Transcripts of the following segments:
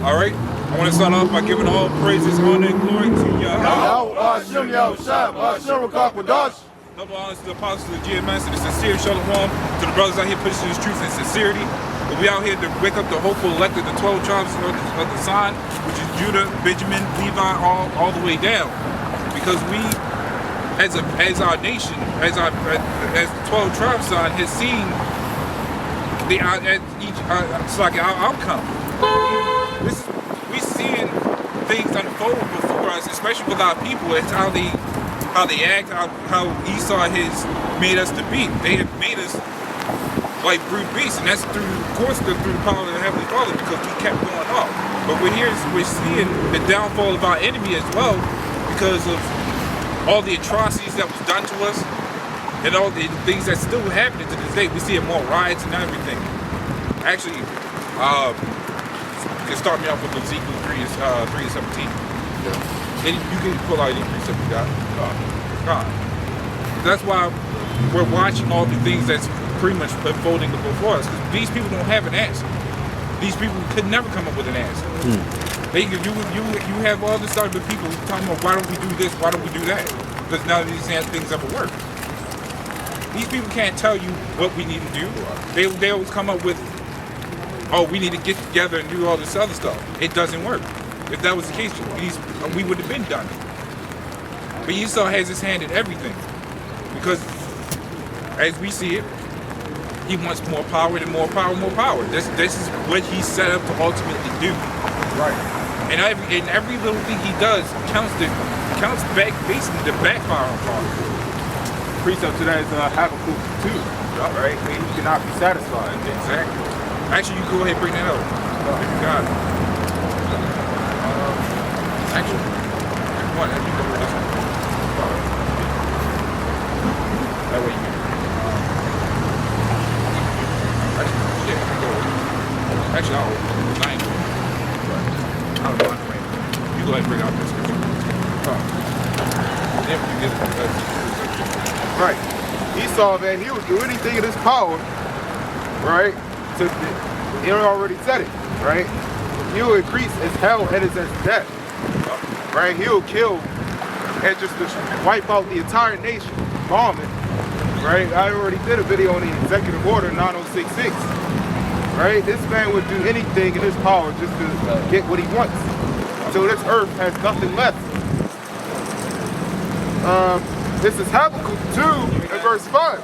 All right. I want to start off by giving all praises, honor, and glory to Yahweh. Double honors to the apostles of the GMS and the sincere shalom to the brothers out here pushing this truth and sincerity. But we out here to wake up the hopeful elect of the 12 tribes of the sign, which is Judah, Benjamin, Levi, all the way down. Because we, as our nation, as the 12 tribe sign, has seen it's like our outcome. We seeing things unfold before us, especially with our people. It's how they act, how Esau has made us to be. They have made us like brute beasts, and that's through the power of the Heavenly Father, because we kept going off. But we're seeing the downfall of our enemy as well, because of all the atrocities that was done to us, and all the things that's still happening to this day. We see more riots and everything. Actually, you can start me off with Ezekiel 3:17. Yeah. And you can pull out any precept you got. God. That's why we're watching all the things that's pretty much unfolding before us. Because these people don't have an answer. These people could never come up with an answer. You have all this other people talking about, why don't we do this, why don't we do that? Because none of these things ever work. These people can't tell you what we need to do. They always come up with, oh, we need to get together and do all this other stuff. It doesn't work. If that was the case, we would have been done. But Esau has his hand in everything. Because, as we see it, he wants more power and more power, more power. This is what he's set up to ultimately do. Right. And every little thing he does counts back, basically, to backfire on God. Precept to that is Habakkuk 2, right? He cannot be satisfied. Exactly. Actually, you go ahead and bring that up. If you got it. Actually, one, you go with this one. That way you can. Actually, yeah, you go with it. Actually, I'll design it. I don't know. You go ahead and bring out this scripture. Then you get it. Right. Esau, man, he would do anything in his power, right? He already said it, right? He will increase his hell and his death, right? He will kill and just wipe out the entire nation, bomb it, right? I already did a video on the executive order 9066, right? This man would do anything in his power just to get what he wants, until this earth has nothing left. This is Habakkuk 2 and verse 5.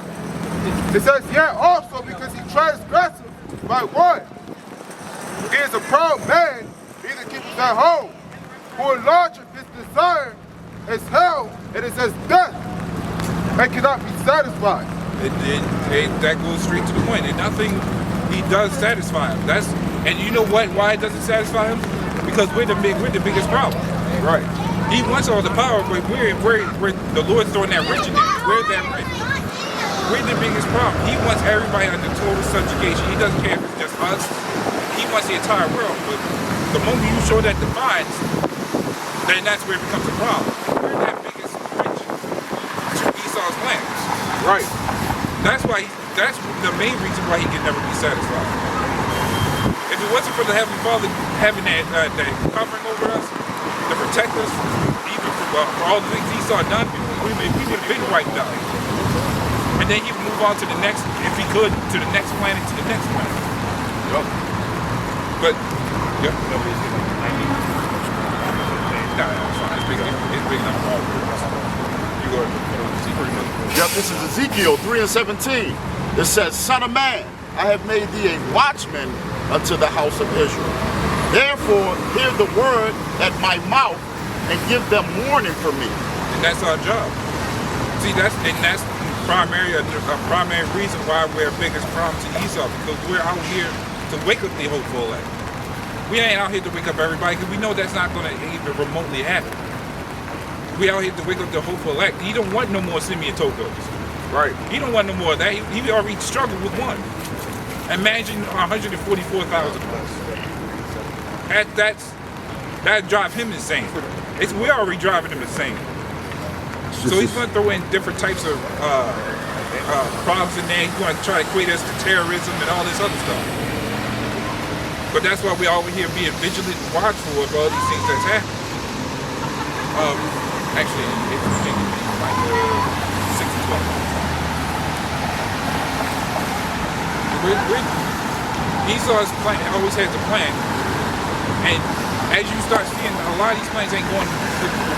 It says, yeah, also because he transgressed by one. He is a proud man, neither keepeth at home, who enlargeth his desire as hell, and it says death, and cannot be satisfied. That goes straight to the point. And nothing he does satisfy him. And you know what? Why it doesn't satisfy him? Because we're the biggest problem. Right. He wants all the power, but we're the Lord's throwing that rich in there. We're that rich. We're the biggest problem. He wants everybody under total subjugation. He doesn't care if it's just us. He wants the entire world. But the moment you show that defiance, then that's where it becomes a problem. We're that biggest rich to Esau's plans. Right. That's the main reason why he can never be satisfied. If it wasn't for the Heavenly Father having that covering over us, to protect us, even for all the things Esau done, we would have been wiped out. And then he would move on to the next, if he could, to the next planet, to the next planet. Yep. But, yep. Nah, it's fine. It's big enough. You go ahead. Yep, this is Ezekiel 3:17. It says, Son of man, I have made thee a watchman unto the house of Israel. Therefore, hear the word at my mouth and give them warning for me. And that's our job. See, that's a primary reason why we're biggest problem to Esau, because we're out here to wake up the hopeful elect. We ain't out here to wake up everybody, because we know that's not going to even remotely happen. We out here to wake up the hopeful elect. He don't want no more Simeon Tokos. Right. He don't want no more of that. He already struggled with one. Imagine 144,000 plus. That drive him insane. We're already driving him insane. So he's going to throw in different types of problems in there. He's going to try to equate us to terrorism and all this other stuff. But that's why we all here being vigilant and watchful of all these things that's happening. Actually, it's like 6 and 12. Esau's plan always has a plan, and as you start seeing, a lot of these plans ain't going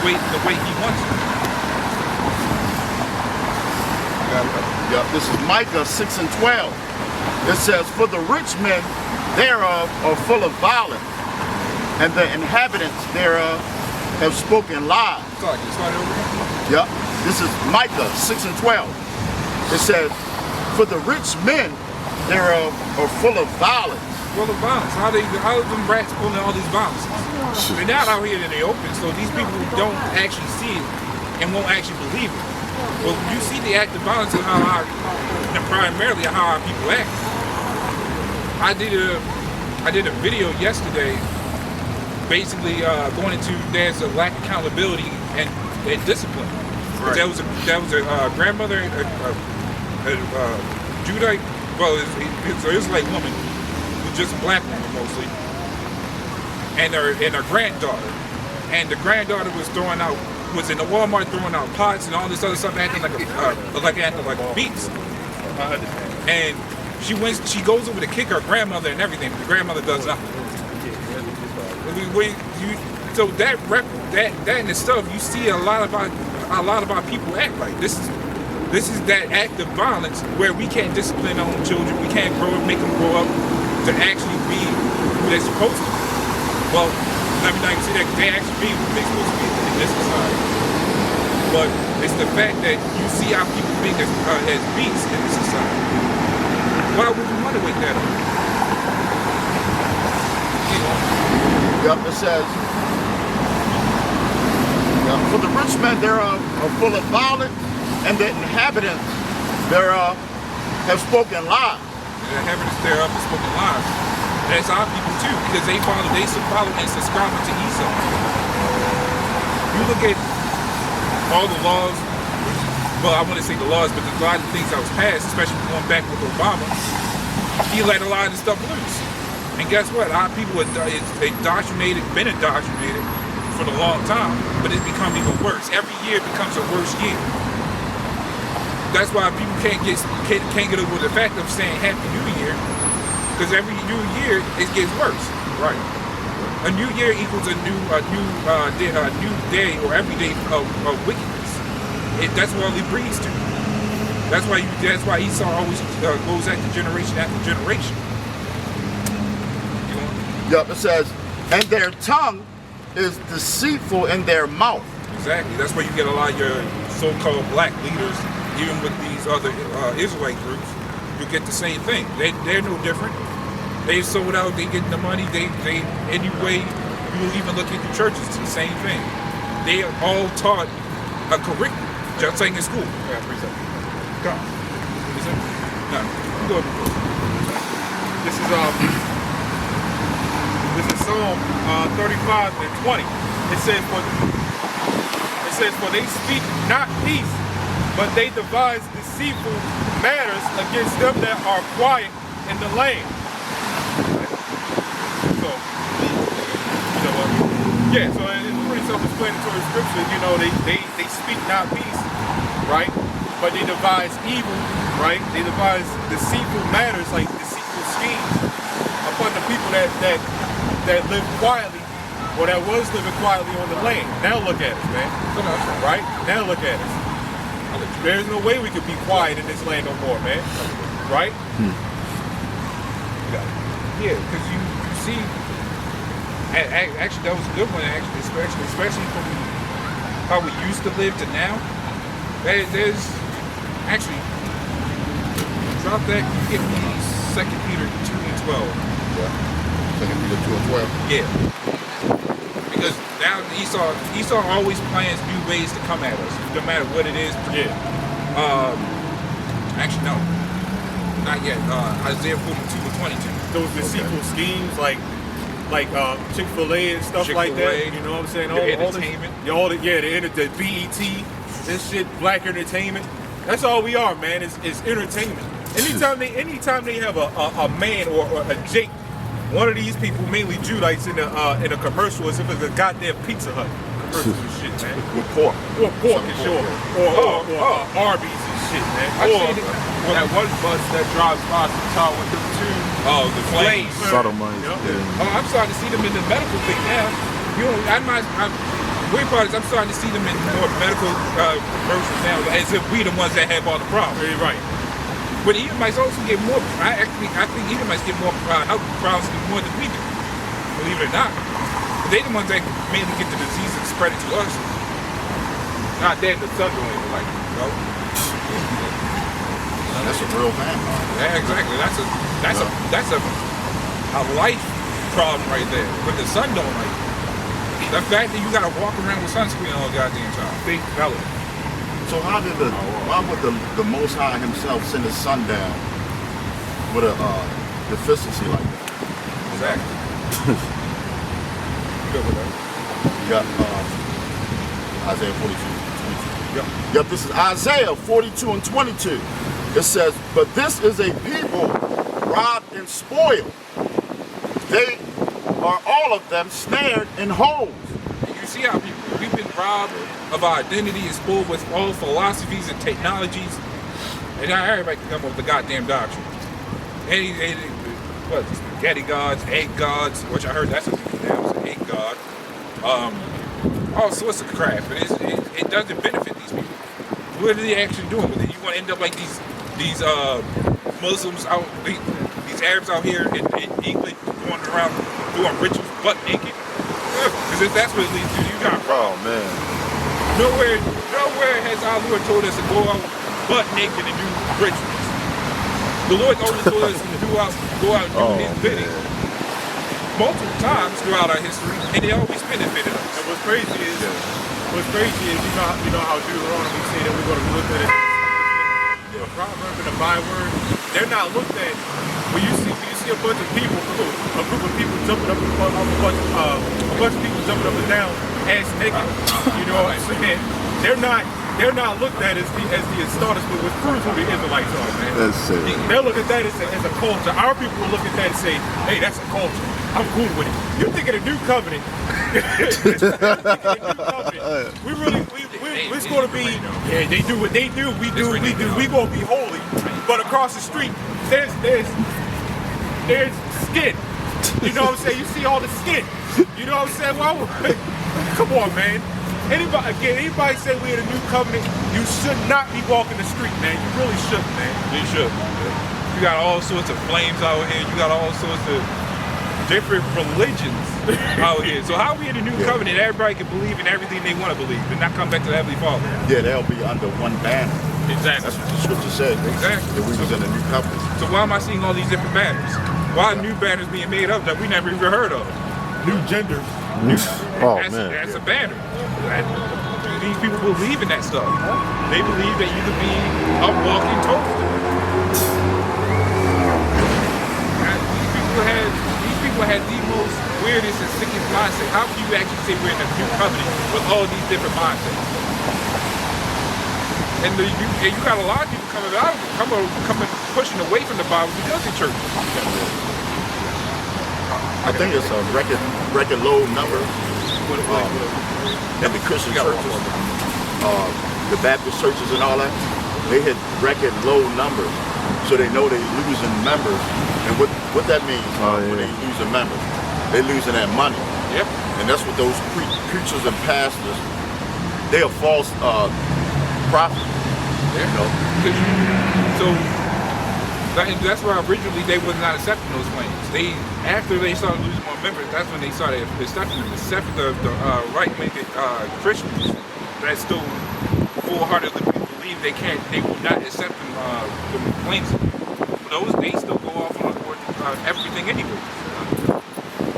the way he wants it. Yep, this is Micah 6 and 12. It says, "For the rich men thereof are full of violence, and the inhabitants thereof have spoken lies." Sorry, can you start it over again? Yep, this is Micah 6 and 12. It says, "For the rich men thereof are full of violence." Full of violence. How them rats pulling all these violences? They're not out here in the open, so these people don't actually see it and won't actually believe it. Well, you see the act of violence and primarily how our people act. I did a video yesterday, basically going into there's a lack of accountability and discipline. Right. That was a grandmother, Judite, well, it's an Israelite woman, who's just a black woman mostly, and her granddaughter, and the granddaughter was in the Walmart throwing out pots and all this other stuff, acting like a beast. And she goes over to kick her grandmother and everything, but the grandmother does nothing. So that in itself, you see a lot of our people act like this is that act of violence where we can't discipline our own children, we can't make them grow up to actually be who they're supposed to be. Well, let me not say that they actually be who they're supposed to be in this society. But it's the fact that you see our people being as beasts in this society. Why would you want to wake that up? Yep, it says, "For the rich men thereof are full of violence, and the inhabitants thereof have spoken lies." The inhabitants thereof have spoken lies. That's our people too, because they follow and subscribe to Esau. You look at all the laws, well, I wouldn't say the laws, but a lot of the things that was passed, especially going back with Obama, he let a lot of the stuff loose. And guess what? Our people been indoctrinated for a long time, but it's become even worse. Every year becomes a worse year. That's why people can't get over the fact of saying Happy New Year, because every new year it gets worse. Right. A new year equals a new day or every day of wickedness. That's what it breeds to. That's why Esau always goes after generation after generation. You know? Yep, it says, "And their tongue is deceitful in their mouth." Exactly. That's where you get a lot of your so-called black leaders, even with these other Israelite groups. You get the same thing. They're no different. They sold out. They getting the money. They anyway. You even look at the churches. It's the same thing. They all taught a curriculum, just like in school. Yeah, 3 seconds. Come. Is it? No. You go ahead. This is Psalm 35 and 20. It says, "For they speak not peace, but they devise deceitful matters against them that are quiet in the land." So, you know what? Yeah. So it's pretty self-explanatory scripture. You know, they speak not peace, right? But they devise evil, right? They devise deceitful matters, like deceitful schemes upon the people that live quietly, or that was living quietly on the land. Now look at us, man. Right? Now look at us. There's no way we could be quiet in this land no more, man. Right? Yeah, because you see, actually that was a good one. Actually, especially from how we used to live to now. There's actually drop that. You get me 2 Peter 2 and 12. Yeah. 2 Peter 2 and 12. Yeah. Because now Esau always plans new ways to come at us, no matter what it is. Yeah. Actually, no. Not yet. Isaiah 42 and 22. Those deceitful schemes, like Chick-fil-A and stuff like Chick-fil-A, that. You know what I'm saying? the entertainment. The BET, this shit, black entertainment. That's all we are, man. It's entertainment. Anytime they have a man or a Jake one of these people, mainly Judites, in a commercial as if it's a goddamn Pizza Hut commercial and shit, man. With pork. Or pork and shit. Or Arby's and shit, man. Or that one bus that drives by Town with them two. Oh, the flames. Sodomites. Oh, I'm starting to see them in the medical thing now. You know, weird part is I'm starting to see them in more medical commercials now, as if we the ones that have all the problems. Right. But Edomites also get more. I think Edomites get more health problems more than we do. Believe it or not, they the ones that mainly get the disease and spread it to us. Not that the sun don't even like it, you know? That's a real vampire. Yeah, exactly. That's a life problem right there. But the sun don't like it. The fact that you gotta walk around with sunscreen all the goddamn time. Big fella. So why would the Most High himself send his son down with a deficiency like that? Exactly. Good with that. You got Isaiah 42, 22. Yep, this is Isaiah 42 and 22. It says, but this is a people robbed and spoiled. They are all of them snared in holes. You see how we've been robbed of our identity and spoiled with all philosophies and technologies, and now everybody can come up with the goddamn doctrine. What, spaghetti gods, egg gods, which I heard that's what now is an egg god. All sorts of crap, and it doesn't benefit these people. What are they actually doing with it? You want to end up like these Muslims out, these Arabs out here in England going around doing rituals butt naked? Because if that's what it leads to, you got Oh man. nowhere has our Lord told us to go out butt naked and do rituals. The Lord only told us to go out and do His bidding multiple times throughout our history, and it always benefited us. And what's crazy is you know how Deuteronomy say that we're going to look at it. A proverb and a byword, they're not looked at. When you see a bunch of people, a group of people jumping up, a bunch of people jumping up and down, ass naked. You know what I'm saying? They're not looked at as the astonishment with proves who the Israelites are, man. That's it. They'll look at that as a culture. Our people will look at that and say, hey, that's a culture. I'm cool with it. You think of the new covenant. We're going to be, yeah, they do what they do, we do what we do. We're going to be holy. But across the street, there's skin. You know what I'm saying? You see all the skin. You know what I'm saying? Well, come on, man. Anybody say we're in a new covenant, you should not be walking the street, man. You really shouldn't, man. You should. You got all sorts of flames out here. You got all sorts of different religions out here. So how we in the new covenant, everybody can believe in everything they want to believe and not come back to the Heavenly Father? Yeah, they'll be under one banner. Exactly. That's what the scripture said. Exactly. That we was in a new covenant. So why am I seeing all these different banners? Why are new banners being made up that we never even heard of? New genders. That's a banner. These people believe in that stuff. They believe that you could be a walking toaster. These people had the most weirdest and sickest mindset. How can you actually say we're in a new covenant with all these different mindsets? And you got a lot of people coming pushing away from the Bible because of church. I think it's a record low number in the Christian churches, the Baptist churches and all that. They hit record low numbers, so they know they're losing members. And what that means when they losing members, they're losing that money. Yep. And that's what those preachers and pastors, they are false prophets. Yeah. You know? So that's why originally they was not accepting those claims. After they started losing more members, that's when they started accepting them. Except for the right-wing Christians that still full-heartedly believe they will not accept the claims. Those they still go off on everything anyway.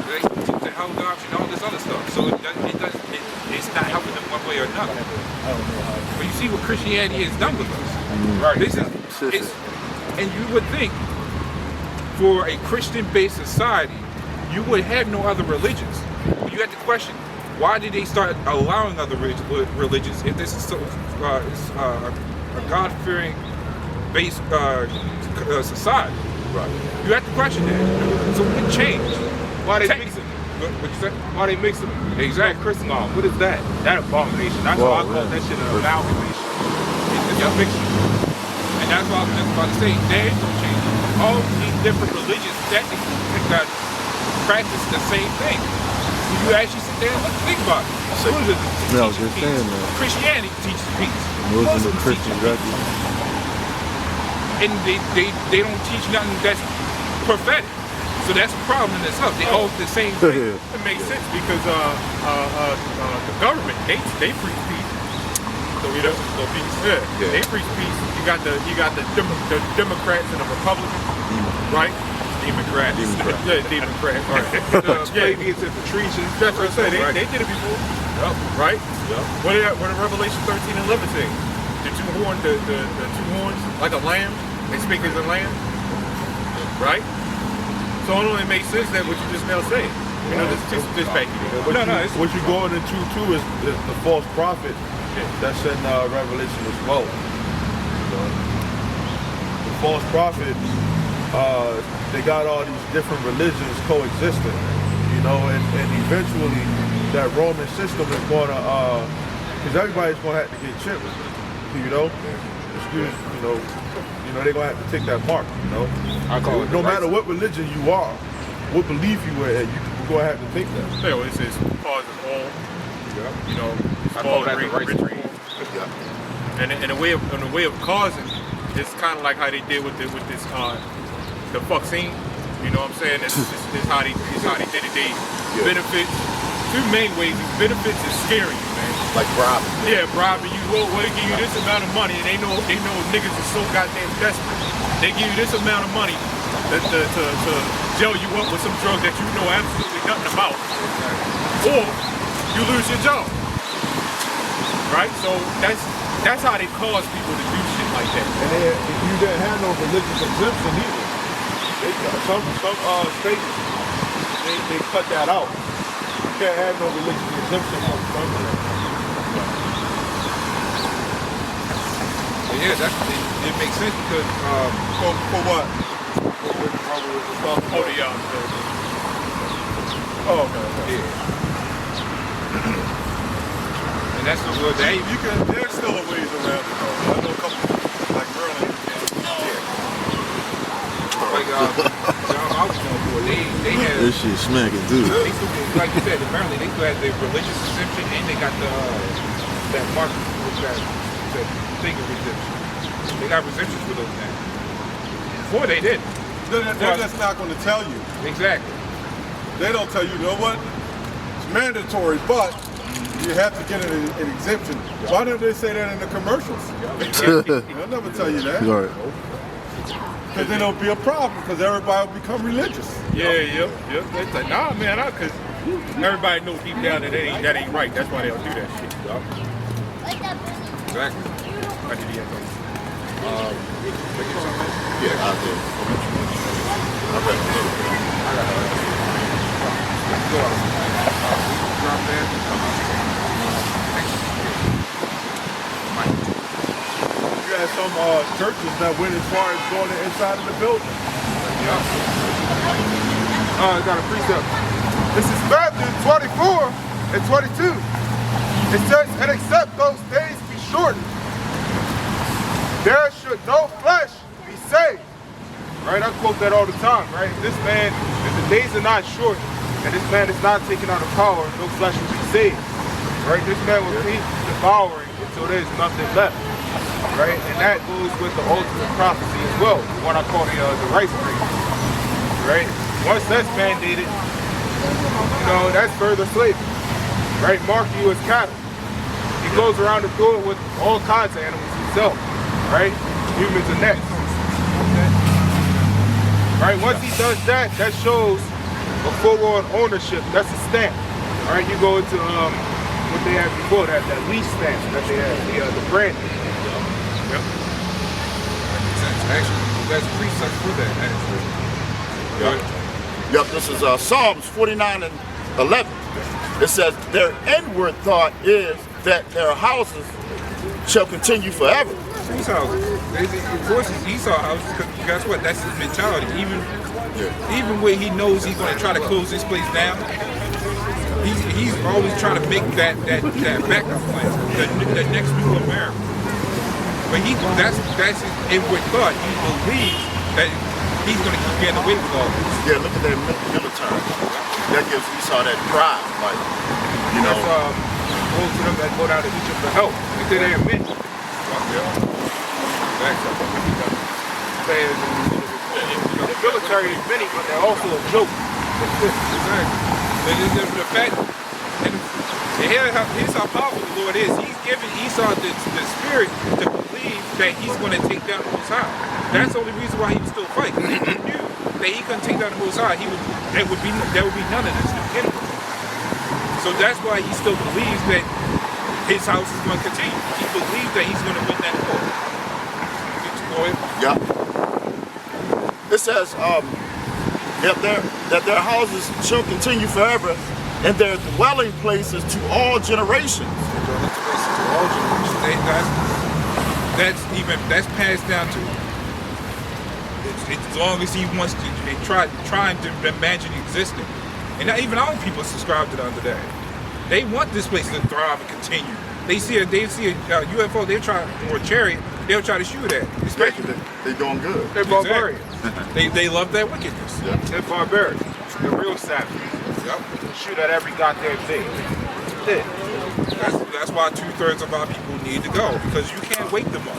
They still teach the hell doctrine and all this other stuff. So it's not helping them one way or another. But you see what Christianity has done with us. Right. And you would think for a Christian-based society, you would have no other religions. You have to question, why did they start allowing other religions if this is so a God-fearing based society? Right. You have to question that. So what changed? Why they Take- mixing it? What you say? Why they mixing it? Exactly. Christmas. What is that? That abomination. That's why I call that shit an amalgamation. It's a mixture. And that's what I was just about to say. There is no change. All these different religions technically practice the same thing. When you actually sit there and think about it. Buddhism Yeah, I was teaches just peace. saying that. Christianity teaches peace. Muslim Muslims and Christian, teach peace. And they don't teach nothing that's prophetic. So that's a problem in itself. They all the same thing. It makes sense because the government they preach peace. So you know, they preach peace. You got the Democrats and the Republicans, right? Democrats. Yeah, Democrats. Right. Slavians and patricians. That's what I said. They did it before. Yup. Right? Yup. What did Revelation 13:11 say? The two horns, like a lamb, they speak as a lamb. Right? So it only makes sense that what you just now say. You know, this back here. What you going into too is the false prophet that's in Revelation as well. The false prophet, they got all these different religions coexisting, you know, and eventually that Roman system is going to, because everybody's going to have to get chipped, you know. They're going to have to take that mark, you know. I call it No matter what religion you are, what belief you are, you're going to have to take that. So it says causes all, you know, I call that the right ritual. And in a way of causing, it's kind of like how they did with this the vaccine. You know what I'm saying? This how they did it. They benefits. Two main ways. These benefits is scary, man. Like robbing. Yeah, bribing you. Well, they give you this amount of money, and they know niggas is so goddamn desperate. They give you this amount of money to gel you up with some drugs that you know absolutely nothing about, or you lose your job. Right? So that's how they cause people to do shit like that. And you didn't have no religious exemption either. Some states they cut that out. You can't have no religious exemption on something. Yeah, it makes sense because For what? yeah. And that's the word that There's still a ways around it though. I know a couple like Maryland. like John I was going for. They had This shit smacking too. they still, like you said, apparently they still had the religious exemption and they got the that mark with that thing of exemption. They got exemptions for those now. Before they did. They're just not going to tell you. Exactly. They don't tell you know what? It's mandatory, but you have to get an exemption. Why don't they say that in the commercials? They'll never tell you that. Right. Because then it'll be a problem because everybody will become religious. Yep. They say, nah, man, because everybody knows deep down that ain't right. That's why they don't do that shit. Exactly. I did the Yeah, I do. Drop that. You had some churches that went as far as going inside of the building. I got a precept. This is Matthew 24 and 22. It says, and except those days be shortened, there should no flesh be saved. Right? I quote that all the time, right? This man, if the days are not short, and this man is not taken out of power, no flesh will be saved. Right? This man will keep devouring until there's nothing left. Right? And that goes with the ultimate prophecy as well, the one I call the rice break. Right? Once that's mandated, you know, that's further slavery. Right? Marking you as cattle. He goes around the door with all kinds of animals himself. Right? Humans and next. Right? Once he does that, that shows a full-on ownership. That's a stamp. All right? You go into what they had before that lease stamp that they had, the brand. Yep. Actually, that's precepts for that, actually. Yep, this is Psalms 49 and 11. It says, their inward thought is that their houses shall continue forever. versus whose houses? Of course, it's Esau's house. Because guess what? That's his mentality. Even when he knows he's going to try to close this place down, he's always trying to make that backup plan, the next new America. But that's his inward thought. He believes that he's going to keep getting away with all this. Yeah, look at that military. That gives Esau that pride, like, you know. Most of them that go down to Egypt for help. If they ain't many. The military is many, but they're also a joke. Exactly. The fact, and here's how powerful the Lord is. He's giving Esau the spirit to believe that he's going to take down the Most High. That's the only reason why he was still fighting. He knew that he couldn't take down the Most High. There would be none of this anyway. So that's why he still believes that his house is going to continue. He believes that he's going to win that war. Yeah. It says that their houses shall continue forever, and their dwelling places to all generations. That's passed down to as long as he wants to. They trying to imagine existing, and not even our people subscribe to that. They want this place to thrive and continue. They see a UFO, they'll try, or a chariot, they'll try to shoot at. Especially They're doing good. They're barbarians. They love that wickedness. Yeah. They're barbarians. They're real savages. Yep. Shoot at every goddamn thing. That's why 2/3 of our people need to go, because you can't wake them up.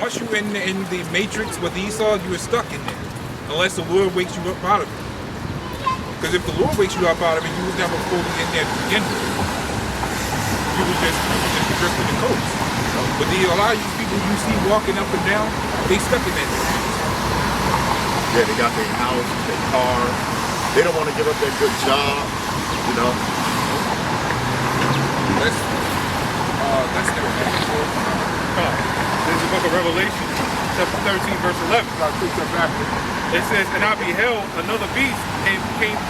Once you're in the matrix with Esau, you are stuck in there, unless the Lord wakes you up out of it. Because if the Lord wakes you up out of it, you was never fully in there to begin with. You was just drifting the coast. But a lot of these people you see walking up and down, they stuck in that. Yeah, they got their house, their car. They don't want to give up their good job, you know. That's never happened before. There's the book of Revelation, chapter 13, verse 11. It says, and I beheld another beast and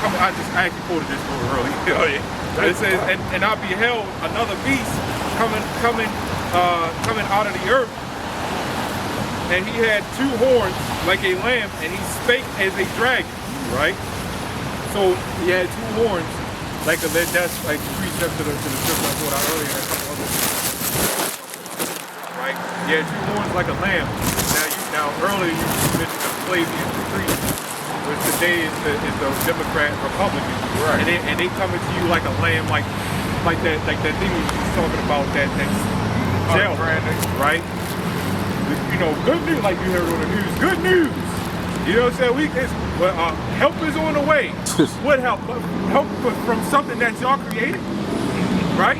coming. I actually quoted this earlier. Oh yeah. It says, and I beheld another beast coming out of the earth, and he had 2 horns like a lamb, and he spake as a dragon. Right. So he had 2 horns like a. That's like precept to the scripture I quoted out earlier. And a couple others. Right. He had 2 horns like a lamb. Now earlier you mentioned the Flavian decree, which today is the Democrat Republican, right? And they coming to you like a lamb, like that thing we was talking about, that jail, right? You know, good news, like you heard on the news. Good news. You know what I'm saying? Help is on the way. What help? Help from something that y'all created, right?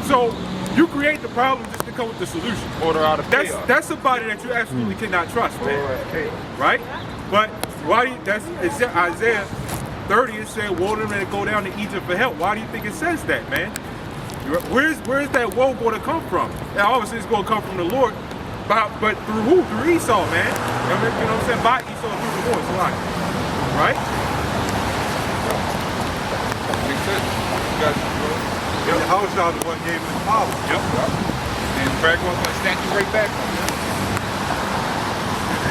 So you create the problem just to come with the solution. Order out of chaos. That's somebody that you absolutely cannot trust, man. Right? But why? That's Isaiah 30. It said, "Woe to them that go down to Egypt for help." Why do you think it says that, man? Where's that woe going to come from? And obviously, it's going to come from the Lord, but through who? Through Esau, man. You know what I'm saying? By Esau through the horns, right? Makes sense. The house now the one gave him power. Yep. And Craig was going to snatch you right back.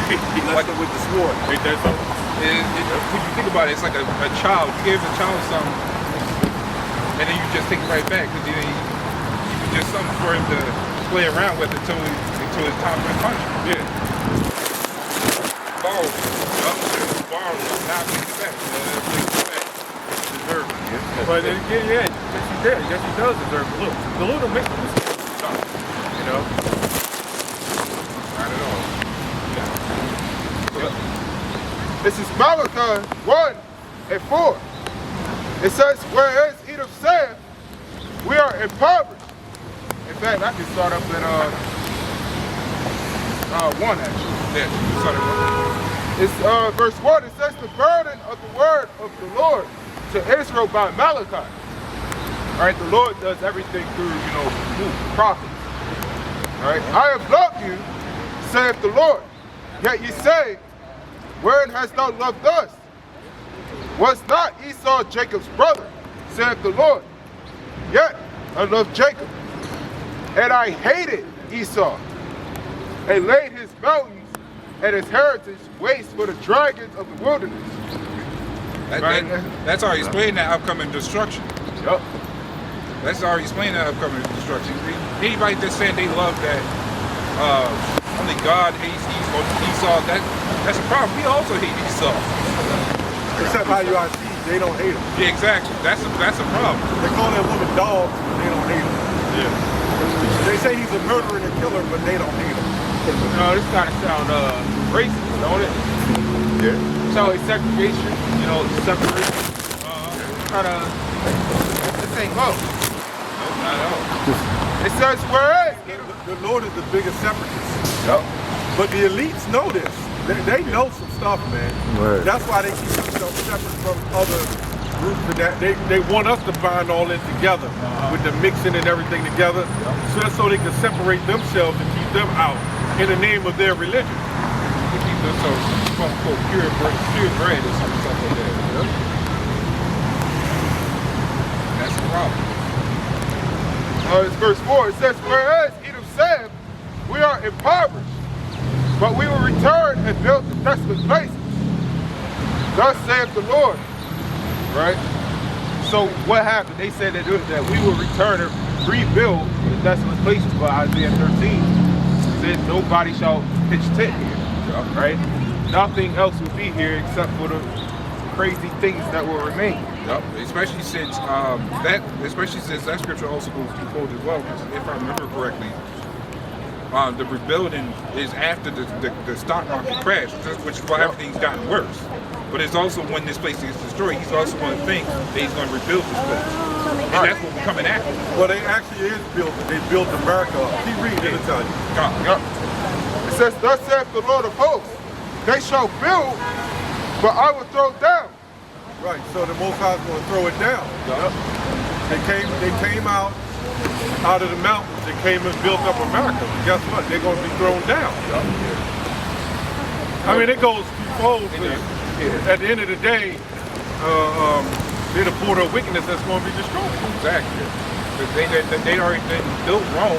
He left it with the sword. When you think about it, it's like a child. You gave a child something, and then you just take it right back, because you just something for him to play around with until it's time for the punishment. Yeah. Borrow. Borrow. Now take it back. Deserve it. But yes, he does deserve a little. The little makes him you know. Not at all. Yeah. This is Malachi 1:4. It says, whereas Edom said, we are impoverished. In fact, I can start up at 1 actually. Yeah, you started with. It's verse 1. It says, the burden of the word of the Lord to Israel by Malachi. All right, the Lord does everything through, prophets. All right, I have loved you, saith the Lord. Yet ye say, wherein hast thou loved us? Was not Esau Jacob's brother, saith the Lord? Yet I loved Jacob, and I hated Esau. and laid his mountains and his heritage waste for the dragons of the wilderness. That's already explaining that upcoming destruction. Yup. That's already explaining that upcoming destruction. Anybody that's saying they love that only God hates Esau, that's a problem. We also hate Esau. Except how you are see, they don't hate him. Yeah, exactly. That's a problem. They call that woman dog, they don't hate him. Yeah. They say he's a murderer and a killer, but they don't hate him. No, this kind of sound racist, don't it? Yeah. So it's segregation, separation. Kind of. This ain't love. Not at all. It says, whereas. The Lord is the biggest separatist. Yup. But the elites know this. They know some stuff, man. Right. That's why they keep themselves separate from other groups. And that they want us to bind all in together with the mixing and everything together. So that's so they can separate themselves and keep them out in the name of their religion. We keep them so quote unquote pure bread or something like that. That's the problem. It's verse 4. It says, whereas Edom said, we are impoverished, but we will return and build the desolate places. Thus saith the Lord. Right? So what happened? They said that we will return and rebuild the desolate places, but Isaiah 13 said nobody shall pitch tent here. Right? Nothing else will be here except for the crazy things that will remain. Yep. Especially since that scripture also goes to quote as well, because if I remember correctly, the rebuilding is after the stock market crash, which is why everything's gotten worse. But it's also when this place is destroyed, he's also going to think that he's going to rebuild this place. And that's what we're coming after. Well, they actually is building. They built America up. Keep reading, it'll tell you. Yep. It says, thus saith the Lord of hosts, they shall build, but I will throw down. Right, so the Most High is going to throw it down. Yep. They came out of the mountains. They came and built up America. But guess what? They're going to be thrown down. Yep. I mean, it goes twofold. At the end of the day, they're the border of wickedness that's going to be destroyed. Exactly. They already built Rome.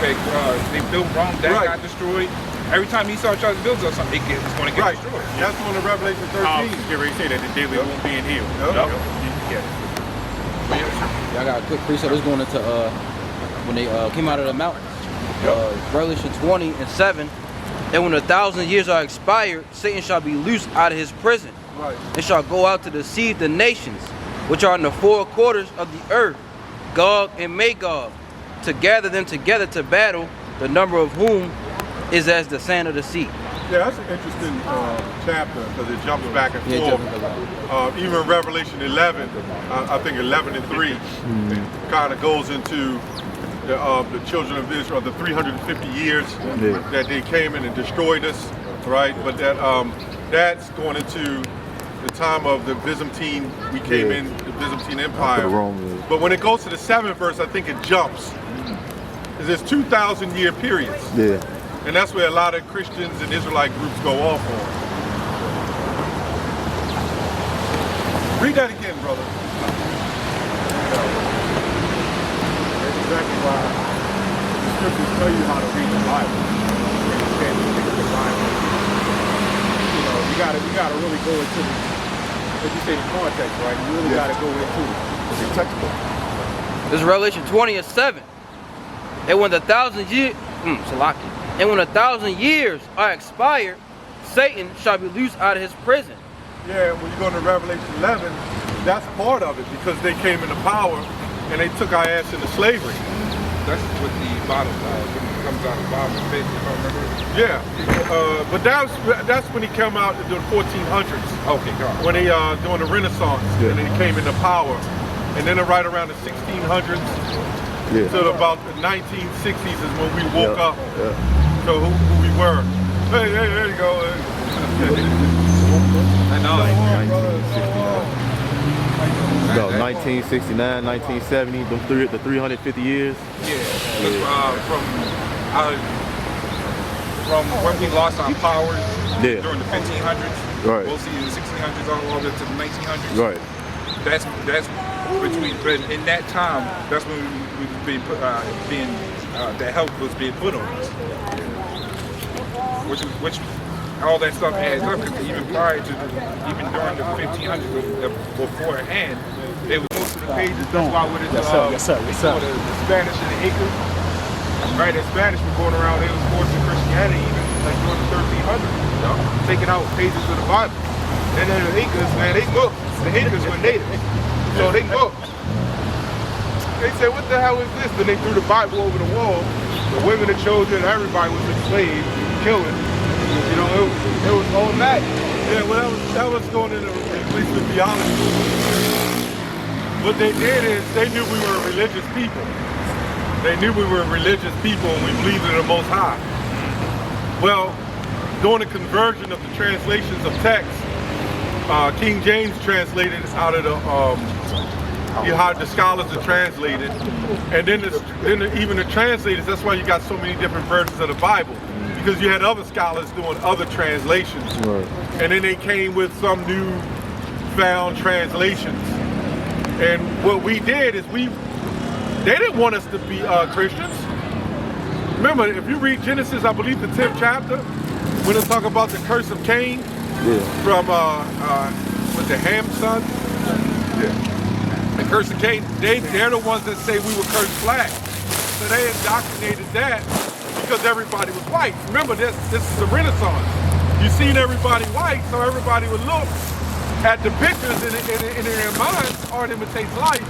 They built Rome. That got destroyed. Every time Esau tries to build something, it's going to get destroyed. That's when the Revelation 13. Get ready to say that the daily won't be in here. Yep. I got a quick precept. It's going into when they came out of the mountains. Revelation 20:7. And when 1,000 years are expired, Satan shall be loosed out of his prison. Right. And shall go out to deceive the nations, which are in the four quarters of the earth, Gog and Magog, to gather them together to battle, the number of whom is as the sand of the sea. Yeah, that's an interesting chapter because it jumps back and forth. Even Revelation 11, I think 11 and 3, kind of goes into the children of Israel, the 350 years that they came in and destroyed us, right? But that's going into the time of the Byzantine, we came in, the Byzantine Empire. But when it goes to the 7th verse, I think it jumps. There's 2,000 year periods. Yeah. And that's where a lot of Christians and Israelite groups go off on. Read that again, brother. That's exactly why the scriptures tell you how to read the Bible. You can't just pick up the Bible. You gotta really go into the, as you say, the context, right? You really gotta go into the textbook. This is Revelation 20:7. And when 1,000 years, and when 1,000 years are expired, Satan shall be loosed out of his prison. Yeah, when you go to Revelation 11, that's part of it because they came into power and they took our ass into slavery. That's what the bottom comes out of the bottom of the page, if I remember. Yeah, but that's when he came out in the 1400s. Okay, God. When he during the Renaissance, and then he came into power, and then right around the 1600s to about the 1960s is when we woke up to who we were. Hey, there you go. I know. No, 1969, 1970, the 350 years. Yeah. From when we lost our powers during the 1500s, right. we'll see in the 1600s all the way to the 1900s. Right. That's between. But in that time, that's when we was being put, that help was being put on us. which all that stuff adds up. Because even prior to, even during the 1500s, beforehand, they was most of the pages. That's why with it, the Spanish and the Incas, right? The Spanish were going around, they was forcing Christianity even like during the 1300s, taking out pages of the Bible. And then the Incas, man, they looked. The Incas were natives, so they looked. They said, "What the hell is this?" Then they threw the Bible over the wall. The women, the children, everybody was enslaved, killing. You know, it was all that. Yeah, well, that was going into at least the theology. What they did is they knew we were a religious people. They knew we were a religious people and we believed in the Most High. Well, during the conversion of the translations of text, King James translated out of you hired the scholars to translate it, and then even the translators. That's why you got so many different versions of the Bible, because you had other scholars doing other translations, right. And then they came with some new found translations. And what we did is they didn't want us to be Christians. Remember, if you read Genesis, I believe the 10th chapter, when they talk about the curse of Cain, from with the Ham's son. Yeah. The curse of Cain, they're the ones that say we were cursed black. So they indoctrinated that because everybody was white. Remember, this is the Renaissance. You seen everybody white, so everybody would look at the pictures in their minds. Art imitates life.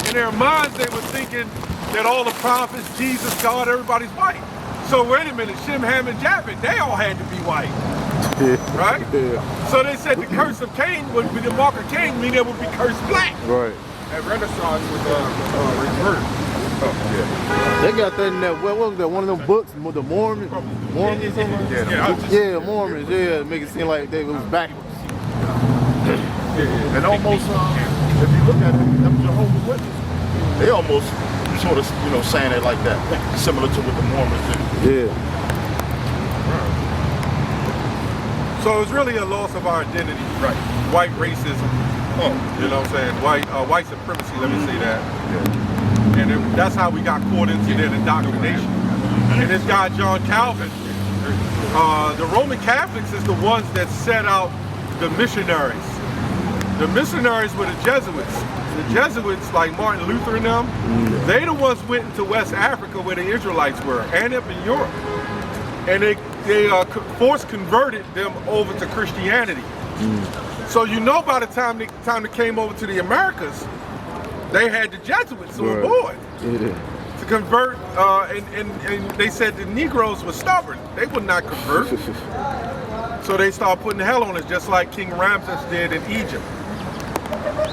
In their minds, they were thinking that all the prophets, Jesus, God, everybody's white. So wait a minute, Shem, Ham, and Japheth, they all had to be white. Right? Yeah. So they said the curse of Cain would be the mark of Cain, meaning it would be cursed black. Right. At Renaissance was reversed. Oh, yeah. They got that in that, what was that, one of them books, the Mormons? Mormons? Yeah, Mormons, yeah, make it seem like they was backwards. And almost, if you look at it, them Jehovah's Witnesses, they almost sort of, saying it like that, similar to what the Mormons do. Yeah. So it's really a loss of our identity, right? White racism, you know what I'm saying? White supremacy, let me say that. Yeah. And that's how we got caught into their indoctrination. And this guy, John Calvin, the Roman Catholics is the ones that set out the missionaries. The missionaries were the Jesuits. The Jesuits, like Martin Luther and them, they the ones went into West Africa where the Israelites were, and up in Europe. And they force converted them over to Christianity. So by the time they came over to the Americas, they had the Jesuits on board to convert, and they said the Negroes were stubborn. They would not convert. So they started putting hell on us, just like King Ramses did in Egypt,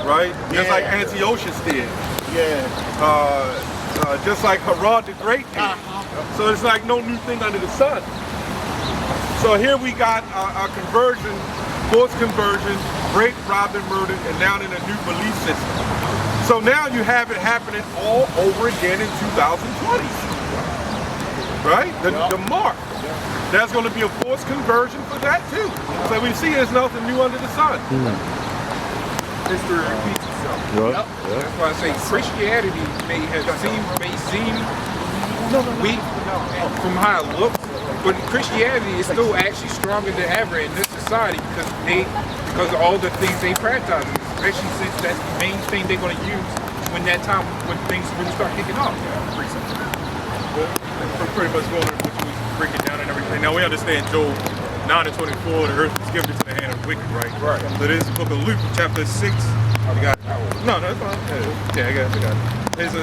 right? Just like Antiochus did. Yeah. Just like Herod the Great did. So it's like no new thing under the sun. So here we got a conversion, forced conversion, rape, robbed, and murdered, and now in a new belief system. So now you have it happening all over again in 2020, right? The mark. There's going to be a forced conversion for that too. So we see there's nothing new under the sun. History repeats itself. Yep. That's why I say Christianity may seem weak from how it looks, but Christianity is still actually stronger than ever in this society because of all the things they practice, especially since that's the main thing they're going to use when things really start kicking off. Well, pretty much going to what you break it down and everything. Now we understand Job 9:24, the earth was given into the hand of the wicked, right? Right. So this is the book of Luke, chapter 6. You got it? No, it's fine. Yeah, I got it. There's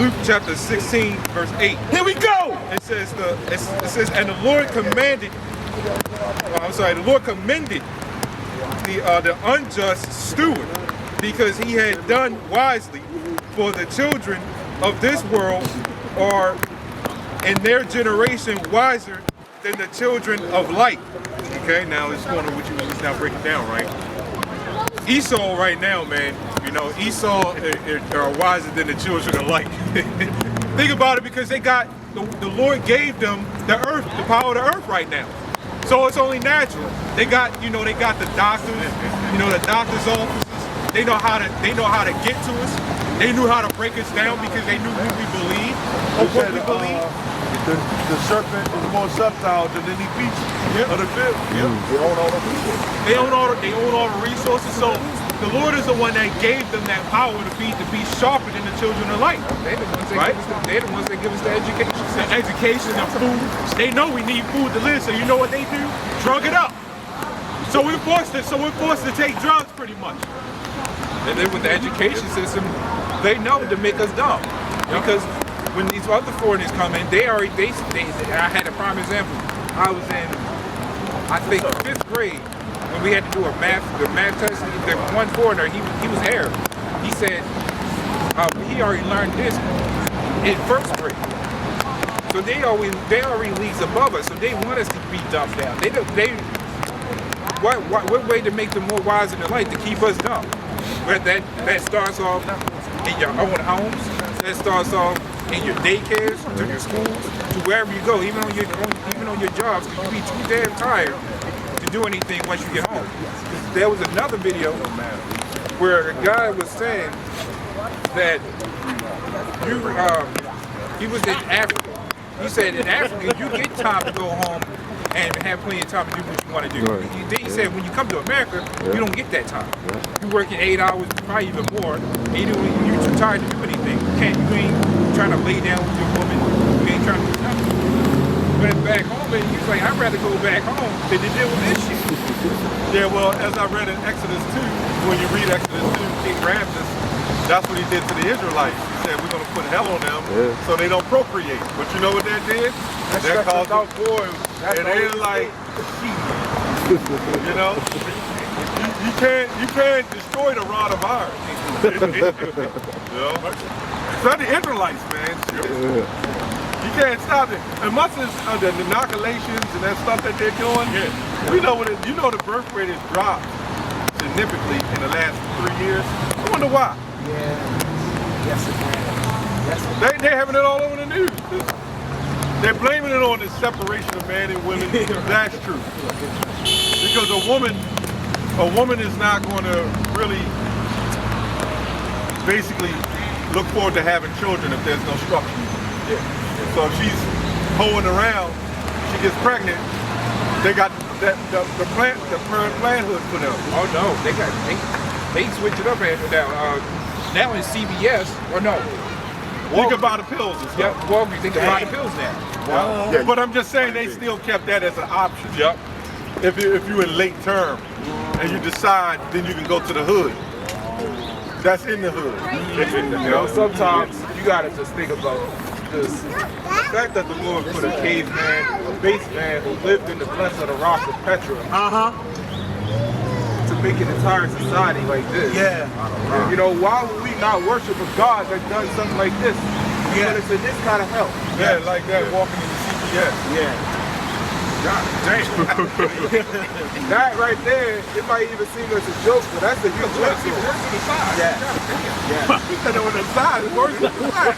Luke chapter 16, verse 8. Here we go! It says, and the Lord commanded, the Lord commended the unjust steward because he had done wisely, for the children of this world are in their generation wiser than the children of light. Okay, now it's going to what you was now breaking down, right? Esau right now, man, Esau are wiser than the children of light. Think about it, because they got, the Lord gave them the earth, the power of the earth right now. So it's only natural. They got, they got the doctors, the doctor's offices. They know how to get to us. They knew how to break us down because they knew who we believe or what we believe. the serpent is more subtle than any beast of the field. They own all the people. They own all the resources. So the Lord is the one that gave them that power to be sharper than the children of light. They're the ones that Right? they're the ones that give us the education. The education and food. They know we need food to live, so you know what they do? Drug it up. So we're forced to take drugs pretty much. And then with the education system, they know to make us dumb. Because when these other foreigners come in, I had a prime example. I was in, I think, 5th grade when we had to do the math test. The one foreigner, he was Arab. He said he already learned this in 1st grade. So they already leagues above us. So they want us to be dumbed down. What way to make them more wise in the light to keep us dumb? But that starts off in your own homes. That starts off in your daycares, to your schools, to wherever you go, even on your jobs, because you be too damn tired to do anything once you get home. There was another video where a guy was saying that he was in Africa. He said in Africa you get time to go home and have plenty of time to do what you want to do. Right. He said when you come to America, you don't get that time. You're working 8 hours, probably even more, and you're too tired to do anything. You ain't trying to lay down with your woman. You ain't trying to do nothing. Went back home and he's like, I'd rather go back home than to deal with this shit. Yeah, well, as I read in Exodus 2, when you read Exodus 2, King Ramses, that's what he did to the Israelites. He said, we're going to put hell on them so they don't procreate. But you know what that did? That caused them boys. And they like, you know? You can't destroy the rod of iron. You know? So the Israelites, man. You can't stop it. And much as the inoculations and that stuff that they're doing, we know you know the birth rate has dropped significantly in the last 3 years. I wonder why. Yes, it can. They're having it all over the news. They're blaming it on the separation of man and women. That's true. Because a woman is not going to really basically look forward to having children if there's no structure. So if she's hoeing around, she gets pregnant, they got the parenthood for them. Oh no, they switch it up now in CVS or no. You can buy the pills and stuff. Yeah, Walgreens, they can buy the pills now. Wow. But I'm just saying they still kept that as an option. Yep. If you're in late term and you decide, then you can go to the hood. That's in the hood. You know, sometimes you gotta just think about this. The fact that the Lord put a caveman, a base man who lived in the flesh of the rock of Petra, to make an entire society like this. Yeah. You know, why would we not worship a God that done something like this? But it's in this kind of hell. Yeah, like that walking in the CPS. Yeah. God damn. That right there, it might even seem as a joke, but that's a huge joke. It's worse than the size. Yeah. He said it on the side, it's worse than the side.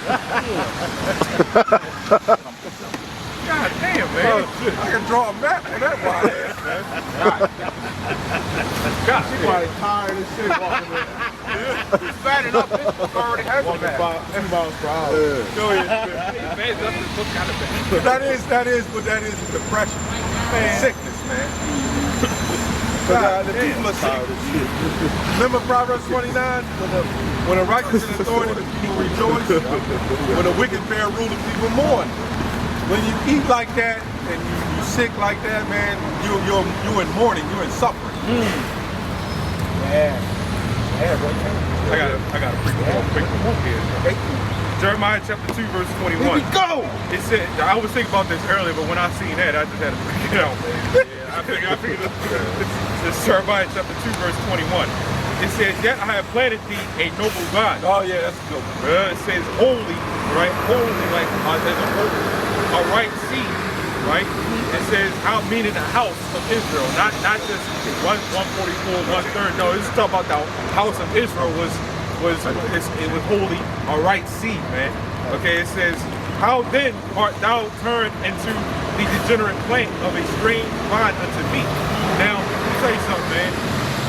God damn, man. I can draw a map on that wild ass, man. God, She probably tired as shit walking in. He's fat enough, bitch already has a back. 2 miles per hour. Go ahead. man, that look kind of bad. That is depression. Sickness, man. The people are sick. Remember Proverbs 29? When the righteous in authority, the people rejoice. When the wicked bear rule, the people mourn. When you eat like that and you sick like that, man, you're in mourning, you're in suffering. Yeah. I got a quick quote here. Jeremiah chapter 2, verse 21. Here we go! It said, I was thinking about this earlier, but when I seen that, I just had to freak it out, man. I figured it's Jeremiah chapter 2, verse 21. It says, yet I have planted thee a noble God. Oh yeah, that's good. It says holy, right? Holy, like there's a right seed, right? It says, how meaning the house of Israel, not just 144, 1/3. No, this is talking about the house of Israel it was holy, a right seed, man. Okay, it says, how then art thou turned into the degenerate plant of a strange vine unto me? Now, let me tell you something, man.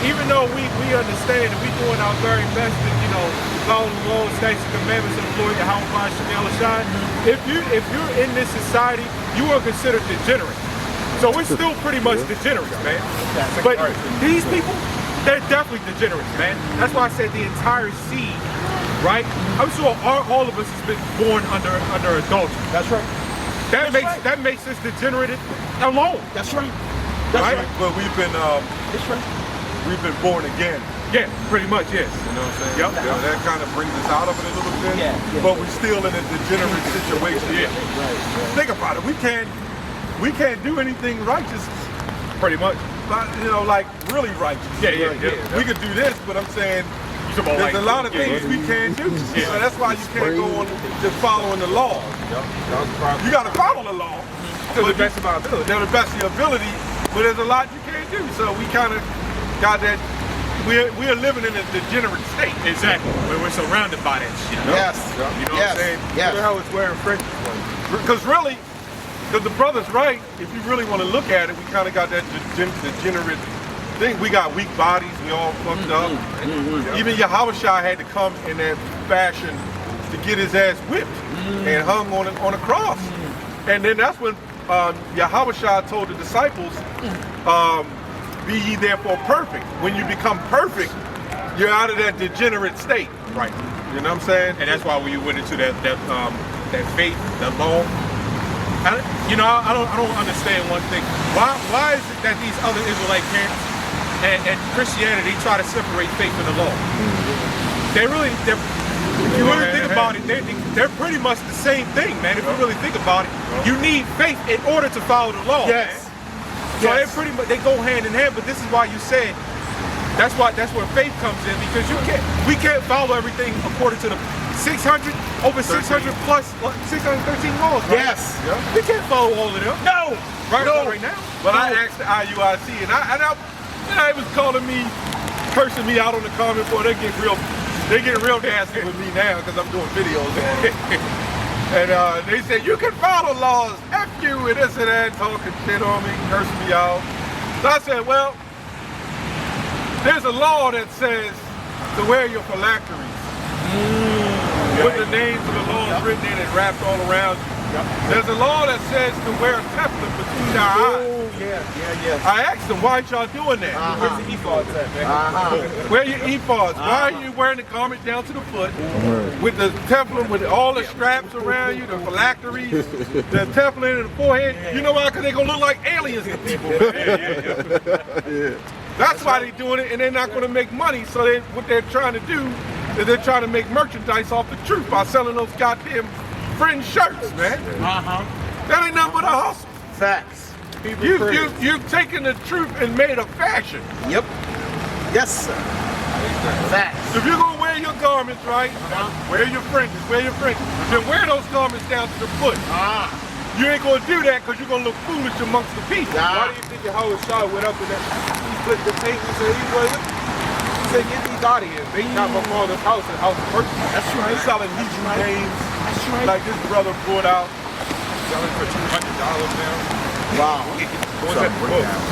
Even though we understand and we doing our very best to, follow the laws, statutes, and commandments of the Lord Yahweh Shai. If you're in this society, you are considered degenerate. So we're still pretty much degenerates, man. But these people, they're definitely degenerates, man. That's why I said the entire seed, right? I'm sure all of us has been born under adultery. That's right. That makes us degenerated alone. That's right. Right? But we've been we've been born again. Yeah, pretty much, yes. You know what I'm saying? Yep. Yeah, that kind of brings us out of it a little bit. Yeah. But we're still in a degenerate situation. Yeah. Think about it. We can't do anything righteous. Pretty much. You know, like really righteous. Yeah. We could do this, but I'm saying there's a lot of things we can't do. Yeah. So that's why you can't go on just following the law. You got to follow the law To the best of our ability. to the best of your ability, but there's a lot you can't do. So we kind of got that. We're living in a degenerate state. Exactly. We're surrounded by that shit. Yes. You know Yes. what I'm saying? Yes. Look how it's wearing French. Because really, the brother's right. If you really want to look at it, we kind of got that degenerate thing. We got weak bodies. We all fucked up. Even Yahushua had to come in that fashion to get his ass whipped and hung on a cross. And then that's when Yahushua told the disciples, be ye therefore perfect. When you become perfect, you're out of that degenerate state. Right. You know what I'm saying? And that's why we went into that faith, that law. I don't understand one thing. Why is it that these other Israelite camps and Christianity try to separate faith and the law? If you really think about it, they're pretty much the same thing, man. If you really think about it, you need faith in order to follow the law. Yes. Man. So they go hand in hand. But this is why you said that's where faith comes in, because we can't follow everything according to the 613 plus 613 laws. Right? Yes. We can't follow all of them. No. Right now. But I asked the IUIC, and it was calling me, cursing me out on the comment board. They get real nasty with me now because I'm doing videos on it. And they said, you can follow laws, F you, and this and that, talking shit on me, cursing me out. So I said, well, there's a law that says to wear your phylacteries. With the names of the laws written in it, wrapped all around you. There's a law that says to wear a tefillin between our eyes. I asked them, why aren't y'all doing that? Where's the ephods at, man? Wear your ephods. Why are you wearing the garment down to the foot with the tefillin, with all the straps around you, the phylacteries, the tefillin in the forehead? You know why? Because they're going to look like aliens to people. That's why they're doing it, and they're not going to make money. So what they're trying to do is they're trying to make merchandise off the truth by selling those goddamn fringe shirts, man. That ain't nothing but a hustle. Facts. You've taken the truth and made a fashion. Yep. Yes, sir. Facts. If you're gonna wear your garments, right, wear your fringes, then wear those garments down to the foot. You ain't gonna do that because you're gonna look foolish amongst the people. Why do you think Yahushua went up in that? He flipped the table and said, he said, get these out of here. They not my father's house and house of purchase. That's right. They're selling Hebrew names. That's right. Like this brother brought out. Selling for $200 now. Wow.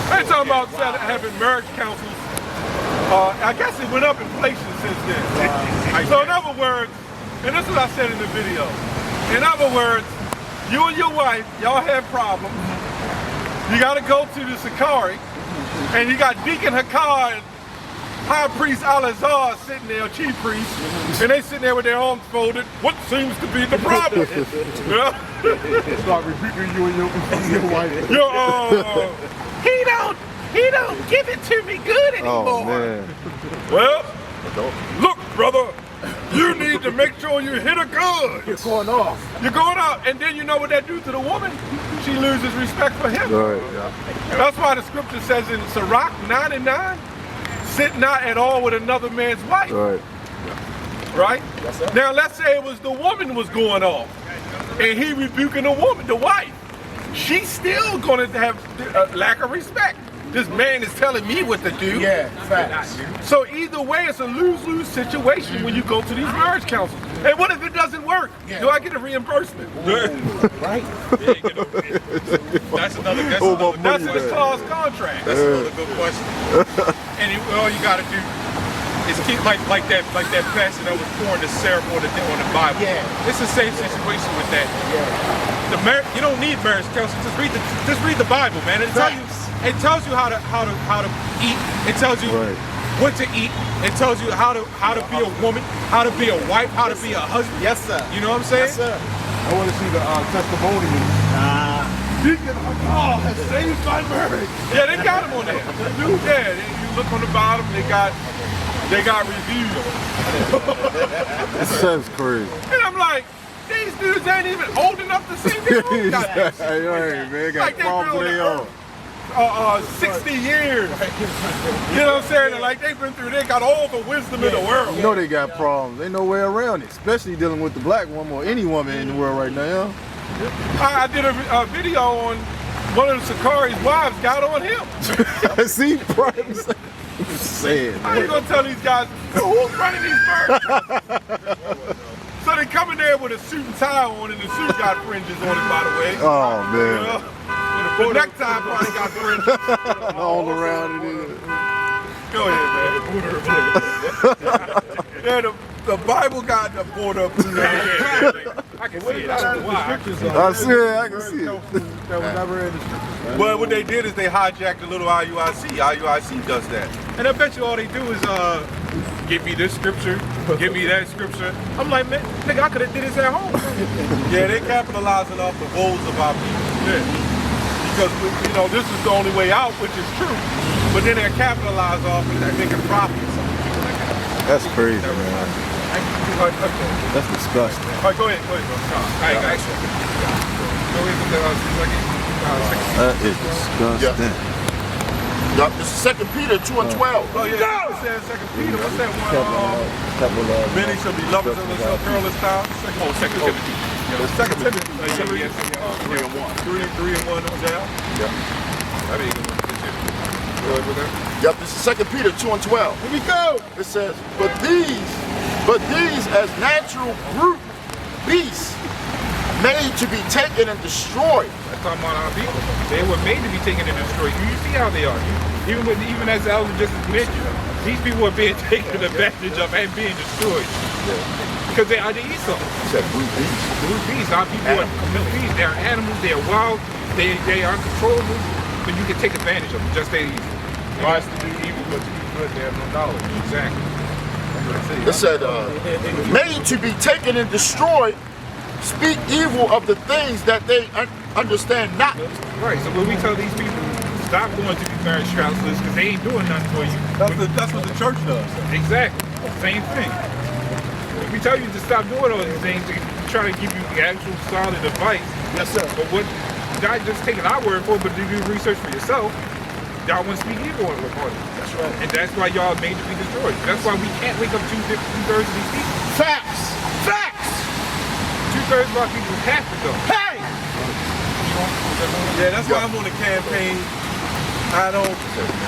They're talking about having marriage councils. I guess it went up inflation since then. So in other words, and this is what I said in the video. In other words, you and your wife, y'all have problems. You got to go to the Sakari, and you got Deacon Hakar and High Priest Alazar sitting there, chief priest, and they sitting there with their arms folded. What seems to be the problem? Start rebuking you and your wife. He don't give it to me good anymore. Oh man. Well, look, brother, you need to make sure you hit her good. You're going off. You're going out, and then you know what that do to the woman? She loses respect for him. Right. Yeah. That's why the scripture says in Sirach 9:9, sit not at all with another man's wife. Right. Right? Now let's say it was the woman was going off, and he rebuking the woman, the wife. She's still gonna have a lack of respect. This man is telling me what to do. Yeah, facts. So either way, it's a lose-lose situation when you go to these marriage councils. And what if it doesn't work? Yeah. Do I get a reimbursement? Right. That's another That's in the clause contract. That's another good question. And all you got to do It's like that passage that was pouring the syrup on the Bible. Yeah. It's the same situation with that. Yeah. You don't need marriage counseling. Just read the Bible, man. It tells you how to eat. It tells you what to eat. It tells you how to be a woman, how to be a wife, how to be a husband. Yes, sir. You know what I'm saying? Yes, sir. I want to see the testimonials. Deacon, oh, has saved my marriage. Yeah, they got them on there. Yeah, you look on the bottom, they got reviews. That's crazy. And I'm like, these dudes ain't even old enough to see their own goddamn shit. Right, man, got Like they problems been they on own. 60 years. You know what I'm saying? And like they've been through, they got all the wisdom in the world. You know they got problems. Ain't no way around it, especially dealing with the black woman or any woman in the world right now. I did a video on one of the Sakari's wives got on him. See, prime sad. How you gonna tell these guys who's running these birds? So they come in there with a suit and tie on, and the suit got fringes on it, by the way. Oh man. You know? The necktie probably got fringes. All around it. Go ahead, man. Yeah, the Bible got the border up in there. I can see it. I don't know why. I see it. I can see it. That was never in the scriptures. Well, what they did is they hijacked the little IUIC. IUIC does that. And I bet you all they do is give me this scripture, give me that scripture. I'm like, man, nigga, I could have did this at home. Yeah, they capitalizing off the woes of our people. Yeah. Because, you know, this is the only way out, which is true. But then they're capitalized off of that, making profits. That's crazy, man. That's disgusting. All right, go ahead. All right, guys. Go ahead with the second. That is disgusting. Yup, this is 2 Peter 2 and 12. Oh, yeah. It says 2 Peter. What's that one? Many shall be lovers of themselves, perilous style. Oh, 2 Timothy. Yeah, 2 Timothy. 3 and 1. 3 and 1 on down. Yeah. I mean, go ahead with that. Yep, this is 2 Peter 2 and 12. Here we go. It says, but these as natural brute beasts made to be taken and destroyed. That's talking about our people. They were made to be taken and destroyed. You see how they are. Even as Elder just mentioned, these people are being taken advantage of and being destroyed. Because they are the Esau. Brute beasts. Brute beasts. Our people are brute beasts. They are animals. They are wild. They are uncontrollable. But you can take advantage of them. Just they rise to do evil, but to do good, they have no knowledge. Exactly. It said, made to be taken and destroyed, speak evil of the things that they understand not. Right, so when we tell these people, stop going to these marriage counselors because they ain't doing nothing for you. That's what the church does. Exactly, same thing. If we tell you to stop doing all these things, they try to give you the actual solid advice. Yes, sir. But what, not just taking our word for it, but to do research for yourself, y'all want to speak evil on it. That's right. And that's why y'all made to be destroyed. That's why we can't wake up two-thirds of these people. Facts. Facts. Two-thirds of our people have to go. Hey. Yeah, that's why I'm on the campaign. I don't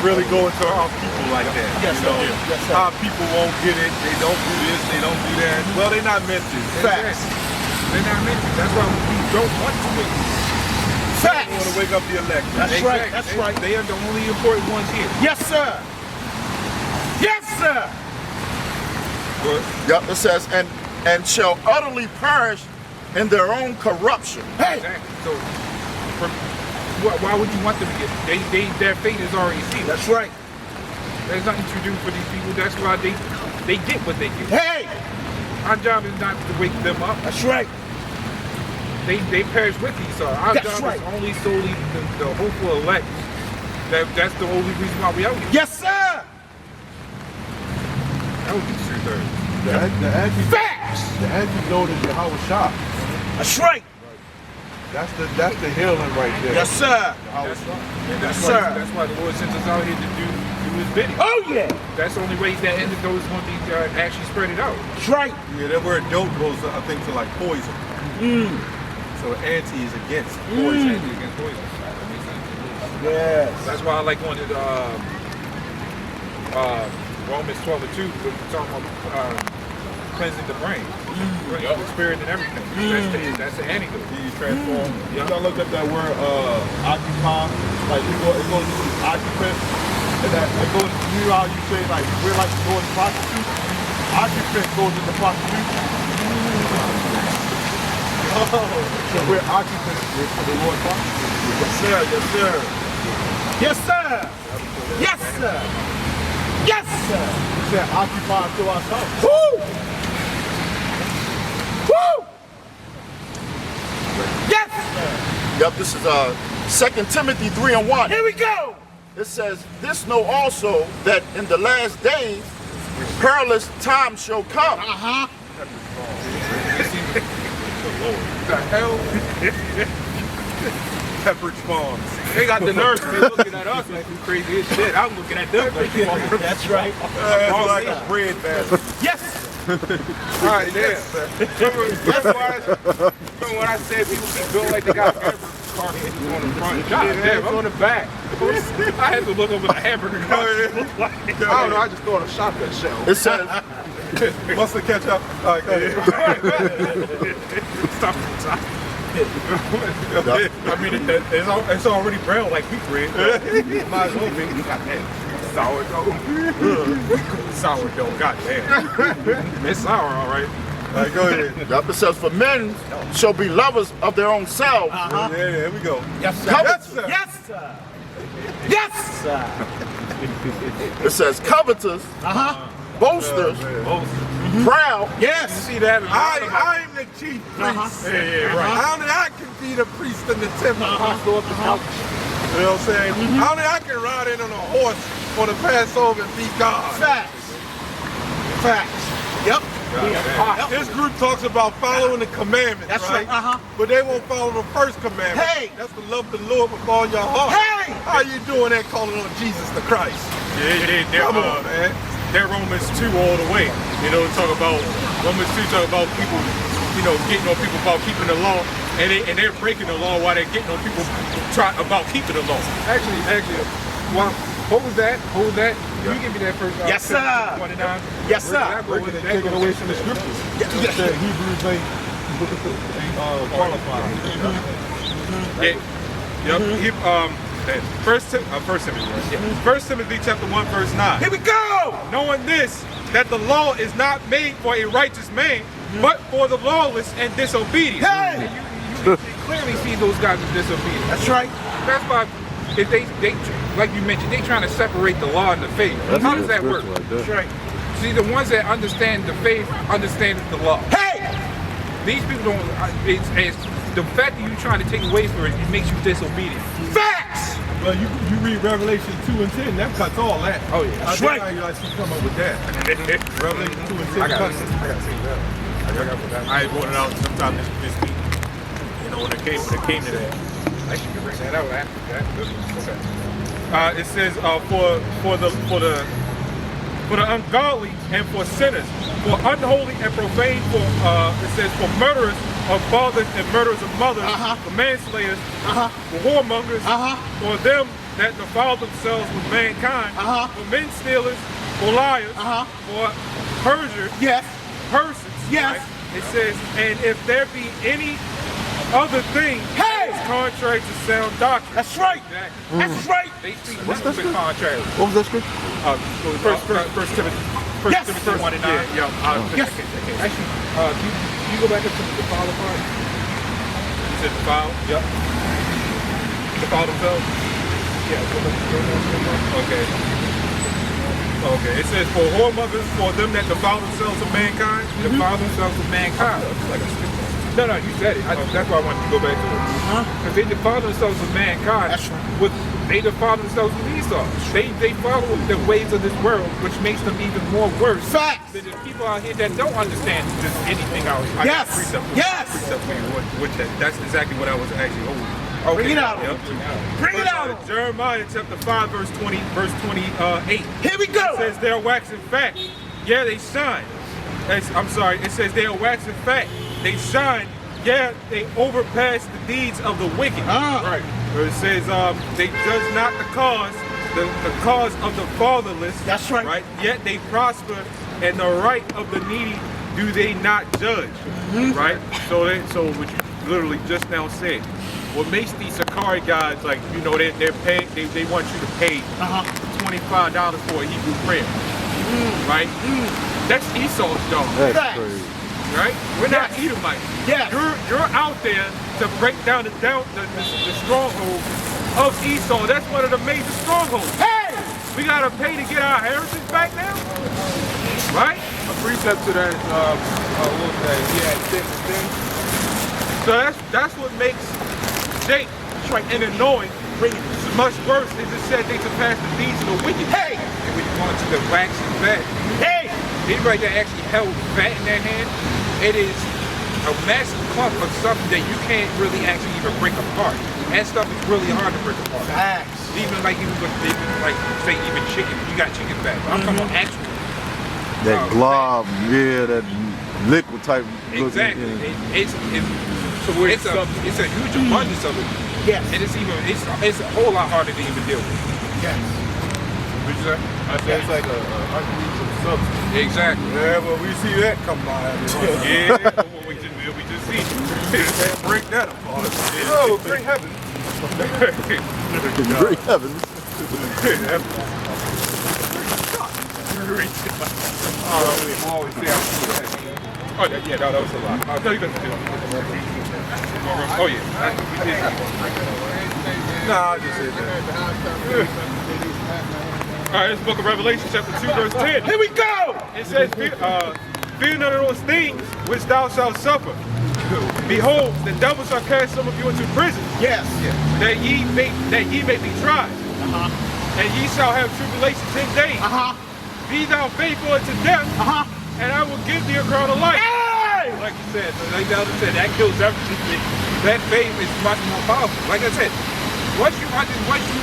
really go into our people like that. Yes, you know, yes, sir. our people won't get it. They don't do this. They don't do that. Well, they're not meant to. Facts. They're not meant to. That's why we don't want to wake up. Facts. We want to wake up the elect. That's right. That's right. They are the only important ones here. Yes, sir. Yes, sir. Good. Yep, it says, and shall utterly perish in their own corruption. Hey. Exactly. So, why would you want them to get? Their fate is already sealed. That's right. There's nothing to do for these people. That's why they get what they get. Hey. Our job is not to wake them up. That's right. They perish with Esau. Our That's job right. is only solely the hopeful elect. That's the only reason why we out here. Yes, sir. That would be two-thirds. The antidote is Yahweh Shah. That's right. That's the healing right there. Yes, sir. That's why the Lord sent us out here to do his bidding. Oh, yeah. That's the only way that antidote is going to be actually spread it out. That's right. Yeah, that word dope goes, I think, to like poison. So anti is against poison. Anti against poison. That makes sense. Yes. That's why I like going to Romans 12 and 2, we're talking about cleansing the brain, the spirit and everything. That's the antidote. He's transformed. I looked up that word occupy. Like it goes to occupant. And that goes, you know how you say like we're like going to prostitute? Occupant goes into prostitution. Oh, so we're occupants for the Lord prostitute. Yes, sir. Yes, sir. Yes, sir. Yes, sir. Yes, sir. We said occupy to ourselves. Woo! Woo! Yes, sir. Yep, this is 2 Timothy 3:1. Here we go. It says, this know also that in the last days perilous times shall come. The hell? Pepperidge Farms. They got the nerve to be looking at us like we crazy as shit. I'm looking at them like That's right. it's like a bread basket. Yes. All right, there. Remember when I said people be built like they got hamburger carcasses on the front? God damn, I'm on the back. I had to look over the hamburger carcass. I don't know, I just thought a shotgun shell. It says, Mustard ketchup. All right, go ahead. Stop the top. I mean, it's already brown like wheat bread. Might as well be. Sourdough, goddamn. It's sour, all right. All right, go ahead. yep, it says, for men shall be lovers of their own selves. Yeah, here we go. Yes, sir. Yes, sir. Yes, sir. It says, covetous, boasters, proud. Yes. See that? I'm the chief priest. Yeah, right. Only I can be the priest in the temple. You know what I'm saying? Only I can ride in on a horse for the Passover and be God. Facts. Facts. Yep. This group talks about following the commandments, That's right? right. But they won't follow the first commandment. Hey! That's to love the Lord with all your heart. Hey! How you doing that calling on Jesus the Christ? They're, Come on, man. they're Romans 2 all the way. You know, talk about Romans 2 talk about people, you know, getting on people about keeping the law, and they're breaking the law while they're getting on people about keeping the law. Actually, well, hold that. You give me that first. Yes, sir. 29. Yes, sir. Taking away from the scriptures. That Hebrews ain't qualified. First Timothy. Yeah. 1 Timothy chapter 1 verse 9. Here we go. Knowing this, that the law is not made for a righteous man, but for the lawless and disobedient. Hey. You clearly see those guys as disobedient. That's right. That's why if they like you mentioned, they trying to separate the law and the faith. How does that work? That's right. See, the ones that understand the faith understand the law. Hey. These people don't. It's the fact that you're trying to take away from it makes you disobedient. Facts. Well, you read Revelation 2 and 10, that cuts all that. Oh yeah. That's right. How you actually come up with that? Revelation 2 and 10 I got cuts it. see that. I brought it out sometime this week. You know, when it came to that. I should bring that out after that. Okay. It says for the ungodly and for sinners, for unholy and profane, it says for murderers of fathers and murderers of mothers, for manslayers, for whoremongers, for them that defile themselves with mankind, for men stealers, for liars, for perjurers, persons. Yes. Right? It says, and if there be any other thing that is contrary to sound doctrine. That's right. Exactly. That's right. They speak a little bit contrary. What was that scripture? First Timothy. Yes. Timothy 1 and 9. Yes. Actually, can you go back up to the father part? You said defile? Yep. Defile themselves? Yeah. Okay. Okay. It says for whoremongers, for them that defile themselves of mankind. Defile themselves with mankind. No, you said it. That's why I wanted to go back to it. Because they defile themselves with mankind. That's right. They defile themselves with Esau. They follow the ways of this world, which makes them even more worse. Facts. Than the people out here that don't understand just anything else. Yes. Yes. That's exactly what I was actually holding. Okay. Bring it out. Yep. Bring it out. Jeremiah chapter 5 verse 28. Here we go. It says they are waxing fat. Yeah, they shine. It says they are waxing fat. They shine. Yeah, they overpass the deeds of the wicked. Right. Where it says they judge not the cause of the fatherless. That's right. Right. Yet they prosper, and the right of the needy do they not judge. Right. So what you literally just now said. What makes these Sakari guys, like, you know, they're paying, they want you to pay $25 for a Hebrew prayer. Right? That's Esau's dog. That's crazy. Right? We're not Edomites. Yes. You're out there to break down the stronghold of Esau. That's one of the major strongholds. Hey! We gotta pay to get our heritage back now? Right? A precept to that is, what was that? He had thick skin. So that's what makes Jake and annoying much worse is it said they surpass the deeds of the wicked. Hey! And when you go into the wax and fat, Hey! anybody that actually held fat in their hand, it is a massive clump of something that you can't really actually even break apart. And stuff is really hard to break apart. Facts. Even like say even chicken, you got chicken fat. But I'm talking about actual. That glob, yeah, that liquid type. Exactly. Looking, It's a huge abundance of it. Yes. And it's a whole lot harder to even deal with. Yes. What'd you say? I said it's like a unusable substance. Exactly. Yeah, well, we see that come by. Yeah, what we just see. Can't break that apart. Oh, great heavens. Great heavens. Always say Oh, yeah, no, that was a lot. No, you can do it. Oh, yeah. We did. Nah, I just said that. All right, this book of Revelation, chapter 2, verse 10. Here we go! It says, fear none of those things which thou shalt suffer. Behold, the devil shall cast some of you into prison, Yes. that ye may be tried. And ye shall have tribulation 10 days. Be thou faithful unto death, and I will give thee a crown of life. Hey! like you said, like the other said, that kills everything. That faith is much more powerful. Like I said, once you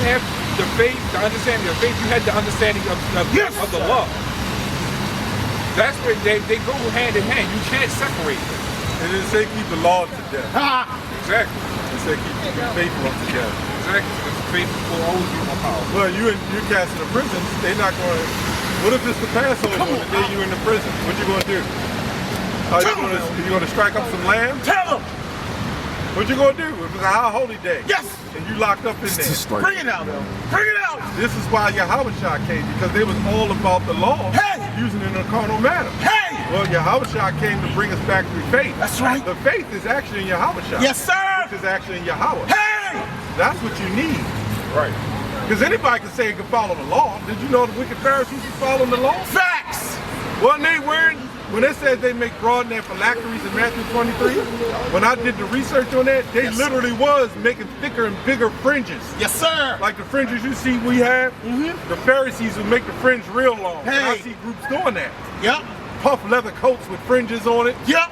have the faith, the understanding of faith, you had the understanding of the law. That's where they go hand in hand. You can't separate them. And it say keep the law to death. Exactly. It say keep faithful unto death. Exactly. Because faith will always be more powerful. Well, you're cast in the prison. They're not going to. What if it's the Passover on the day you're in the prison? What you going to do? Are you going to strike up some lamb? Tell them! What you going to do? It was a high holy day. Yes! And you locked up in there. Bring it out! Bring it out! This is why Yahweh came, because they was all about the law, Hey! using it in a carnal manner. Hey! Well, Yahweh came to bring us back through faith. That's right. The faith is actually in Yahweh. Yes, sir! Which is actually in Yahweh. Hey! That's what you need. Right. Because anybody can say you can follow the law. Did you know the wicked Pharisees was following the law? Facts! Wasn't they wearing, when they said they make broad in their phylacteries in Matthew 23, when I did the research on that, they literally was making thicker and bigger fringes. Yes, sir! Like the fringes you see we have, the Pharisees would make the fringe real long. And I Hey. see groups doing that. Yep. Puff leather coats with fringes on it. Yep.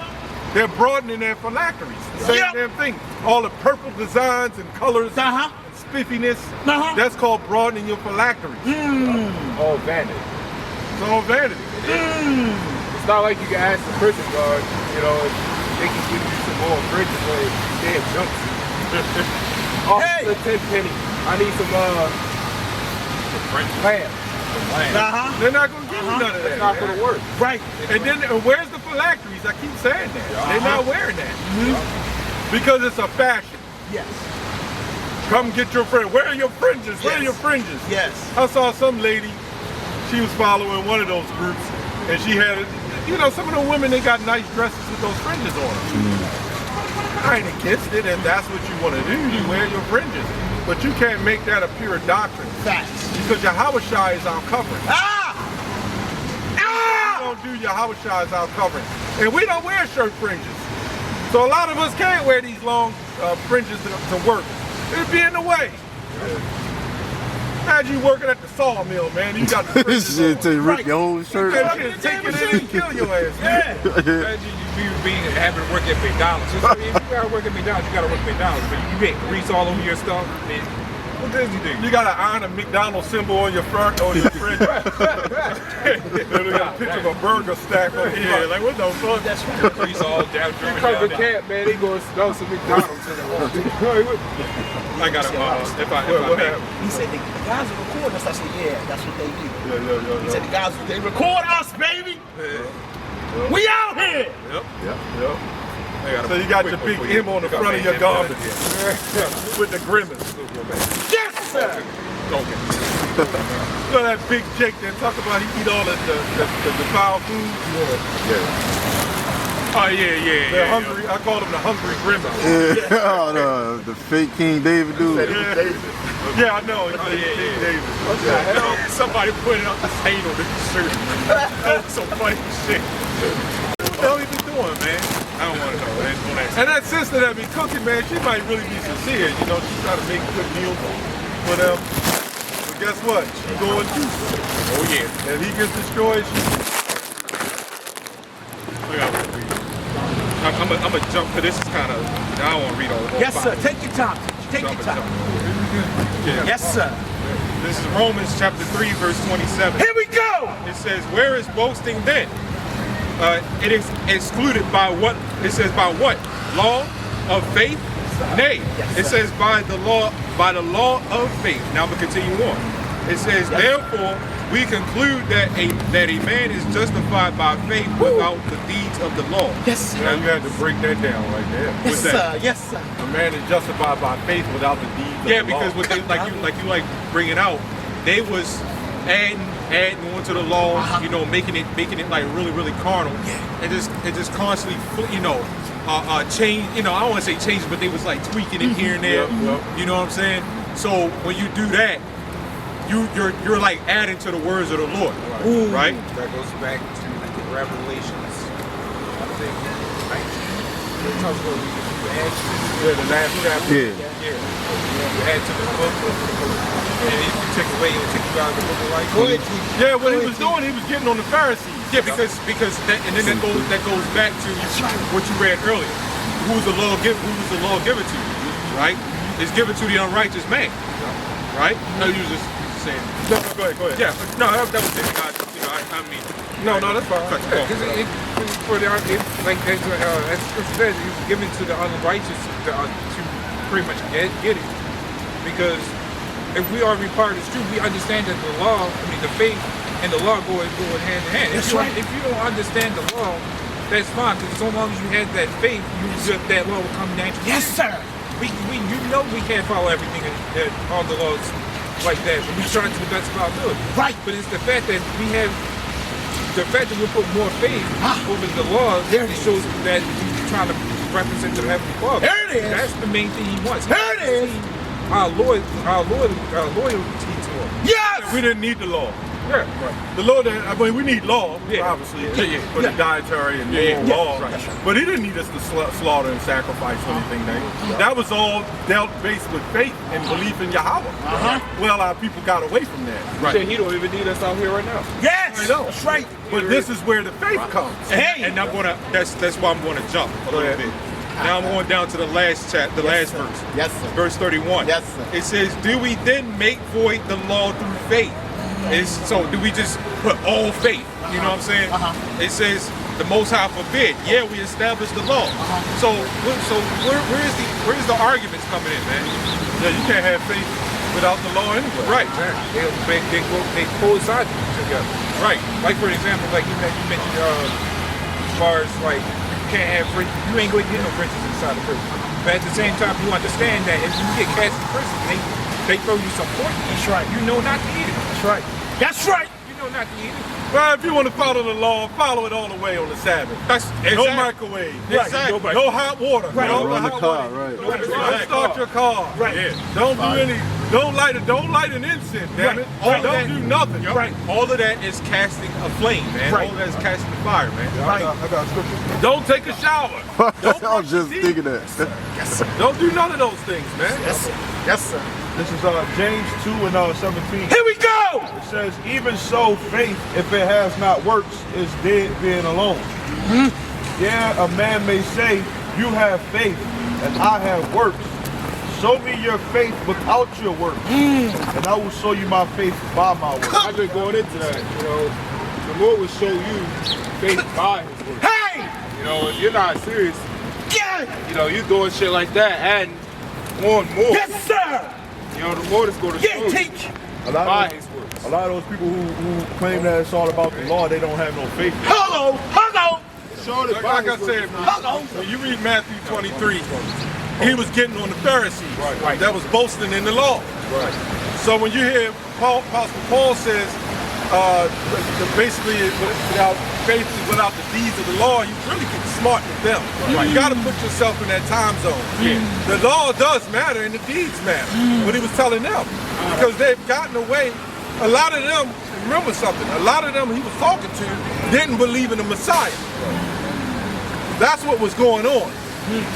They're broadening their phylacteries. The same Yep. damn thing. All the purple designs and colors Uh-huh. and spiffiness, Uh-huh. that's called broadening your phylacteries. All vanity. It's all vanity. It's not like you can ask the prison guard, you know, if they can give you some more bridges or damn jumps. Hey! The 10 penny. I need some lamb. Uh-huh. They're not going to give you none of that. It's not gonna work. Right. And then where's the phylacteries? I keep saying that. They're not wearing that. Because it's a fashion. Yes. Come get your friend. Where are your fringes? Where are Yes. your fringes? Yes. I saw some lady, she was following one of those groups, and she had, you know, some of the women, they got nice dresses with those fringes on them. I ain't against it, and that's what you want to do. You wear your fringes. But you can't make that a pure doctrine. Facts. Because Yahweh Shai is our covering. Ah! We don't do Yahweh Shai as our covering. And we don't wear shirt fringes. So a lot of us can't wear these long fringes to work. It'd be in the way. Imagine you working at the sawmill, man. You got the This fringes shit on. to rip your whole shirt. That shit take it in and kill your ass, man. Imagine you having to work at McDonald's. If you gotta work at McDonald's, you gotta work at McDonald's. But you get grease all over your stuff, man. What does he do? You got to iron a McDonald's symbol on your front or your fringe. Then they got a picture of a burger stack on the front. Yeah, like what the fuck? That's right. Grease all down, dripping Come to down. camp, man. They gonna smell some McDonald's in the I got to, if I What may. happened? He said, the guys are recording us. I said, yeah, that's what they do. Yeah. He said, the guys, they record us, baby. We out here. Yep. So you got your big M on the front of your garment with the grimace. Yes, sir. Okay. You know that big Jake that talk about he eat all the foul food? Oh yeah. They're hungry. I call him the hungry gremlin. Yeah, the fake King David dude. Yeah, I know. Oh, yeah. David. What the hell? Somebody pointed out this hate on this shirt. That was some funny shit. What the hell you been doing, man? I don't want to know. And that sister that be cooking, man, she might really be sincere. You know, she's trying to make good meals for them. But guess what? She's going too. Oh yeah. And he gets destroyed. I'm gonna jump to this. Is kind of. I don't want to read all the whole Yes, sir. Bible. Take your time. Take your time. Yes, sir. This is Romans chapter 3, verse 27. Here we go. It says, "Where is boasting then? It is excluded by what? It says by what? Law of faith? Nay, it says by the law of faith." Now I'm gonna continue on. It says, "Therefore we conclude that a man is justified by faith without the deeds of the law." Yes, sir. Now you had to break that down right there. Yes, What's that? sir. Yes, sir. A man is justified by faith without the deeds of Yeah, the because law. what they like you bringing out, they was adding on to the laws, you know, making it like really carnal, and just constantly, you know, change. You know, I don't want to say change, but they was like tweaking it here and there. You know what I'm saying? So when you do that, you're like adding to the words of the Lord, right? That goes back to Revelations, I think, 19. It talks about you add to the last chapter. Yeah. You add to the book, and if you take away, it'll take you out of the book of life. Yeah, what he was doing, he was getting on the Pharisees. Yeah, because that goes back to what you read earlier. Who's the law given to? Right? It's given to the unrighteous man. Right? No, you was just saying. No, go ahead. Yeah, but no, that was it. I mean, No, that's fine. cut you off. Because like as it says, it was given to the unrighteous to pretty much get it. Because if we are part of this truth, we understand that the law, the faith and the law go hand in hand. That's if right. If you don't understand the law, that's fine. Because so long as you have that faith, that law will come naturally. Yes, sir. We can't follow everything and all the laws like that, but we try to the best of our ability. Right. But it's the fact that we put more faith over the laws. There it It is. shows that he's trying to represent the Heavenly Father. There it is. That's the main thing he wants. There it is. Our loyalty to him. Yes. We didn't need the law. Yeah, right. The law, we need law, Yeah. obviously, Yeah. for the dietary and moral law. Right. But he didn't need us to slaughter and sacrifice or anything. That was all dealt based with faith and belief in Yahweh. Well, our people got away from that. Right. He don't even need us out here right now. Yes. I know. That's right. But this is where the faith comes. Hey. And that's why I'm gonna jump a little bit. Now I'm going down to the last verse. Yes, sir. Verse 31. Yes, sir. It says, "Do we then make void the law through faith?" So do we just put all faith? You know what I'm saying? It says the Most High forbid. Yeah, we established the law. So where's the arguments coming in, man? Yeah, you can't have faith without the law anyway. Right. They coincide together. Right. Like for example, like you mentioned, as far as like you can't have you ain't going to get no riches inside the prison. But at the same time, you understand that if you get cast in prison, they throw you some poison. That's right. You know not to eat it. That's right. That's right. You know not to eat it. Well, if you want to follow the law, follow it all the way on the Sabbath. That's No exactly. microwave. Exactly. No hot water. Right. No Run the hot car, water. right. Don't start your car. Right. Yeah. Don't do any. Don't light an incense. Damn it. All Don't that- do nothing. Yup. All of that is casting a flame, man. Right. All of that is casting a fire, man. I got scripture. Don't take a shower. I was just thinking that. Don't do none of those things, man. Yes, sir. Yes, sir. This is James 2 and 17. Here we go. It says, even so, faith, if it has not works, is dead being alone. Yeah, a man may say, you have faith, and I have works. Show me your faith without your works, and I will show you my faith by my works. I've been going into that. You know, the Lord will show you faith by His word. Hey. You know, if you're not serious, Yeah. you know, you're doing shit like that and more. Yes, sir. You know, the Lord is going to show Yeah, you teach. A lot by of His words. a lot of those people who claim that it's all about the law, they don't have no faith. Hello. Hello. Show it by Like I His said, words. Hello. when you read Matthew 23, he was getting on the Pharisees Right. that was boasting in the law. Right. So when you hear Apostle Paul says, basically without faith is without the deeds of the law, you really get smart with them. Right. You got to put yourself in that time zone. The law does matter and the deeds matter. But he was telling them, because they've gotten away. A lot of them, remember something, a lot of them he was talking to didn't believe in the Messiah. That's what was going on.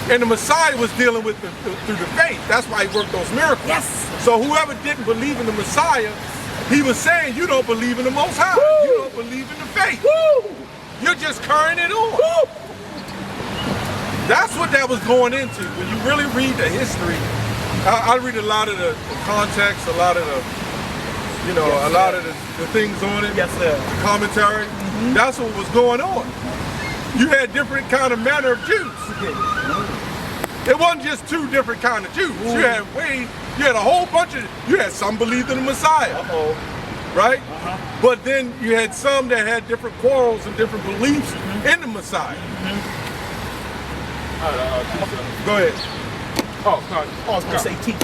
And the Messiah was dealing with through the faith. That's why he worked those miracles. Yes. So whoever didn't believe in the Messiah, he was saying, you don't believe in the Most High. Woo! You don't believe in the faith. Woo! You're just carrying it on. Woo! That's what that was going into. When you really read the history, I read a lot of the context, a lot of the, you know, a lot of the things on it. Yes, sir. The commentary. That's what was going on. You had different kind of manner of Jews. It wasn't just two different kind of Jews. You had a whole bunch of, you had some believed in the Messiah, right? But then you had some that had different quarrels and different beliefs in the Messiah. Go ahead. I was going to say teach.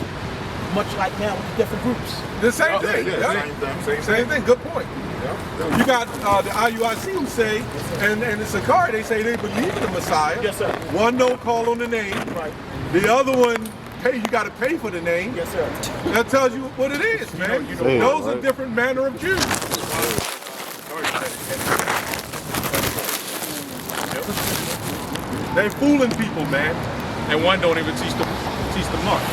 Much like now with the different groups. The same thing. Same thing. Good point. You got the IUIC who say, and the Sakari, they say they believe in the Messiah. Yes, sir. One don't call on the name. Right. The other one, hey, you got to pay for the name. Yes, sir. That tells you what it is, man. Those are different manner of Jews. They fooling people, man. And one don't even teach the month.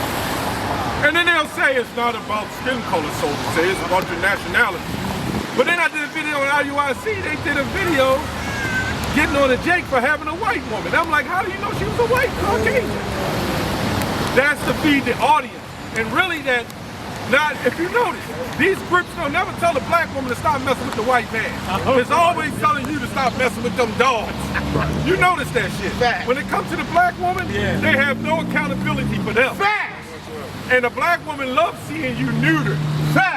And then they'll say it's not about skin color, so to say, it's about your nationality. But then I did a video on IUIC, they did a video getting on a Jake for having a white woman. I'm like, how do you know she was a white Caucasian? That's to feed the audience. And really that, not, if you notice, these groups don't never tell a black woman to stop messing with the white man. It's always telling you to stop messing with them dogs. You notice that shit. When it comes to the black woman, they have no accountability for them. And a black woman loves seeing you neutered.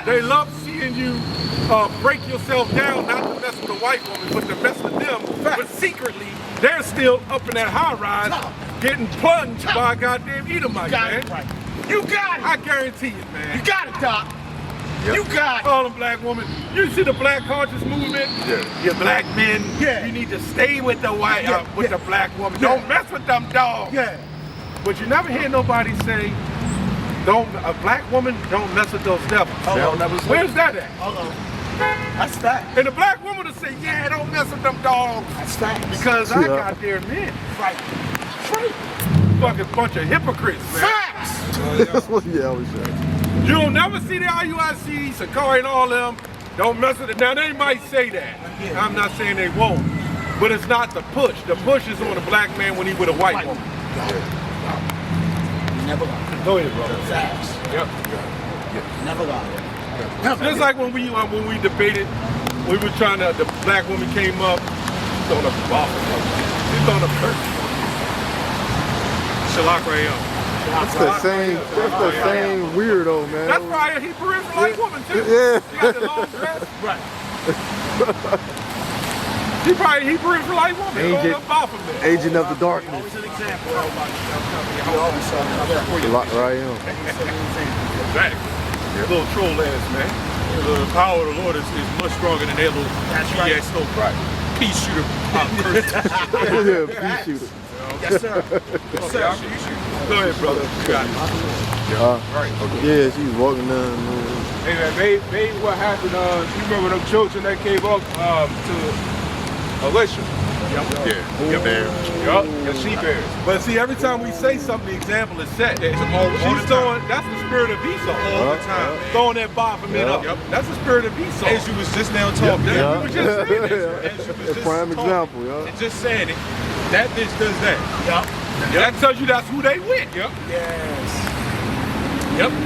They love seeing you break yourself down, not to mess with a white woman, but to mess with them. But secretly, they're still up in that high rise, getting plunged by a goddamn Edomite, man. You got it. I guarantee it, man. You got it, Doc. You got it. All them black women. You see the black conscious movement? You black men, you need to stay with the white, with the black woman. Don't mess with them dogs. But you never hear nobody say, a black woman don't mess with those devils. Where's that at? That's fact. And the black woman will say, yeah, don't mess with them dogs. That's fact. Because I got their men. Right. Fucking bunch of hypocrites, man. Facts! That's what I always say. You'll never see the IUIC, Sakari and all them, don't mess with it. Now they might say that. I'm not saying they won't. But it's not the push. The push is on the black man when he with a white woman. Never lie. Go ahead, brother. Facts. Never lie. Just like when we debated, we were trying to, the black woman came up, she's throwing a bottle. She's throwing a curtain. Shalak Rayam. That's the same weirdo, man. That's probably a Hebrew Israelite woman too. She got the long dress. Right. She probably a Hebrew Israelite woman. Agent of the darkness. Always an example. Exactly. Little troll ass, man. The power of the Lord is much stronger than their little pea shooter. Pea shooter. Yes, sir. Yes, sir. Go ahead, brother. You got it. Yeah, she was walking down. Hey man, babe, what happened? You remember them children that came up to Alicia? The she bears. But see, every time we say something, the example is set. She's throwing, that's the spirit of Esau all the time. Throwing that Baphomet up. That's the spirit of Esau. As you was just now talking. We were just saying that. As you was just Prime talking, example, and just saying it. That bitch does that. That tells you that's who they with. Yes.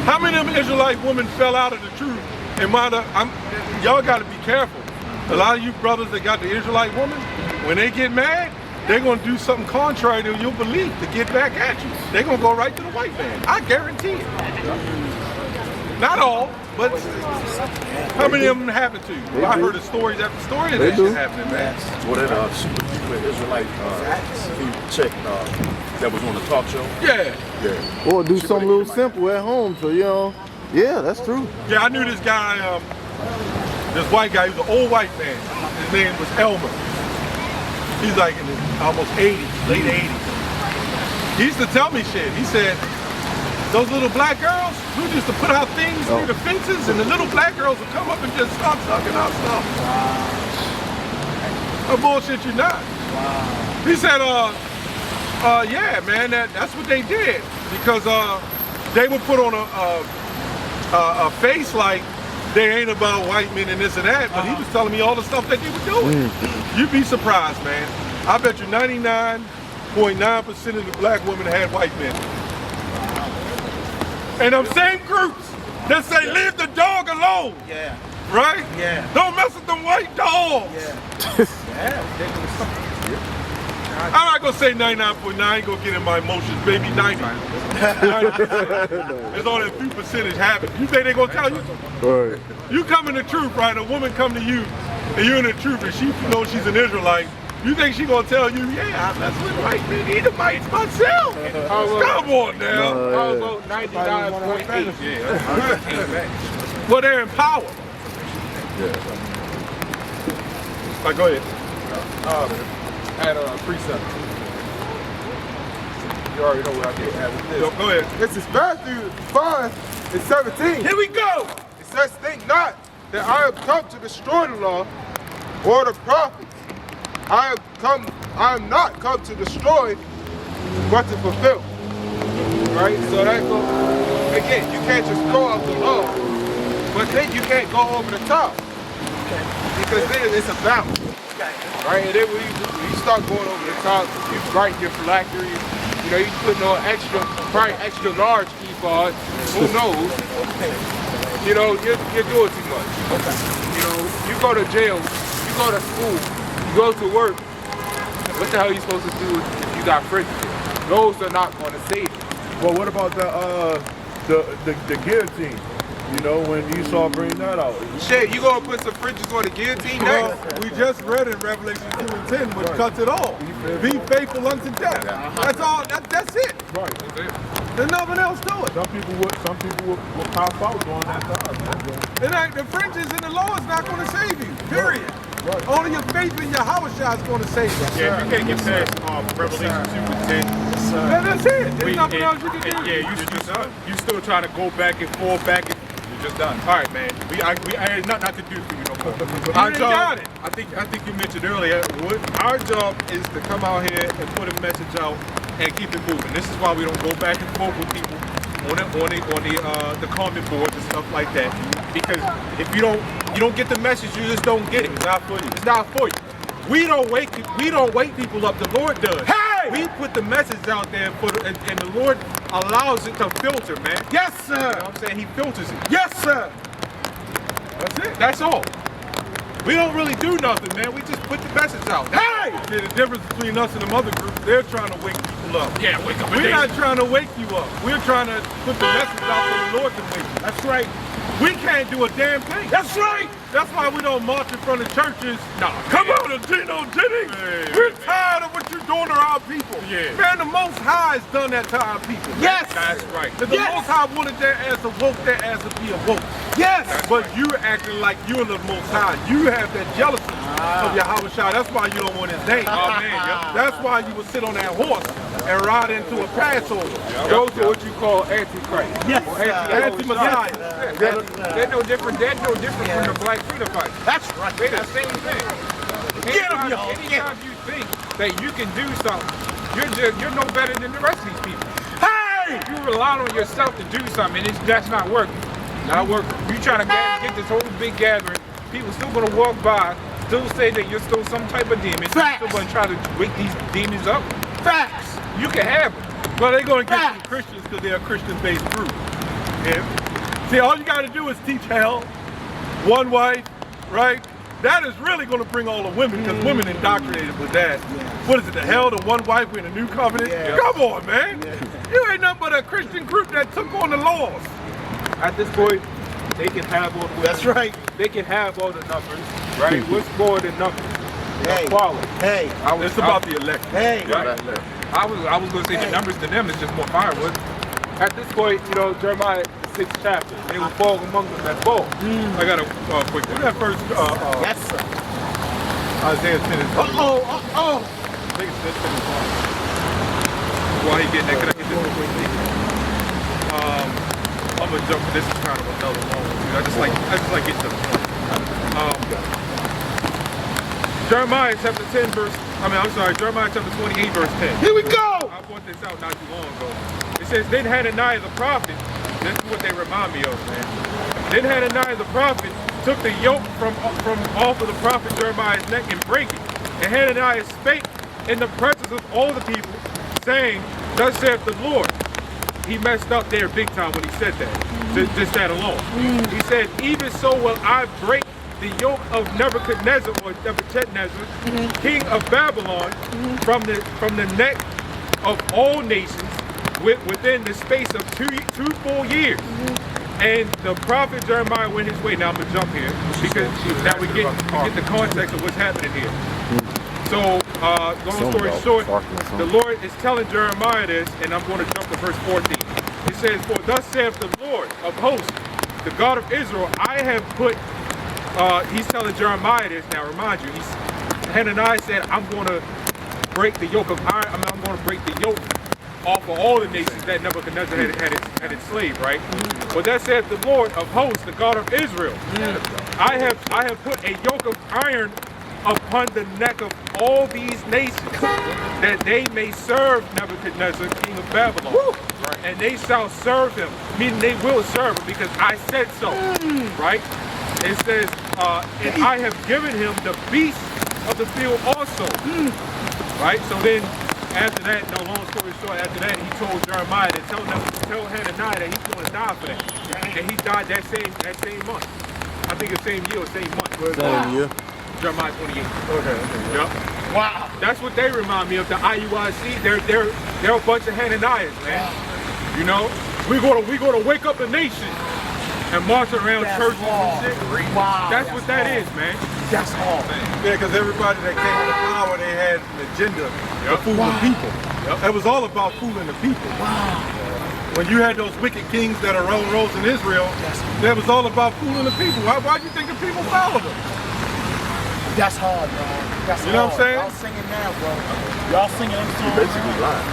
How many of them Israelite women fell out of the truth and wound up? Y'all got to be careful. A lot of you brothers that got the Israelite woman, when they get mad, they're going to do something contrary to your belief to get back at you. They're going to go right to the white man. I guarantee it. Not all, but how many of them happen to you? Well, I heard the stories after stories of that shit happening, man. What that super duper Israelite chick that was on the talk show? Yeah. Or do something a little simple at home, so you Yeah, that's true. Yeah, I knew this guy, this white guy. He was an old white man. His name was Elmer. He's like in his almost 80s, late 80s. He used to tell me shit. He said, those little black girls, we used to put out things through the fences, and the little black girls would come up and just start sucking our stuff. Wow. Bullshit you not. Wow. He said, yeah, man, that's what they did. Because they would put on a face like they ain't about white men and this and that, but he was telling me all the stuff that they were doing. You'd be surprised, man. I bet you 99.9% of the black women had white men. And them same groups that say leave the dog alone. Yeah. Right? Yeah. Don't mess with them white dogs. Yeah. I'm not gonna say 99.9, I ain't gonna get in my emotions, baby, 90. 90%. It's only a few percentage happen. You think they gonna tell you? Right. You come in the truth, right? A woman come to you, and you're in the truth, and she knows she's an Israelite. You think she gonna tell you, yeah, I mess with white men, Edomites myself? Come on now. How about 99.8? Well, they're in power. Yeah. Like, go ahead. At a precept. You already know what I did have with this. Go ahead. This is Matthew 5:17. Here we go. It says, think not that I have come to destroy the law or the prophets. I am not come to destroy, but to fulfill. Right? So that goes, again, you can't just throw out the law, but then you can't go over the top. Because then it's a balance. Right? And then when you start going over the top, you write your phylactery, you know, you put no extra, probably extra large keyboard, who knows? You know, you're doing too much. You know, you go to jail, you go to school, you go to work, what the hell are you supposed to do if you got fringes? Those are not going to save you. Well, what about the guillotine? You know, when Esau bring that out. Shit, you gonna put some fringes on the guillotine next? Well, we just read in Revelation 2 and 10, which cuts it all. Be faithful unto death. That's all. That's it. Right. There's nothing else to it. Some people will pop out during that time. The fringes in the law is not going to save you. Period. Right. Only your faith in your Yahweh is going to save you. Yeah, you can't get past Revelation 2 and 10. That's it. There's nothing else you can do. Yeah, you still trying to go back and forth, back and just done. All right, man. I had nothing to do for you no more. Our job, I think you mentioned earlier, our job is to come out here and put a message out and keep it moving. This is why we don't go back and forth with people on the comment boards and stuff like that. Because if you don't get the message, you just don't get it. It's not for you. It's not for you. We don't wake people up. The Lord does. Hey! We put the message out there and the Lord allows it to filter, man. Yes, sir. You know what I'm saying? He filters it. Yes, sir. That's it. That's all. We don't really do nothing, man. We just put the message out. Hey! See, the difference between us and them other groups, they're trying to wake people up. Yeah, wake up. We're not trying to wake you up. We're trying to put the message out for the Lord to wake you. That's right. We can't do a damn thing. That's right. That's why we don't march in front of churches. Nah, Come on, Gino Jennings. Hey, We're tired of what you're doing to our people. Yeah. Man, the Most High has done that to our people. Man. Yes. That's right. The Most High wanted their ass to woke, their ass to be awoke. Yes. But you acting like you and the Most High. You have that jealousy of Yahweh Shai. That's why you don't want his name. Oh, man, yep. That's why you would sit on that horse and ride into a Passover. Those are what you call antichrist. Yes. Anti-Messiah. They're no different. They're no different from the black freedom fighters. That's right. They're the same thing. Get 'em, y'all. Anytime you think that you can do something, you're no better than the rest of these people. Hey! You rely on yourself to do something, and that's not working. Not working. You trying to get this whole big gathering, people still gonna walk by, still say that you're still some type of demon. Facts. You're still gonna try to wake these demons up. Facts. You can have them. Well, they're going to get some Christians because they're a Christian-based group. Yeah. See, all you got to do is teach hell, one wife, right? That is really going to bring all the women, because women indoctrinated with that. What is it, the hell, the one wife in the new covenant? Come on, man. You ain't nothing but a Christian group that took on the laws. At this point, they can have all the women. That's right. They can have all the numbers, right? What's more than numbers? Hey. Quality. Hey. It's about the election. Hey. Right. I was going to say the numbers to them is just more firewood. At this point, you know, Jeremiah 6th chapter. And it will fall among them that fall. I got a quick one. That first, Yes, sir. Isaiah 10 and 20. Oh. I think it's this 10 and 20. While he getting that, can I get this real quick? I'm gonna jump. This is kind of another long one. I just like getting to the point. Jeremiah chapter 10 verse. Jeremiah chapter 28 verse 10. Here we go. I brought this out not too long ago. It says, then Hananiah the prophet. This is what they remind me of, man. Then Hananiah the prophet took the yoke from off of the prophet Jeremiah's neck and brake it. And Hananiah spake in the presence of all the people, saying, thus saith the Lord. He messed up there big time when he said that. Just that alone. He said, even so will I break the yoke of Nebuchadnezzar or Nebuchadnezzar, king of Babylon, from the neck of all nations within the space of two full years. And the prophet Jeremiah went his way. Now I'm gonna jump here because now we get the context of what's happening here. So, long story short, the Lord is telling Jeremiah this, and I'm going to jump to verse 14. It says, for thus saith the Lord of hosts, the God of Israel, I have put, he's telling Jeremiah this now, remind you, Hananiah said, I'm going to break the yoke of iron, I'm going to break the yoke off of all the nations that Nebuchadnezzar had enslaved, right? But that saith the Lord of hosts, the God of Israel, I have put a yoke of iron upon the neck of all these nations, that they may serve Nebuchadnezzar, king of Babylon. Right. And they shall serve him, meaning they will serve him because I said so. Right? It says, and I have given him the beasts of the field also. Right? So then, after that, no long story short, after that, he told Jeremiah to tell Hananiah that he's going to die for that. And he died that same month. I think the same year or same month. Same year. Jeremiah 28. Okay. Yep. Wow. That's what they remind me of, the IUIC. They're a bunch of Hananiahs, man. You know? We're gonna wake up the nation and march around churches and shit. Wow. That's what that is, man. That's all. Yeah, because everybody that came to power, they had an agenda to fool the people. It was all about fooling the people. Wow. When you had those wicked kings that arose in Israel, that was all about fooling the people. Why do you think the people followed them? That's hard, bro. That's You know what I'm saying? Y'all singing now, bro. Y'all singing them songs. Basically lied.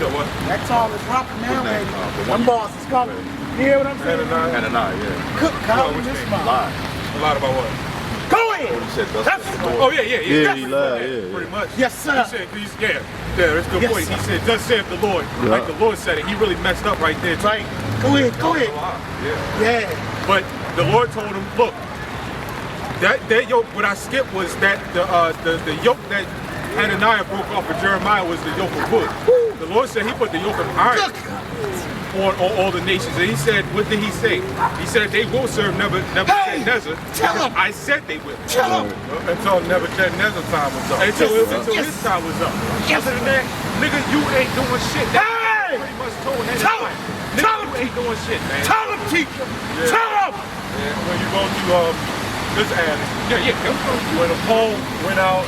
So what? That song is rocking now, baby. Them bars is coming. You hear what I'm saying? Hananiah, yeah. Cook, call this mouth. Lied. A lot about what? Go ahead. He said, thus That's saith the Lord. Oh yeah. Yeah, he lied, yeah. Pretty much. Yes, sir. He said, that's a good Yes, point. sir. He said, thus saith the Lord. Like the Lord said it. He really messed up right there. Right. Go ahead. Yeah. But the Lord told him, look, that yoke, what I skipped was that the yoke that Hananiah broke off of Jeremiah was the yoke of wood. The Lord said he put the yoke of iron on all the nations. And he said, what did he say? He said they will serve Nebuchadnezzar. Tell him. I said they will. Tell him. Until Nebuchadnezzar's time was up. Until his time was up. Other than that, nigga, you ain't doing shit. That pretty much told Hananiah. Nigga, you ain't doing shit, man. Tell him, teacher. Tell him. When you go to this ad, when Paul went out,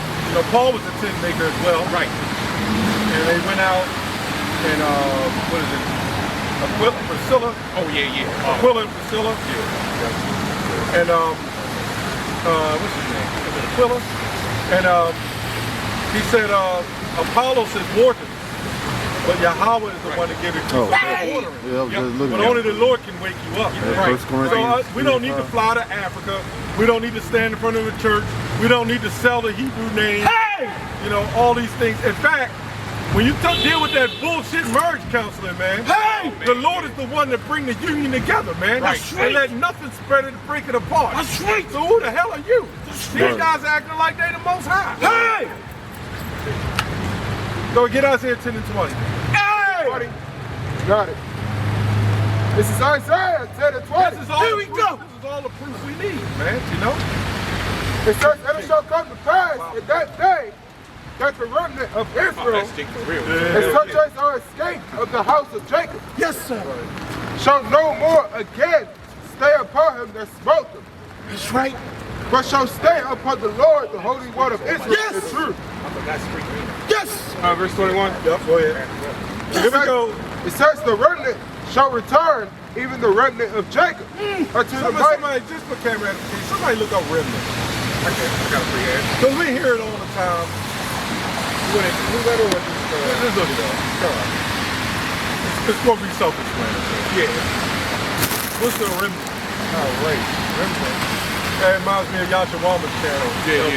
Paul was a tent maker as well. Right. And they went out and what is it? Priscilla. Oh yeah. Aquila and Priscilla. Yeah. And what's his name? Is it Aquila? And he said Apollos is watering, but Yahweh is the one to give it to watering. But only the Lord can wake you up. Right. So we don't need to fly to Africa. We don't need to stand in front of the church. We don't need to sell the Hebrew name. Hey! All these things. In fact, when you deal with that bullshit marriage counseling, man, the Lord is the one that bring the union together, man. That's right. And let nothing spread it and break it apart. That's right. So who the hell are you? That's These right. guys acting like they the most high. Hey! Go get Isaiah 10 and 20. Hey! Got it. This is Isaiah 10 and 20. This is all Here we the go. proof. This is all the proof we need, man. It says, and it shall come to pass in that day that the remnant of Israel, and such as are escaped of the house of Jacob, Yes, sir. shall no more again stay upon him that smote them, That's right. but shall stay upon the Lord, the Holy One of Israel, Yes. the truth. Yes. Verse 21. Yep, go ahead. Here we go. It says the remnant shall return even the remnant of Jacob. Or to the Somebody, just for camera application, somebody look up remnant. I got a free ad. Because we hear it all the time. Who that or just look it up. Come on. It's going to be self-explanatory. Yeah. What's the remnant? Oh, right. Remnant. That reminds me of Yashawama's channel. Yeah.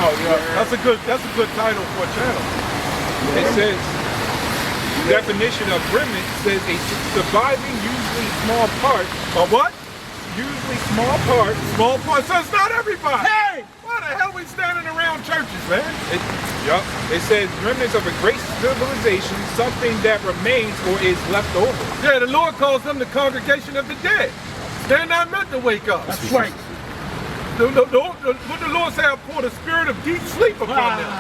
Oh, yeah. That's a good title for a channel. It says, the definition of remnant says a surviving, usually small part. Of what? Usually small part. Small part. So it's not everybody. Hey! Why the hell we standing around churches, man? It says remnants of a great civilization, something that remains or is left over. Yeah, the Lord calls them the congregation of the dead. They're not meant to wake up. That's right. What the Lord said, I pour the spirit of deep sleep upon them.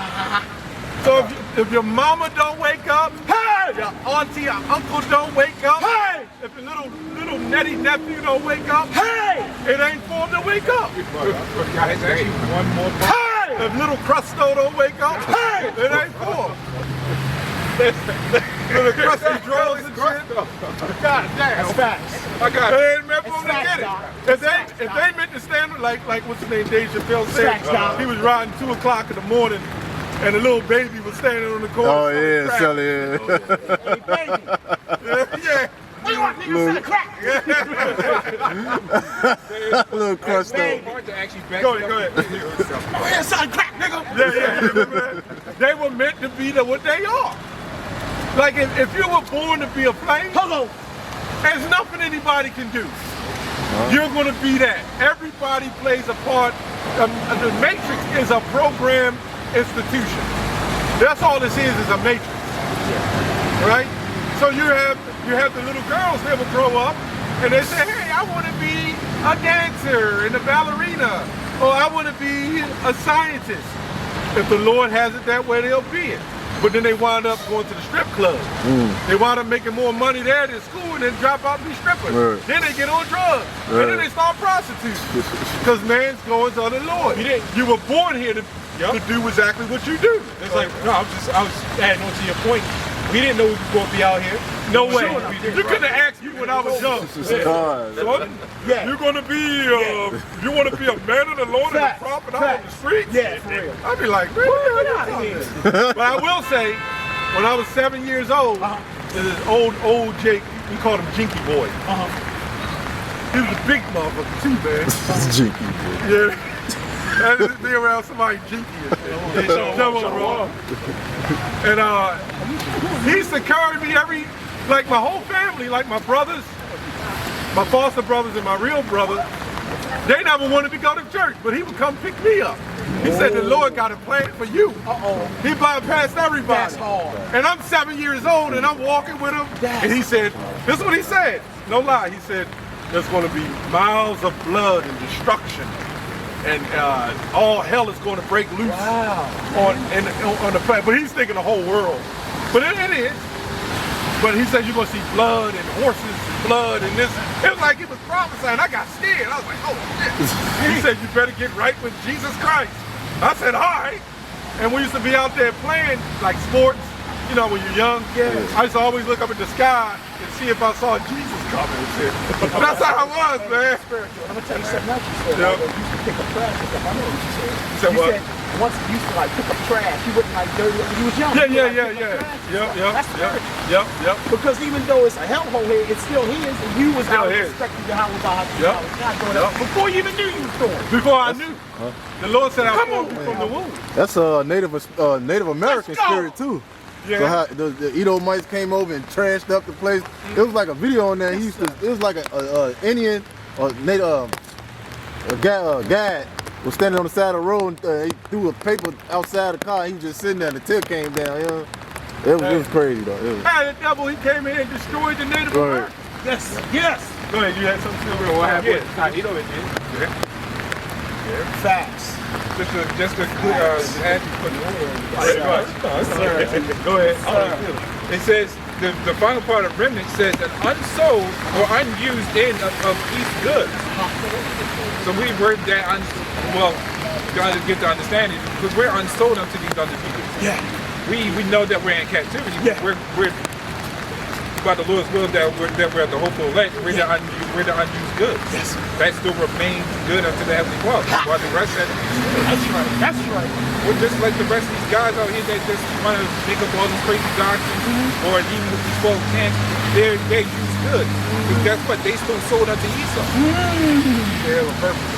So if your mama don't wake up, hey! Your auntie or uncle don't wake up, hey! If your little netty nephew don't wake up, hey! It ain't for them to wake up. Guys, actually one more part. Hey! If little Crusto don't wake up, hey! It ain't for them. Little crusty drills and shit. God damn. That's facts. I got it. They ain't meant for them to It's get facts, it. If they meant to stand like what's his name, Dave Chappelle said, Facts, Doc. he was riding 2 o'clock in the morning and a little baby was standing on the corner. Oh yeah, selling Hey, baby. Yeah. What do you want, nigga? Sell crack. little crust Hey, though. Part to actually back Go it ahead, up. go ahead. Oh, yeah, selling crack, nigga. Yeah. They were meant to be what they are. Like if you were born to be a flame, Hold on. there's nothing anybody can do. You're going to be that. Everybody plays a part. The Matrix is a program institution. That's all this is a matrix. Right? So you have the little girls that will grow up and they say, hey, I want to be a dancer and a ballerina, or I want to be a scientist. If the Lord has it that way, they'll be it. But then they wind up going to the strip club. They wind up making more money there than school and then drop out and be strippers. Right. Then they get on drugs. And then they start prostituting. Because man's going to the Lord. You were born here to do exactly what you do. It's like, no, I was adding on to your point. We didn't know we were going to be out here. No way. You couldn't have asked me when I was young. God. Son, you're going to be, you want to be a man of the Lord and a prophet out on the street? Yeah, for real. I'd be like, man, get out of here. But I will say, when I was 7 years old, this old Jake, we called him Jinky Boy. He was a big motherfucker too, man. Jinky. Yeah. I just be around somebody jinky and shit. And he used to carry me like my whole family, like my brothers, my foster brothers and my real brother, they never wanted to go to church, but he would come pick me up. He said, the Lord got a plan for you. He bypassed everybody. That's hard. And I'm 7 years old and I'm walking with him. And he said, this is what he said. No lie, he said, there's going to be miles of blood and destruction. And all hell is going to break loose on the planet. But he's thinking the whole world. But it is. But he said you're going to see blood and horses and blood and this. It was like he was prophesying. I got scared. I was like, oh shit. He said you better get right with Jesus Christ. I said, all right. And we used to be out there playing like sports. You know, when you're young, I used to always look up at the sky and see if I saw Jesus coming and shit. That's how I was, man. I'm gonna tell you something else you said. You used to pick up trash and stuff. I know what you said. You said what? Said once you used to like pick up trash, you wasn't like dirty when you was young. Yep. Because even though it's a hellhole here, it's still his, and you was out respecting the house before you even knew you was doing. Before I knew. The Lord said I formed you from the womb. That's a Native American spirit too. Yeah. So how the Edomites came over and trashed up the place. It was like a video on there. It was like a Indian or Native guy was standing on the side of the road and he threw a paper outside the car. He was just sitting there and the tail came down. You know? It was crazy though. The devil, he came in and destroyed the Native Americans. Yes. Go ahead, you had something to say. What happened? You know it did. Facts. Just to add you put Go ahead. It says the final part of remnant says an unsold or unused end of each good. So we were that gotta get to understand it because we're unsold unto these other people. Yeah. We know that we're in captivity. Yeah. We're about the Lord's will that we're the hopeful elect. We're the unused goods. Yes. That still remains good unto the Heavenly Father. While the rest of That's right. That's right. we're just like the rest of these guys out here that just want to make up all these crazy doctrines, or even with these false camps, they're used goods. Because guess what? They still sold unto Esau. They have a purpose.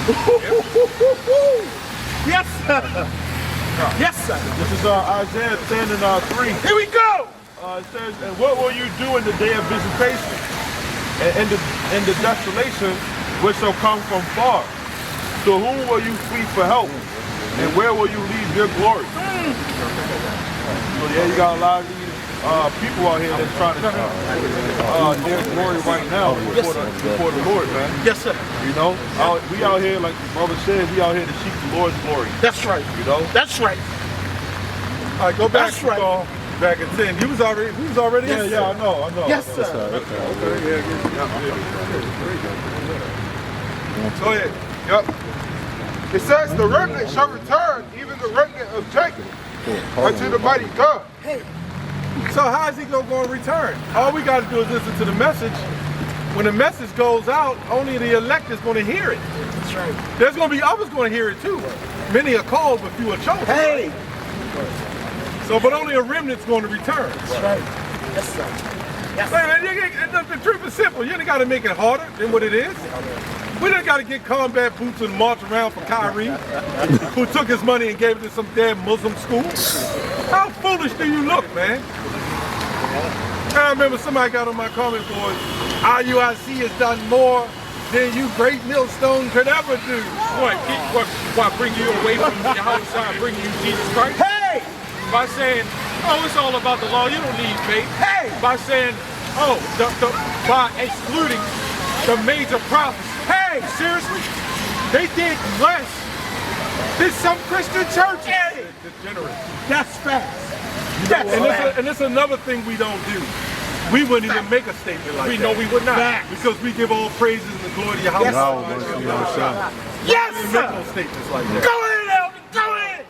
Yes, sir. Yes, sir. This is Isaiah 10 and 3. Here we go. It says, and what will you do in the day of visitation? And in the desolation which shall come from far? To whom will you flee for help? And where will you leave your glory? So yeah, you got a lot of these people out here that's trying to their glory right now before the Lord, man. Yes, sir. You know, we out here, like the brother said, we out here to seek the Lord's glory. That's right. You know? That's right. All right, go back. That's right. Back at 10. We was already. Yes, yeah, I know. Yes, sir. Go ahead. Yep. It says the remnant shall return, even the remnant of Jacob, unto the mighty God. So how is he going to return? All we got to do is listen to the message. When the message goes out, only the elect is going to hear it. That's right. There's going to be others going to hear it too. Many are called, but few are chosen. Hey. So, but only a remnant's going to return. That's right. Yes, sir. Yes, Man, the truth is simple. You ain't got to make it harder than what it is. We done got to get combat boots and march around for Kyrie, who took his money and gave it to some damn Muslim school. How foolish do you look, man? I remember somebody got on my comment board, IUIC has done more than you Great Millstone could ever do. What bring you away from Yahweh, bring you Jesus Christ? Hey! By saying, oh, it's all about the law, you don't need faith. Hey! By saying, oh, by excluding the major prophets. Hey, seriously? They did less than some Christian churches. Hey! Degenerate. That's fast. And it's another thing we don't do. We wouldn't even make a statement like that. We know we would not. Because we give all praises and the glory to Yahweh. Yes, We sir. make no statements like that. Go ahead, Elder. Go ahead.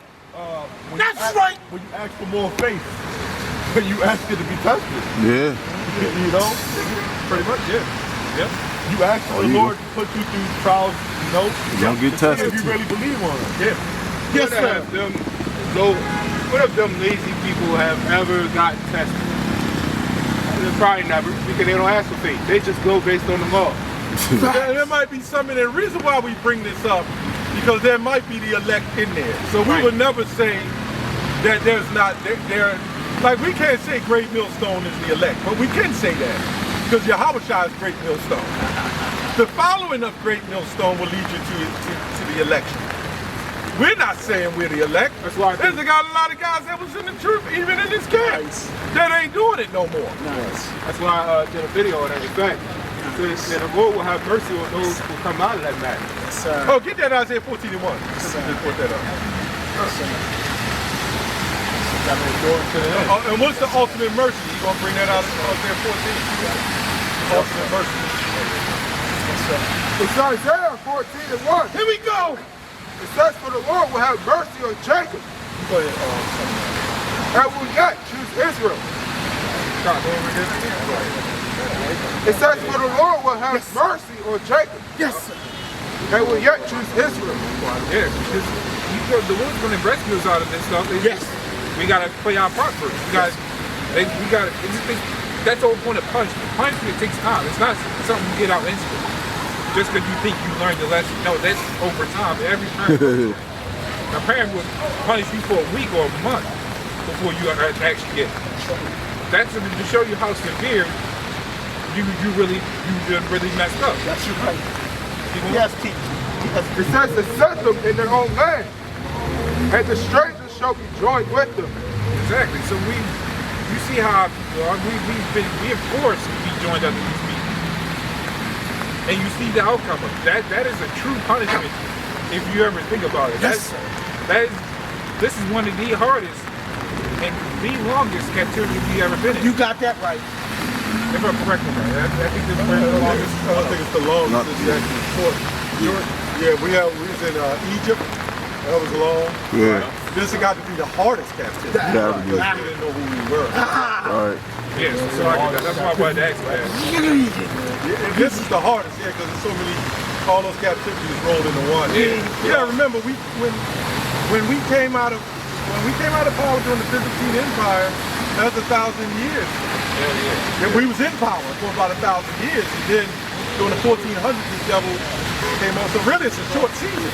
That's right. When you ask for more faith, when you ask it to be tested. Yeah. You know? Pretty much, yeah. You ask the Lord to put you through trials, you know? You don't get to see tested. if you really believe on it. Yeah. Yes, sir. What if them lazy people have ever gotten tested? Probably never, because they don't ask for faith. They just go based on the law. There might be something, the reason why we bring this up, because there might be the elect in there. So we would never say that there's not, like we can't say Great Millstone is the elect, but we can say that, because Yahweh is Great Millstone. The following of Great Millstone will lead you to the election. We're not saying we're the elect. That's why there's got a lot of guys that was in the truth, even in this camp, that ain't doing it no more. Nice. That's why I did a video on that effect. So the Lord will have mercy on those who come out of that matter. Yes, sir. Oh, get that Isaiah 14:1. Just put that up. And what's the ultimate mercy? You gonna bring that out in Isaiah 14? Ultimate mercy. It's Isaiah 14:1. Here we go. It says, for the Lord will have mercy on Jacob, Go ahead. and will yet choose Israel. It says, for the Lord will have mercy on Jacob, Yes, sir. and will yet choose Israel. Yeah, because the Lord's going to rescue us out of this stuff. Yes. We got to play our part first. That's the whole point of punishment. Punishment takes time. It's not something you get out instantly. Just because you think you learned the lesson. No, that's over time. Every time. A parent would punish you for a week or a month before you actually get it. That's to show you how severe you really messed up. That's right. Yes, it says to set them in their own land, and the strangers shall be joined with them. Exactly. So you see how we are forced to be joined under these people. And you see the outcome of that. That is a true punishment if you ever think about it. Yes, This is one of the hardest and the longest captivity we ever been in. You got that right. If I'm correct on that, I think this is the longest. I think it's the longest. It's actually short. Yeah, we was in Egypt. That was long. Yeah. This has got to be the hardest captivity. Gotta be. Because we didn't know who we were. All right. Yes, so I get that. That's why I wanted to ask that. This is the hardest, yeah, because there's so many, all those captivities rolled into one. Yeah, remember when we came out of power during the Byzantine Empire, that was 1,000 years. And we was in power for about 1,000 years. And then during the 1400s, the devil came on. So really, it's a short season.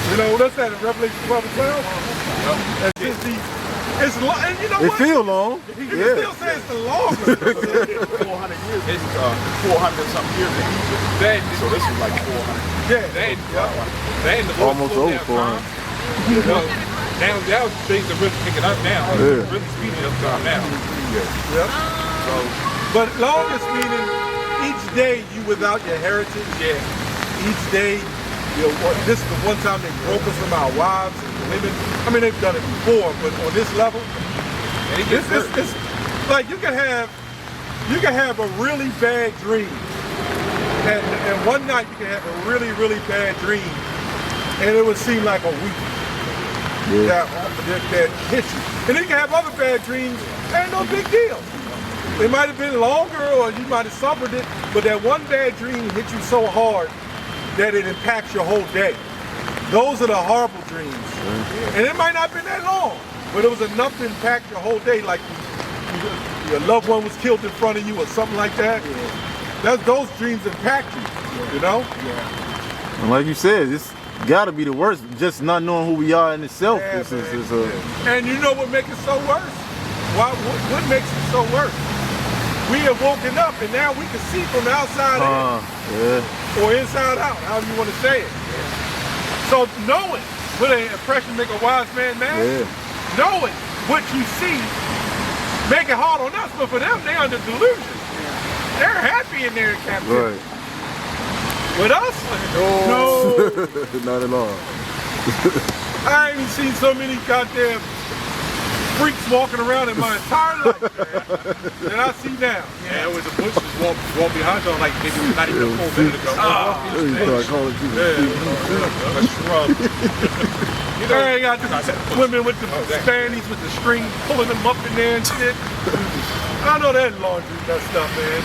You know, what's that in Revelation 12 and 12? And it's long, and you know It what? feel long. You can still say it's the longest. 400 years. It's 400 something years in Egypt. So this is like 400. Yeah. Almost over 400. You know, now things are really picking up now. Yeah. Really speeding up time now. Yep. So, but longest meaning each day you without your heritage. Yeah. Each day, you know, this is the one time they broke us from our wives and women. I mean, they've done it before, but on this level, it's like you can have a really bad dream, and one night you can have a really, really bad dream, and it would seem like a week. That hits you. And then you can have other bad dreams, ain't no big deal. It might have been longer or you might have suffered it, but that one bad dream hits you so hard that it impacts your whole day. Those are the horrible dreams. And it might not have been that long, but it was enough to impact your whole day, like your loved one was killed in front of you or something like that. Those dreams impact you, you know? And like you said, it's gotta be the worst. Just not knowing who we are in itself. And you know what makes it so worse? What makes it so worse? We have woken up and now we can see from the outside in. Or inside out, however you want to say it. So knowing, will an impression make a wise man mad? Knowing what you see make it hard on us, but for them, they're under delusion. They're happy in their captivity. Right. With us? No. Not at all. I ain't seen so many goddamn freaks walking around in my entire life, man, that I see now. Yeah, it was the bushes walk behind you like maybe not even a full minute ago. You start calling people A shrub. You know, I got the women with the spannies with the string pulling them up in there and shit. I know that laundry, that stuff, man.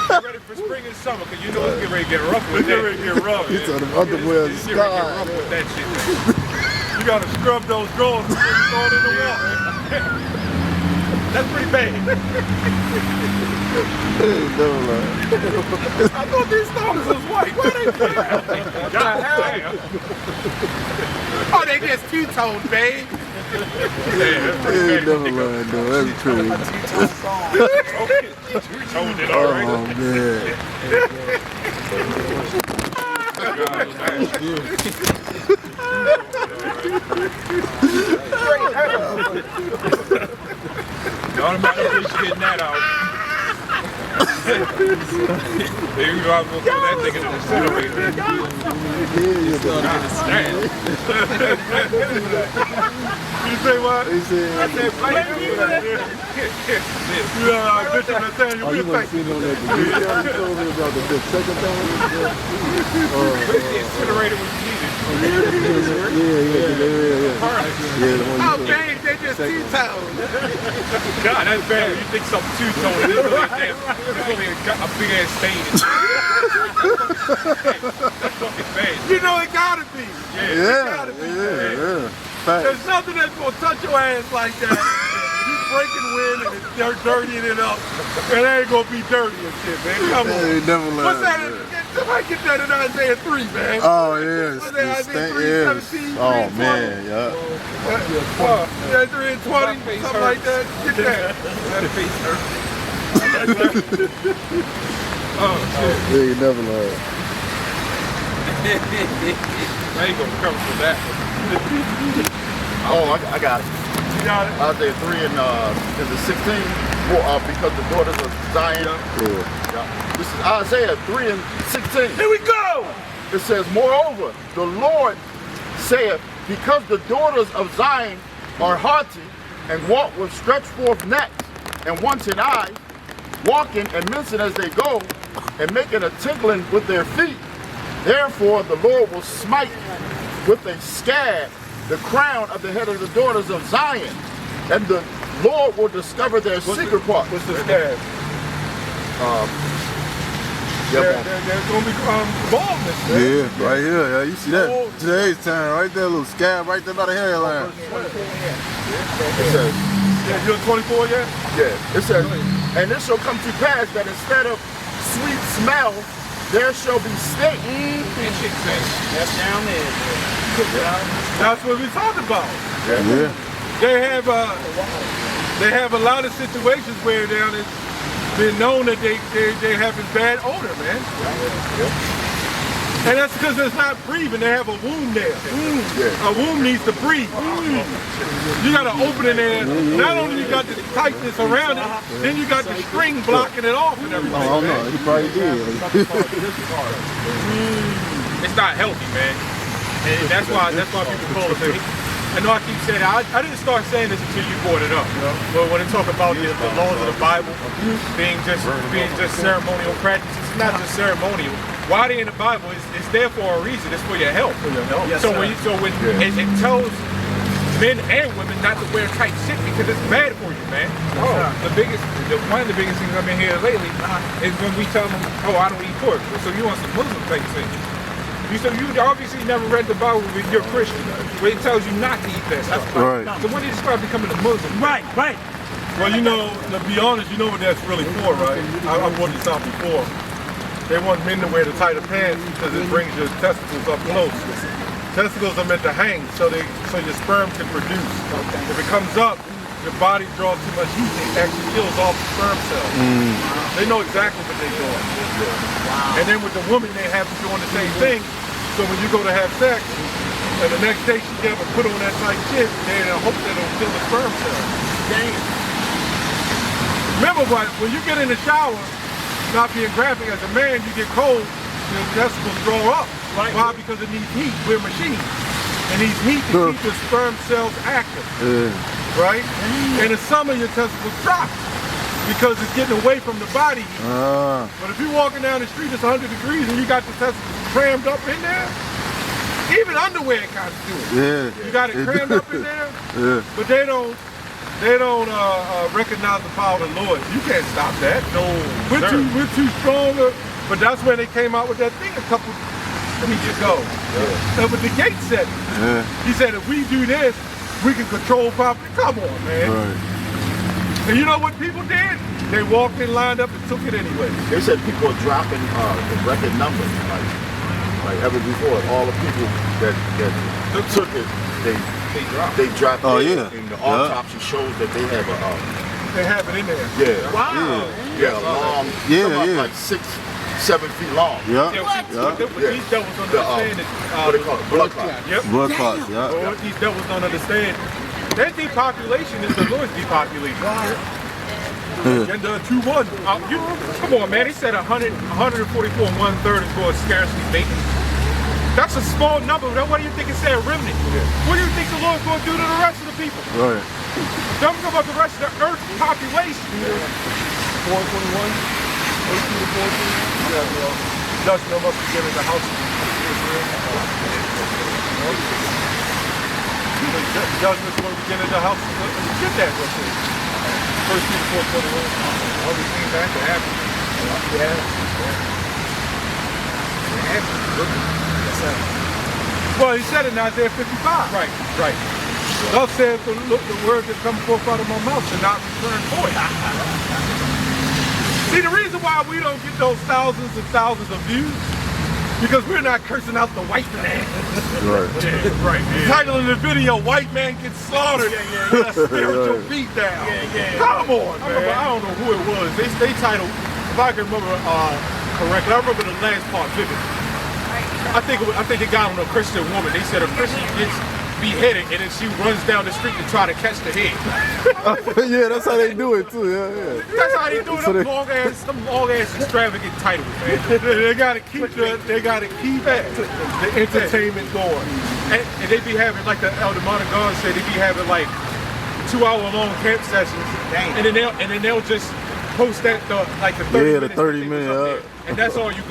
Get ready for spring and summer, because you know it's getting ready to get rough with that. It's getting ready to get rough. It's on them underwear It's getting ready to get rough with that shit, man. You gotta scrub those drawers before you throw it in the water. That's pretty bad. I thought these stones was white. Why they black? God damn. Oh, they just two-toned, babe. Never mind, though. That's true. Toned it, all right. Oh, man. Don't matter if you're getting that out. There you go, I'm going to throw that thing in the incinerator. You say what? He said, I said, Bishop Nathaniel, oh, you want to see me on that video? You told me about the second time? The incinerator was needed. Oh, babe, they just two-toned. God, that's bad. You think something two-toned. It's only a big ass stain. That's fucking bad. You know it gotta be. Yeah. There's nothing that's gonna touch your ass like that. You breaking wind and it's dirtying it up. And it ain't gonna be dirty and shit, man. Come on. Never What's that? Somebody get that in Isaiah 3, man. Oh, yes. What's that, Isaiah 3, 17, Oh, 3, man, yeah. 3 and 20, something like that. Get that. That face hurt. Yeah, you never learn. Now you gonna cover for that. Oh, I got it. You got it? Isaiah 3 and is it 16? Well, because the daughters of Zion. Yeah. This is Isaiah 3 and 16. Here we go! It says, moreover, the Lord saith, because the daughters of Zion are haughty and walk with stretched forth necks and wanton eyes, walking and mincing as they go, and making a tinkling with their feet. Therefore the Lord will smite with a scab the crown of the head of the daughters of Zion, and the Lord will discover their secret part. What's the scab? There's gonna be baldness. Yeah, right here. Yeah, you see that? Today's time, right there, little scab right there by the hairline. It says, Yeah, you're 24 yet? yeah, it says, and it shall come to pass that instead of sweet smell, there shall be stink. That's down there. That's what we talked about. Yeah. They have a lot of situations where down it's been known that they have this bad odor, man. And that's because it's not breathing. They have a wound there. A womb needs to breathe. You got to open it there. Not only you got the tightness around it, then you got the string blocking it off and everything. I don't know. He probably did. It's not healthy, man. And that's why people call it. I know I keep saying that. I didn't start saying this until you brought it up. But when they talk about the laws of the Bible being just ceremonial practices, it's not just ceremonial. Why they in the Bible? It's there for a reason. It's for your health. Yes, So when it tells men and women not to wear tight shit because it's bad for you, man. One of the biggest things I've been hearing lately is when we tell them, oh, I don't eat pork. So you want some Muslim type thing. You obviously never read the Bible when you're Christian, where it tells you not to eat that stuff. Right. So when did you start becoming a Muslim? Right. Well, you know, to be honest, you know what that's really for, right? I brought this out before. They want men to wear the tighter pants because it brings your testicles up close. Testicles are meant to hang so your sperm can produce. If it comes up, your body draws too much heat, it actually kills off the sperm cells. They know exactly what they're doing. And then with the woman, they have to doing the same thing. So when you go to have sex, and the next day she get up and put on that tight shit, they hope that it'll kill the sperm cells. Damn. Remember, when you get in the shower, not being graphic, as a man, you get cold, your testicles draw up. Right. Why? Because it needs heat. We're machines. It needs heat to keep the sperm cells active. Right? In the summer, your testicles drop because it's getting away from the body heat. But if you're walking down the street, it's 100 degrees and you got the testicles crammed up in there, even underwear kind of do it. You got it crammed up in there, but they don't recognize the power of the Lord. You can't stop that. No, we're too strong. But that's when they came out with that thing a couple weeks ago. But the gate said it. He said if we do this, we can control property. Come on, man. And you know what people did? They walked in, lined up, and took it anyway. They said people are dropping the record numbers like ever before. All the people that took it, they dropped it. And the autopsy shows that they have They have it in there. Wow. long, like 6-7 feet long. These devils don't understand it. What they call it? Blood clot. Blood clots, What these devils don't understand, their depopulation is the Lord's depopulation. Agenda 2-1. Come on, man. He said 144 and 1/3 is going scarcely making. That's a small number. Then what do you think it said, remnant? What do you think the Lord's going to do to the rest of the people? Right. Don't talk about the rest of the earth's population. 4:21, 13 to 14. Judgment must begin in the house of Israel. Judgment's going to begin in the house of Israel. Get that, what's it? 1 Peter 4:21. All these things have to happen. Well, he said it in Isaiah 55. Right. Thus saith the word that comes forth out of my mouth shall not return void. See, the reason why we don't get those thousands and thousands of views, because we're not cursing out the white man. Right. The title of the video, White Man Gets Slaughtered with a spiritual beat down. Come on, man. I don't know who it was. They titled, if I can remember correctly, I remember the last part vividly. I think it got on a Christian woman. They said a Christian gets beheaded and then she runs down the street to try to catch the head. Yeah, that's how they do it too. That's how they do it. Them long ass extravagant titles, man. They gotta keep the entertainment going. And they be having, like the Elder Monaghan said, they be having like 2-hour-long camp sessions, and then they'll just post that the 30 minutes. And that's all you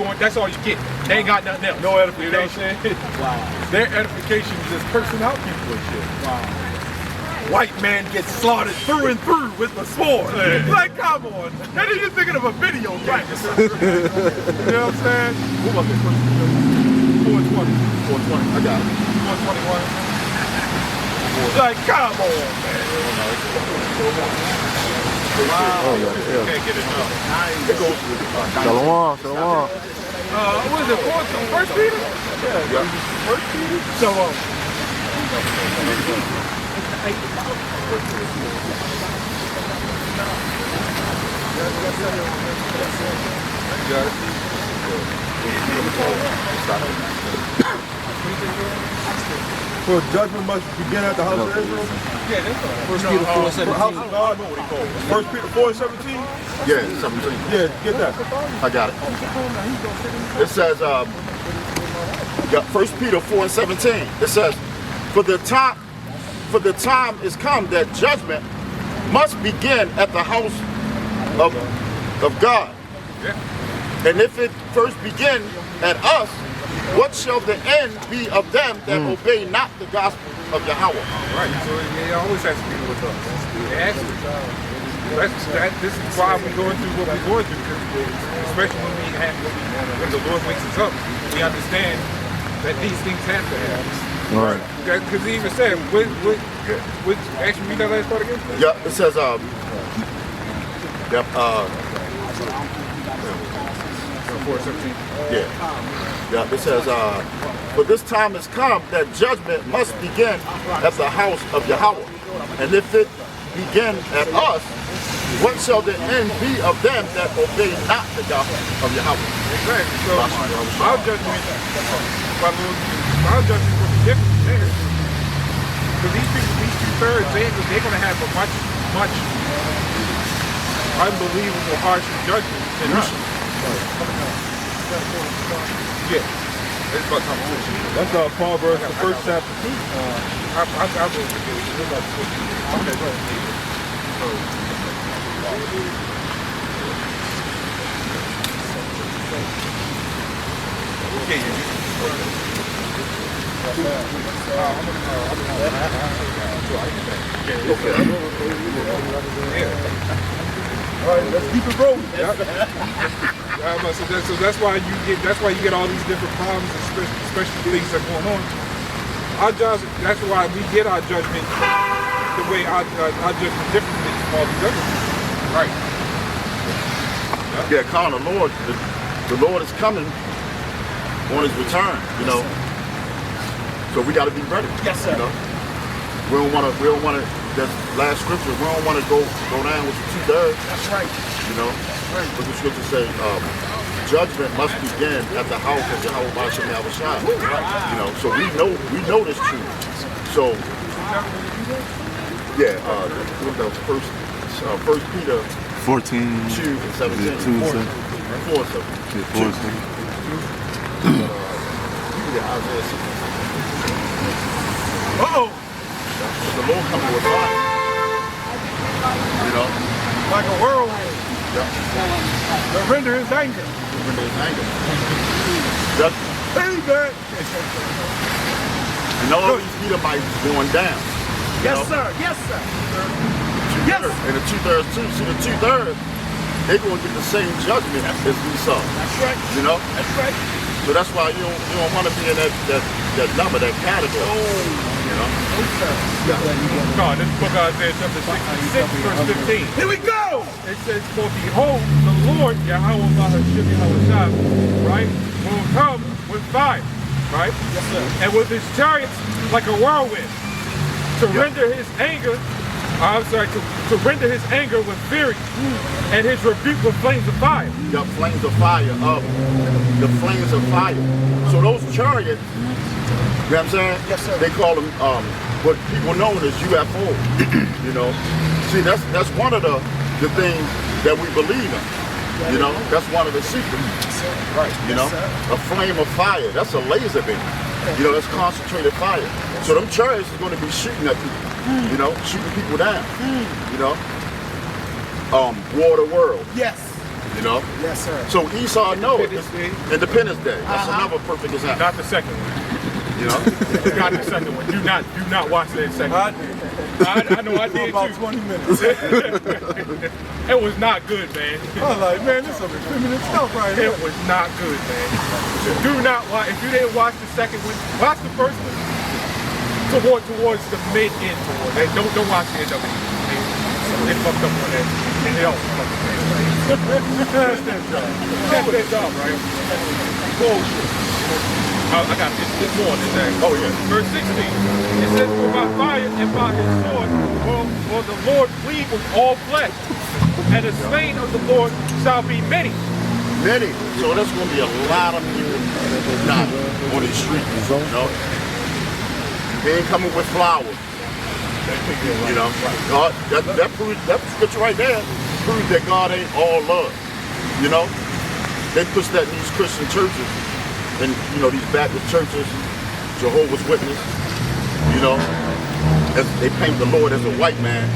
get. They ain't got nothing else. No edification. You know what I'm saying? Their edification is just cursing out people and shit. white man gets slaughtered through and through with the sword. Like, come on. Then you're thinking of a video game. Right. You know what I'm saying? What was it? 420. 420. I got it. 421. Like, come on, man. Oh, yeah. Can't get enough. It goes Shalom, shalom. What is it? First Peter? Yeah. First Peter? So, For judgment must begin at the house of Israel. First Peter 4:17. House of God. First Peter 4:17. Yeah, 17. Yeah, get that. I got it. It says, yeah, 1 Peter 4:17. It says, for the time is come that judgment must begin at the house of God. And if it first begin at us, what shall the end be of them that obey not the gospel of Yahweh? Right, so it always has to be with us. It has to. This is why we're going through what we're going through, because especially when the Lord wakes us up, we understand that these things have to happen. Right. Because he even said, actually read that last part again? Yeah, it says, yep, 4:17. yeah, it says, but this time has come that judgment must begin at the house of Yahweh. And if it begin at us, what shall the end be of them that obey not the gospel of Yahweh? Exactly. So our judgment, will be different there. Because these people, these two-thirds, they're going to have a much unbelievable harsher judgment than us. Yeah. It's about conversation. That's Proverbs, the first chapter. I will forget it. Okay, go ahead. All right, let's keep it rolling. So that's why you get all these different problems, especially things that are going on. Our judge, that's why we get our judgment the way our judgment different than all these other people. Right. Yeah, calling the Lord is coming on his return, you know. So we got to be ready. Yes, sir. You know? We don't want to, that last scripture, we don't want to go down with the two-thirds. That's right. You know, what the scripture say, judgment must begin at the house of Yahweh B'Shem Yahushua. You know, so we know this truth. So, yeah, with the first Peter 14, 2 and 17. 2 and 7. 4 and 7. Yeah, 4 and 7. Yeah, Isaiah 6. Uh-oh. The Lord coming with fire. You know? Like a whirlwind. Yeah. To render his anger. Render his anger. Judgment. Amen. And all these Edomites going down. Yes, know? sir. Yes, sir. Yes. And the two-thirds too. See, the two-thirds, they're going to get the same judgment as we saw. That's right. You know? That's right. So that's why you don't want to be in that number, that category. You know? No, this book of Isaiah chapter 66, verse 15. Here we go. It says, for behold, the Lord, Yahweh B'Shem Yahushua, right, will come with fire, right? Yes, sir. And with his chariots like a whirlwind, to render his anger, to render his anger with fury, and his rebuke with flames of fire. The flames of fire, the flames of fire. So those chariots, you know what I'm saying? Yes, sir. They call them what people know as UFO. You know, see that's one of the things that we believe in. You know, that's one of the secrets. Right. You know, a flame of fire. That's a laser beam. You know, that's concentrated fire. So them chariots is going to be shooting at people. You know, shooting people down. You know, war the world. Yes. You know. Yes, sir. So Esau knows Independence Day. Independence Day. That's another perfect example. Not the second one. You know? Got the second one. Do not watch that second one. I know I did about too. 20 minutes. It was not good, man. I was like, man, this is some incriminating stuff right here. It was not good, man. So do not watch. If you didn't watch the second one, watch the first one. Towards the mid-end toward that. Don't watch the end of it. They fucked up on that. And they all fucked up. That's their job, right? Bullshit. I got this more than that. Oh, yeah. Verse 16. It says, for by fire and by his sword will the Lord plead with all flesh, and the slain of the Lord shall be many. Many. So there's going to be a lot of people not on these streets, you know? They ain't coming with flowers. You know? That scripture right there proves that God ain't all love. You know? They push that in these Christian churches. And, you know, these Baptist churches, Jehovah's Witness, you know, they paint the Lord as a white man,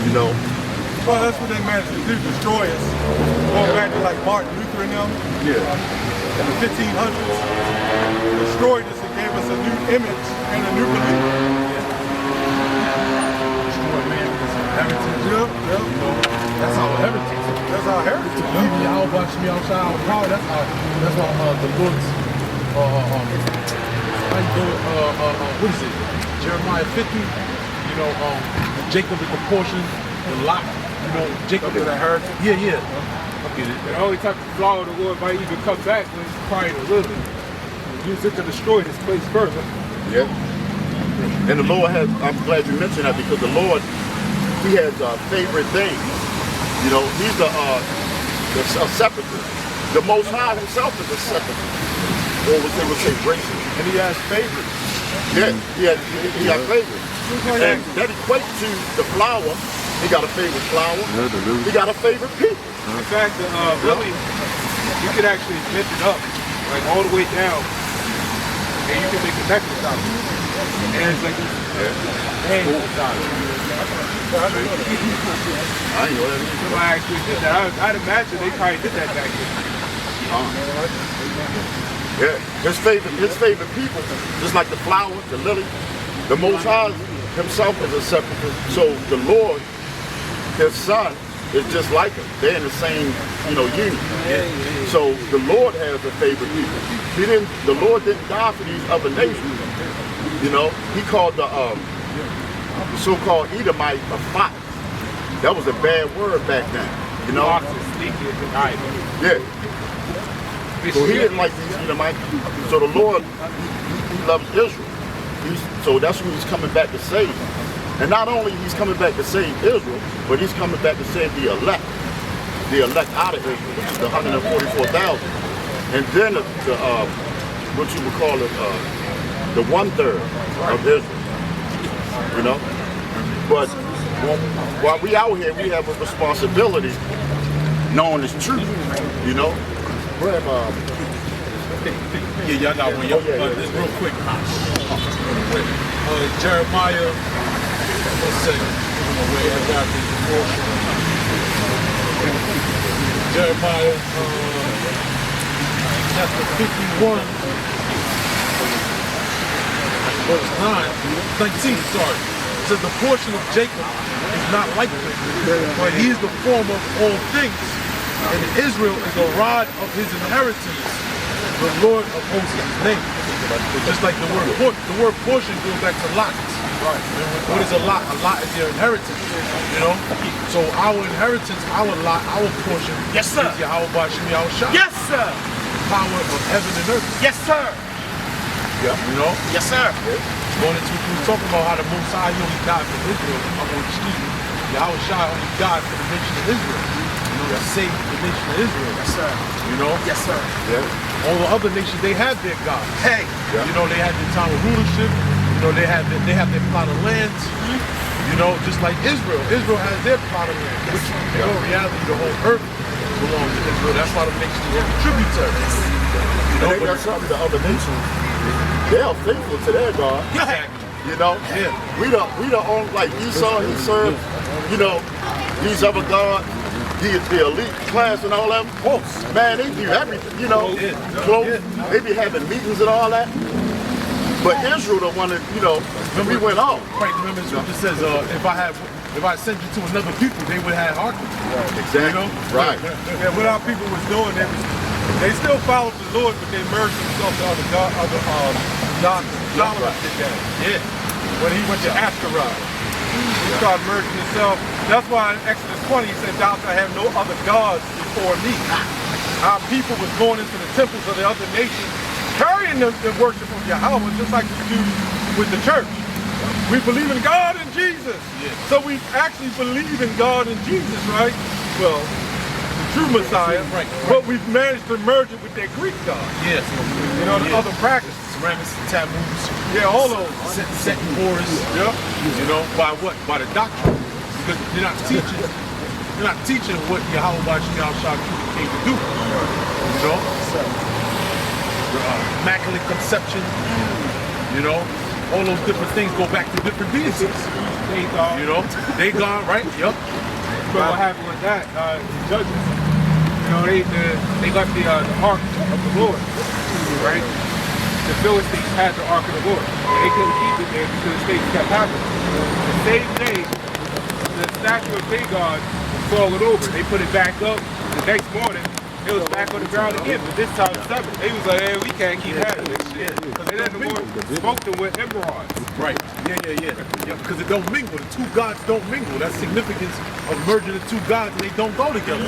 you know. Well, that's what they managed to do, destroy us. Going back to like Martin Luther and them. Yeah. In the 1500s. Destroyed us and gave us a new image and a new belief. Destroy man with his inheritance. Yep. That's our heritage. That's our heritage. Leave me out, watch me outside. That's why the Lord's how you do it, what is it? Jeremiah 50, you know, Jacob is the portion, the lot, you know, Jacob is the heritage. Yeah. I get it. The only type of flower the Lord might even come back when it's crying a little. Use it to destroy this place further. Yeah. And the Lord has, I'm glad you mentioned that because the Lord, he has favorite things. You know, he's a separatist. The Most High himself is a separatist. Or what they would say racist. And he has favorites. Yeah, he has favorites. And that equates to the flower. He got a favorite flower. He got a favorite people. In fact, really, you can actually lift it up, like all the way down, and you can make a necklace out of it. And it's like this. And I ain't know that. somebody actually did that. I'd imagine they probably did that back then. Yeah, his favorite people, just like the flower, the lily, the Most High himself is a separatist. So the Lord, his son, is just like him. They're in the same, you know, union. So the Lord has a favorite people. The Lord didn't die for these other nations. You know, he called the so-called Edomite a fox. That was a bad word back then. You know. Fox is sneaky as an idol. Yeah. So he didn't like these Edomites. So the Lord, he loves Israel. So that's who he's coming back to save. And not only he's coming back to save Israel, but he's coming back to save the elect out of Israel, which is the 144,000. And then what you would call it, the 1/3 of Israel. You know? But while we out here, we have a responsibility known as truth. You know? Grab, Yeah, y'all got one. Y'all, this real quick. Jeremiah, let's say, where I got this before. Jeremiah, chapter 51, verse 19, sorry. It says, the portion of Jacob is not like him, but he is the form of all things, and Israel is the rod of his inheritance. The Lord opposes his name. Just like the word portion goes back to lots. Right. What is a lot? A lot is your inheritance. You know? So our inheritance, our lot, our portion Yes, sir. is Yahweh Bashim Yahushua. Yes, sir. Power of heaven and earth. Yes, sir. Yeah. You know? Yes, sir. Going into, we were talking about how the Most High only died for Israel. Yahushua only died for the nation of Israel. You know, to save the nation of Israel. Yes, sir. You know? Yes, sir. yeah. All the other nations, they have their gods. Hey. You know, they have their time of rulership. You know, they have their plot of lands. You know, just like Israel. Israel has their plot of land, which in reality the whole earth belongs to Israel. That's why the nations are tributaries. You know, They got something to other nations. They are faithful to their God. exactly. You know? Yeah. We the only, like Esau, he served, you know, these other gods. The elite class and all that. Man, they do everything, you know. Close. They be having meetings and all that. But Israel, the one that, we went on. Right, remember the scripture says, if I send you to another people, they would have hearkened. Right. Exactly. Right. Yeah, what our people was doing, they still followed the Lord, but they merged themselves to other gods. Solomon did that. Yeah. When he went to Ashtaroth, he started merging himself. That's why in Exodus 20 he said, "Thou shalt have no other gods before me." Our people was going into the temples of the other nations, carrying the worship of Yahweh, just like we do with the church. We believe in God and Jesus. Yeah. So we actually believe in God and Jesus, right? Well, the true Messiah. Right. But we've managed to merge it with their Greek God. Yes. The other practices. Ceramics, taboos. Yeah, all those. Setting wars. Yeah. By what? By the doctrine. Because they're not teaching what Yahweh came to do. Immaculate conception. All those different things go back to different deities. They gone, right? Yep. So what happened with that? Judges. They left the ark of the Lord, right? The Philistines had the ark of the Lord. They couldn't keep it there because things kept happening. The same day, the statue of Dagon was falling over. They put it back up. The next morning, it was back on the ground again, but this time 7. They was like, hey, we can't keep having this shit. Because they didn't smoke them with emeralds. Right. Yeah. Because it don't mingle. The two gods don't mingle. That's significance of merging the two gods and they don't go together.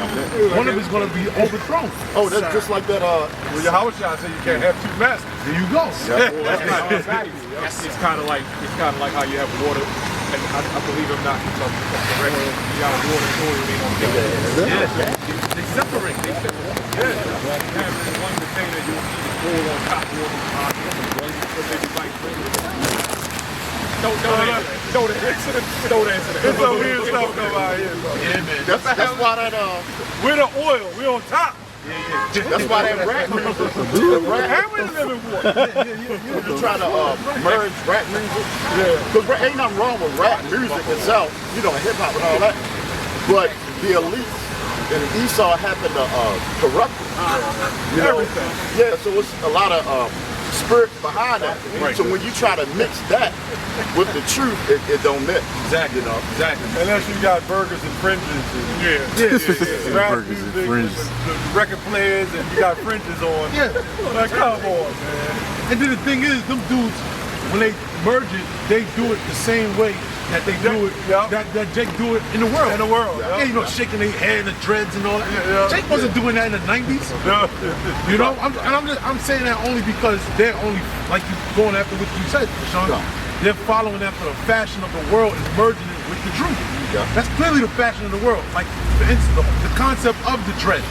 One of them is going to be overthrown. Oh, that's just like that. Well, Yahweh said you can't have two masters. There you go. It's kind of like how you have water. And I believe I'm not correct. You got water and oil, they don't get it. They separate. Yeah. In one container, you'll see the oil on top, oil on top. Don't answer that. It's some weird stuff come out here, bro. Yeah, man. That's why that we're the oil, we're on top. That's why that rap music. And we live in water. You're trying to merge rap music. Because ain't nothing wrong with rap music itself, hip hop and all that. But the elites and Esau happened to corrupt it. Everything. Yeah, so it's a lot of spirit behind that. Right. So when you try to mix that with the truth, it don't mix. Exactly. Exactly. Unless you got burgers and fringes. Rap music, the record players, and you got fringes on. Yeah. Like, come on, man. And then the thing is, them dudes, when they merge it, they do it the same way that they do it, that Jake do it in the world. Yeah, shaking their hair and the dreads and all that. Jake wasn't doing that in the 90s. I'm saying that only because they're only, like you going after what you said, Sean. They're following after the fashion of the world and merging it with the truth. That's clearly the fashion of the world. Like, for instance, the concept of the dreads.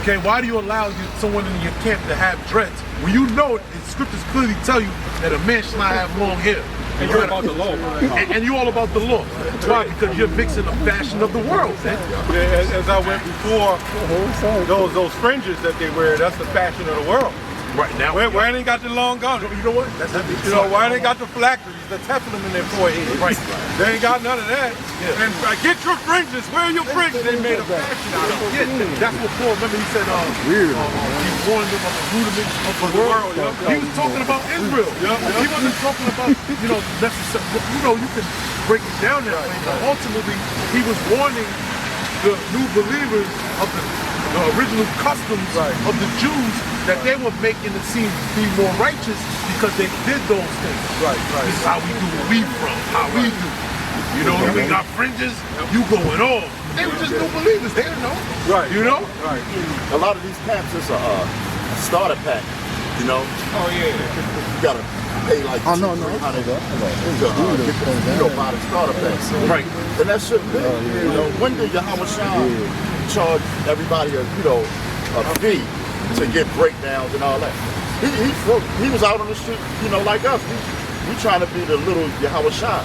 Okay, why do you allow someone in your camp to have dreads when you know the scriptures clearly tell you that a man should not have long hair? And you're about the law. And you're all about the law. Why? Because you're mixing the fashion of the world, man. Yeah, as I went before, those fringes that they wear, that's the fashion of the world. Right now. Why they got the long guns? You know what? Why they got the phylacteries, the tefillin in their forehead? Right. They ain't got none of that. Yeah. And get your fringes. Where are your fringes? They made a fashion out of it. That's what Paul, remember he said, he warned them of the rudiments of the world. He was talking about Israel. He wasn't talking about, necessarily, you can break it down that way, but ultimately he was warning the new believers of the original customs of the Jews that they were making it seem to be more righteous because they did those things. This is how we do where we from, how we do. We got fringes, you going on. They were just new believers, they didn't know. Right. A lot of these camps, it's a starter pack, Oh yeah. You gotta pay like $200 to buy the starter pack. Right. And that shouldn't be. When did Yahweh charge everybody a fee to get breakdowns and all that? He was out on the street, like us. We trying to be the little Yahweh Shah.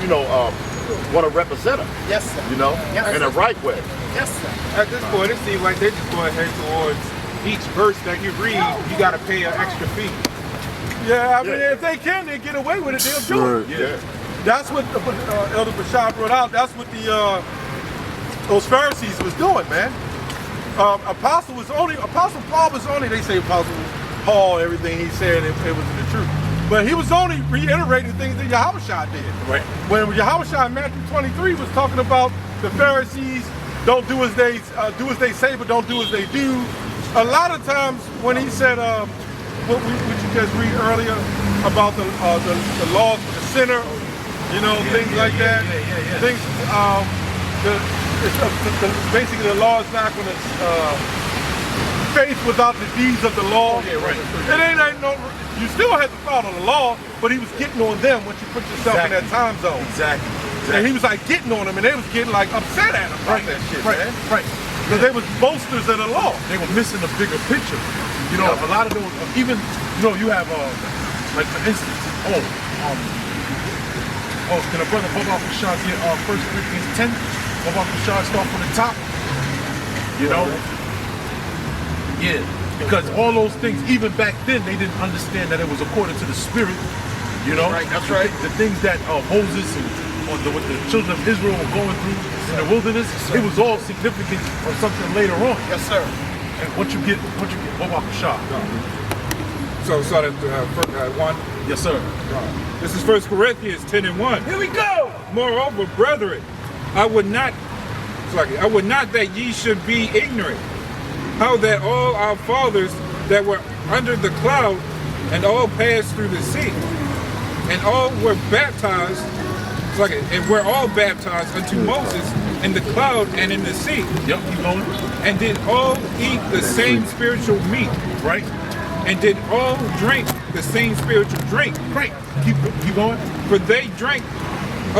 We want to represent him. Yes, sir. In a right way. Yes, sir. At this point, it seems like they're just going ahead towards each verse that you read, you got to pay an extra fee. Yeah, I mean, if they can, they get away with it, they'll do it. Yeah. That's what Elder Bashar brought out. That's what those Pharisees was doing, man. Apostle Paul was only, they say Apostle Paul, everything he said, it was the truth. But he was only reiterating things that Yahushua did. Right. When Yahushua in Matthew 23 was talking about the Pharisees don't do as they say, but don't do as they do. A lot of times when he said, what you just read earlier about the laws for the sinner, you know, things like that. Things, basically the law is not going to faith without the deeds of the law. Yeah, right. It ain't no. You still have to follow the law, but he was getting on them once you put yourself in that time zone. Exactly. And he was like getting on them, and they was getting like upset at him about that shit, man. Right. Because they was boasters of the law. They were missing the bigger picture. You know, a lot of those, even, you know, you have, like for instance, can a brother Bob Kushar get 1 Corinthians 10? Bob Kushar start from the top? You know? Yeah. Because all those things, even back then, they didn't understand that it was according to the Spirit. You know? Right, that's right. The things that Moses and what the children of Israel were going through in the wilderness, it was all significant of something later on. Yes, sir. And once you get Bob Kushar. So start at 1. Yes, sir. This is 1 Corinthians 10:1. Here we go! Moreover, brethren, I would not that ye should be ignorant, how that all our fathers that were under the cloud, and all passed through the sea, and all were baptized, and we're all baptized unto Moses in the cloud and in the sea. Yep, keep going. And did all eat the same spiritual meat, Right? and did all drink the same spiritual drink. Great. Keep going. For they drank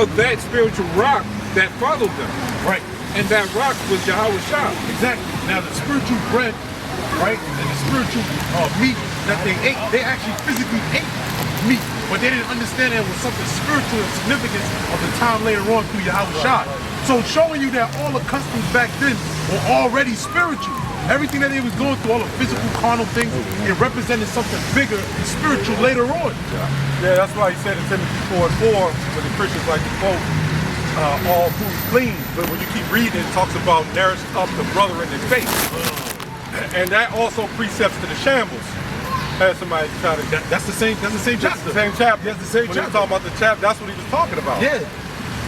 of that spiritual rock that followed them. Right. And that rock was Yahushua. Exactly. Now the spiritual bread, right, and the spiritual meat that they ate, they actually physically ate meat, but they didn't understand that it was something spiritual and significance of the time later on through Yahushua. So showing you that all the customs back then were already spiritual. Everything that they was going through, all the physical, carnal things, it represented something bigger and spiritual later on. Yeah, that's why he said in Timothy 4:4, when the Christians like to quote, all food clean, but when you keep reading, it talks about nourish up the brother in his faith. And that also precepts to the shambles. Had somebody try to. That's the same chapter. That's the same chapter. That's the same when he was chapter. talking about the chapter, that's what he was talking about. Yeah.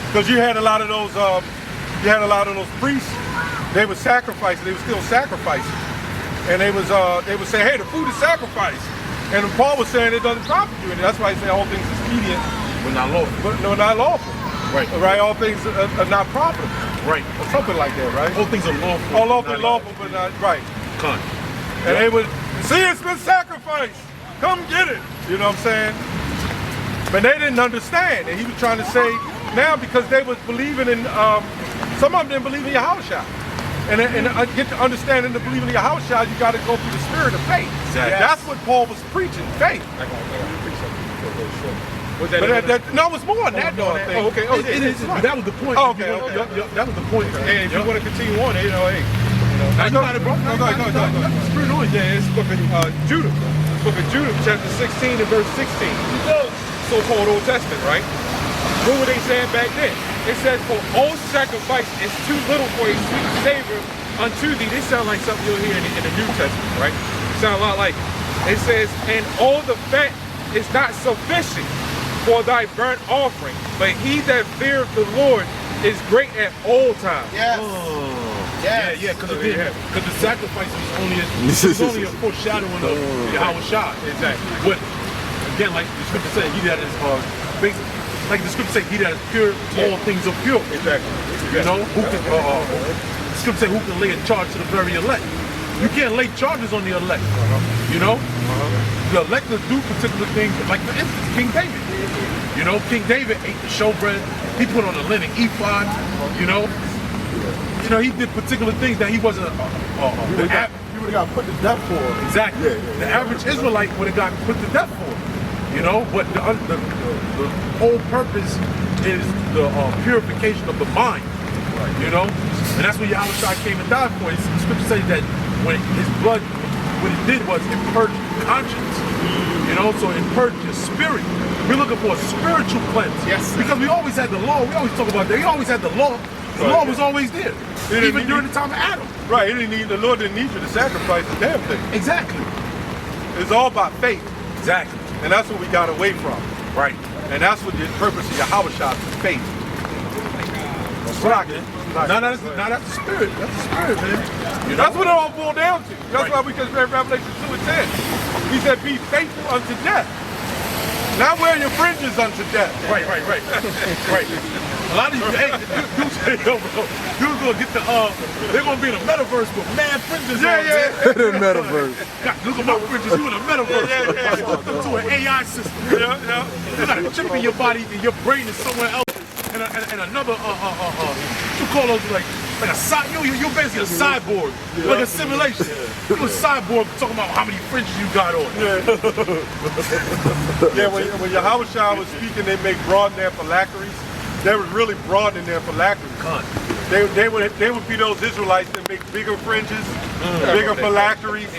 Because you had a lot of those, priests. They would sacrifice. They were still sacrificing, and they would say, "Hey, the food is sacrificed." And Paul was saying it doesn't profit you, and that's why he said all things expedient, But not lawful. but no, not lawful. Right. Right. All things are not profitable, Right. or something like that, right? All things are lawful. All lawful, not lawful, but not right. Con. And they would see it's been sacrificed. Come get it. You know what I'm saying? But they didn't understand, and he was trying to say now because they was believing in. Some of them didn't believe in Yahushua. And get to understanding to believe in Yahushua, you got to go through the spirit of faith. Exactly. That's what Paul was preaching, faith. No, it was more than that, though. Oh, okay. Oh, It is. But that was the point. Oh, okay. That was the point. And if you want to continue on, hey. Now you got it, bro. No, Spirit on. Yeah, it's book of Judah. Book of Judah, chapter 16 and verse 16. So-called Old Testament, right? What were they saying back then? It says, for all sacrifice is too little for a sweet savor unto thee. They sound like something you'll hear in the New Testament, right? Sound a lot like it. It says, and all the fat is not sufficient for thy burnt offering, but he that feareth the Lord is great at all times. Yes. Yeah, because the sacrifice was only a foreshadowing of Yahushua. Exactly. But again, like the scripture said, he that is basically, like the scripture said, he that is pure, all things are pure. Exactly. You know, who can? The scripture said, who can lay a charge to the very elect? You can't lay charges on the elect. You know, the elect will do particular things. Like for instance, King David. You know, King David ate the showbread. He put on a linen ephod. You know, he did particular things that he wasn't. You would have got put to death for. Exactly. Yeah. The average Israelite would have got put to death for. You know, but the whole purpose is the purification of the mind. You know, and that's what Yahushua came and died for. The scripture says that when his blood, what it did was it purged conscience. You know, so it purged your spirit. We're looking for a spiritual cleanse. Yes. Because we always had the law. We always talk about that. We always had the law. The law was always there, even during the time of Adam. Right. The Lord didn't need you to sacrifice a damn thing. Exactly. It's all about faith. Exactly. And that's what we got away from. Right. And that's what the purpose of Yahweh Shah is, faith. That's right, man. No, that's the spirit. That's the spirit, man. You know? That's what it all boiled down to. That's why we just read Revelation 2 and 10. He said, be faithful unto death. Not wear your fringes unto death. Right. Right. A lot of you, hey, dudes say, yo, bro, dudes gonna get the, they're gonna be in the metaverse with mad fringes on, man. The metaverse. Look at my fringes, you in the metaverse. Hooked up to an AI system. Yeah. You got a chip in your body and your brain is somewhere else. And another, what you call those, like you're basically a cyborg, like a simulation. You're a cyborg talking about how many fringes you got on. Yeah, when Yahweh Shah was speaking, they make broaden their phylacteries. They was really broadening their phylacteries. They would be those Israelites that make bigger fringes, bigger phylacteries.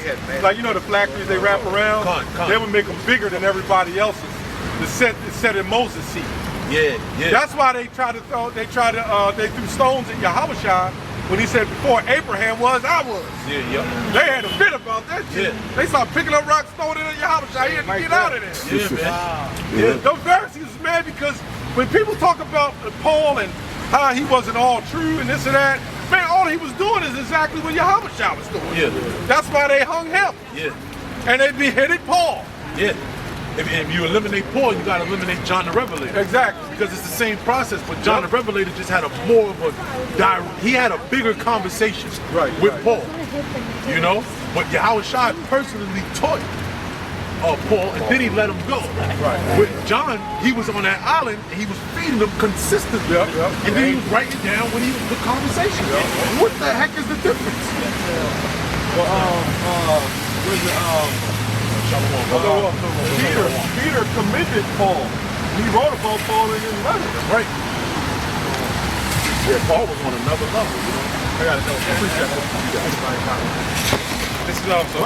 Like, you know, the phylacteries they wrap around? They would make them bigger than everybody else's. The set in Moses' seat. Yeah. That's why they threw stones at Yahweh Shah when he said, before Abraham was, I was. Yeah. They had a fit about that shit. They started picking up rocks, throwing it at Yahweh Shah. He had to get out of there. Yeah, man. Those Pharisees was mad because when people talk about Paul and how he wasn't all true and this and that, man, all he was doing is exactly what Yahweh Shah was doing. Yeah. That's why they hung him. Yeah. And they beheaded Paul. Yeah. If you eliminate Paul, you gotta eliminate John the Revelator. Exactly. Because it's the same process, but John the Revelator just had a more of a he had a bigger conversation with Paul. You know? But Yahweh Shah personally taught Paul, and then he let him go. With John, he was on that island and he was feeding them consistently. And then he was writing down when he was the conversation. What the heck is the difference? Peter commended Paul. He wrote about Paul in his letter. Right. Yeah, Paul was on another level, you know. I gotta know. This is also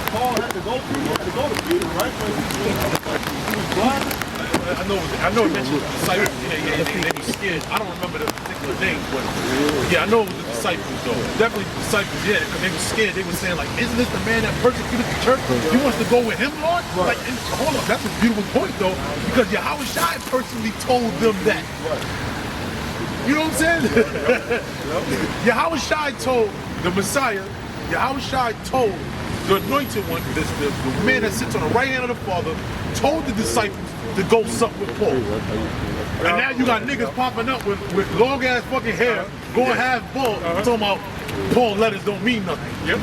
Paul had to go to Peter, right? He was blind. I know it mentioned the disciples. Yeah, they were scared. I don't remember the particular name, but yeah, I know it was the disciples though. Definitely the disciples, yeah, because they were scared. They were saying like, isn't this the man that persecuted the church? You want us to go with him, Lord? Like, hold on, that's a beautiful point though, because Yahweh Shai personally told them that. You know what I'm saying? Yahweh Shai told the Messiah, Yahweh Shai told the anointed one, the man that sits on the right hand of the Father, told the disciples to go sup with Paul. And now you got niggas popping up with long ass fucking hair, going half bald, talking about Paul letters don't mean nothing. Yep.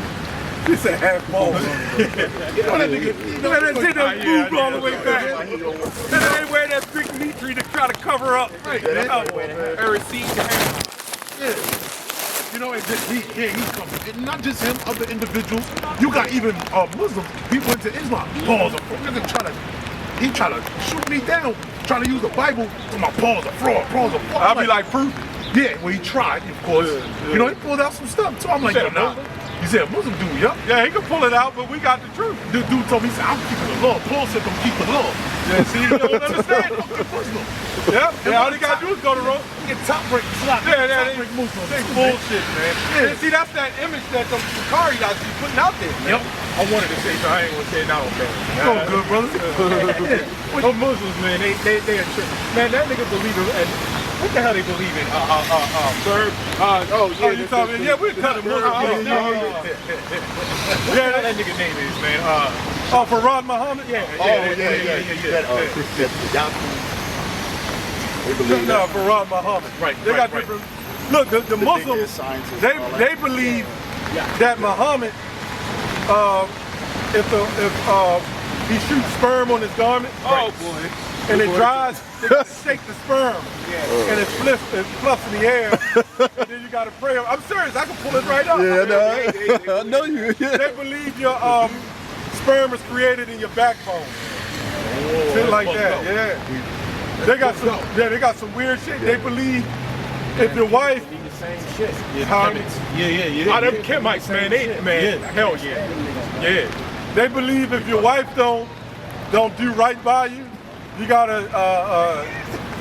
He said half bald. You know that nigga. You know that shit that moved all the way back. And they wear that big meat tree to try to cover up. Right, yeah. You know, and he's coming. And not just him, other individuals. You got even Muslim people into Islam. Paul's a nigga he try to shoot me down, trying to use the Bible to my Paul's a fraud, Paul's a fraud. I'll be like, proof. Yeah, well he tried, of course. You know, he pulled out some stuff. So I'm like, yo, nah. You said a Muslim dude, yeah? Yeah, he can pull it out, but we got the truth. The dude told me, he said, I'm keeping the law. Paul said, don't keep the law. Yeah, see, you don't understand. Muslim. Yeah, all you gotta do is go to Rome. Get top break slap. Yeah, top break Muslim. They bullshit, man. Yeah. And see, that's that image that the Shikari guys be putting out there, man. Yep. I wanted to say, so I ain't gonna say it now, man. Oh, good, brother. Those Muslims, man, they are tripping. Man, that nigga believe in, what the hell they believe in? Third? You talking? Yeah, we're telling Muslims. Yeah, that nigga name is, man. Farad Muhammad? Yeah. No, Farad Muhammad. Right. They got different. Look, the Muslims, they believe that Muhammad, if he shoots sperm on his garment, and it dries, they gotta shake the sperm, and it fluffs in the air, and then you gotta pray. I'm serious, I can pull it right up. Yeah, I know you. They believe your sperm is created in your backbone. Shit like that, yeah. They got some weird shit. They believe if your wife Same shit. Yeah. Them Kemites, man, hell yeah. Yeah. They believe if your wife don't do right by you, you gotta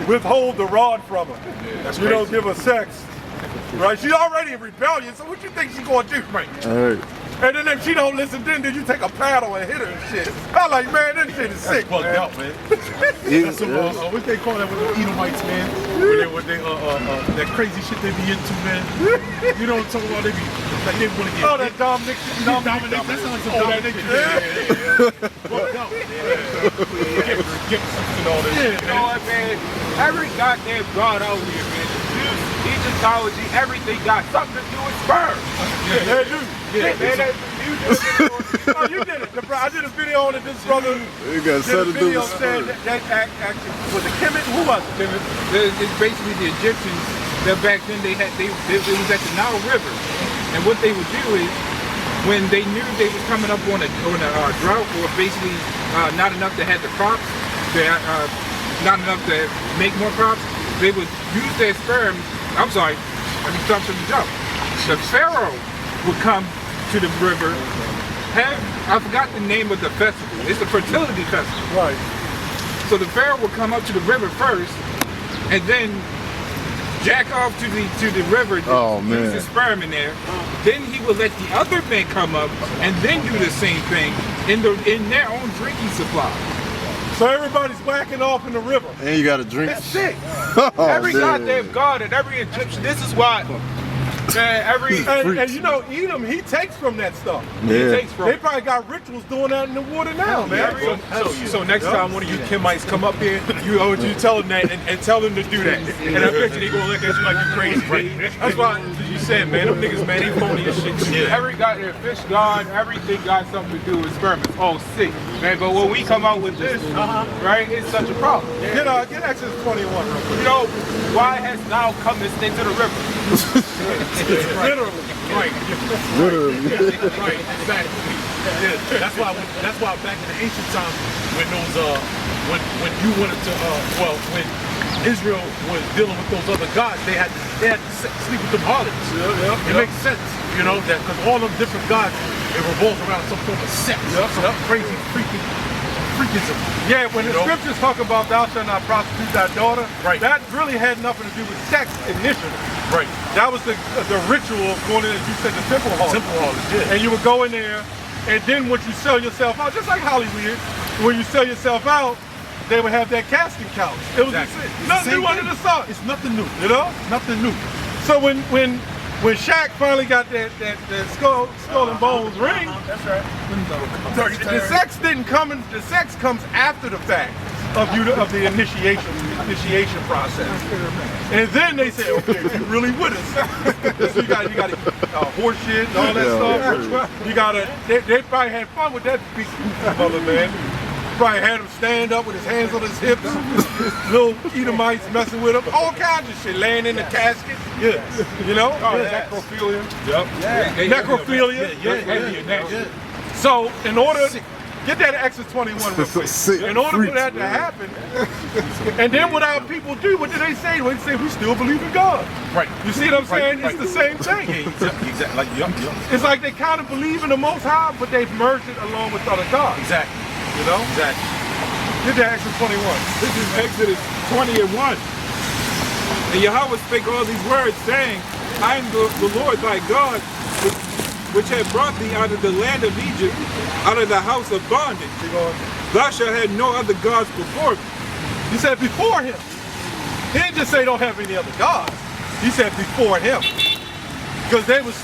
withhold the rod from her. You don't give her sex. Right? She's already in rebellion, so what you think she's gonna do? Right. All right. And then if she don't listen, then you take a paddle and hit her and shit. I'm like, man, this shit is sick, Bugged man. out, man. That's some, what they call that with the Edomites, man? When they that crazy shit they be into, man. You know what I'm talking about? They be like they want to get. Oh, that Dominic. Dominic. That sounds like some Dominic. Yeah. Bugged out. Get something all this. You know what, man? Every goddamn god out here, man. Egyptology, everything got something to do with sperm. Yeah, they do. Yeah, man, you did it. Oh, you did it. I did a video on it. This brother You got did a something to do video with saying sperm. that actually was it Kemet? Who was it? It's basically the Egyptians that back then it was at the Nile River, and what they would do is when they knew they was coming up on a drought or basically not enough to have the crops, not enough to make more crops, they would use their sperm. I'm sorry, let me stop from the jump. The pharaoh would come to the river. I forgot the name of the festival. It's a fertility festival. Right. So the pharaoh would come up to the river first, and then jack off to the river, use his sperm in there. Then he would let the other men come up and then do the same thing in their own drinking supply. So everybody's whacking off in the river. And you gotta drink. That's sick. Every goddamn god and every Egyptian, this is why, man, and you know, Edom, he takes from that stuff. Yeah. They probably got rituals doing that in the water now, man. So next time one of you Kemites come up here, you tell them that and tell them to do that. And I bet you they gonna look at you like you're crazy. That's why you said, man, them niggas, man, they phony as shit. Yeah. Every goddamn fish god, everything got something to do with sperm. It's all sick, man. But when we come out with this, right, it's such a problem. Get Exodus 21 real quick. You know, why has now come this thing to the river? Literally. Right. Literally. Right. Exactly. Yeah. That's why back in the ancient times when those when you wanted to when Israel was dealing with those other gods, they had to sleep with them harlots. It makes sense, you know, that because all them different gods, it revolves around some form of sex. Some crazy freaking freakism. Yeah, when the scriptures talk about thou shalt not prostitute thy daughter, right, that really had nothing to do with sex initially. Right. That was the ritual of going in, as you said, the temple hall. Temple hall, yeah. And you would go in there, and then once you sell yourself out, just like Hollywood, when you sell yourself out, they would have that casting couch. It was nothing new under the sun. It's nothing new. You know? Nothing new. So when Shaq finally got that skull and bones ring, That's right. the sex didn't come in. The sex comes after the fact of the initiation process. And then they say, okay, you really with us. So you got to horse shit and all that stuff. You got to. They probably had fun with that big mother man. Probably had him stand up with his hands on his hips, little Edomites messing with him, all kinds of shit, laying in the casket. Yeah, you know, necrophilia. Yep. Yeah. Necrophilia. Yeah. So in order, get that Exodus 21 real quick. In order for that to happen, and then what our people do, what do they say? They say we still believe in God. Right. You see what I'm saying? It's the same thing. Exactly. Like, It's like they kind of believe in the Most High, but they've merged it along with other gods. Exactly. You know? Exactly. Get that Exodus 21. This is Exodus 20:1. And Yahweh spake all these words, saying, I am the Lord thy God, which had brought thee out of the land of Egypt, out of the house of bondage. Thou shalt have no other gods before me. He said before him. He didn't just say don't have any other gods. He said before him. Because they was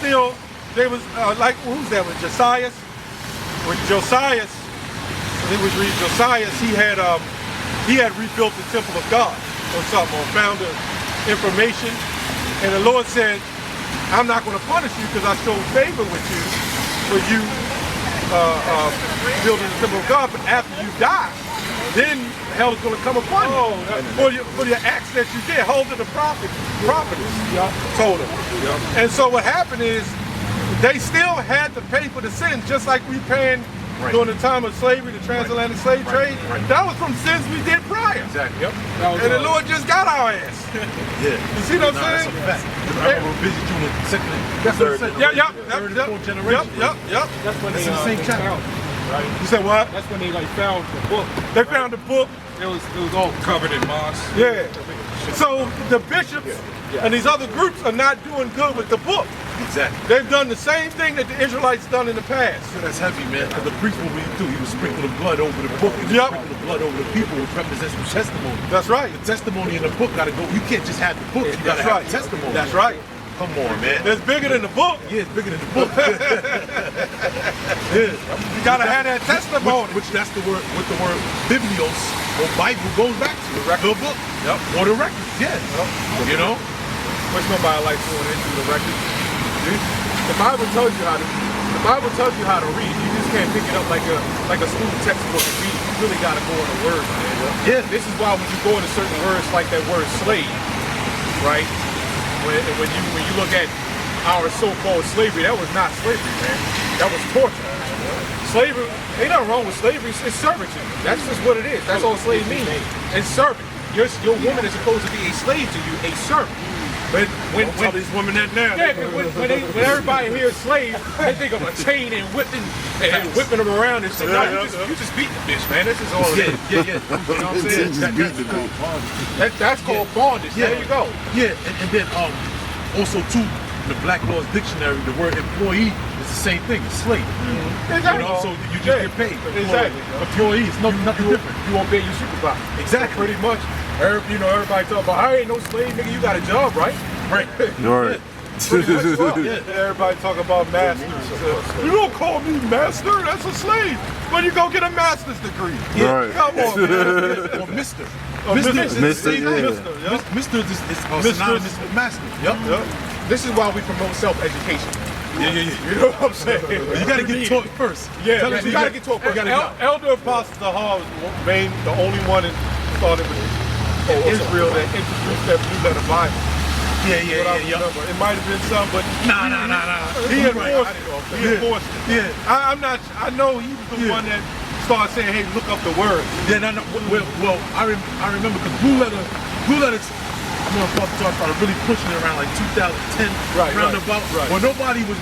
like, who's that with Josiah? With Josiah, it was Josiah, he had rebuilt the temple of God or something, or found the information. And the Lord said, I'm not going to punish you because I showed favor with you for you building the temple of God. But after you die, then hell is going to come upon you for your acts that you did. Hold to the prophetess told him. And so what happened is they still had to pay for the sins, just like we paying during the time of slavery, the transatlantic slave trade. That was from sins we did prior. Exactly. Yep. And the Lord just got our ass. Yeah. You see what I'm saying? That's a fact. I remember busy doing the second, third, fourth generation. Yep. That's when That's in the same chapter. Right. You said what? That's when they found the book. They found the book. It was all covered in moss. Yeah. So the bishops and these other groups are not doing good with the book. Exactly. They've done the same thing that the Israelites done in the past. So that's heavy, man. Because the priest, what would he do? He would sprinkle the blood over the book and Yep. sprinkle the blood over the people, which represents the testimony. That's right. The testimony in the book gotta go. You can't just have the book. You gotta That's have right. the testimony. That's right. Come on, man. It's bigger than the book. Yeah, it's bigger than the book. You gotta have that testimony. Which that's the word, what the word biblios or Bible goes back to. The book. Yep. Or the records, yeah. You know? Which nobody likes going into the record. The Bible tells you how to. The Bible tells you how to read. You just can't pick it up like a school textbook and read. You really gotta go in the words, man. Yeah. This is why when you go into certain words like that word slave, right? When you look at our so-called slavery, that was not slavery, man. That was torture. Slavery, ain't nothing wrong with slavery. It's servitude. That's just what it is. That's all slave means. It's serving. Your woman is supposed to be a slave to you, a servant. But when Tell these women that now. yeah, when everybody hears slave, they think of a chain and whipping them around and shit. No, you just beat the bitch, man. This is all it is. Yeah. You know what I'm saying? That's called bondage. Yeah. There you go. Yeah, and then also too, in the Black Laws Dictionary, the word employee is the same thing, it's slave. Exactly. You know, so you just get paid. Exactly. Employees, nothing different. You won't pay your supervisor. Exactly. Pretty much. Everybody talk about, I ain't no slave, nigga. You got a job, right? Right. Right. Pretty much so. Everybody talk about masters. You don't call me master. That's a slave. When you go get a master's degree. Right. Come on, man. Or Mister. Mister, yeah. Mister is synonymous with master. Yep. This is why we promote self-education. Yeah. You know what I'm saying? You gotta get taught first. Yeah, Tell man, us you gotta get taught first. Elder Apostle Zahar was the only one that started with Israel that introduced that blue letter Bible. Yeah. It might have been some, but Nah. he enforced it. Yeah. I know he was the one that started saying, hey, look up the words. Yeah, no. Well, I remember because blue letters. I know Apostle Zahar started really pushing it around like 2010, roundabout. Right. Well, nobody was.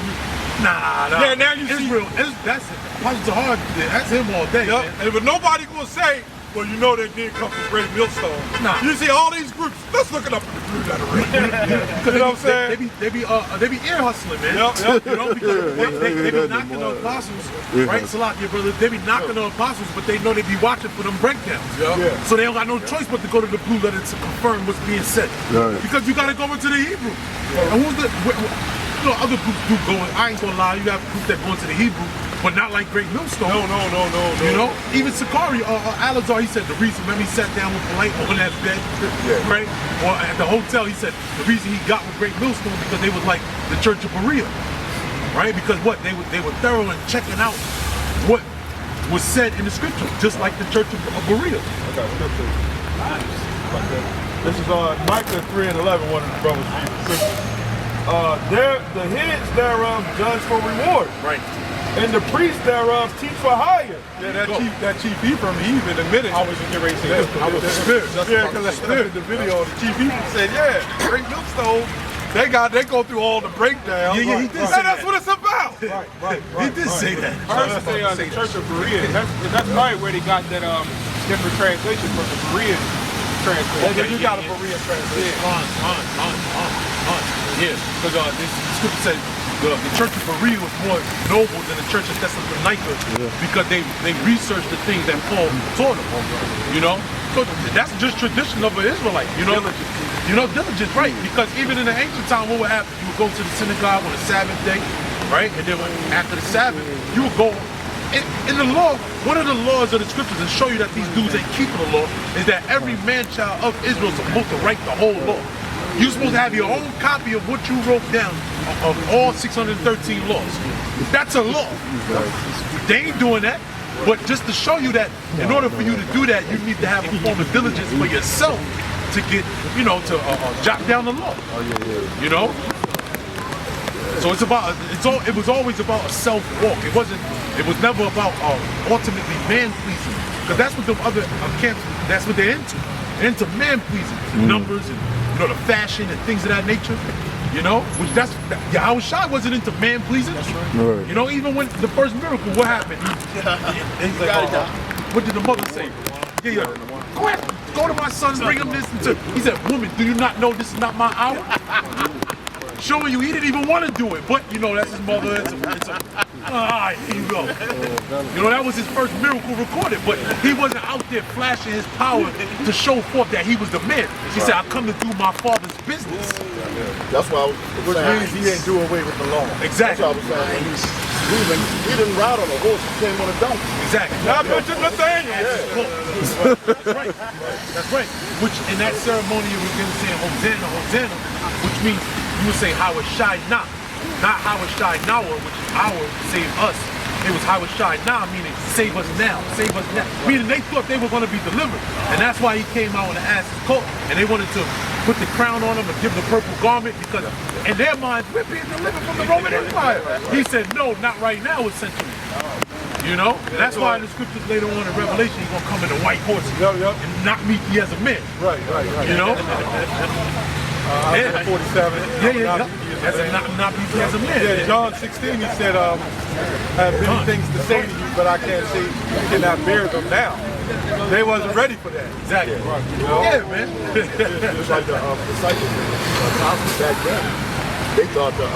Nah. Yeah, now you see. Israel. That's it. Apostle Zahar. That's him all day. Yep. Man. But nobody gonna say, well, you know they did come from Great Millstone. Nah. You see all these groups, let's look it up in the blue letter. You know what I'm saying? They be ear hustling, man. Yep. You know, because they be knocking the apostles, right? Salakia, brother. They be knocking the apostles, but they know they be watching for them breakdowns. Yeah. So they don't got no choice but to go to the blue letter to confirm what's being said. Right. Because you got to go into the Hebrew. And who's the? You know, other groups do go. I ain't gonna lie. You have groups that go into the Hebrew, but not like Great Millstone. No. You know, even Sakari, Alazar, he said the reason when he sat down with Polite on that bed, right? Or at the hotel, he said the reason he got with Great Millstone because they was like the Church of Berea, right? Because what they were thorough in checking out what was said in the scripture, just like the Church of Berea. Okay, scripture. This is Micah 3:11, one of the brothers reading scripture. The heads thereof judge for reward. Right. And the priests thereof teach for hire. Yeah, that chief Ephraim, he even admitted I was getting ready to say that. I was the spirit. Yeah, because I spirit the video. The chief Ephraim said, yeah, Great Millstone, they go through all the breakdowns. Yeah, he did say And that's that. what it's about. Right. He did say that. I heard say the Church of Berea. That's probably where they got that different translation from the Berean translation. Okay, you got a Berea translation. Yeah, because this scripture said the Church of Berea was more noble than the Church of Thessalonica because they researched the things that Paul taught them. You know, so that's just tradition of an Israelite. You know, diligence, right? Because even in the ancient time, what would happen? You would go to the synagogue on the Sabbath day, right? And then after the Sabbath, you would go. In the law, one of the laws of the scriptures to show you that these dudes ain't keeping the law is that every man-child of Israel is supposed to write the whole law. You're supposed to have your own copy of what you wrote down of all 613 laws. That's a law. They ain't doing that. But just to show you that in order for you to do that, you need to have a form of diligence for yourself to get, to jot down the law. You know? So it was always about a self-walk. It was never about ultimately man-pleasing. Because that's what the other camps, that's what they're into. They're into man-pleasing. Numbers and the fashion and things of that nature, which Yahweh Shai wasn't into man pleasing. Right. Even when the first miracle, what happened? What did the mother say? Go to my son, bring him this. He said, woman, do you not know this is not my hour? showing you he didn't even want to do it, but you know that's his mother. Alright, here you go. You know, that was his first miracle recorded, but he wasn't out there flashing his power to show forth that he was the man. He said, I come to do my father's business. That's why I was Which saying. means he didn't do away with the law. Exactly. That's what I was saying. He didn't ride on a horse, he came on a donkey. Exactly. Not mention Nathaniel. That's right. That's right. Which in that ceremony we're going to say Hosanna, Hosanna, which means you would say Howard Shai Nah, not Howard Shai Nawa, which is our save us. It was Howard Shai Nah, meaning save us now, save us now. Meaning they thought they were going to be delivered. And that's why he came out in the ass's coat and they wanted to put the crown on him and give him the purple garment because in their minds, we're being delivered from the Roman Empire. He said, no, not right now, essentially. You know? And that's why in the scriptures later on in Revelation, he's going to come in a white horse and not meet thee as a man. Right. You know? Isaiah 47. Yeah. As a not meet thee as a man. Yeah, John 16, he said, I have many things to say to you, but I can't say, you cannot bear them now. They wasn't ready for that. Exactly. You know? Yeah, man. It's like the disciples back then. They thought the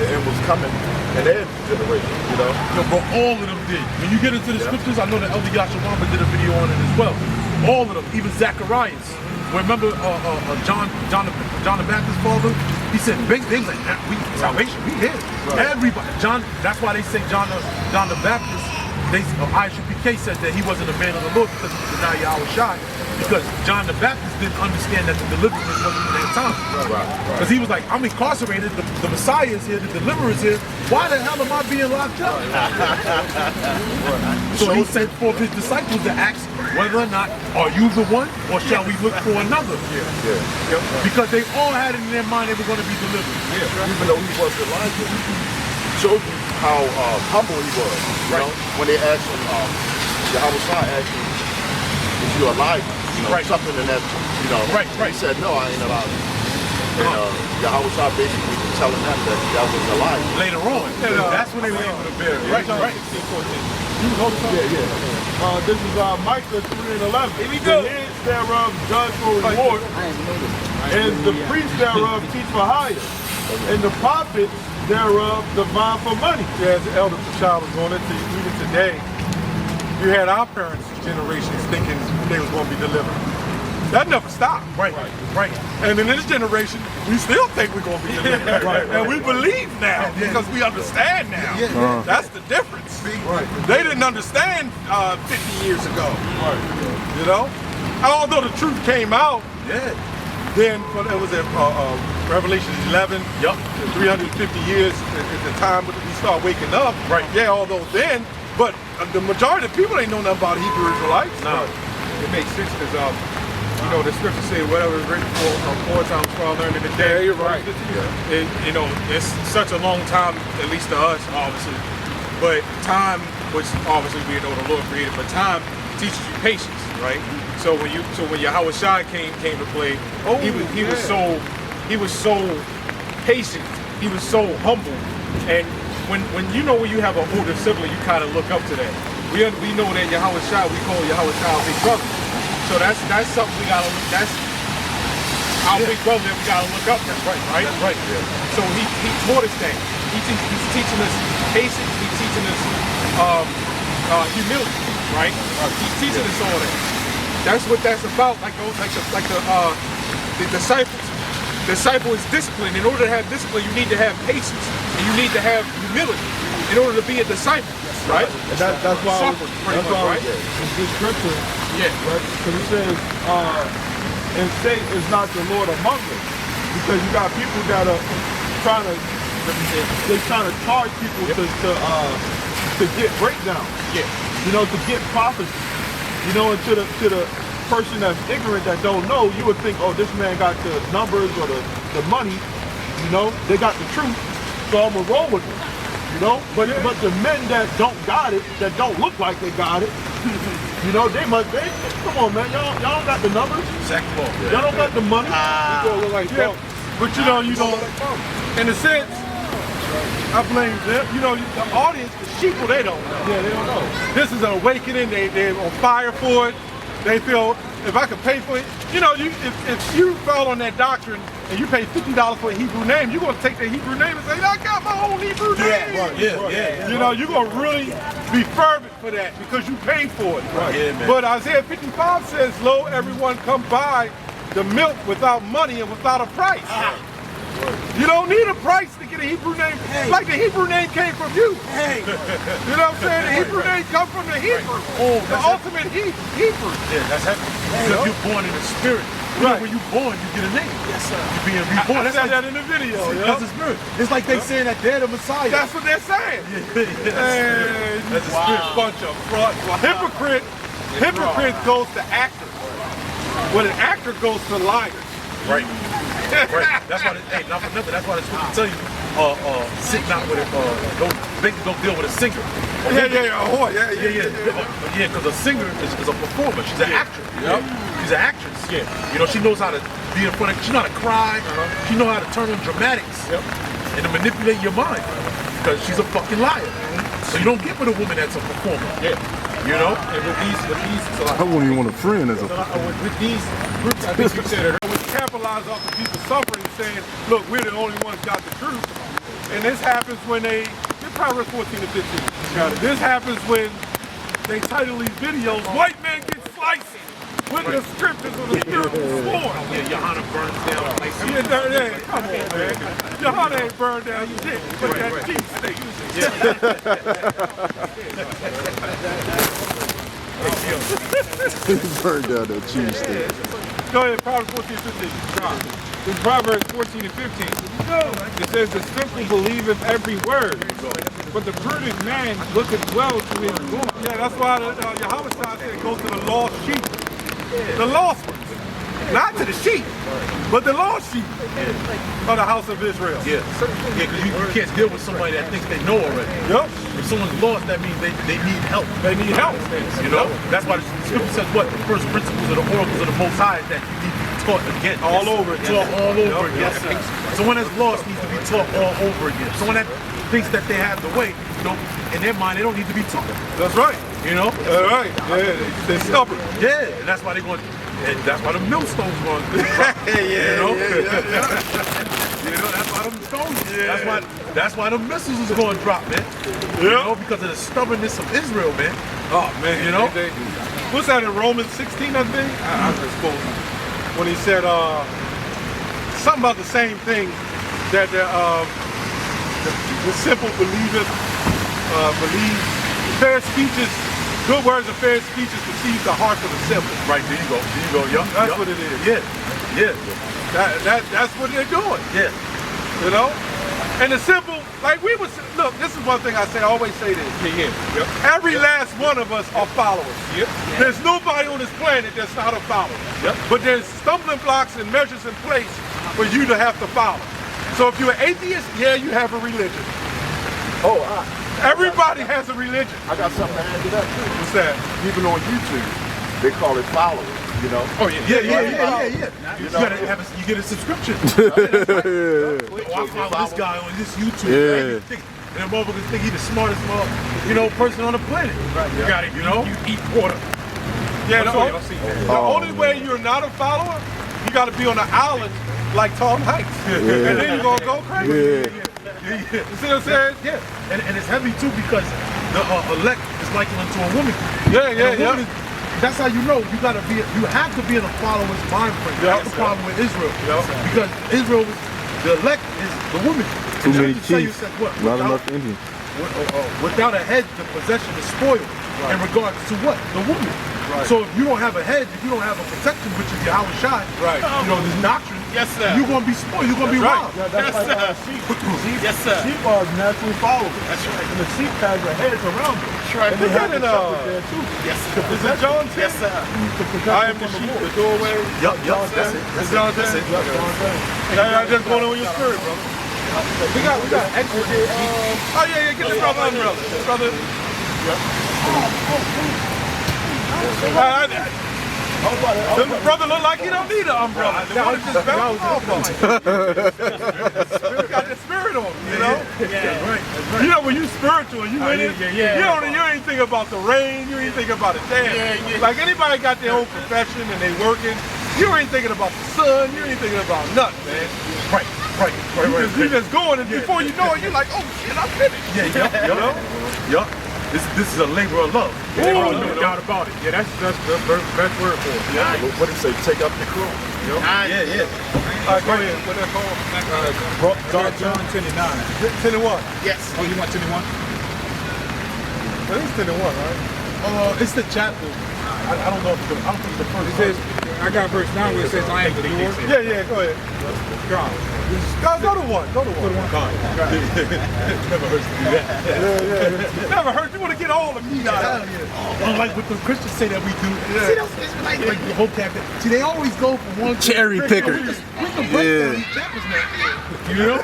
end was coming in their generation, you know? Yo, bro, all of them did. When you get into the scriptures, I know that Elder Yashawamba did a video on it as well. All of them, even Zacharias. Remember John the Baptist's father? He said, they was like, salvation, we here. Right. Everybody. That's why they say John the Baptist, ISUPK said that he wasn't a man of the Lord because he denied Yahweh Shai. Because John the Baptist didn't understand that the deliverance wasn't in their time. Because he was like, I'm incarcerated, the Messiah is here, the deliverer is here. Why the hell am I being locked up? So he sent forth his disciples to ask whether or not, are you the one or shall we look for another? Because they all had it in their mind they were going to be delivered. Even though he was Elijah, showed you how humble he was. You know? When they asked him, Yahweh Shai asked him, if you're alive, something in that, you know. He said, no, I ain't alive. And Yahweh Shai basically was telling them that was alive. Later on, that's when they were able to bear it. Right. This is Micah 3:11. Here we go. The heads thereof judge for reward, and the priests thereof teach for hire, and the prophets thereof divine for money. Yeah, as the elder child was going into even today, you had our parents' generations thinking they was going to be delivered. That never stopped. Right. And in this generation, we still think we're going to be delivered. And we believe now because we understand now. That's the difference. They didn't understand 50 years ago. You know? Although the truth came out, then it was at Revelation 11, 350 years at the time we start waking up. Yeah, although then, but the majority of people ain't know nothing about Hebrew Israelites. No. It makes sense because, you know, the scripture say whatever is written for times for all learned in the day. Yeah, you're right. You know, it's such a long time, at least to us, obviously. But time, which obviously we know the Lord created, but time teaches you patience, right? So when Yahweh Shai came to play, he was so patient, he was so humble, and when you have an older sibling, you kind of look up to that. We know that Yahweh Shai, we call Yahweh Shai our big brother. So that's something we gotta look. That's our big brother that we gotta look up to. Right. So he taught us that. He's teaching us patience. He's teaching us humility. Right. He's teaching us all that. That's what that's about. Like the disciples. Disciple is discipline. In order to have discipline, you need to have patience, and you need to have humility in order to be a disciple. Right. And that's why right? In this scripture. Yeah. Right? Because it says, and Satan is not the Lord among them. Because you got people that are trying to charge people to get breakdowns. Yeah. You know, to get prophecy. You know, and to the person that's ignorant that don't know, you would think, oh, this man got the numbers or the money. You know, they got the truth, so I'm gonna roll with them. You know, but the men that don't got it, that don't look like they got it, you know, they come on, man, y'all don't got the numbers. Exactly. Y'all don't got the money. But you know, in a sense, I blame them. You know, the audience, the sheeple, they don't know. Yeah, they don't know. This is an awakening. They're on fire for it. They feel if I could pay for it, you know, if you fell on that doctrine and you pay $50 for a Hebrew name, you're gonna take the Hebrew name and say, I got my own Hebrew name. Yeah. You know, you're gonna really be fervent for that because you paid for it. Right. Yeah, man. But Isaiah 55 says, lo, everyone come buy the milk without money and without a price. You don't need a price to get a Hebrew name. Like the Hebrew name came from you. You know what I'm saying? The Hebrew name comes from the Hebrew. The ultimate Hebrew. Yeah, that's heavy. Because you're born in the spirit. You know, when you're born, you get a name. Yes, sir. You're being reborn. I said that in the video. That's the spirit. It's like they saying that they're the Messiah. That's what they're saying. That's the spirit. Bunch of fraud. Hypocrite goes to actors. When an actor goes to liars. Right. Right. That's why. Hey, not for nothing. That's why the scripture tell you, sit not with don't deal with a singer. Yeah. Because a singer is a performer. She's an actress. Yep. She's an actress. Yeah. You know, she knows how to be in front of. She knows how to cry. She knows how to turn on dramatics. Yep. And to manipulate your mind. Because she's a fucking liar. So you don't get with a woman that's a performer. Yeah. You know. And with these, I wouldn't even want a friend as a. with these groups, I think you said it. Capitalize off of people suffering, saying, look, we're the only ones got the truth. And this happens when in Proverbs 14 to 15. This happens when they title these videos, white man gets sliced with the scriptures of the spiritual sword. Yeah, Johanna burns down. Come on, man. Johanna ain't burned down shit, but that cheesesteak. Burned down that cheesesteak. Go ahead, Proverbs 14 15. In Proverbs 14 and 15, it says, the simple believeth every word, but the prudent man looketh well to his going. Yeah, that's why Yahweh said go to the lost sheep. The lost ones. Not to the sheep, but the lost sheep of the house of Israel. Yeah, because you can't deal with somebody that thinks they know already. Yep. If someone's lost, that means they need help. They need help. You know? That's why the scripture says what? The first principles of the oracles of the Most High is that you need to be taught again. All over again. Taught all over again. Yes, sir. Someone that's lost needs to be taught all over again. Someone that thinks that they have the way, you know, in their mind, they don't need to be taught. That's right. You know? All right. Yeah, they're stubborn. Yeah, and that's why they're going. And that's why the millstones run. You know? You know, that's why them stones. That's why the missiles is going to drop, man. You know, because of the stubbornness of Israel, man. Oh man, you know. What's that in Romans 16? I think. I was supposed to. When he said something about the same thing that the simple believeth believe. Fair speeches. Good words and fair speeches deceive the heart of the simple. Right, there you go. Yeah. That's what it is. Yeah. That's what they're doing. Yeah. You know? And the simple, like we was, look, this is one thing I say, I always say this. Yep. Every last one of us are followers. Yep. There's nobody on this planet that's not a follower. Yep. But there's stumbling blocks and measures in place for you to have to follow. So if you're an atheist, yeah, you have a religion. Everybody has a religion. I got something to add to that too. What's that? Even on YouTube, they call it followers, you know? Oh, yeah. You know? You get a subscription. I follow this guy on this YouTube. Yeah. Right? And the motherfuckers think he's the smartest person on the planet. Right. You got it, you know? You eat water. Yeah, the only way you're not a follower, you got to be on an island like Tom Hanks. And then you're going to go crazy. You see what I'm saying? Yeah. And it's heavy too because the elect is likened unto a woman. Yeah. That's how you know you have to be in a follower's mind frame. That's the problem with Israel. Because Israel, the elect is the woman. Too many chiefs. Not enough Indians. Without a head, the possession is spoiled. In regards to what? The woman. Right. So if you don't have a head, if you don't have a protection, which is Yahweh Shai, you know, this doctrine, you're going to be spoiled, you're going to be robbed. Yeah, that's like sheep. Sheep are naturally followers. That's right. And the sheep has their heads around them. That's right. And they have the shepherd there too. Yes, sir. Is it John 10? Yes, sir. I am the sheep, the doorway. Yup, that's it. That's John 10? That's just going on with your spirit, bro. We got extra here. Oh, yeah, get this brother umbrella. Brother. The brother look like he don't need an umbrella. The one just bounced off of him. Got the spirit on him, you know? Yeah, right. You know when you spiritual, you in it, you ain't think about the rain, you ain't think about the damn. Like anybody got their own profession and they working, You ain't thinking about the sun. You ain't thinking about nothing, man. Right. You just going, and before you know it, you're like, oh shit, I'm finished. Yup. This is a labor of love. Ooh, No doubt about it. Yeah, that's the best word for it. Yeah. What did it say? Take up the cross. Yeah. All right, go ahead. What that called? John 10 and 9. 10 and 1. Yes. Oh, you want 10 and 1? Well, it's 10 and 1, right? It's the chapter. I don't know if I don't think the first. It says, I got verse 9 where it says, I am the door. Yeah, go ahead. God. Go to one. Never hurts to do that. Never hurt. You want to get all the meat out of it. Unlike what the Christians say that we do. See, those Israelites, like the whole captain. See, they always go from one Cherry picker. We can break down these chapters now. You know?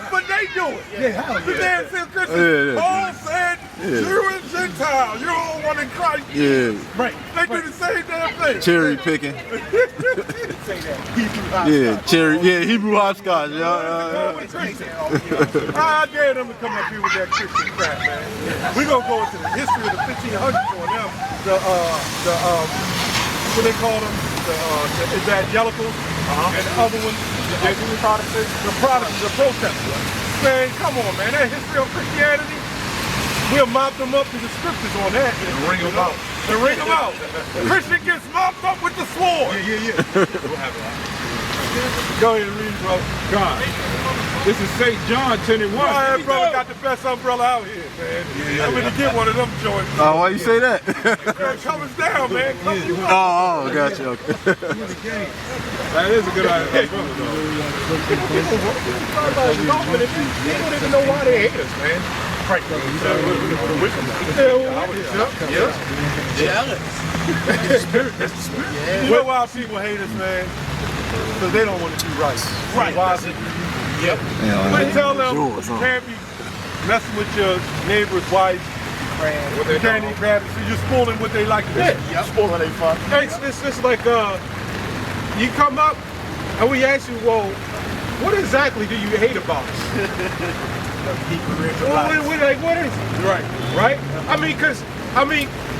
But they do it. Yeah, hell The yeah. damn Christians. Paul said, Jew and Gentile, you're all one in Christ. Yeah. Right. They do the same damn thing. Cherry picking. Yeah, Hebrew hopscotch, I dare them to come up here with that Christian crap, man. We're gonna go into the history of the 1500s on them. What they call them? The evangelicals and the other ones. The Protestants, the protestants. Man, come on, man. That history of Christianity, we'll mop them up to the scriptures on that. And ring them out. And ring them out. Christian gets mopped up with the sword. Yeah. We'll have it. Go ahead and read, bro. God. This is St. John 10 and 1. My brother got the best umbrella out here, man. I'm gonna get one of them joints. Oh, why you say that? It covers down, man. Cover you up. Oh, gotcha. Okay. That is a good idea. People don't even know why they hate us, man. Right. That's the spirit. You know why people hate us, man? Because they don't want to do right. Right. Why is it? Yep. But tell them you can't be messing with your neighbor's wife. You can't eat rabbits. You're spoiling what they like to do. Yep. Spoiling they fun. It's just like you come up and we ask you, well, what exactly do you hate about us? We're like, what is it? Right?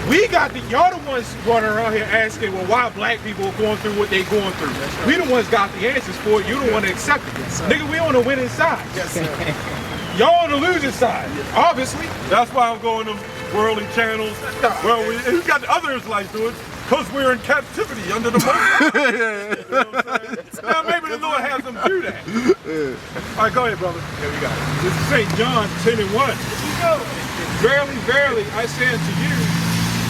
We got y'all the ones running around here asking, well, why black people are going through what they going through. We the ones got the answers for it. You the one to accept it. Nigga, we on the winning side. Yes, sir. Y'all on the losing side, obviously. That's why I'm going to worldly channels. Well, we got the other Israelites do it because we're in captivity under the Most. You know what I'm saying? Now maybe the Lord has them do that. All right, go ahead, brother. Here we go. This is St. John 10 and 1. Verily, verily, I say unto you,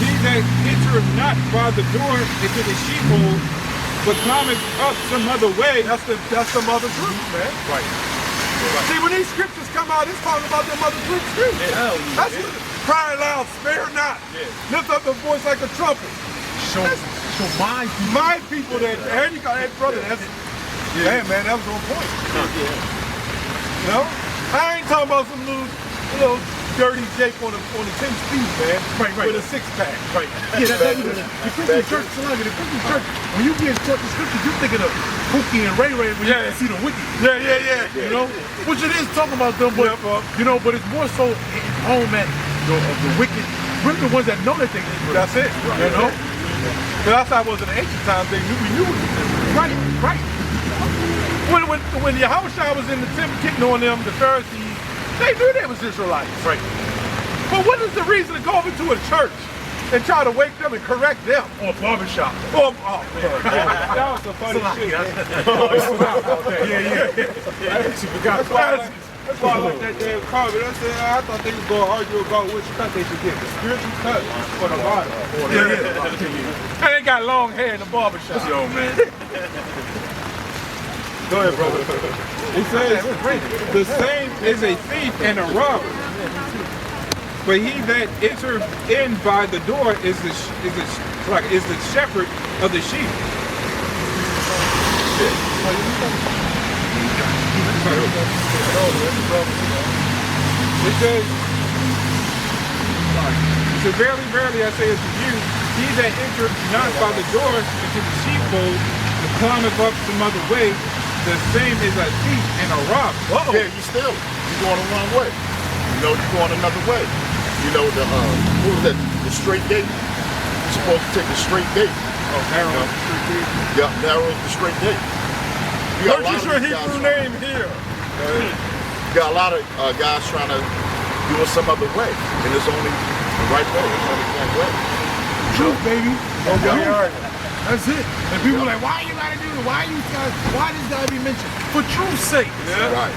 he that entereth not by the door into the sheepfold, but climbeth up some other way. That's some other groups, man. Right. See, when these scriptures come out, it's talking about them other groups too. That's what cry loud, spare not. Lift up the voice like a trumpet. Show my people that, and you got that brother, that's, man, that was on point. You know? I ain't talking about some little dirty Jake on the 10 speed, man. Right. With a 6-pack. Right. Yeah, the Christian church, the Christian church, when you get taught the scriptures, you're thinking of Pookie and Ray when you see the wicked. Yeah. You know? Which it is talking about them, but you know, but it's more so in home at the wicked. We're the ones that know that they Israel. That's it. You know? Because that's how it was in the ancient times. We knew it. Right. When Yahushua was in the temple kicking on them, the Pharisees, they knew they was Israelites. Right. But what is the reason to go over to a church and try to wake them and correct them? Or barbershop. Oh man. That was some funny shit. Yeah. I actually forgot. That's why I like that damn comment. I thought they was going to argue about which cut they should get, the spiritual cut or the bottom. Yeah. And they got long hair in the barbershop. Yo, man. Go ahead, brother. It says, the same is a thief and a robber. But he that enters in by the door is the shepherd of the sheep. It says, so verily, verily, I say unto you, he that entereth not by the door into the sheepfold, and climbeth up some other way, the same is a thief and a robber. Yeah, you're going the wrong way. You know, you're going another way. You know, what was that? The straight gate. You're supposed to take the straight gate. Oh, narrow the straight gate. Yeah, narrow the straight gate. You got a lot What's of your these guys Hebrew trying- name here? You got a lot of guys trying to do it some other way, and it's only the right way. It's only one way. Truth, baby. Okay, Yeah. all right. That's it. And people are like, why you gotta do it? Why this gotta be mentioned? For truth's sake. Yeah. Right.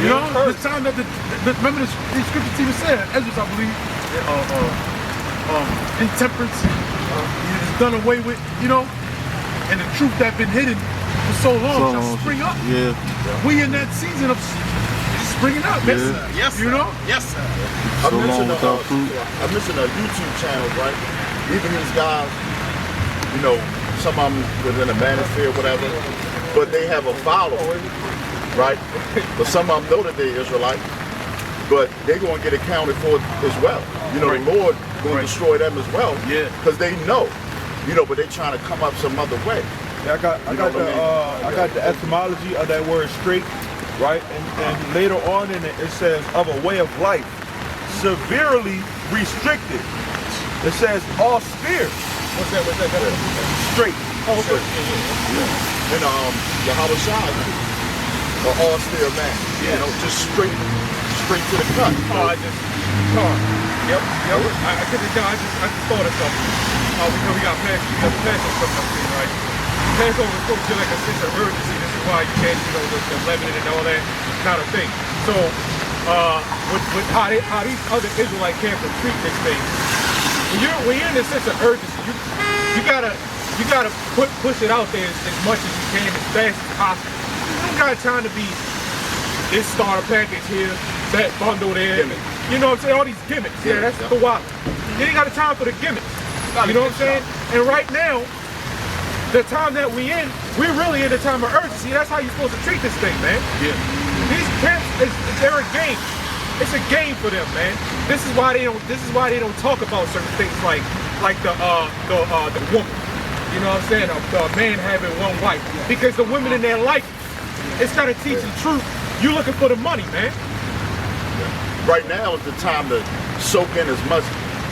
You know, the time that remember the scriptures even said, Ezra, I believe, intemperance is done away with, you know, and the truth that been hidden for so long shall spring up. Yeah. We in that season of springing up. Yeah. Yes, you know? I So long mentioned without fruit. I mentioned a YouTube channel, right? Even these guys, you know, some of them within the manosphere, whatever, but they have a following, right? But some of them know that they're Israelite, but they're going to get accounted for as well. You know, the Lord going to destroy them as well, because they know, you know, but they're trying to come up some other way. Yeah, I got the etymology of that word straight, right? And later on in it, it says of a way of life, severely restricted. It says austere. What's that? Straight. Oh, okay. And Yahweh Shai, an austere man, you know, just straight to the cut. Yep. I just thought of something. Because we got Passover coming up here, right? Passover is supposed to be like a sense of urgency. This is why you can't, you know, the leavening and all that kind of thing. So, with how these other Israelite camps are treating this thing, when you're in this sense of urgency, you gotta push it out there as much as you can, as fast as possible. You don't got time to be this starter package here, that bundle there. You know what I'm saying? All these gimmicks. Yeah, that's the wild. You ain't got the time for the gimmicks. You know what I'm saying? And right now, the time that we in, we're really in the time of urgency. That's how you're supposed to treat this thing, man. Yeah. These camps, they're a game. It's a game for them, man. This is why they don't talk about certain things like the woman. You know what I'm saying? The man having one wife. Because the women in their life, instead of teaching truth, you looking for the money, man. Right now is the time to soak in as much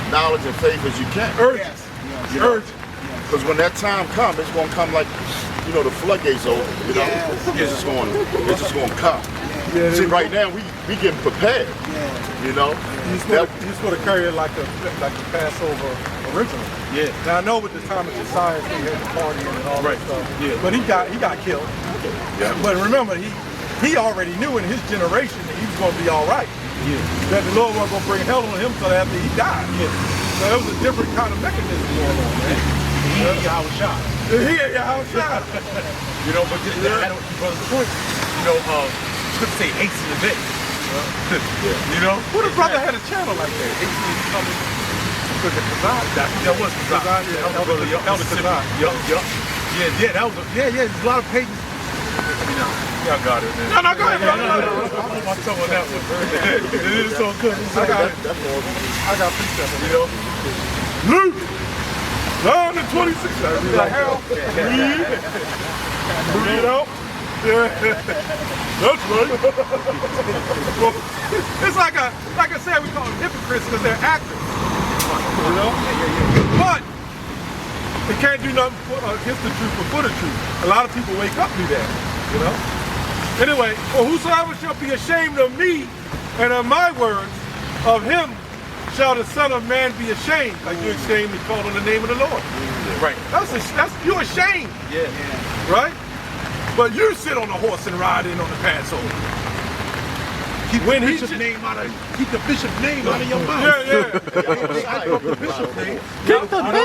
knowledge and faith as you can. Urgent. You know? Because when that time comes, it's going to come like, you know, the floodgates open. You know, it's just going to come. See, right now we getting prepared. You know, you're supposed to carry it like the Passover original. Yeah. Now I know with the time of Josiah, they had the partying and all that stuff. Yeah. But he got killed. Yeah. But remember, he already knew in his generation that he was going to be all right. Yeah. That the Lord wasn't going to bring hell on him until after he died. Yeah. So it was a different kind of mechanism going on, man. He was shot. You know, but I don't keep on the point. You know, could say ace in the day. You know? What if brother had a channel like that? Coming. Was it Kazan? That was Kazan. Elder Kazan. Yup. Yeah, that was there's a lot of pages. You know, y'all got it, man. No, go ahead. No. I'm on top of that one. It is so good. I got precept. You know? Luke! 9 and 26. Like, hell. Read it out. Yeah. That's right. It's like I said, we call them hypocrites because they're actors. You know? But they can't do nothing against the truth or for the truth. A lot of people wake up to that, you know? Anyway, for whosoever shall be ashamed of me and of my words, of him shall the Son of Man be ashamed. Like you're ashamed to call on the name of the Lord. Right. That's you're ashamed. Yeah. Right? But you sit on a horse and ride in on the Passover. Keep the bishop's name out of your mouth. Yeah. Keep the bishop's name out of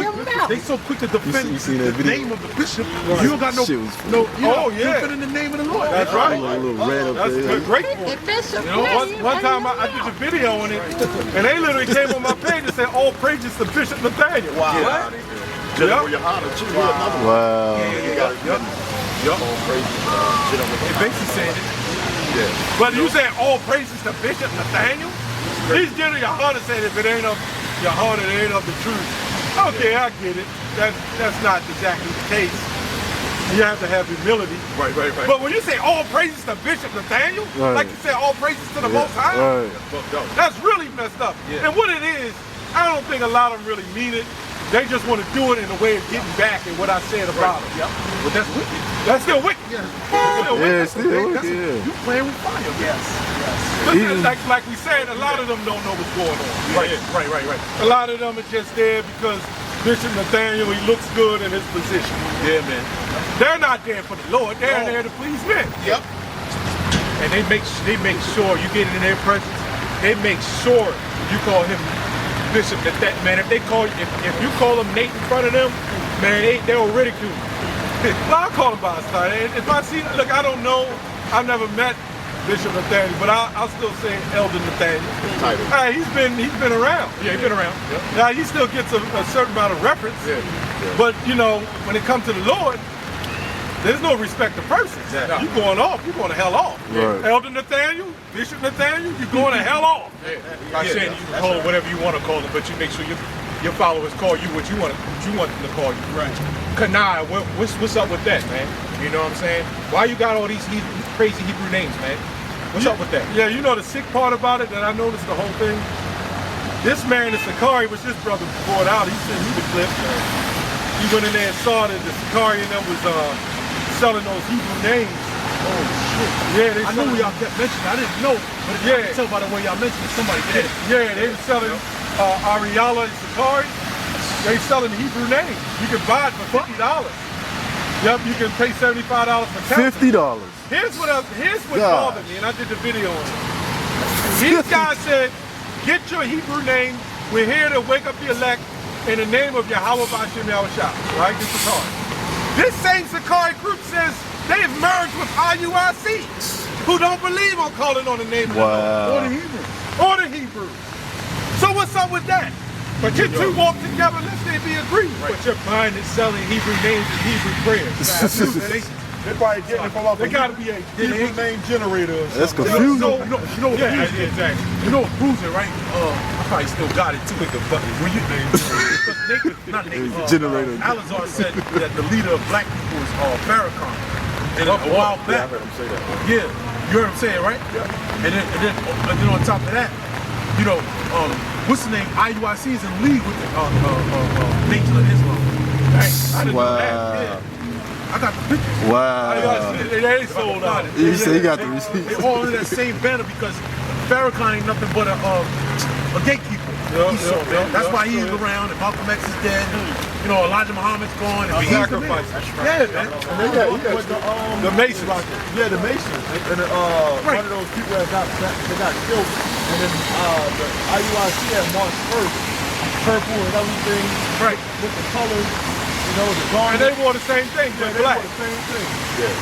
your mouth. They so quick to defend the name of the bishop. You don't got defending the name of the Lord. That's right. That's a great point. You know, one time I did a video on it, and they literally came on my page and said, all praises to Bishop Nathaniel. Wow. What? General Yohana, too. Wow. It basically said it. Yeah. But you said all praises to Bishop Nathaniel? He's General Yohana said if it ain't of Yohana, it ain't of the truth. Okay, I get it. That's not exactly the case. You have to have humility. Right. But when you say all praises to Bishop Nathaniel, like you said all praises to the Most High, that's really messed up. Yeah. And what it is, I don't think a lot of them really mean it. They just want to do it in a way of getting back at what I said about them. Yep. But that's wicked. That's still wicked. Yeah. Yeah, it's still wicked, yeah. You playing with fire. Yes. Like we said, a lot of them don't know what's going on. Right. A lot of them are just there because Bishop Nathaniel, he looks good in his position. Yeah, man. They're not there for the Lord. They're there to please men. Yep. And they make sure you get in their presence. They make sure you call him Bishop. Man, if you call him Nate in front of them, man, they'll ridicule you. Well, I call him by his title. If I see, look, I don't know. I've never met Bishop Nathaniel, but I'll still say Elder Nathaniel. Title. Hey, he's been around. Yeah, he's been around. Yep. Now he still gets a certain amount of reference. Yeah. But you know, when it comes to the Lord, there's no respect to persons. Yeah. You going off, you're going to hell off. Right. Elder Nathaniel, Bishop Nathaniel, you're going to hell off. I'm saying you can call it whatever you want to call it, but you make sure your followers call you what you want them to call you. Right. Kanai, what's up with that, man? You know what I'm saying? Why you got all these crazy Hebrew names, man? What's up with that? Yeah, you know the sick part about it that I noticed the whole thing? This man, the Sakari, was his brother brought out. He said he was clipped. He went in there and saw that the Sakari and them was selling those Hebrew names. Oh shit! Yeah, I knew y'all kept mentioning. I didn't know, but I can tell by the way y'all mentioned it, somebody did. Yeah, they were selling Ariala and Sakari. They selling Hebrew names. You can buy it for $50. Yep, you can pay $75 for counseling. $50. Here's what bothered me, and I did the video on it. These guys said, get your Hebrew name. We're here to wake up the elect in the name of Yahweh B'Shem Yahushua. Right? This is hard. This same Sakari group says they've merged with IUIC, who don't believe on calling on the name of the Lord. Or the Hebrews. So what's up with that? But you two walk together, lest they be agreed. But you're buying and selling Hebrew names and Hebrew prayers. They're probably getting it from off. They gotta be a Hebrew name generator. That's confusing. You know what proves it? Exactly. You know what proves it, right? I probably still got it too. When you Generator. Alazar said that the leader of black people is Farrakhan. And a while back. Yeah, I heard him say that. Yeah, you heard him say it, right? Yeah. And then on top of that, you know, what's the name? IUIC is in league with the Nation of Islam. Right? I didn't know that. Yeah. I got the pictures. Wow. They ain't sold out. You say you got the receipts. They all in that same banner because Farrakhan ain't nothing but a gatekeeper. That's why he's around and Malcolm X is dead. You know, Elijah Muhammad's gone. And Sacrifice. Yeah, man. The Masons. Yeah, the Masons. And one of those people that got killed. And then the IUIC had March 1st, purple and everything. Right. With the colors, you know, the garment. And they wore the same thing, Yeah, but they black. wore the same thing. Yeah.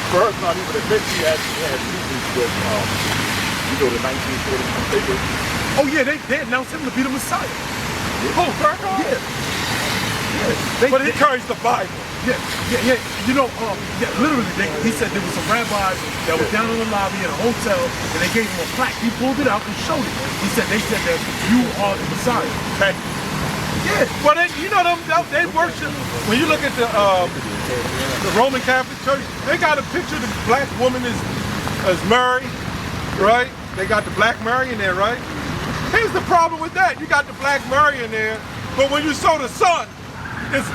First, not even admit he had meetings with, you know, the 1941 paper. Oh yeah, they announced him to be the Messiah. Oh, Farrakhan? Yeah. But he carries the Bible. Yeah. You know, literally, he said there was some rabbis that were down in the lobby in a hotel, and they gave him a plaque. He pulled it out and showed it. They said that you are the Messiah. Okay. Yeah. Well, you know they worship. When you look at the Roman Catholic Church, they got a picture of the black woman as Mary, right? They got the black Mary in there, right? Here's the problem with that. You got the black Mary in there, but when you saw the son, it's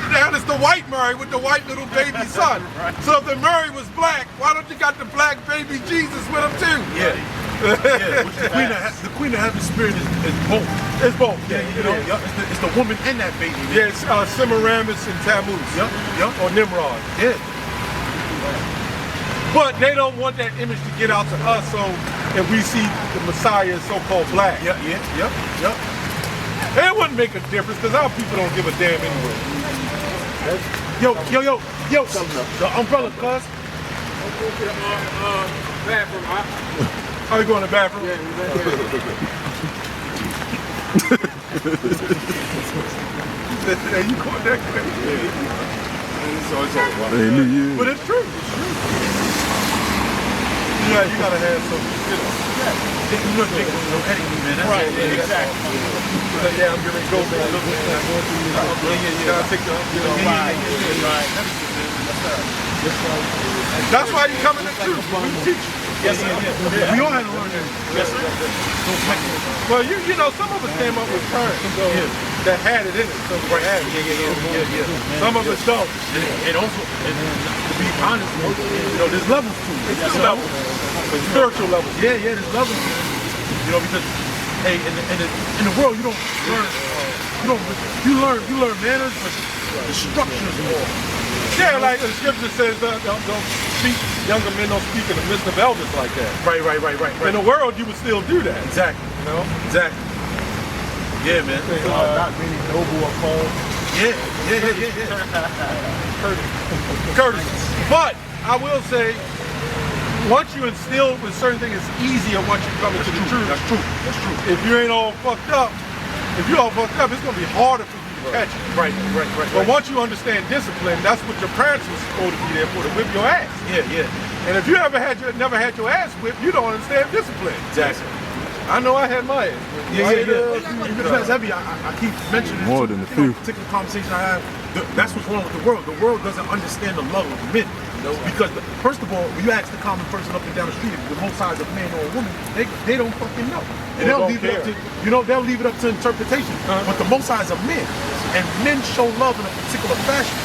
the white Mary with the white little baby son. So if the Mary was black, why don't you got the black baby Jesus with him too? Yeah. The Queen of Heaven's Spirit is both. It's both. Yeah, you know, it's the woman and that baby. Yeah, it's Semiramis and Tammuz. Yep. Or Nimrod. Yeah. But they don't want that image to get out to us, so if we see the Messiah is so-called black. Yep. It wouldn't make a difference because our people don't give a damn anyway. Yo, the umbrella, cuz. Bathroom, How you going to the bathroom? Hey, you caught that crazy. But it's true. Yeah, you gotta have some, you know, man. That's right, it. Exactly. Yeah, I'm gonna go, man. Look, you gotta take the, That's why you come in the truth. We teach you. Yes, yeah. We all had to learn that. Yes, sir. Well, you know, some of us came up with parents that had it in it. So Yeah. some of us don't. And also, to be honest, you know, there's levels to it. There's levels. Spiritual levels. Yeah, there's levels to it. You know, because hey, in the world you don't learn. You learn manners, but the structures more. Yeah, like the scripture says, don't speak, younger men don't speak in the midst of elders like that. Right. In the world, you would still do that. Exactly. You know? Exactly. Yeah, man. Not many noble or called. Yeah. Courtesy. But I will say, once you instill with certain things, it's easier once you come into the truth. That's true. If you ain't all fucked up, it's gonna be harder for you to catch it. Right. But once you understand discipline, that's what your parents were supposed to be there for, to whip your ass. Yeah. And if you never had your ass whipped, you don't understand discipline. Exactly. I know I had my ass whipped. Because that's heavy. I keep mentioning More than a few. Particular conversation I have. That's what's wrong with the world. The world doesn't understand the love of men. Because first of all, when you ask the common person up and down the street if the most size of a man or a woman, they don't fucking know. And they'll leave it up to they'll leave it up to interpretation. But the most size of men, and men show love in a particular fashion.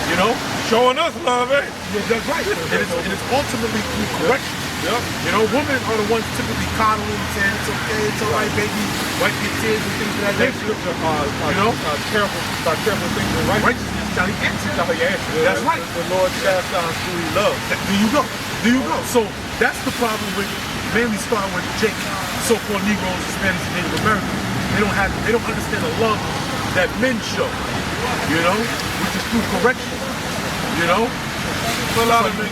You know, Showing us love, eh? yeah, that's right. And it's ultimately through correction. Yep. You know, women are the ones typically coddling, saying it's okay, it's all right, baby, wipe your tears and things of that nature. You know, careful things in Righteousness shall he answer. That's right. The Lord chastises who he loves. There you go. So that's the problem with mainly starting with Jake, so-called Negroes, Hispanics, and Native Americans. They don't understand the love that men show. You know, which is through correction. You know, So a lot of men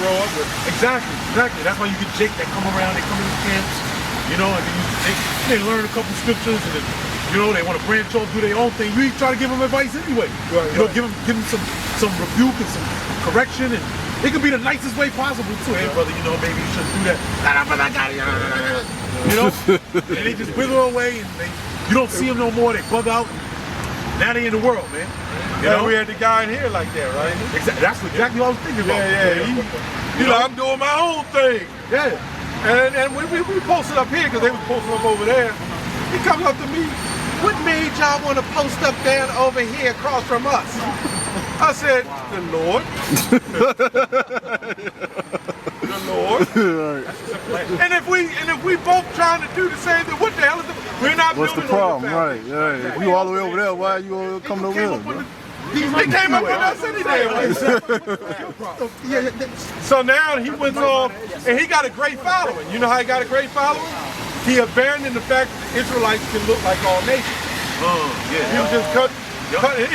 grow up with it. Exactly. That's why you get Jake that come around. They come in the camps. You know, and they learn a couple scriptures, and then, you know, they want to branch off, do their own thing. You try to give them advice anyway. Give them some rebuke and some correction, and it could be the nicest way possible too. Hey, brother, you know, maybe you shouldn't do that. You know, and they just wither away, and you don't see them no more. They bug out. Now they in the world, man. You know, we had the guy in here like that, right? Exactly. That's exactly what I was thinking about. You know, I'm doing my own thing. Yeah. And we posted up here because they was posting up over there. He comes up to me, what made y'all want to post up down over here across from us? I said, the Lord. The Lord. And if we both trying to do the same thing, what the hell is it? We're not What's the building on problem? the Right, yeah. If you all the way over there, why are you coming over here? Bro? They came up with us anyway. So now he went off, and he got a great following. You know how he got a great following? He abandoned the fact that the Israelites can look like all nations. He was just cut,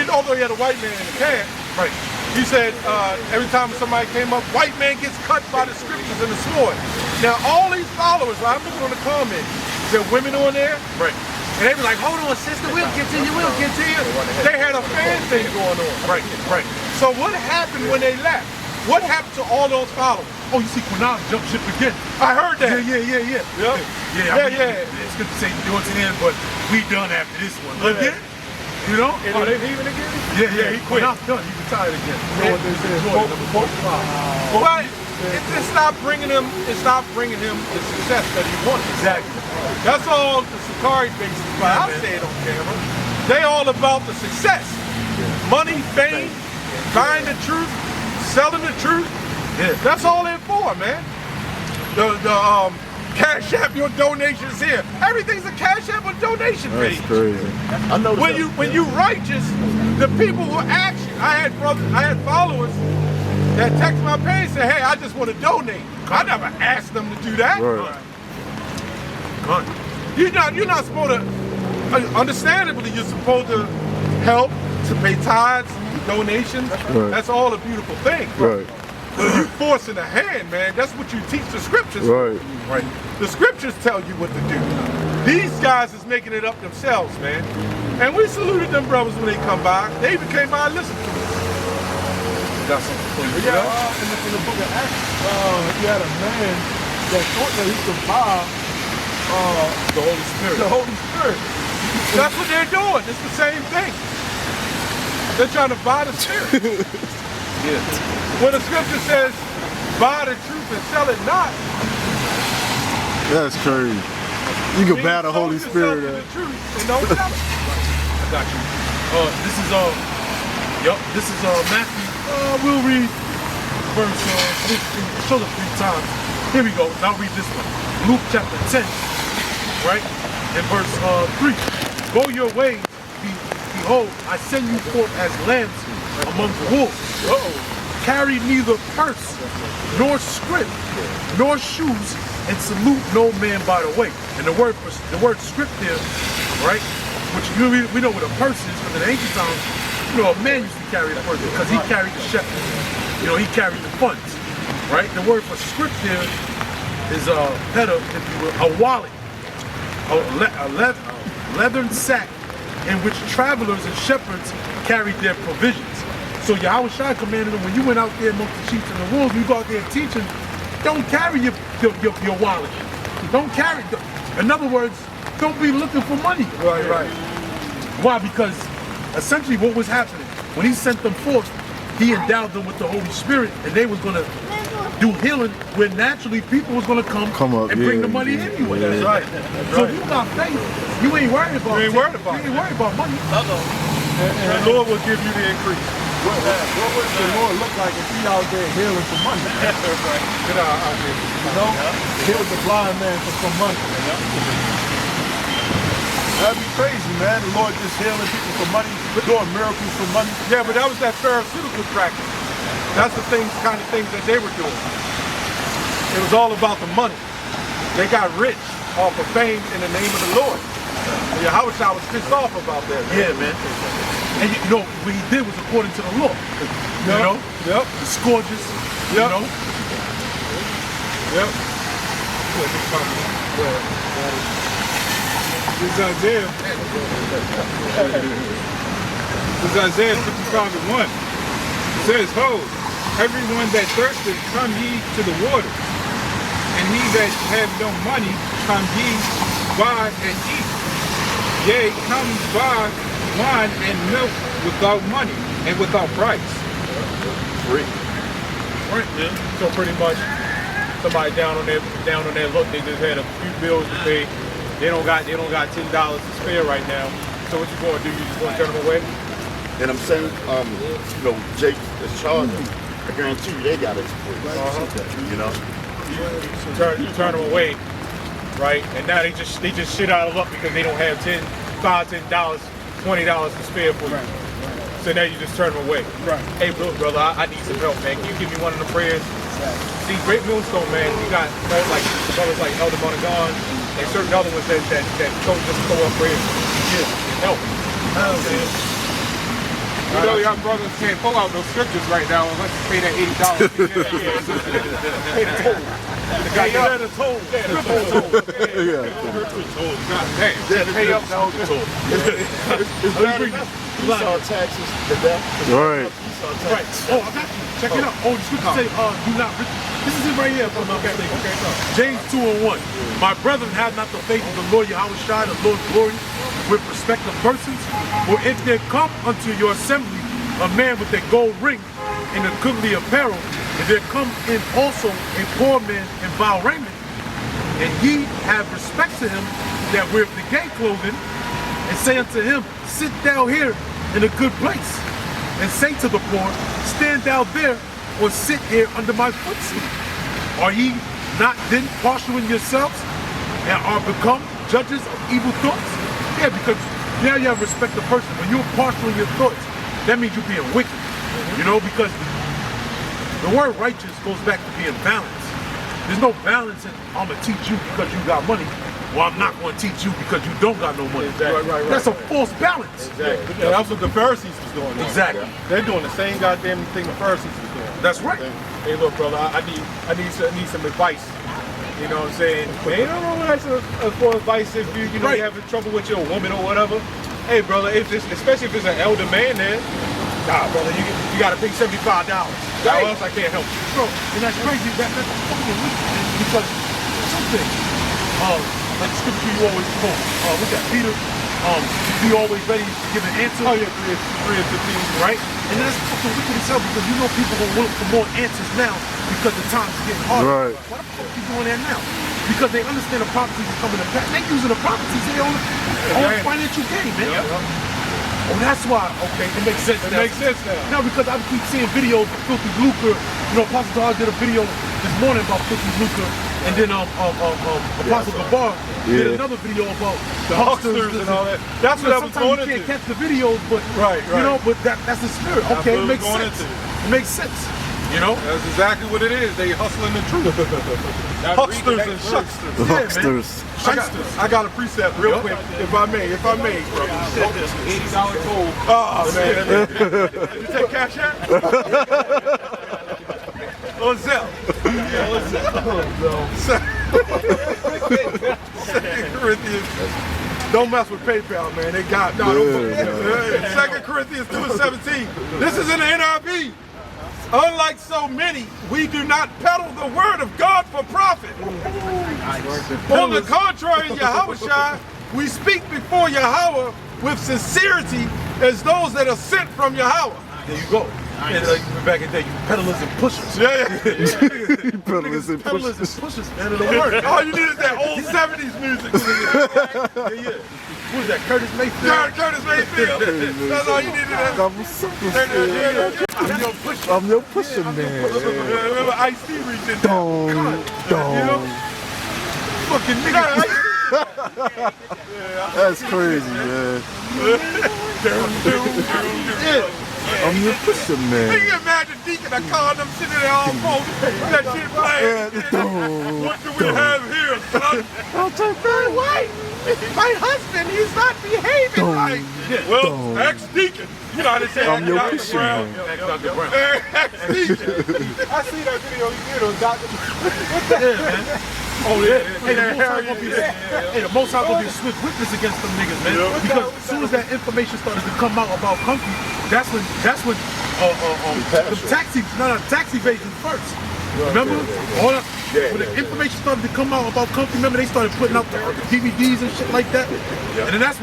although he had a white man in the camp. Right. He said every time somebody came up, white man gets cut by the scriptures and the sword. Now all these followers, I'm looking on the comments, there are women on there. Right. And they were like, hold on, sister, we'll get to you. They had a fan thing going on. Right. So what happened when they left? What happened to all those followers? Oh, you see Quinal jump ship again. I heard that. Yeah. It's good to say you're to the end, but we done after this one. Again? You know? Are they leaving again? Yeah, he quit. Quinal's done. He retired again. You know what they say? Number 45. But it stopped bringing him the success that he wanted. Exactly. That's all the Sakari bases about. I'll say it on camera. They all about the success. Money, fame, buying the truth, selling the truth. Yeah. That's all they're for, man. The Cash App your donations here. Everything's a Cash App or donation page. That's crazy. I know When you righteous, the people will ask you. I had followers that text my page and say, hey, I just want to donate. I never asked them to do that. Right. You're not supposed to, understandably, you're supposed to help, to pay tithes, donations. Right. That's all a beautiful thing. Right. But you forcing the hand, man. That's what you teach the scriptures. Right. The scriptures tell you what to do. These guys is making it up themselves, man. And we saluted them brothers when they come by. They even came by and listened to us. Got something for you. Yeah, in the book of Acts, you had a man that thought that he could buy The Holy Spirit. the Holy Spirit. That's what they're doing. It's the same thing. They're trying to buy the spirit. Yeah. When the scripture says, buy the truth and sell it not. That's crazy. You can battle the Holy Spirit. The truth and don't sell it. I got you. This is this is Matthew. We'll read verse show it 3 times. Here we go. I'll read this one. Luke chapter 10, right? In verse 3. Go your ways, behold, I send you forth as lambs among wolves. Carry neither purse, nor scrip, nor shoes, and salute no man by the way. And the word scrip there, right? Which we know what a purse is, because in the ancient times, you know, a man used to carry the purse because he carried the shepherd. You know, he carried the funds, right? The word for scrip there is a peta, if you will, a wallet, a leathern sack in which travelers and shepherds carried their provisions. So Yahweh Shai commanded them, when you went out there amongst the sheep and the wolves, you go out there teaching, don't carry your wallet. Don't carry, in other words, don't be looking for money. Right. Why? Because essentially what was happening, when he sent them forth, he endowed them with the Holy Spirit, and they was going to do healing where naturally people was going to come up and bring the money anyway. That's right. So if you got faith, you ain't worried about You ain't worried about money. And the Lord will give you the increase. What would the Lord look like if he out there healing for money? You know, Heal the blind man for some money. That'd be crazy, man. The Lord just healing people for money, doing miracles for money. yeah, but that was that pharisaical practice. That's the kind of things that they were doing. It was all about the money. They got rich off of fame in the name of the Lord. And Yahweh was pissed off about that. Yeah, man. And you know, what he did was according to the law. You know? Yep. The scourges, you Yep. know? Yep. This is Isaiah. This is Isaiah 55:1. It says, ho, everyone that thirsteth, come ye to the water. And he that have no money, come ye, buy and eat. Yea, come buy wine and milk without money and without price. Free. Right, yeah. So pretty much somebody down on their luck, they just had a few bills to pay. They don't got $10 to spare right now. So what you gonna do? You just gonna turn them away? And I'm saying, you know, Jake is charging. I guarantee you they got it. You know? You turn them away, right? And now they just shit out of luck because they don't have $5, $10, $20 to spare for you. So now you just turn them away. Right. Hey, brother, I need some help, man. Can you give me one of the prayers? See, Great Millstone, man, you got like brothers like Elder Monagon and certain other ones that don't just throw up prayers. Yeah, help. You know, y'all brothers can't pull out those scriptures right now unless you pay that $80. Pay the toll. Yeah, the toll. God damn. Pay up the whole toll. Esau taxes to death. Right. Right. Oh, I got you. Check it out. Oh, the scripture say, do not. This is it right here. James 2:1. My brethren, have not the faith of the Lord Yahweh Shai, the Lord's glory, with respect of persons. For if there come unto your assembly a man with a gold ring and a goodly apparel, if there come in also a poor man in vile raiment, and ye have respect to him that weareth the gay clothing, and say unto him, sit thou here in a good place, and say to the poor, stand thou there, or sit here under my footstool. Are ye not then partial in yourselves, and are become judges of evil thoughts? Yeah, because now you have respect the person. When you're partial in your thoughts, that means you're being wicked. You know, because the word righteous goes back to being balanced. There's no balance in, I'm going to teach you because you got money, or I'm not going to teach you because you don't got no money. Exactly. Right. That's a false balance. Exactly. Yeah, that's what the Pharisees was doing. Exactly. They're doing the same goddamn thing the Pharisees was doing. That's right. Hey, look, brother, I need some advice. You know what I'm saying? Ain't no wrong with that for advice if you know, Right. you're having trouble with your woman or whatever. Hey, brother, especially if it's an elder man there, nah, brother, you got to pay $75. Or else I can't help you. Bro, and that's crazy. That's fucking weak. Because something, like the scripture you always quote, what's that, Peter be always ready to give an answer. Oh yeah, 3 and 15. Right? And that's fucking wicked as hell because you know people gonna look for more answers now because the times is getting harder. Right. Why the fuck you doing that now? Because they understand the prophecies are coming to pass. They using the prophecies in their own financial game, man. Oh, that's why. Okay, it makes sense. It makes sense now. No, because I keep seeing videos of Filthy Lucre. You know, Apostle Dog did a video this morning about Filthy Lucre, and then Apostle Gabar did another video about The hucksters and all that. That's what I was going into. You into. can't catch the videos, but Right. you know, but that's the spirit. That's Okay, what it makes we're going sense. into. It makes sense. You know, That's exactly what it is. They hustling the truth. Hucksters and shucksters. The hucksters. I got a precept real quick, if I may, brother. $80 gold. Oh man, you take cash out? Or Zelle? Second Corinthians. Don't mess with PayPal, man. They got no. Second Corinthians 2:17. This is in the NIV. Unlike so many, we do not peddle the word of God for profit. On the contrary, Yahushua, we speak before Yahweh with sincerity as those that are sent from Yahweh. there you go. And back in the day, you peddlers and pushers. Peddlers and Peddlers and pushers, man, of the word. All you need is that old 70s music. Yeah. Who is that? Curtis Mayfield? Curtis Mayfield. That's all you need to know. I'm your pusher, man. Remember Ice-T reached in there. Don't. Fucking nigga. That's crazy, man. I'm your pusher, Can man. you imagine Deacon? I called them sitting there all folks. That shit playing. What do we have here, son? I'll take that. Why? My husband, he's not behaving right. Well, ex-Deacon. You know how they say I'm your Dr. pusher, Brown. man. Dr. Brown. Ex-Deacon. I see that video you did on Dr. Yeah, man. Oh, yeah. Hey, the Most High gonna be a swift witness against them niggas, man. Because as soon as that information started to come out about Comfy, that's when the tax evasion first. Remember? When the information started to come out about Comfy, remember they started putting out the DVDs and shit like that? And then that's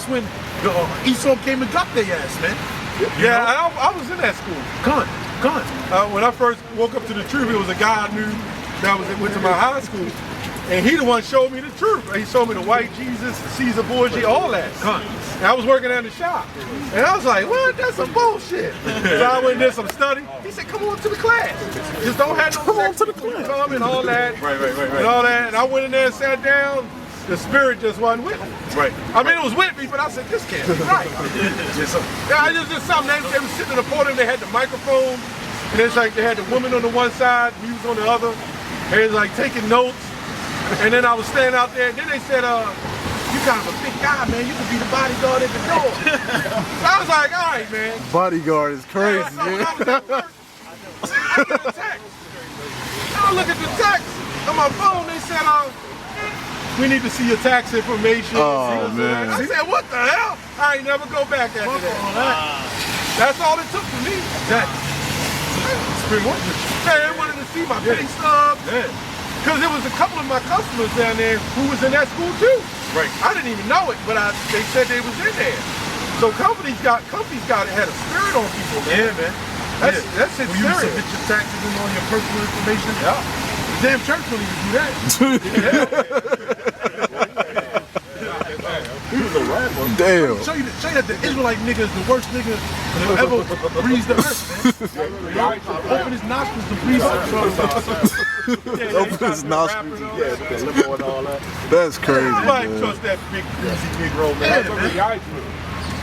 when the Esau came and got their ass, man. Yeah, I was in that school. Con. When I first woke up to the truth, it was a guy I knew that went to my high school. And he the one showed me the truth. He showed me the white Jesus, the Caesar Borgia, all that. And I was working at the shop. And I was like, what? That's some bullshit. So I went and did some study. He said, come on to the class. Just don't have no sex to the class. Come and all that. Right. And all that. And I went in there and sat down. The spirit just wasn't with me. Right. I mean, it was with me, but I said, this can't be right. Yeah, it was just something. They were sitting in the podium. They had the microphone. And it's like they had the woman on the one side, me was on the other. And it was like taking notes. And then I was standing out there, and then they said, you kind of a big guy, man. You could be the bodyguard at the door. So I was like, all right, man. Bodyguard is crazy, So when I was at work, I get a text. I look at the text on my phone. They said, we need to see your tax information. Oh, man. I said, what the hell? I ain't never go back after that. That's all it took for me. They wanted to see my pay stubs. Because there was a couple of my customers down there who was in that school too. Right. I didn't even know it, but they said they was in there. So companies had a spirit on people, man. Yeah, man. That's it. When you submit your taxes and all your personal information. Yeah. The damn church don't even do that. He was a rapper. Damn. Show you that the Israelite nigga is the worst nigga that ever breathed the earth, man. Open his nostrils to breathe out. Open his nostrils. Yeah, the limo and all that. That's crazy, Nobody man. trust that big greasy Negro, man. I remember Yaju.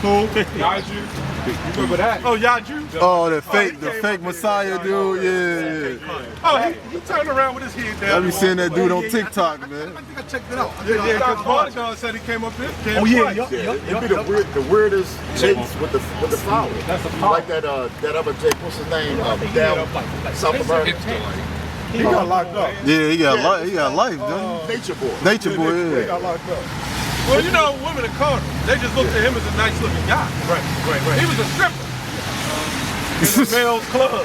Who? Yaju. You remember that? Oh, Yaju? Oh, the fake Messiah dude, yeah. Oh, he turned around with his head down. I be seeing that dude on TikTok, man. I think I checked it out. Yeah, because Bodyguard said he came up here. Oh yeah, It'd be the weirdest jakes with the flower. That's a Like that other Jake, what's his name? Down South America. He got locked up. Yeah, he got life, doesn't Nature Boy. he? Nature boy, He yeah. got locked up. Well, you know, women in Carter, they just looked at him as a nice looking guy. Right. He was a stripper. In the male's club.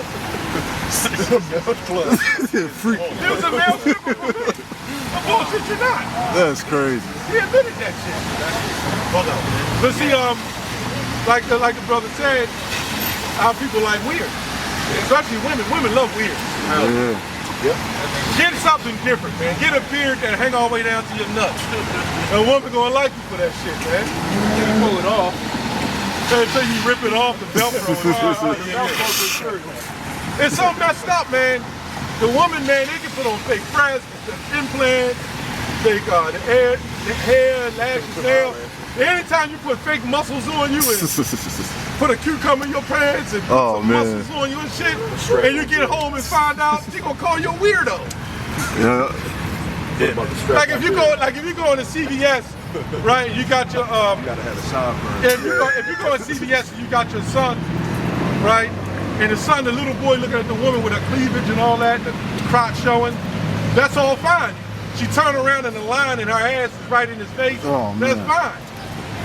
Freak. He was a male stripper for me. What bullshit you not? That's crazy. He admitted that shit. Bug out, man. But see, like the brother said, our people like weird. Especially women. Women love weird. Yep. Get something different, man. Get a beard that hang all the way down to your nuts. A woman gonna like you for that shit, man. You pull it off. Until you rip it off, the Velcro. It's so messed up, man. The woman, man, they can put on fake breasts, implants, fake the hair, lashes, nails. Anytime you put fake muscles on you and put a cucumber in your pants and put some muscles on you and shit, and you get home and find out, she gonna call you a weirdo. Yeah. Like if you go into CVS, right? You got your You gotta have a sideburn. if you go to CVS and you got your son, right? And the son, the little boy looking at the woman with her cleavage and all that, the crotch showing, that's all fine. She turned around in the line and her ass is right in his face. Oh, that's man. fine.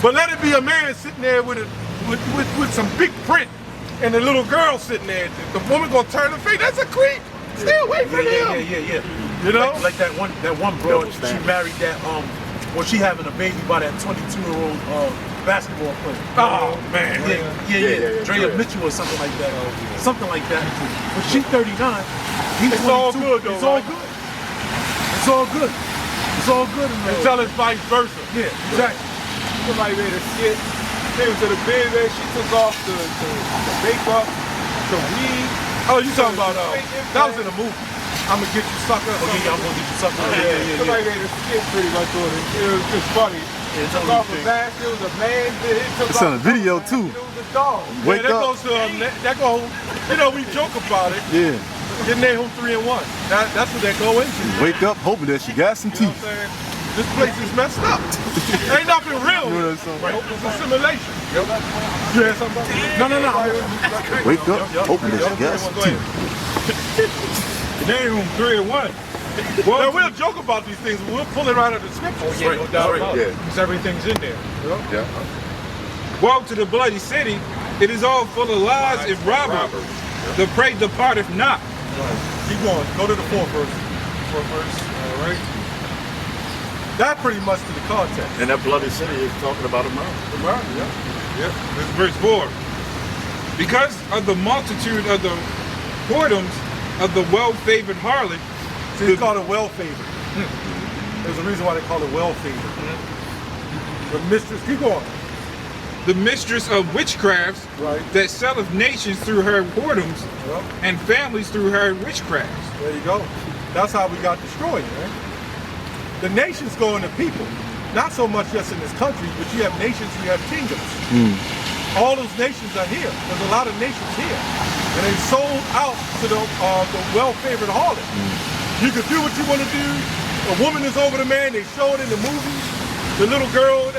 But let it be a man sitting there with some big print and the little girl sitting there. The woman gonna turn her face. That's a creep. Stay away from him. Yeah. You know? Like that one bro, she married that, she having a baby by that 22-year-old basketball player. Oh, man. Yeah. Drea Mitchell or something like that. Something like that. But she's 39. He's It's all 22. good, though, It's all right? good. It's all good. It's all good. Until it's vice versa. Yeah, exactly. Somebody made a skit. Came to the bed, man. She took off the makeup, the weed. Oh, you talking about, that was in a movie. I'm gonna get you sucker. Okay, I'm gonna get you something. Somebody made a skit pretty much on it. It was just funny. It took off a mask. It was a man. It's on a video too. It was a dog. Wake that up. goes to that goes. You know, we joke about it. Yeah. Getting there home 3 and 1. That's what they go into. Wake up hoping that she got some You know teeth. what I'm saying? This place is messed up. Ain't nothing real. You know what I'm saying? It's a simulation. You had something? No. Wake up hoping that she got some teeth. They room 3 and 1. Well, we'll joke about these things. We'll pull it right out of the scriptures. Yeah, no doubt about it. Because everything's in there. Woe to the bloody city, it is all full of lies and robbery. The prey departeth not. Keep going. Go to the fourth verse. All right. That pretty much to the context. And that bloody city is talking about America. Yep. This is verse 4. Because of the multitude of the whoredoms of the well-favored harlot. See, it's called a well-favored. There's a reason why they call it well-favored. The mistress, keep going. The mistress of witchcrafts, Right. that selleth nations through her whoredoms, Yep. and families through her witchcrafts. There you go. That's how we got destroyed, man. The nations go into people. Not so much just in this country, but you have nations, you have kingdoms. All those nations are here. There's a lot of nations here. And they sold out to the well-favored harlot. You can do what you want to do. A woman is over the man. They show it in the movies. The little girl.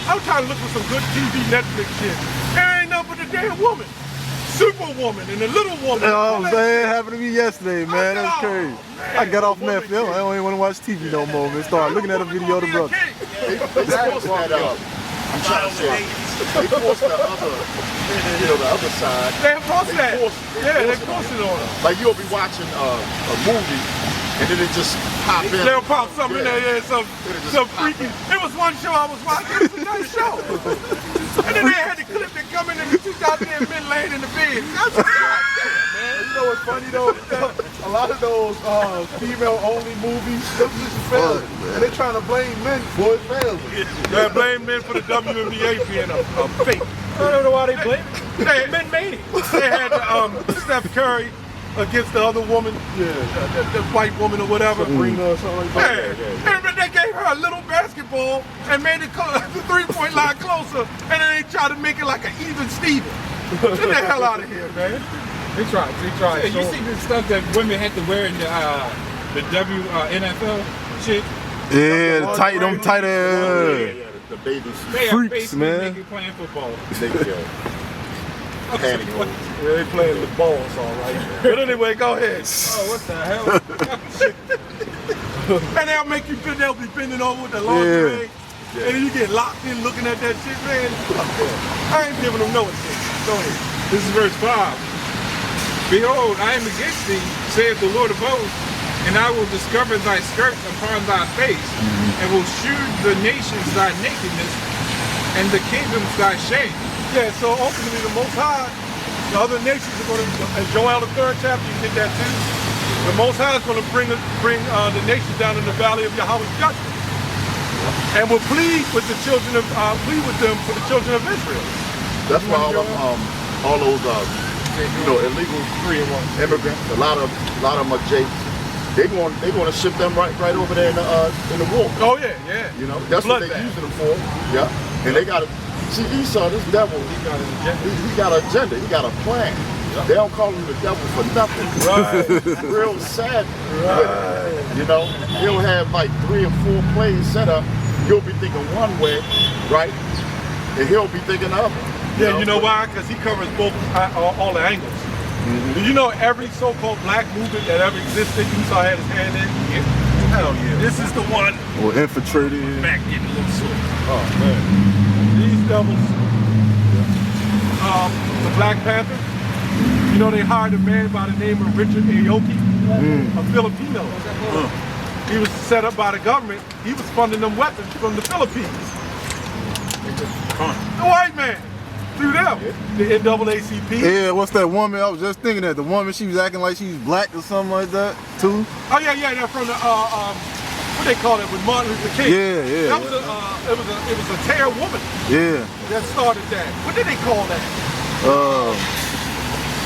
I'm trying to look for some good TV Netflix shit. There ain't nothing but the damn woman. Superwoman and the little woman. Oh, man, it happened to me yesterday, man. That's crazy. Man, I got off woman Netflix. I don't even want to watch TV no more, man. Started looking at a video of the brother. They forced that I'm trying to say, they forced the other, the other side. They forced that. Yeah, they forced forced it on us. Like you'll be watching a movie and then it just pop in. They'll pop something in there, yeah, some freaky. It was one show I was watching, it was another show. And then they had the clip that come in and the two goddamn men laying in the bed. That's man. You know what's funny though? A lot of those female-only movies, those just failed. And they're trying to blame men for it failing. They blame men for the WNBA being a fake. I don't know why they blame it. Men made it. They had Steph Curry against the other woman, the white woman or whatever. Sabrina or something like that. And they gave her a little basketball and made it the three-point line closer, and then they tried to make it like an even Steven. Get the hell out of here, man. They tried. Hey, you see the stuff that women had to wear in the NFL shit? Yeah, the tight, them tight The babies. They are Freaks, basically man. naked playing football. Yeah, they playing with balls, all right. But anyway, go ahead. Oh, what the hell? And they'll be bending over with the lingerie. And then you get locked in looking at that shit, man. I ain't giving them no attention. Go ahead. This is verse 5. Behold, I am against thee, saith the Lord of hosts, and I will discover thy skirts upon thy face, and will shew the nations thy nakedness, and the kingdoms got shamed. Yeah, so ultimately the Most High, the other nations are going to, in Joel the 3rd chapter, you get that too. The Most High is going to bring the nations down in the valley of Yahweh's judgment, and will plead with the children of plead with them for the children of Israel. That's why all those illegal immigrants, a lot of them are Jakes. They want to ship them right over there in the war. Oh yeah, yeah. You know, that's what they're using them for. Yeah, and they got to see Esau. This devil, he got an agenda. He got a plan. Yep. They don't call him the devil for nothing. Right. Real sad. Right. You know, he'll have like 3 or 4 plays set up. You'll be thinking one way, right? And he'll be thinking the other. Yeah, you know why? Because he covers both all the angles. Mm-hmm. Do you know every so-called black movement that ever existed, Esau had his hand in? Yeah. Hell yeah. This is the one. Or infiltrated. Back getting a little sore. Oh man. These devils. The Black Panther. You know they hired a man by the name of Richard Aoki, a Filipino. He was set up by the government. He was funding them weapons from the Philippines. The white man. Through them, the NAACP. Yeah, what's that woman? I was just thinking that the woman, she was acting like she's black or something like that too. Oh yeah, they're from the what they call it with Martin Luther King. Yeah. That was it was a tear woman. Yeah. That started that. What did they call that?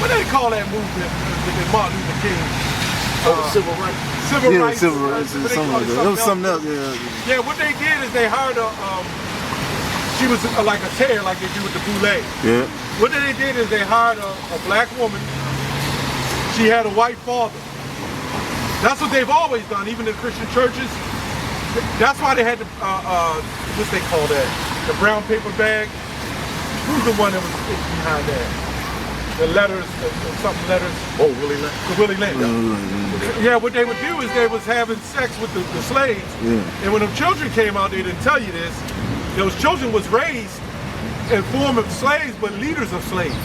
What did they call that movement with Martin Luther King? Civil rights. Civil rights. Civil rights. Something like that. It was something else. Yeah. What they did is they hired a. She was like a tear, like they do with the boule. Yeah. What they did is they hired a black woman. She had a white father. That's what they've always done, even in Christian churches. That's why they had the, what's they call that? The brown paper bag. Who's the one that was behind that? The letters, something letters. Oh, Willie Lynn. The Willie Lynn. Yeah, what they would do is they was having sex with the slaves. Yeah. And when the children came out, they didn't tell you this. Those children was raised in form of slaves, but leaders of slaves.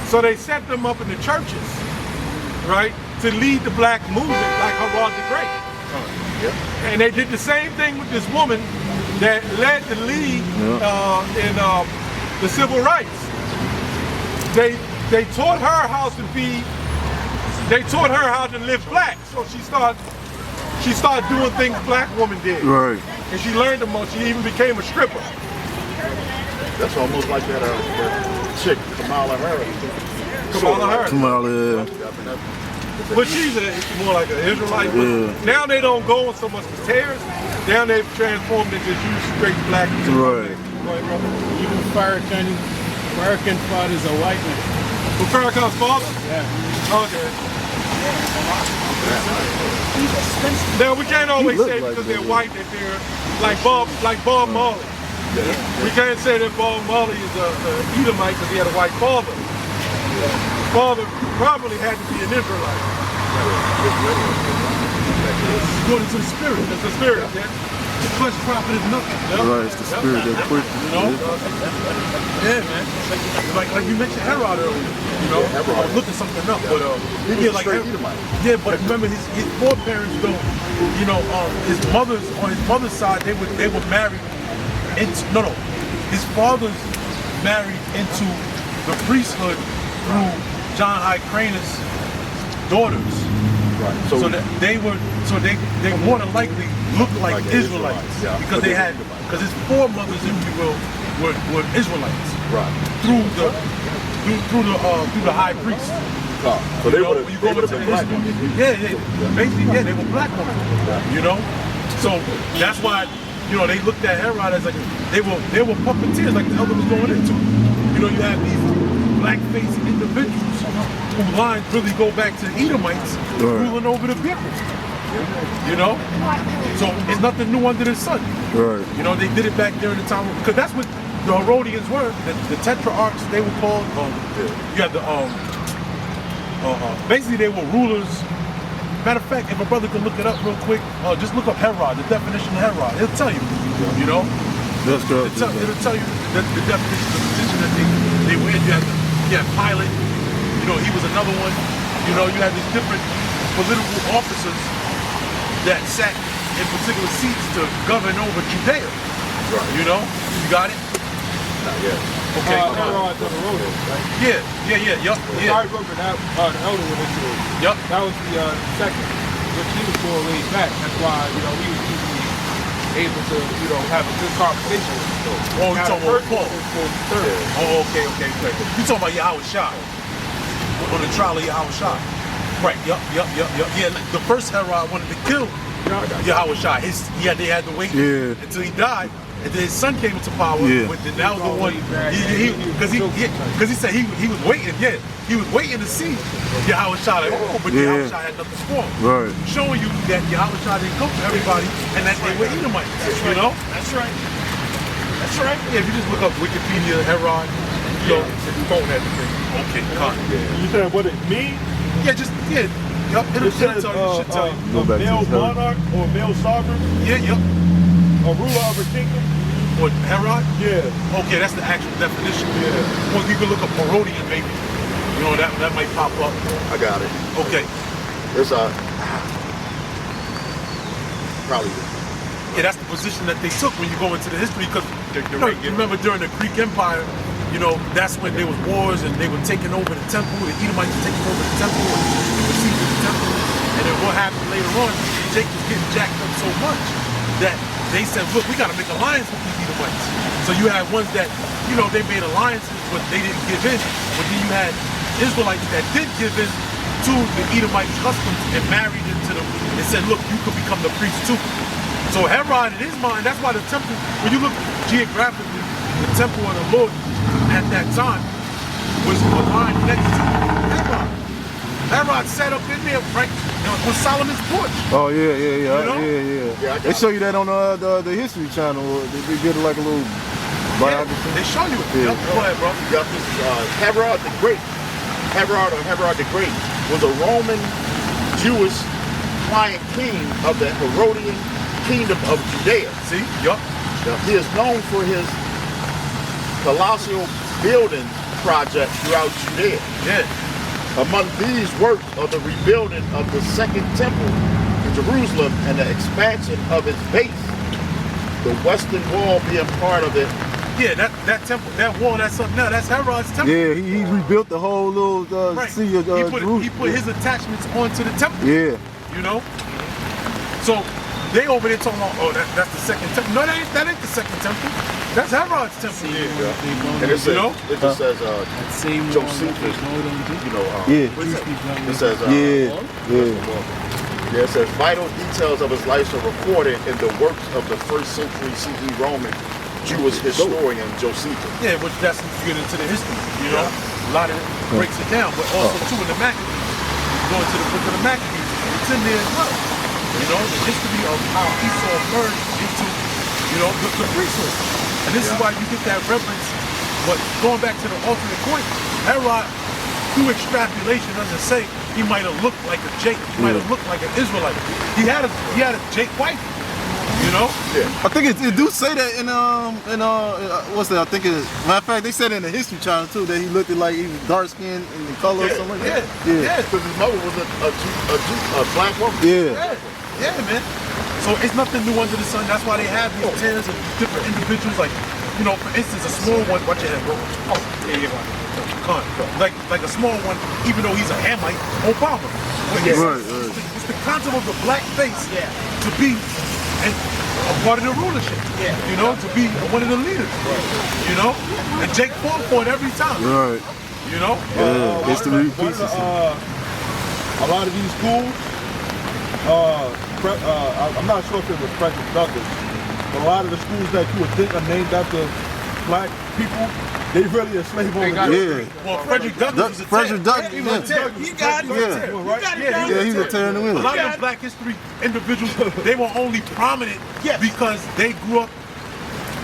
So they set them up in the churches, right, to lead the black movement like Herod the Great. And they did the same thing with this woman that led the lead in the civil rights. They taught her how to be. They taught her how to live black. So she started doing things black women did. Right. And she learned the most. She even became a stripper. That's almost like that chick, Kamala Harris. Kamala, yeah. But she's more like an Israelite. Yeah. Now they don't go so much as tears. Now they've transformed into just straight black. Right. Even Farrakhan's father's a white man. Well, Farrakhan's father? Yeah. Okay. Now we can't always say because they're white that they're like Bob Marley. We can't say that Bob Marley is an Edomite because he had a white father. His father probably had to be an Israelite. According to the spirit. It's the spirit, yeah. The flesh profit is nothing. Right, it's the spirit that quick. You know? Yeah, man. Like you mentioned Herod earlier. You know, I was looking something up, but but remember his foreparents though. You know, his mother's side they were married into his father's married into the priesthood through John Hyrcanus' daughters. Right. So they more than likely looked like Israelites because his foremothers, if you will, were Israelites. Right. Through the high priest. So they would have been black women. Basically, they were black women. You know, so that's why they looked at Herod as like they were puppeteers, like the elder was going into. You know, you have these black-faced individuals whose lines really go back to the Edomites ruling over the people. You know, so it's nothing new under the sun. Right. You know, they did it back during the time because that's what the Herodians were. The tetrarchs, they were called. You had the basically they were rulers. Matter of fact, if a brother can look it up real quick, just look up Herod, the definition of Herod. It'll tell you. You know. That's correct. It'll tell you the definition of the position that they were in. You had Pilate. You know, he was another one. You know, you had these different political officers that sat in particular seats to govern over Judea. Right. You know, you got it? Okay. Herod the Herodian, right? Yup. I remember that, the elder one into it. Yup. That was the second, which he was more laid back. That's why, he was usually able to, have a good conversation with him. Oh, you talking about Paul? Third. Oh, okay. You talking about Yahweh Shai? On the trial of Yahweh Shai? Right. Yup. Yeah, the first Herod wanted to kill Yahweh Shai. They had to wait until he died. And then his son came into power. But then that was the one, because he said he was waiting. Yeah, he was waiting to see Yahweh Shai. Like, but Yahweh Shai had nothing for him. Right. Showing you that Yahweh Shai didn't come for everybody, and that they were Edomites. That's right. Yeah, if you just look up Wikipedia, Herod, His phone had the thing. Okay, con. You said what it means? Yup, it'll tell you. A male monarch or male sovereign, Yup. a ruler of a kingdom. What, Herod? Yeah. Okay, that's the actual definition. Yeah. Well, you can look up Herodian, maybe. That might pop up. I got it. Okay. It's probably. Yeah, that's the position that they took when you go into the history, because remember during the Greek Empire, that's when there was wars and they were taking over the temple. The Edomites were taking over the temple and besieging the temple. And then what happened later on? Jake was getting jacked up so much that they said, look, we got to make alliance with these Edomites. So you had ones that, they made alliances, but they didn't give in. But then you had Israelites that did give in to the Edomite customs and married into them and said, look, you could become the priest too. So Herod, in his mind, that's why the temple, when you look geographically, the temple of the Lord at that time was aligned next to Herod. Herod sat up in there, right, on Solomon's porch. Oh yeah. They show you that on the History Channel. They get like a little biography. They show you it. Go ahead, bro. This Herod the Great. Herod the Great was a Roman Jewish client king of the Herodian kingdom of Judea. See? Yup. He is known for his colossal building projects throughout Judea. Yeah. Among these works are the rebuilding of the second temple in Jerusalem and the expansion of its base, the western wall being part of it. Yeah, that temple, that wall, that's something now. That's Herod's temple. Yeah, he rebuilt the whole little city of Jerusalem. He put his attachments onto the temple. Yeah. So they over there talking about, that's the second temple. No, that ain't the second temple. That's Herod's temple. And it says, it just says Josephus, it says, it says vital details of his life are recorded in the works of the 1st century CE Roman Jewish historian Josephus. Yeah, which that's when you get into the history, A lot of it breaks it down, but also too in the Maccabees. You go into the book of the Maccabees, it's in there as well. The history of how Esau merged into, the priesthood. And this is why you get that reverence. But going back to the ultimate point, Herod, through extrapolation, doesn't say he might have looked like a Jake. He might have looked like an Israelite. He had a Jake wife. I think it do say that in what's that? I think it. Matter of fact, they said in the History Channel too that he looked like he was dark skinned in the color or something like that. Because his mother was a black woman. Yeah, man. So it's nothing new under the sun. That's why they have these tiers of different individuals. Like, for instance, a small one. Watch your head, bro. Like a small one, even though he's a Hamite, Obama. It's the concept of the black face to be a part of the rulership. To be one of the leaders. And Jake fought for it every time. Right. History repeats itself. A lot of these schools, I'm not sure if it was Frederick Douglass, but a lot of the schools that you would think are named after black people, they really a slave owner. Well, Frederick Douglass was a Frederick Douglass. You got it. He's a tear in the A middle. lot of those black history individuals, they were only prominent because they grew up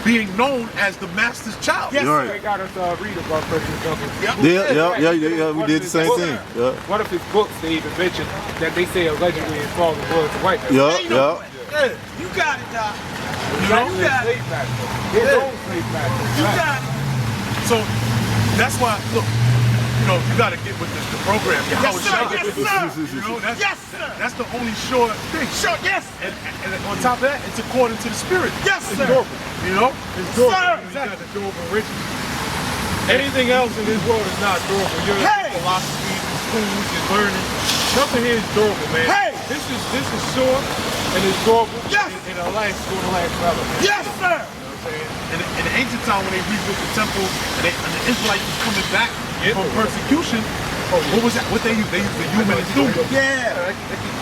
being known as the master's child. Yes, Right. they got us read about Frederick Douglass. Yeah, we did the same thing. Yeah. One of his books, they even mentioned that they say allegedly his father was a white man. Yeah. You got it, Doc. His own slave master. His own slave master. You got it. So that's why, look, you got to get with the program. Yes, sir. Yes, sir. You know, that's, Yes, sir. That's the only sure thing. Sure, yes. And on top of that, it's according to the Spirit. Yes, It's sir. doable. You know? It's doable. Sir. You got the doable riches. Anything else in this world is not durable. Your Hey. philosophy, your schools, your learning, nothing here is durable, man. Hey. This is sure and it's durable. Yes. And it'll last, it's going to last forever. Man. Yes, sir. In the ancient time when they rebuilt the temple and the Israelites was coming back from persecution, what was that? What they used? They used the human instrument. Yeah.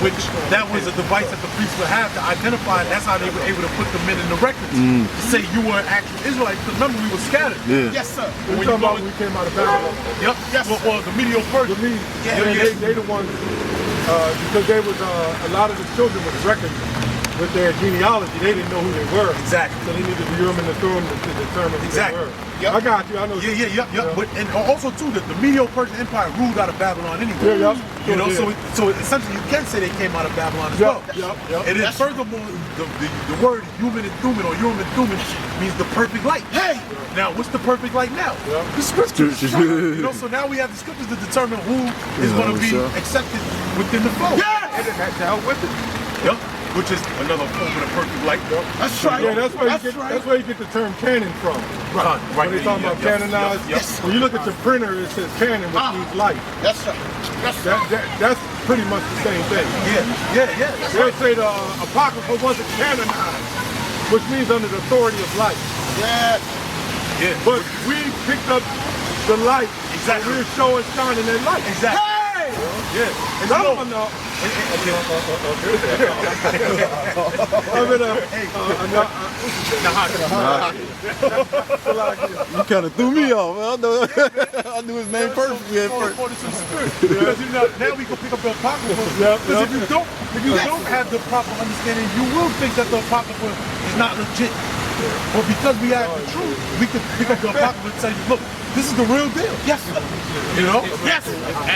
Which that was a device that the priests would have to identify, and that's how they were able to put the men in the records. To say you were an actual Israelite. Because remember, we were scattered. Yes, sir. We're talking about when we came out of Babylon. Yep. Yes. Well, the Medo-Persian. They the ones, because there was a lot of the children with records with their genealogy, they didn't know who they were. Exactly. So they needed the Urim and the Thummim to determine who Exactly. they were. Yep. I got you. I know. Yeah. But and also too, the Medo-Persian Empire ruled out of Babylon anyway. Yeah. You know, Sure so essentially you can say they came out of Babylon as well. Yep. And then furthermore, the word human and thuman or human thuman means the perfect light. Hey. Now, what's the perfect light now? The scriptures. You know, so now we have the scriptures to determine who is going to be accepted within the fold. Yes. And it had to help with it. Yep. Which is another form of the perfect light. That's right. Yeah, that's where you get the term canon from. Right. When they talking about canonized, when you look at your printer, it says canon, which means light. Yes, sir. Yes, sir. That's pretty much the same thing. Yeah. They'll say the Apocrypha wasn't canonized, which means under the authority of light. Yeah. But we picked up the light. Exactly. And we're showing, shining that light. Exactly. Hey. Yeah. And Solomon, You kind of threw me off. I knew his name perfectly at first. According to the Spirit. Because now we can pick up the Apocrypha. Because if you don't have the proper understanding, you will think that the Apocrypha is not legit. But because we have the truth, we can pick up the Apocrypha and say, look, this is the real deal. Yes. You know? Yes.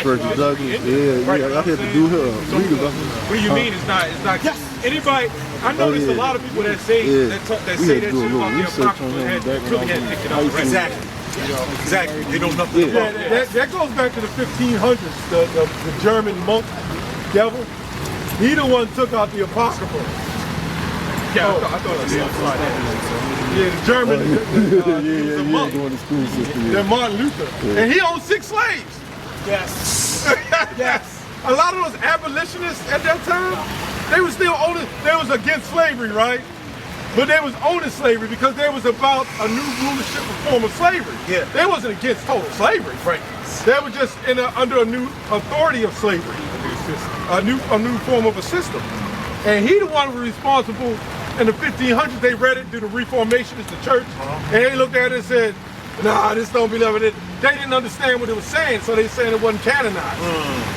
First Douglas, I had to do her. What do you mean it's not? Yes. Anybody? I noticed a lot of people that say that say that shit about the Apocrypha really hadn't picked it up already. Exactly. Exactly. They know nothing about it. That goes back to the 1500s. The German monk devil. He the one took out the Apocrypha. Yeah, I thought it was the German. He was a monk. Going to school system. They're Martin Luther. And he owned 6 slaves. Yes. Yes. A lot of those abolitionists at that time, they were still owning, they was against slavery, right? But they was owning slavery because they was about a new rulership reform of slavery. Yeah. They wasn't against total slavery. Right. They were just under a new authority of slavery. A new form of a system. And he the one was responsible in the 1500s. They read it through the Reformationists, the church, and they looked at it and said, nah, this don't belong in it. They didn't understand what it was saying, so they saying it wasn't canonized.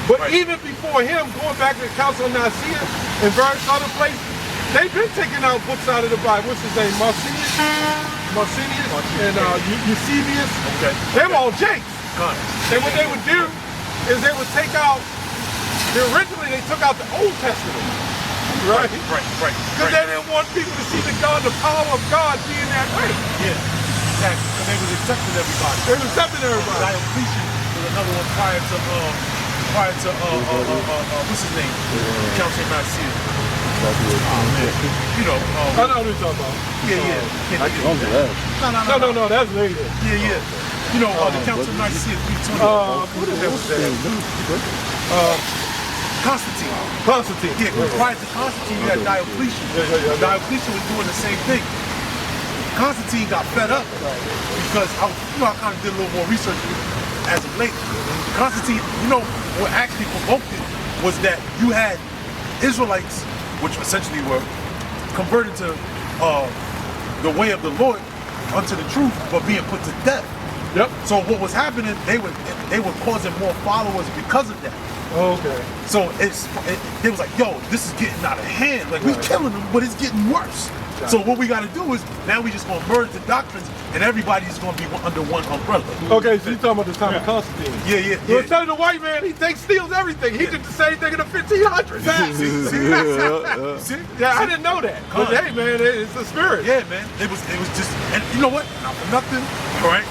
But even before him, going back to the Council of Nicaea and various other places, they've been taking out books out of the Bible. What's his name? Marcinius and Eusebius. Okay. They were all jakes. And what they would do is they would take out, originally they took out the Old Testament. Right? Because they didn't want people to see the power of God being that way. Yeah. Exactly. Because they was accepting everybody. They was accepting everybody. Diocletian was another one prior to what's his name? Council of Nicaea. You know. I know what you're talking about. Yeah. No, that's later. Yeah. You know, the Council of Nicaea. What is that? Constantine. Yeah, prior to Constantine, you had Diocletian. Diocletian was doing the same thing. Constantine got fed up because I kind of did a little more research as of late. Constantine, what actually provoked it was that you had Israelites, which essentially were converted to the way of the Lord unto the truth, but being put to death. Yep. So what was happening? They were causing more followers because of that. Okay. So it was like, yo, this is getting out of hand. Like, we killing them, but it's getting worse. So what we got to do is, now we just going to merge the doctrines, and everybody's going to be under one umbrella. Okay, so you're talking about the time of Constantine. Yeah. You're telling the white man, he steals everything. He did the same thing in the 1500s. See? Yeah, I didn't know that. But hey, man, it's a spirit. Yeah, man. It was just, and you know what? Not for nothing, all right?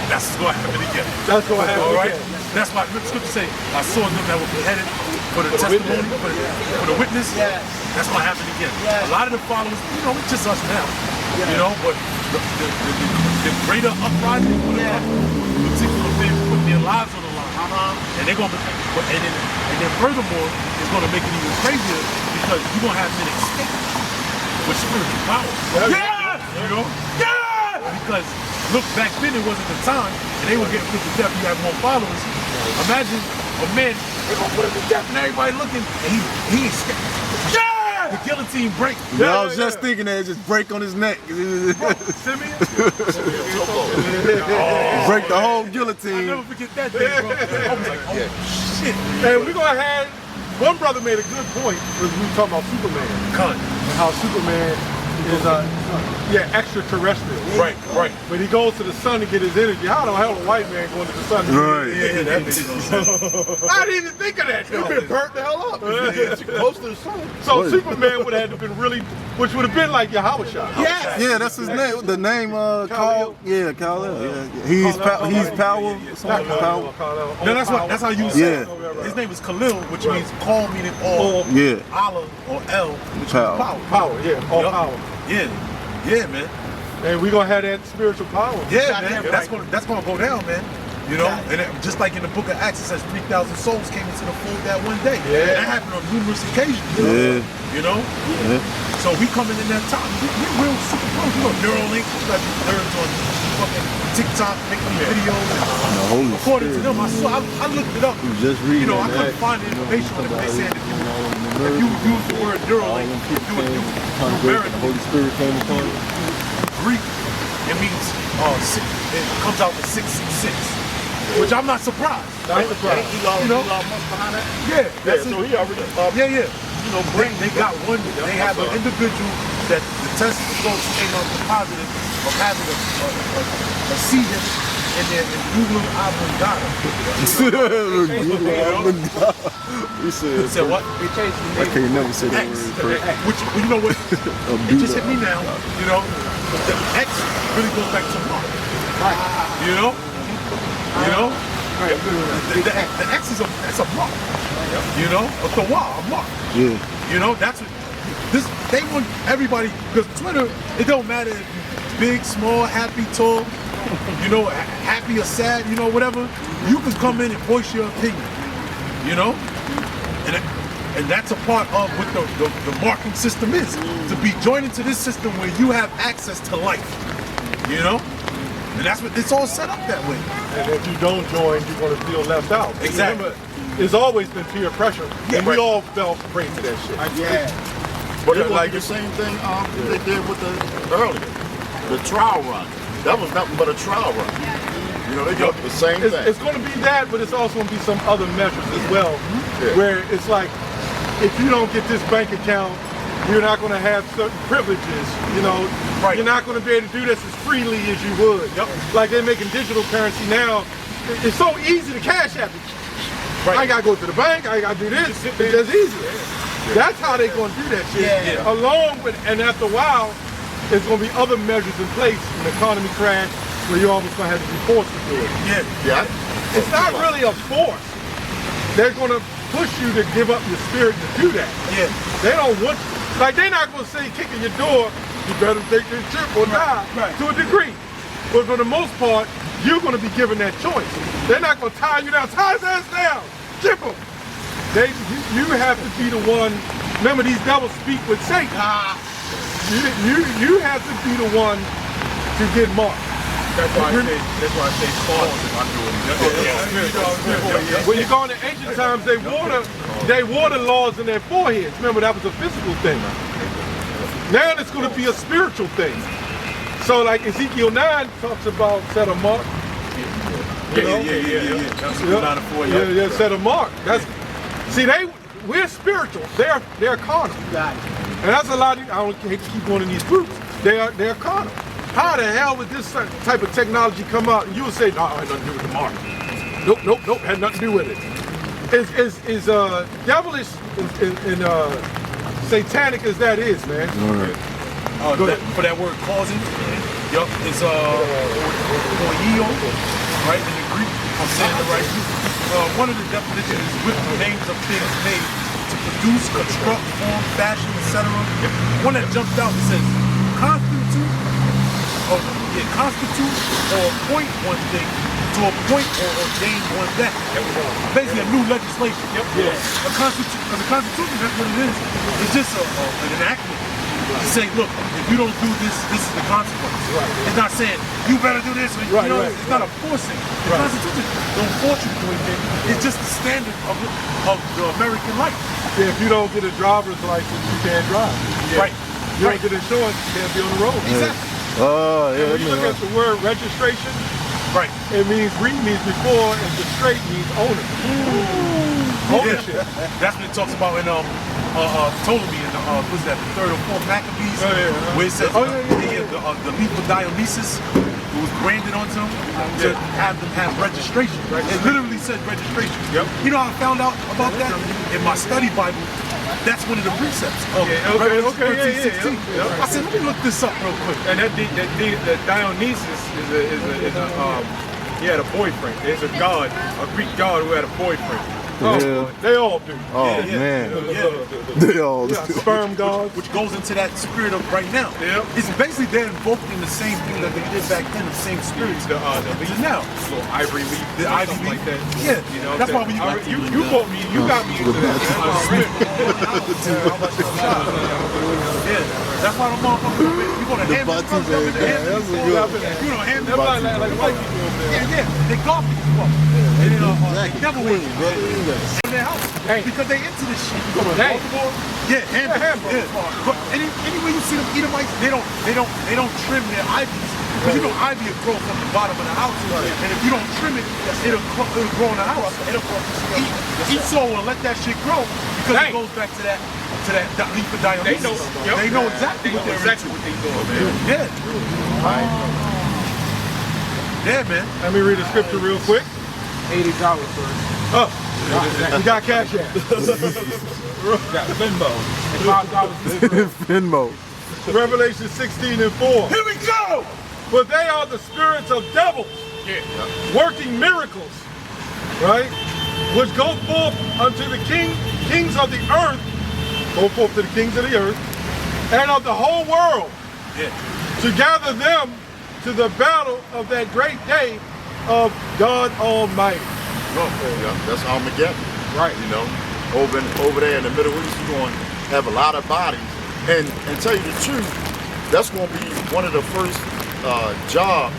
That's what's going to happen again. That's gonna happen All right? again. That's why the scripture say, I saw them that were beheaded for the testimony, for the witness. That's going to happen again. A lot of the followers, it's just us now. But the greater uprising will come. Particular things putting their lives on the line. And they're going to, and then furthermore, it's going to make it even crazier because you're going to have men escape with spiritual power. Because look, back then it wasn't the time, and they were getting put to death. You have more followers. Imagine a man, they're gonna put him to death, and everybody looking, and he escaped. The guillotine break. Yeah, I was just thinking that, just break on his neck. Simeon? Break the whole I'll guillotine. never forget that day, bro. I was like, oh shit. And we're gonna have, one brother made a good point, was we were talking about Superman. Cut. And how Superman is extraterrestrial. Right. But he goes to the sun to get his energy. How the hell a white man going to the sun? Right. That makes no sense. I didn't even think of that. You've been burnt the hell up. It's close to the sun. So Superman would have been really, which would have been like Yahweh Shah. Yeah, that's his name. The name Kal. Yeah, Kal-El. Yeah. He's power. Power. No, that's how you say it. Yeah. His name is Khalil, which means call meaning all. Yeah. Allah or El, which Power. means power. Power, yeah, all Yup. power. Yeah, man. And we're gonna have that spiritual power. Yeah, man. That's gonna go down, man. And just like in the book of Acts, it says 3,000 souls came into the fold that one day. Yeah. That happened on numerous occasions. Yeah. So we coming in that time. We're real super close. Neuralink, like nerds on fucking TikTok making videos. According to them, I looked it up. Just reading I couldn't find the information on it. They said if you use the word Neuralink, the Holy Spirit came upon you. Greek, it means it comes out to 666, which I'm not surprised. Elon Musk behind that? Yeah, that's so it. he already They got one. They have an individual that the test results came out positive of having a season in their Google Oblongata. He said, Said what? I can't never say that word. Which you know what? It just hit me now. The X really goes back to Mark. The X is a mark. A Thawa, a mark. Yeah. That's what they want everybody, because Twitter, it don't matter if you're big, small, happy, tall, happy or sad, whatever. You can come in and voice your opinion. And that's a part of what the marking system is. To be joined into this system where you have access to life. And that's what it's all set up that way. And if you don't join, you're going to feel left out. Exactly. Remember, it's always been peer pressure. Yeah, and we right. all fell prey to that shit. But it's like the same thing they did with the trial run. That was nothing but a trial run. They did the same thing. It's going to be that, but it's also going to be some other measures as well, where it's like, if you don't get this bank account, you're not going to have certain privileges. Right. You're not going to be able to do this as freely as you would. Like they're making digital currency now. It's so easy to cash app it. Right. I ain't got to go to the bank. I ain't got to do this. It's just easy. That's how they're going to do that shit. Along with, and after a while, there's going to be other measures in place when the economy crash, where you're almost going to have to be forced to do it. It's not really a force. They're going to push you to give up your spirit to do that. They don't want you. Like, they're not going to say, kicking your door, you better take this chip or die, to a degree. But for the most part, you're going to be given that choice. They're not going to tie you down. Tie his ass down. Chip him. You have to be the one. Remember, these devils speak with Satan. You have to be the one to get marked. That's why I say pause if I do it. When you go in the ancient times, they wore the laws in their foreheads. Remember, that was a physical thing. Now it's going to be a spiritual thing. So like Ezekiel 9 talks about set a mark. Set a mark. We're spiritual. They're carnal. And that's a lot of, I don't hate to keep going in these groups. They're carnal. How the hell would this type of technology come out and you would say, no, it had nothing to do with the mark. Nope, had nothing to do with it. Is devilish and satanic as that is, man. for that word causing. Yup, it's koio, right, in the Greek. I'm saying it right. One of the definitions is with the names of things made to produce, construct, form, fashion, etc. One that jumped out and says constitute or appoint one thing to appoint or ordain one that. Basically a new legislation. A constitution, because the Constitution, that's what it is. It's just an enactment to say, look, if you don't do this, this is the consequence. It's not saying you better do this. Or, you know, it's not a forcing. The Constitution don't force you to do anything. It's just the standard of the American life. Yeah, if you don't get a driver's license, you can't drive. Right. You don't get insurance, you can't be on the road. Exactly. When you look at the word registration, right, it means means before, and the straight means owner. Ownership. That's what it talks about in Ptolemy in what's that, the 3rd or 4th Maccabees, where it says the leaf of Dionysus who was branded onto them to have them have registration. It literally says registration. You know how I found out about that? In my study Bible. That's one of the precepts of Revelation 13:16. I said, let me look this up real quick. And that Dionysus he had a boyfriend. There's a god, a Greek god who had a boyfriend. They all do. Oh man. They all do. Sperm gods. Which goes into that spirit of right now. It's basically they're invoking the same thing that they did back then, the same spirits the now. So ivory leaf, the ivy leaf, like that. Yeah, you know. That's why when you quote me, you got me into that. That's why the motherfuckers, you gonna hand them stuff, you know, hand them like white people over there. Yeah, they golf as well. They never win. In their house. Because they into this shit. You go to Baltimore, But anyway you see them Edomites, they don't trim their ivies. Because you know ivy will grow from the bottom of the house. And if you don't trim it, it'll grow in the house. Esau will let that shit grow because it goes back to that leaf of Dionysus. They know exactly what they're doing, man. Yeah, man. Let me read the scripture real quick. $80 first. Oh, we got cash app. Got Venmo. $5. Venmo. Revelation 16:4. Here we go! For they are the spirits of devils, working miracles, right? Which go forth unto the kings of the earth, go forth to the kings of the earth, and of the whole world, to gather them to the battle of that great day of God Almighty. That's Armageddon. Right. You know, over there in the Middle East, you're going to have a lot of bodies. And tell you the truth, that's going to be one of the first jobs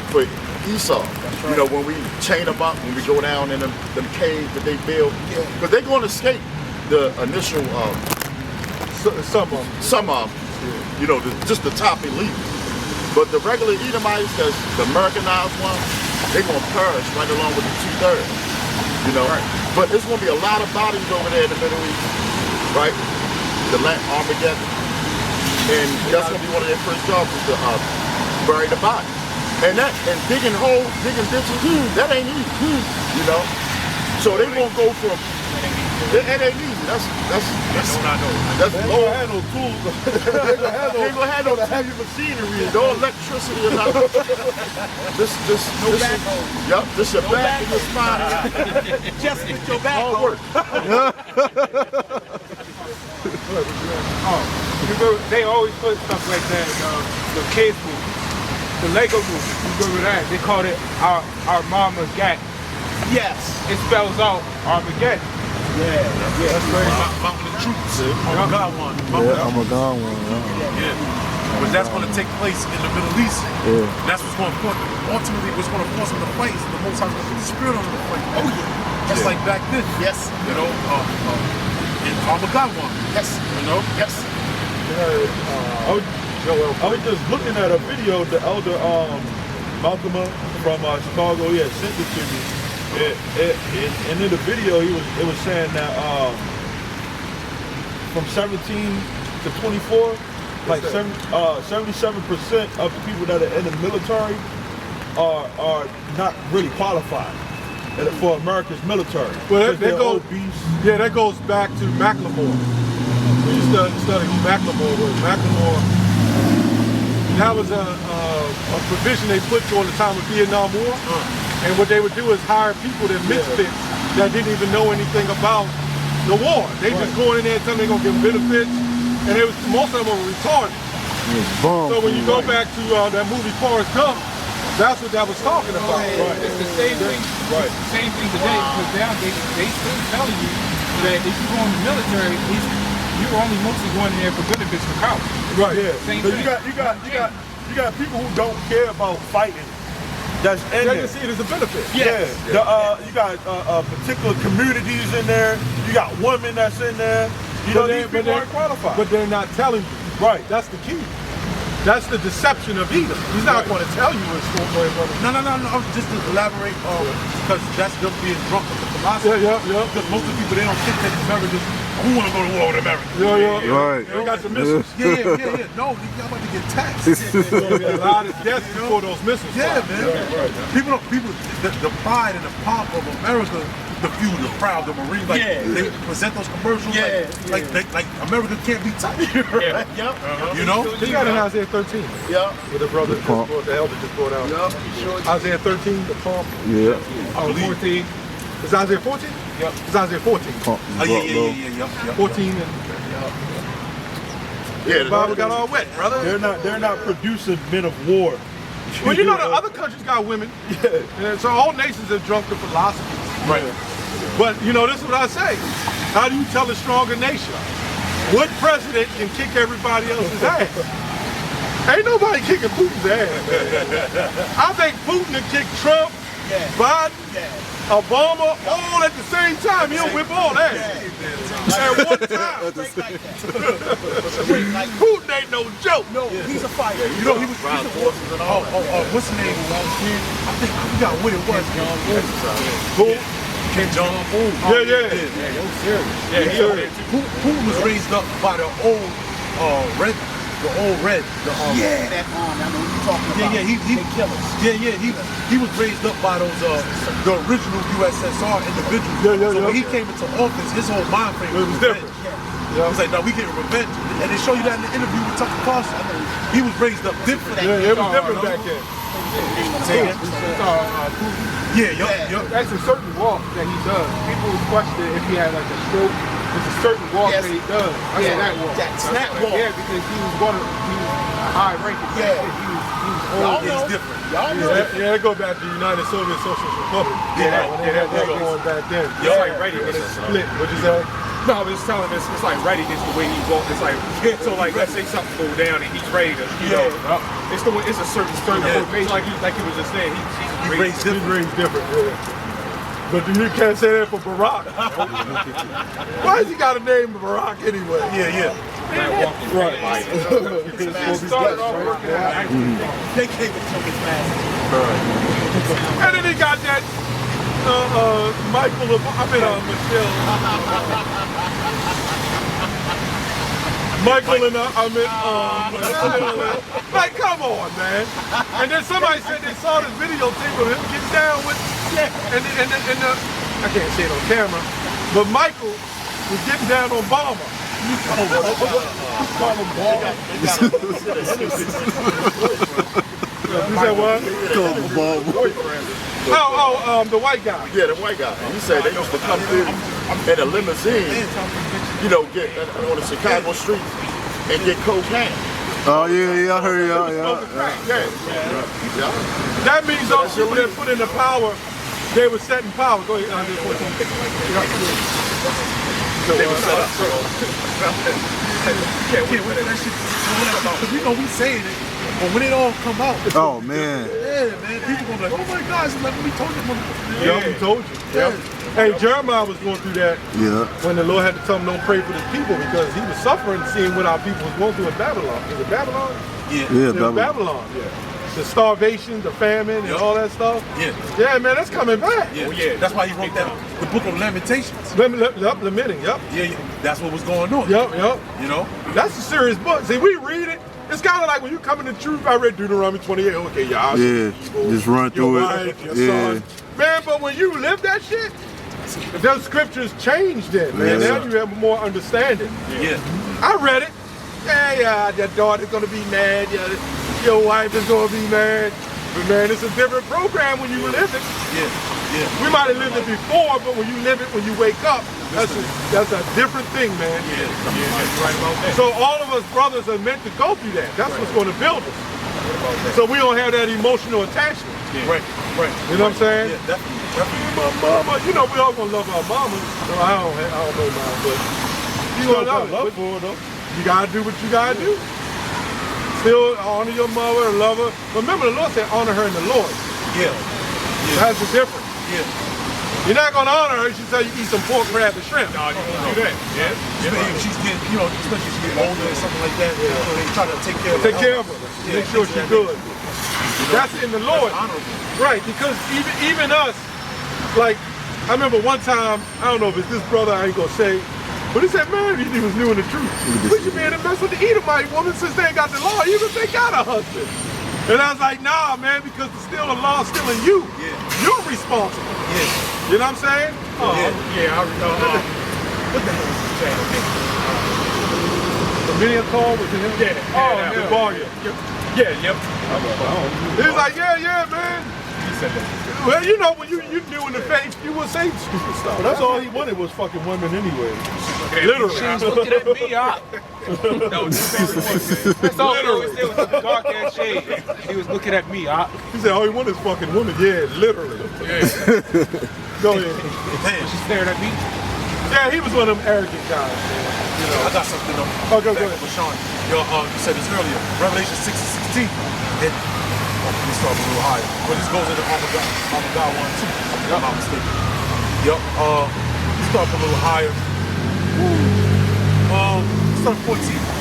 for Esau. You know, when we chain them up, when we go down in them caves that they build, because they're going to escape the initial some of them, you know, just the top elite. But the regular Edomites, that's the Americanized ones, they're going to perish right along with the 2/3. You know, but there's going to be a lot of bodies over there in the Middle East, right? The land Armageddon, and that's going to be one of their first jobs is to bury the body. And digging holes, digging ditches, that ain't easy, you know. So they won't go from. It ain't easy. That's low. They no tools. They gonna have no heavy machinery, no electricity or nothing. This your back and your spine. Just with your back. All work. They always put stuff like that in the kids movie, the Lego movie. You remember that? They called it our mama's gat. Yes. It spells out Armageddon. That's right. Mountain of Truth. I'm a God one. But that's going to take place in the Middle East. That's what's going to ultimately what's going to force them to fight. Is the Most High going to put the spirit on them to fight. Oh yeah. Just like back then. Yes. You know, in Armageddon. Yes. You know. Yes. I was just looking at a video the elder Malcolm from Chicago. He had sent it to me. And in the video, it was saying that from 17 to 24, like 77% of the people that are in the military are not really qualified for America's military. Well, that goes back to Macklemore. When you study who Macklemore was, Macklemore That was a provision they put during the time of Vietnam War. And what they would do is hire people that misfits that didn't even know anything about the war. They just go in there and tell them they're gonna give them benefits, and most of them were retarded. So when you go back to that movie Forrest Gump, that's what that was talking about. It's the same thing. It's the same thing today because now they still telling you that if you go in the military, you're only mostly going there for benefits for college. Right. Yeah. Same So thing. you got people who don't care about fighting. That's in They there. just see it as a benefit. Yeah. You got particular communities in there. You got women that's in there. You know, these people aren't qualified. But they're not telling you. Right. That's the key. That's the deception of Edom. He's not going to tell you it's going to No. Just to elaborate, because that's them being drunk with the philosophy. Yeah. Because most of the people, they don't think that Americans, who want to go to war with America? Yeah. Right. They got some missiles. Yeah. No, y'all about to get taxed. There's going to be a lot of deaths before those missiles. Yeah, man. People, the pride and the pomp of America, the few, the proud, the Marines, like they present those commercials, like America can't be touched. Right? You know? He got in Isaiah 13. Yeah. With the brother just brought, the elder just brought out. Isaiah 13, the pump. Yeah. 14. Is Isaiah 14? Yep. It's Isaiah 14. Pump. Yeah. 14 and the Bible got all wet, brother. They're not producing men of war. Well, you know the other countries got women. And so all nations have drunk the philosophies. Right. But you know, this is what I say. How do you tell a stronger nation? What president can kick everybody else's ass? Ain't nobody kicking Putin's ass. I think Putin will kick Trump, Biden, Obama, all at the same time. He'll whip all that. At one time. Putin ain't no joke. No, he's a fighter. You know, he was what's his name? I think I forgot what it was. Who? Kim Jong-un. Putin was raised up by the old red. That arm, I know you're talking about. They killers. He was raised up by those the original USSR individuals. So when he came into office, his whole mind frame was different. He was like, no, we getting revenge. And they show you that in the interview with Tucker Carlson. He was raised up different. It was different back then. That's a certain walk that he does. People question if he had like a stroke. It's a certain walk that he does. I mean that walk. That snap walk. Yeah, because he was a high ranking. Yeah. He was old. Y'all know. different. Y'all know. Yeah, it go back to the United Soviet Socialist Republic. When they had that going back then. It's like readiness. Split. What'd you say? No, I was just telling this. It's like readiness the way he walks. It's like so like let's say something go down and he's ready to it's the way it's a certain formation. Like he was just saying he's raised different. But you can't say that for Barack. Why has he got a name of Barack anyway? Right. He started off working out. They came and took his mask. And then he got that Michael and like, come on, man. And then somebody said they saw this videotape of him getting down with, and I can't say it on camera, but Michael was getting down on Obama. You said what? The white guy. Yeah, the white guy. He said they used to come through in a limousine, get on the Chicago streets and get cocaine. Oh yeah, I heard That means those people that put in the power, they were set in power. Go ahead, Andre 14. They were set up. Because we know we saying it, but when it all come out, oh man. Yeah, man, people gonna be like, oh my gosh, it's like we told you, motherfucker. Yeah, we told you. Yeah. Hey, Jeremiah was going through that when the Lord had to tell him don't pray for the people because he was suffering seeing what our people was going through in Babylon. Is it Babylon? Yeah, Babylon. The starvation, the famine, and all that stuff. Yeah, man, that's coming back. Yeah. That's why he wrote that the book of Lamentations. Lamenting, Yeah, that's what was going on. Yep. You know? That's a serious book. See, we read it. It's kind of like when you come into truth. I read Deuteronomy 28. Okay, y'all. Yeah, just run through your it. wife, your son. Man, but when you live that shit, those scriptures changed it, man. Now you have more understanding. Yeah. I read it. Yeah, that daughter's gonna be mad. your wife is gonna be mad. But man, it's a different program when you live it. We might have lived it before, but when you live it, when you wake up, that's a different thing, man. Right about that. So all of us brothers are meant to go through that. That's what's going to build us. So we don't have that emotional attachment. Right. You know what I'm saying? Yeah, definitely. My mama, you know, we all gonna love our mamas. So I don't know mine, but you gonna love for her though. You gotta do what you gotta do. Still honor your mother and love her. Remember, the Lord said honor her in the Lord. Yeah. That's the difference. Yeah. You're not gonna honor her. She tell you eat some pork, crab, and shrimp. No, you can't do that. If she's getting, you know, especially if she's getting older or something like that, you know, they try to take care of her. Take care of her. Make sure she's good. That's in the Lord. Right, because even us, like, I remember one time, I don't know if it's this brother, I ain't gonna say, but he said, man, he was new in the truth. We should be in the mess with the Edomite woman since they ain't got the law, even if they got a husband. And I was like, nah, man, because still the law still in you. You're responsible. You know what I'm saying? What the hell is this channel? The video call was him? The bargain. He's like, yeah, man. He said that. Well, you know, when you knew in the faith, you would say stupid stuff. But that's all he wanted was fucking women anyway. Literally. She was looking at me, That's all it was. It was a dark ass shade. He was looking at me, He said, all he wanted is fucking women. Yeah, literally. Go ahead. She stared at me. Yeah, he was one of them arrogant guys, man. You know. I got something though. Oh, go ahead. Sean, you said this earlier. Revelation 6:16. And let me start a little higher. But this goes into Armageddon 1 too. If I'm not mistaken. Start a little higher. Start 14.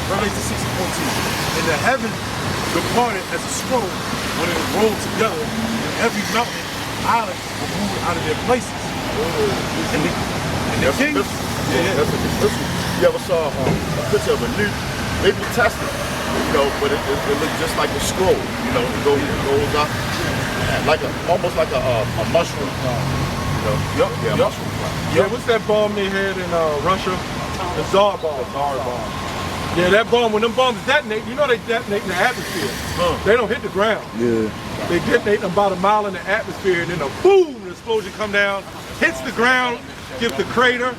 Revelation 6:14. And the heaven departed as a scroll when it was rolled together, and every mountain and island were moved out of their places. And the kings. That's a description. You ever saw a picture of a maybe Testament, you know, but it looks just like a scroll, you know, it goes up, like almost like a mushroom, you know. Mushroom. Yeah, what's that bomb they had in Russia? The Tsar bomb. Yeah, that bomb, when them bombs detonate, you know they detonate in the atmosphere. They don't hit the ground. Yeah. They detonate about a mile in the atmosphere, and then a boom, the explosion come down, hits the ground, gives the crater,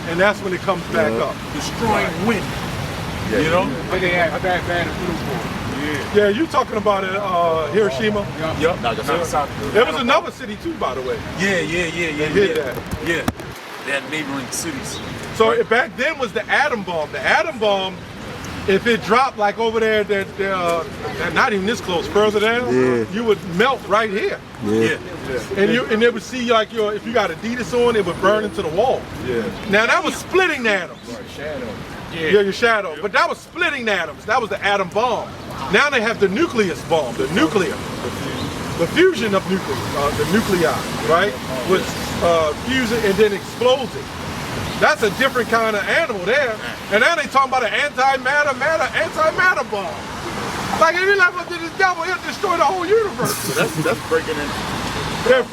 and that's when it comes back up. Destroying wind. You know? But they had bad for Yeah, you talking about Hiroshima? Yep. There was another city too, by the way. Yeah. That. They had neighboring cities. So back then was the atom bomb. The atom bomb, if it dropped like over there, not even this close, further down, you would melt right here. And it would see like if you got Adidas on, it would burn into the wall. Now that was splitting atoms. Your shadow. But that was splitting atoms. That was the atom bomb. Now they have the nucleus bomb, the nuclear. The fusion of the nuclei, right? Which fuses and then explodes it. That's a different kind of animal there. And now they talking about an antimatter bomb. Like if you left up to this devil, he'll destroy the whole universe. So that's breaking in. They're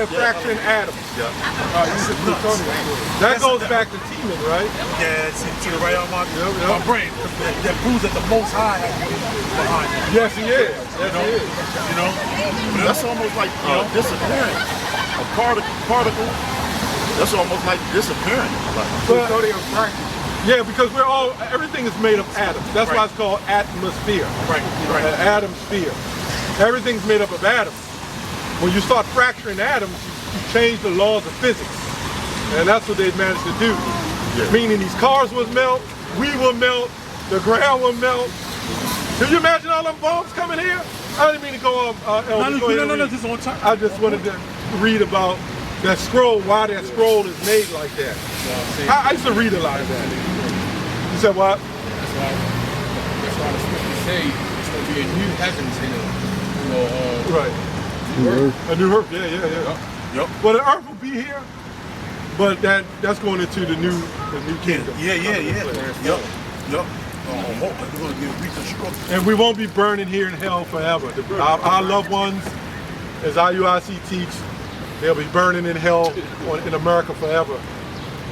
fracturing atoms. That goes back to Teeman, right? Yeah, to the right on my brain. That proves that the Most High has been behind it. Yes, he is. You know? That's almost like disappearing. A particle. That's almost like disappearing. Yeah, because everything is made of atoms. That's why it's called atmosphere. Right. An atom sphere. Everything's made up of atoms. When you start fracturing atoms, you change the laws of physics. And that's what they've managed to do. Meaning these cars will melt, we will melt, the ground will melt. Can you imagine all them bombs coming here? I didn't mean to go off. No, just on time. I just wanted to read about that scroll, why that scroll is made like that. I used to read a lot of that. You said what? That's why the scriptures say it's going to be a new heavens and right. A new earth, yeah. Well, the earth will be here, but that's going into the new kingdom. And we won't be burning here in hell forever. Our loved ones, as IUIC teach, they'll be burning in hell in America forever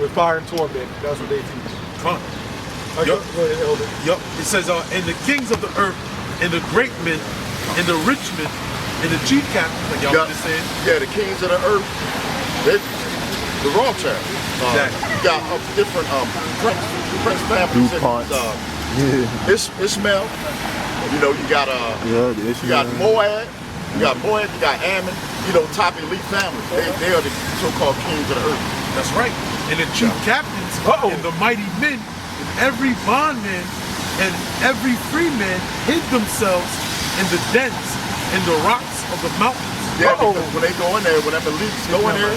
with fire and torment. That's what they teach. Go ahead, Elder. It says, and the kings of the earth and the great men, and the rich men, and the chief captains, like y'all were just saying. Yeah, the kings of the earth. They, the wrong chapter. Exactly. You got different prince families. Ishmael. You know, you got Moab. You got Moab. You got Ammon. You know, top elite families. They are the so-called kings of the earth. That's right. And the chief captains and the mighty men, and every bondman and every free man hid themselves in the dens and the rocks of the mountains. Yeah, because when they go in there, when them elites go in there,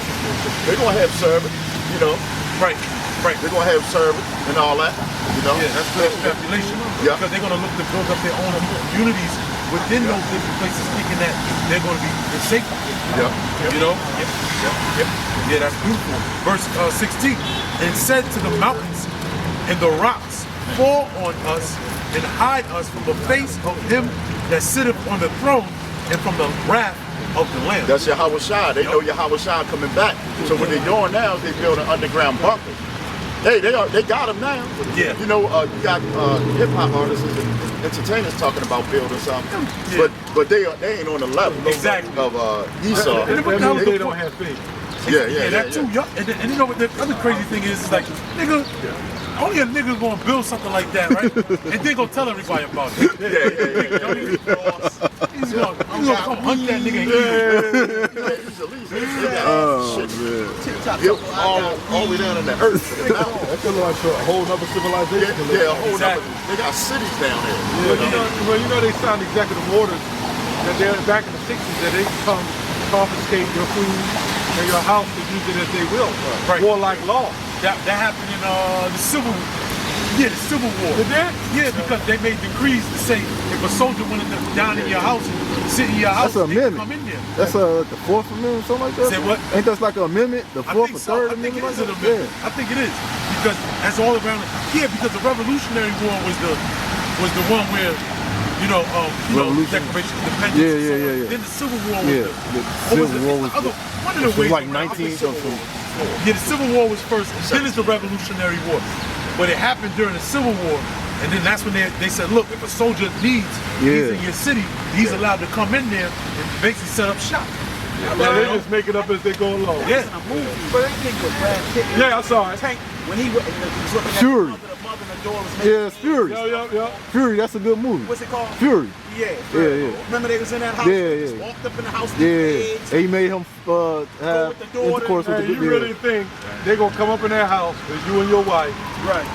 they're gonna have servants, you know. Right. They're gonna have servants and all that, you know. Yeah, that's the speculation. Yeah. Because they're gonna look to build up their own communities within those different places, thinking that they're gonna be safe. Yeah. You know? Yeah, that's beautiful. Verse 16. And said to the mountains and the rocks, fall on us and hide us from the face of him that sitteth on the throne and from the wrath of the Lamb. That's Yahweh Shai. They know Yahweh Shai coming back. So what they're doing now is they building underground bunkers. Hey, they got them now. Yeah. You know, you got hip hop artists and entertainers talking about building something, but they ain't on the level of Esau. They don't have faith. Yeah, that too. And you know what the other crazy thing is like, nigga, only a nigga gonna build something like that, right? And then go tell everybody about it. He's gonna come hunt that nigga and eat it. All the way down in the earth. That's like a whole other civilization. Yeah, a whole other. They got cities down there. Well, you know they signed executive orders that they're back in the 60s that they come confiscate your food and your house to use it as they will. Right. Warlike law. That happened in the Civil War. Did that? Yeah, because they made decrees to say if a soldier went down in your house and sit in your house, That's an amendment. come in there. That's like the 4th Amendment, something like that. Say what? Ain't that like an amendment? The 4th or 3rd I think it amendment? is an amendment. I think it is because that's all around. Yeah, because the Revolutionary War was the one where Declaration of Independence. Yeah. Then the Civil War was one of the ways. Like 19 something. Yeah, the Civil War was first, then it's the Revolutionary War. But it happened during the Civil War, and then that's when they said, look, if a soldier needs, he's in your city, he's allowed to come in there and basically set up shop. Yeah, they just make it up as they go along. Yeah. But that thing with Brad Pitt. Yeah, I saw it. Tank, when he was looking at Fury. the mother and the door was making. Yeah, it's Fury. Yeah. Fury, that's a good movie. What's it called? Fury. Yeah. Yeah. Remember they was in that house? Yeah, They just walked up in the house with Yeah. eggs. He made him have with the daughter. intercourse with Hey, the you really think they're gonna come up in that house with you and your wife, Right.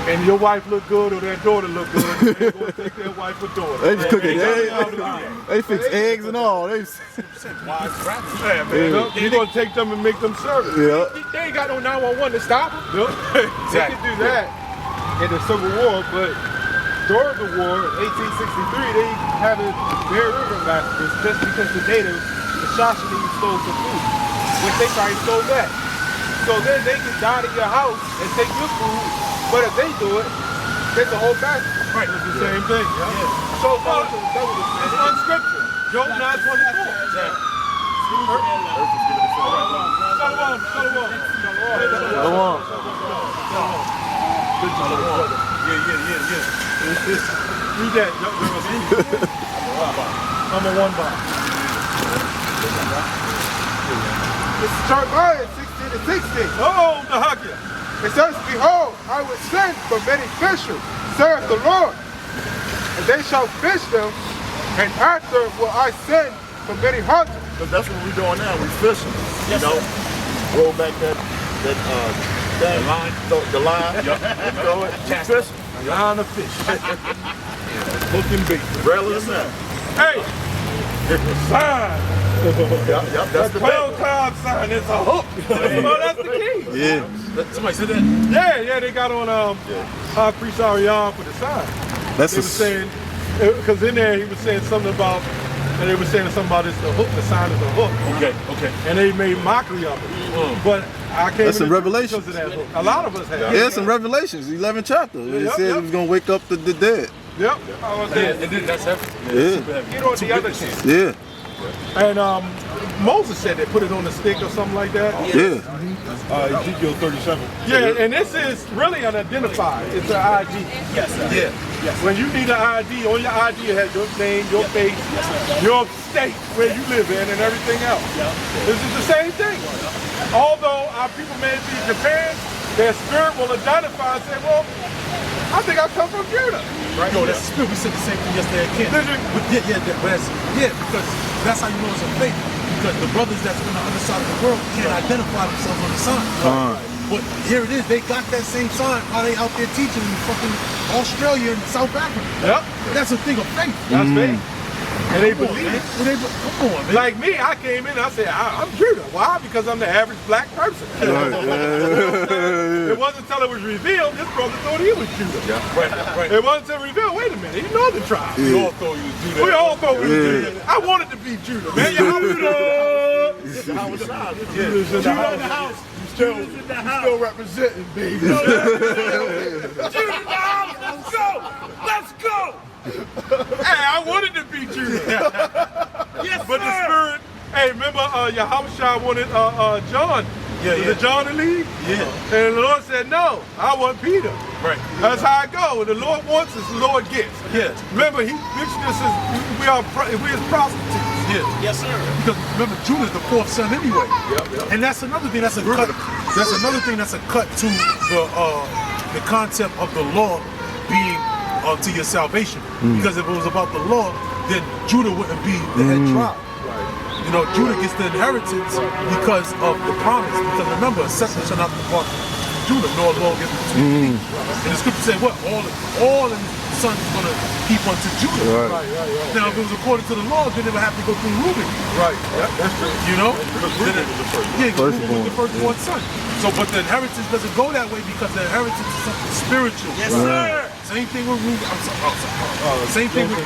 and your wife look good or their daughter look good, and they're gonna take their wife or daughter. They just cooking eggs. Yeah, They fix eggs and all. They, man. You're gonna take them and make them serve it. yeah. They ain't got no 911 to stop them. They can do that in the Civil War, but during the war, in 1863, they having Bear River massacres just because the natives, the Shawshanese, stole some food, which they probably stole back. So then they can dine in your house and take your food, but if they do it, take the whole basket. Right, it's the same thing. Yeah. So far, it's unscriptured. Job 9:24. Read that. Number 1 box. It's Jeremiah 16 and 16. Oh, the Hakia. It says, behold, I will send for many fishers, saith the Lord, and they shall fish them, and after will I send for many hunters. Because that's what we're doing now. We fishing. You know, roll back that line. The line. Throw it. Fishing. Line of fish. Hooking bait. Railing them out. Hey! Sign! Yep, that's the 12 time sign. It's a hook. Well, that's the key. Yeah. Somebody said that? Yeah, they got on High Priest Ariane for the sign. That's They were saying, because in there he was saying something about, and they were saying something about it's the hook, the sign is a hook. Okay. And they made mockery of it. But I can't. That's in Revelation. Because of that hook. A lot of us have. Yeah, it's in Revelations, 11th chapter. It said he was going to wake up the dead. Yep. And then that's everything. Yeah. Get on the other hand. Yeah. And Moses said they put it on a stick or something like that. Yeah. Ezekiel 37. Yeah, and this is really an identifier. It's an ID. Yes, sir. Yeah. Yes. When you need an ID, on your ID it has your name, your face, your state, where you live in, and everything else. This is the same thing. Although our people may be Japan, their spirit will identify and say, well, I think I come from Judah. Right. Yo, that's spirit. We said the same thing yesterday at camp. Because that's how you know it's a faith. Because the brothers that's on the other side of the world can't identify themselves on the sign. But here it is, they got that same sign while they out there teaching in fucking Australia and South Africa. Yep. That's a thing of faith. That's faith. And they believe it. Come on, man. Like me, I came in and I said, I'm Judah. Why? Because I'm the average black person. It wasn't until it was revealed, this brother thought he was Judah. Yeah. Right. It wasn't until revealed, wait a minute, he's northern tribe. We all thought you was Judah. We all thought we was Judah. I wanted to be Judah, man. Judah's in the house. You still representing, baby. Let's go! Hey, I wanted to be Judah. Yes, but the spirit, hey, remember Yahushua wanted John. Was it John to lead? Yeah. And the Lord said, no, I want Peter. Right. That's how I go. When the Lord wants us, the Lord gets. Yeah. Remember, he mentioned this as we as prostitutes. Yeah. Yes, sir. Because remember, Judah's the fourth son anyway. Yep. And that's another thing. That's a cut. That's another thing. That's a cut to the concept of the law being to your salvation. Because if it was about the law, then Judah wouldn't be the head tribe. You know, Judah gets the inheritance because of the promise. Because remember, a scepter shall not depart from Judah, nor law given between these. And the scripture said, what? All the sons is going to keep unto Judah. Right. Now, if it was according to the law, then they would have to go through Reuben. Right. Yeah, that's true. You know? Because Reuben was the first. Yeah, Reuben was the firstborn son. So, but the inheritance doesn't go that way because the inheritance is something spiritual. Yes, sir. Same thing with Reuben. Same thing with.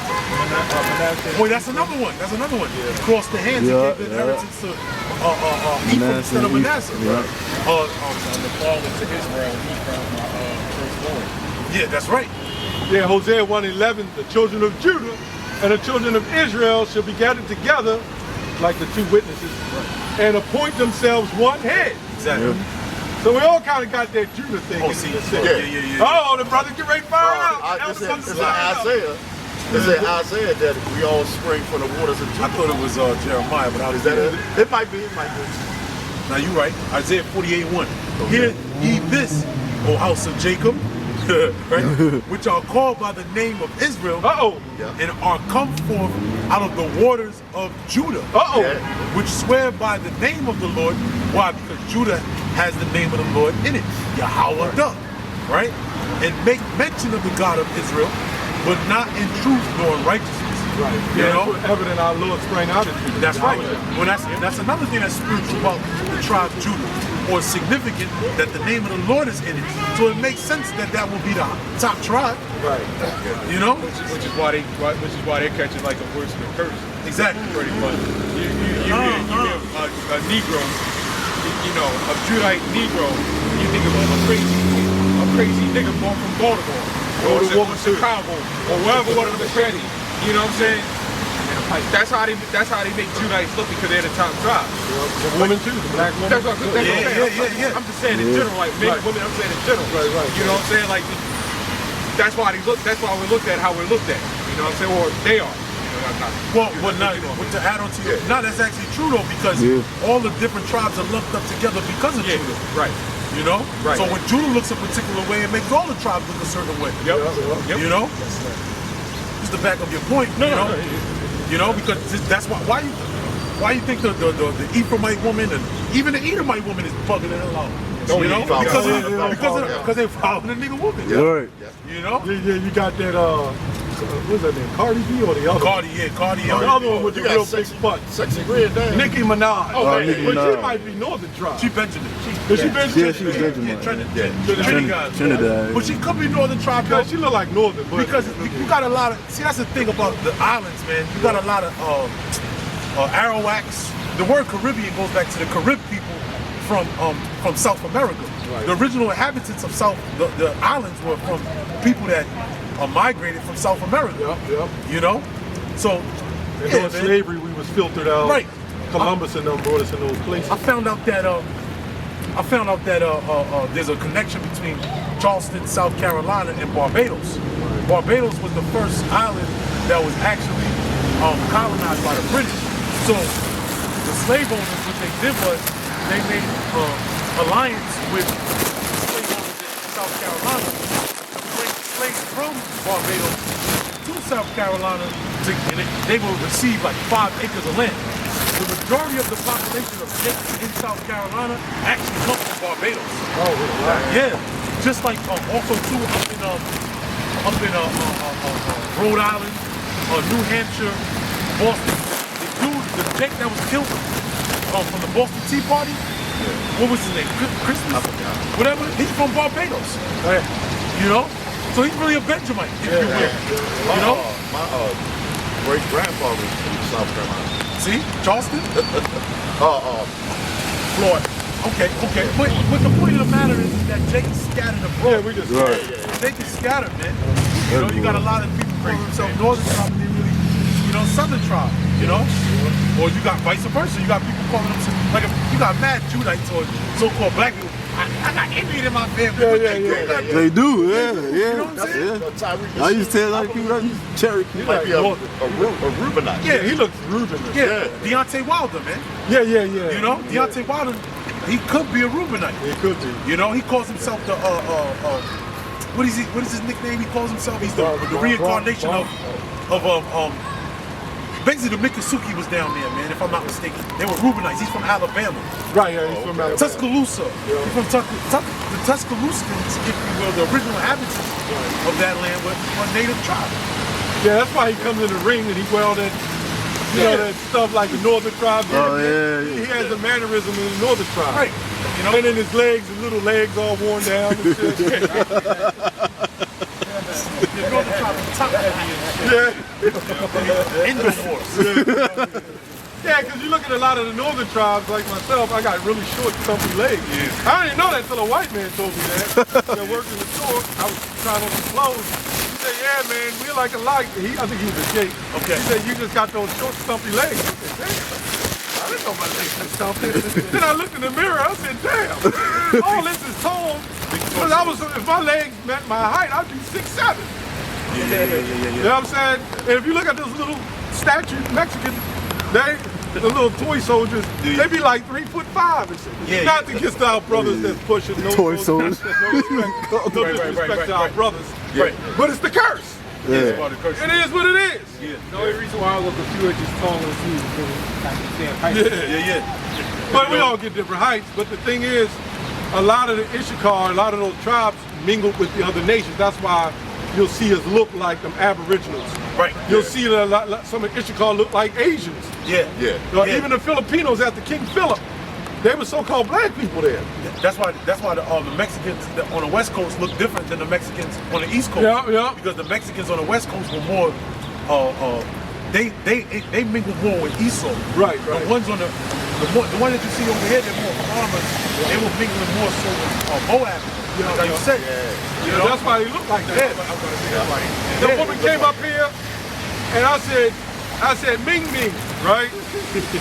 Boy, that's another one. That's another one. He crossed the hands and gave the inheritance to Ephraim instead of Manasseh. The fall into Israel, Ephraim, firstborn. Yeah, that's right. Yeah, Hosea 1:11, the children of Judah and the children of Israel shall be gathered together, like the two witnesses, and appoint themselves one head. Exactly. So we all kind of got that Judah thing. Oh, see, yeah. Oh, the brother get ready to fire out. It's in Isaiah. It's in Isaiah that we all spring from the waters of Judah. I thought it was Jeremiah, but I was Is that it? It might be. Now you're right. Isaiah 48:1. Hear ye this, O house of Jacob, right? Which are called by the name of Israel, and are come forth out of the waters of Judah, which swear by the name of the Lord. Why? Because Judah has the name of the Lord in it, Yahweh, right? And make mention of the God of Israel, but not in truth nor in righteousness. Right. You know, evident our Lord sprang out of Judah. That's right. Well, that's another thing that's spiritual about the tribe of Judah, or significant that the name of the Lord is in it. So it makes sense that that will be the top tribe. Right. You know, which is why they're catching like a worse than a curse. Exactly. Pretty much. You hear a Negro, you know, a Judite Negro, you think of a crazy nigga born from Baltimore, or Chicago, or wherever one of them is ready. You know what I'm saying? That's how they make Judites look, because they're the top tribe. The woman too, the black woman. That's what I'm saying. I'm just saying in general, like men, women. I'm saying in general. Right. You know what I'm saying? Like that's why they look. That's why we looked at how we're looked at. You know what I'm saying? Or they are. Well, to add on to you, that's actually true though, because all the different tribes are lumped up together because of Judah. Right. You know? Right. So when Judah looks a particular way, it makes all the tribes look a certain way. Yep. You know? Just to back up your point, you know, because that's why you think the Ephraimite woman and even the Edomite woman is bugging it along. You know? Because they following the nigga woman. Right. You know? Yeah, you got that what's that name? Cardi B or the other? Cardi. The other one with the real big butt. Sexy red dame. Nicki Minaj. Nicki But Minaj. she might be Northern tribe. She Benjamin. Is she Benjamin? Yeah, she's Benjamin. Yeah, Trinidad. But she could be Northern tribe though. She look like Northern, but Because you got a lot of, see, that's the thing about the islands, man. You got a lot of Arawaks. The word Caribbean goes back to the Carib people from South America. Right. The original inhabitants of the islands were from people that migrated from South America. Yep. You know, so And during slavery, we was filtered out. Right. Columbus and them brought us in those places. I found out that there's a connection between Charleston, South Carolina, and Barbados. Barbados was the first island that was actually colonized by the British. So the slave owners, what they did was they made alliance with slave owners in South Carolina to bring slaves from Barbados to South Carolina. They will receive like 5 acres of land. The majority of the population of Yankee in South Carolina actually come from Barbados. Oh, wow. Yeah, just like also too up in Rhode Island, New Hampshire, Boston. The Jake that was killed from the Boston Tea Party. What was his name? Christmas? Whatever. He's from Barbados. You know, so he's really a Benjamin, if you will. You know, My great grandfather was from South Carolina. See, Charleston. Florida. Okay. But the point of the matter is that Jake is scattered abroad. Yeah, we just Jake is scattered, man. You know, you got a lot of people calling themselves Northern tribe, and they really, you know, Southern tribe. You know, or you got vice versa. You got people calling themselves like you got mad Judites or so-called black people. I got Indian in my family. Yeah. They do, yeah. You know what I'm saying? I used to tell other people that Cherokee. He might be a Reubenite. Yeah, he looks Reubenite. Yeah, Deontay Wilder, man. Yeah. You know, Deontay Wilder, he could be a Reubenite. He could be. You know, he calls himself the what is his nickname? He calls himself. He's the reincarnation of basically the Miccosukee was down there, man. If I'm not mistaken, they were Reubenites. He's from Alabama. Right, yeah, he's from Alabama. Tuscaloosa. Yeah. He's from the Tuscaloosans, if you will, the original inhabitants of that land were native tribe. Yeah, that's why he comes in the ring and he wear that, you know, that stuff like the Northern tribe. He has the mannerism of the Northern tribe. Right. You know, and then his little legs all worn down and shit. The Northern tribe is top heavy and shit. Yeah. Indivores. Yeah, because you look at a lot of the northern tribes, like myself, I got really short, stumpy legs. Yeah. I didn't know that till a white man told me that. I worked in the store, I was trying on some clothes. He said, yeah, man, we're like alike. I think he was a Jake. Okay. He said, you just got those short, stumpy legs. I said, damn. I didn't know my legs were stumpy. Then I looked in the mirror, I said, damn. All this is tall. Because if my legs met my height, I'd be 6'7". Yeah. You know what I'm saying? And if you look at those little statue Mexicans, the little toy soldiers, they be like 3'5" and shit. Not against our brothers that's pushing no toy soldiers. No disrespect to our brothers. Right. But it's the curse. Yeah. It is what it is. Yeah. The only reason why I look a few inches taller than you is because of the same height. Yeah. But we all get different heights. But the thing is, a lot of the Ishikar, a lot of those tribes mingled with the other nations. That's why you'll see us look like them Aboriginals. Right. You'll see some of Ishikar look like Asians. Yeah. Even the Filipinos after King Philip, they were so-called black people there. That's why the Mexicans on the West Coast look different than the Mexicans on the East Coast. Yeah. Because the Mexicans on the West Coast were more, they mingle more with Esau. Right. The ones on the one that you see over here, they're more farmers. They were mingling more so with Moab. Like you said. You know, that's why they look like that. The woman came up here, and I said, Ming Ming, right?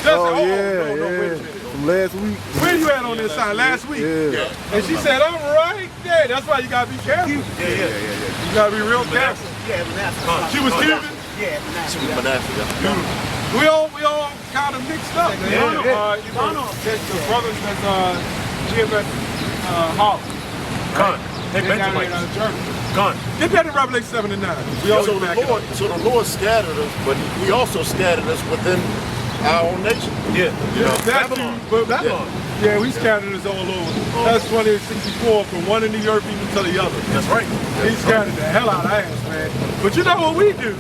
No, wait a minute. From last week. Where you at on this side? Last week? Yeah. And she said, I'm right there. That's why you gotta be careful. Yeah. You gotta be real careful. Yeah, She was Cuban? Yeah, She was Manasseh. We all kind of mixed up, man. The brothers that's GMS Hall. They Benjamites. Gone. Get that in Revelation 7 and 9. So the Lord scattered us, but He also scattered us within our own nation. Yeah. Babylon. Yeah, we scattered us all over. That's 2064 from one end of the earth even to the other. That's right. He scattered the hell out of ass, man. But you know what we do?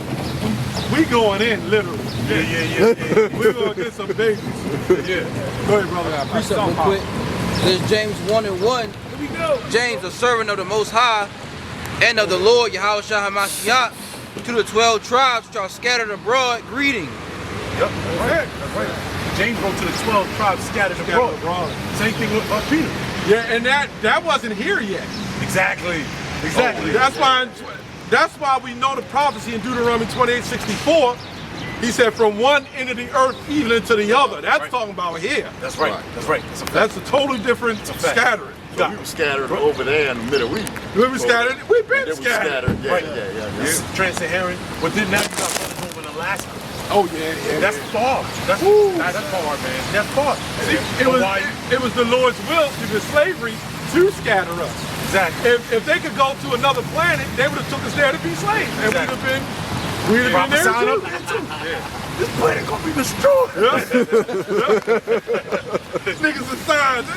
We going in, literally. Yeah. We're going to get some babies. Yeah. Go ahead, brother. Precept real quick. This is James 1:1. Here we go. James, a servant of the Most High and of the Lord Yahushua HaMashiach, to the 12 tribes which are scattered abroad, greeting. Yep, that's right. James wrote to the 12 tribes scattered abroad. Same thing with Peter. Yeah, and that wasn't here yet. Exactly. That's why we know the prophecy in Deuteronomy 28:64 He said from one end of the earth even into the other. That's talking about here. That's right. That's right. That's a totally different scattering. So we were scattered over there in the Middle East. We were scattered. We've been scattered. Yeah. Trans-Saharan. But then now you got brothers over in Alaska. Oh yeah. That's far. That's far, man. That's far. See, it was the Lord's will through the slavery to scatter us. Exactly. If they could go to another planet, they would have took us there to be slaves, and we'd have been there too. This planet gonna be destroyed. Niggas are signs.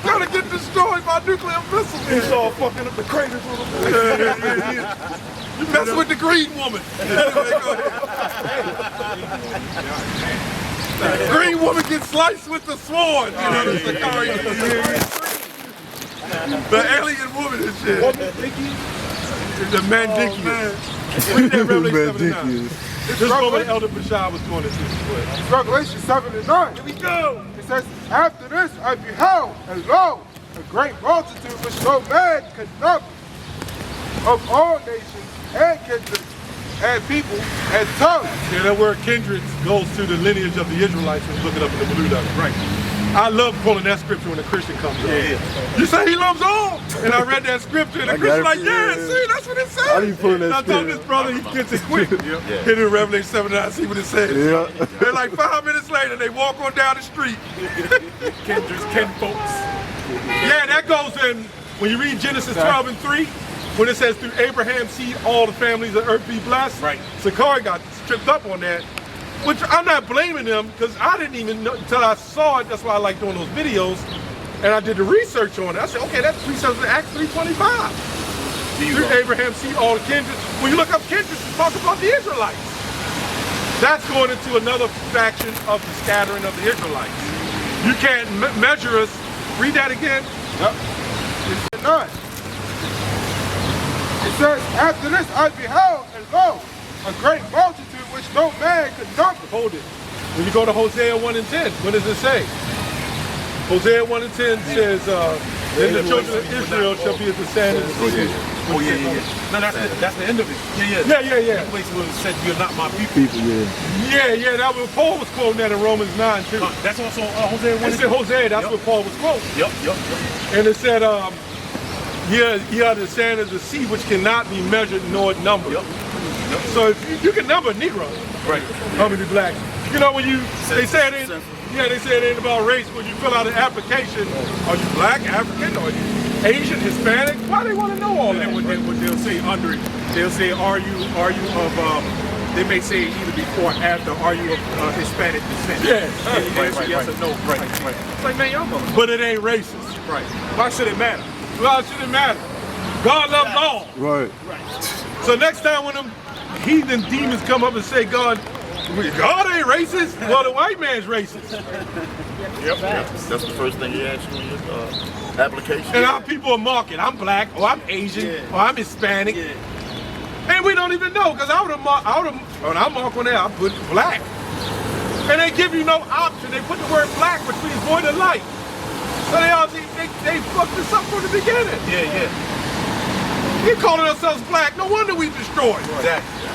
Trying to get destroyed by nuclear missiles. It's all fucking up the craters on the You mess with the green woman. Green woman gets sliced with the sword. You know, the alien woman and shit. The Mandinkians. Read that Revelation 7:9. This is what Elder Bashar was going to do. Revelation 7:9. Here we go. It says, after this I beheld, and lo, a great multitude which no man could number, of all nations and kindreds and people and tongues. Yeah, that word kindred goes to the lineage of the Israelites when you look it up in the Blue Dot. Right. I love pulling that scripture when a Christian comes up. You say he loves all? And I read that scripture and the Christian like, see, that's what it says. How do you pull that I told this brother he gets it quick. Hit in Revelation 7:9, see what it says. They're like 5 minutes later, they walk on down the street. Kindreds, kinfolks. Yeah, that goes in, when you read Genesis 12:3, when it says through Abraham's seed, all the families of earth be blessed. Right. Sakari got tripped up on that. Which I'm not blaming them, because I didn't even know until I saw it. That's why I like doing those videos. And I did the research on it. I said, okay, that's precepts in Acts 3:25. Through Abraham's seed, all the kindreds. When you look up kindreds, it talks about the Israelites. That's going into another faction of the scattering of the Israelites. You can't measure us. Read that again. Yep. It's 9. It says, after this I beheld, and lo, a great multitude which no man could number. Hold it. When you go to Hosea 1:10, what does it say? Hosea 1:10 says, then the children of Israel shall be as the sand of the sea. Oh yeah. No, that's the end of it. Yeah. Yeah. That place where it said, "You're not my people." Yeah. That was Paul was quoting that in Romans 9 too. That's also Hosea 1. It said Hosea. That's what Paul was quoting. Yep. And it said, "Ye are the sand of the sea, which cannot be measured nor numbered." Yep. So if you can number a Negro, right? How many blacks? You know when they say it ain't about race. When you fill out an application, are you black, African, or are you Asian, Hispanic? Why they want to know all that? What they'll say under it, they'll say, are you of they may say either before or after, are you of Hispanic descent? Yeah. Right. Yes or no. Right. It's like, man, y'all motherfuckers. But it ain't racist. Right. Why should it matter? Why should it matter? God loves all. Right. So next time when them heathen demons come up and say God ain't racist, well the white man's racist. Yep. That's the first thing he asked you in your application. And our people are marking, I'm black, or I'm Asian, or I'm Hispanic. And we don't even know, because when I mark on there, I put black. And they give you no option. They put the word black between void and light. So they fucked us up from the beginning. Yeah. We're calling ourselves black. No wonder we destroyed. Exactly.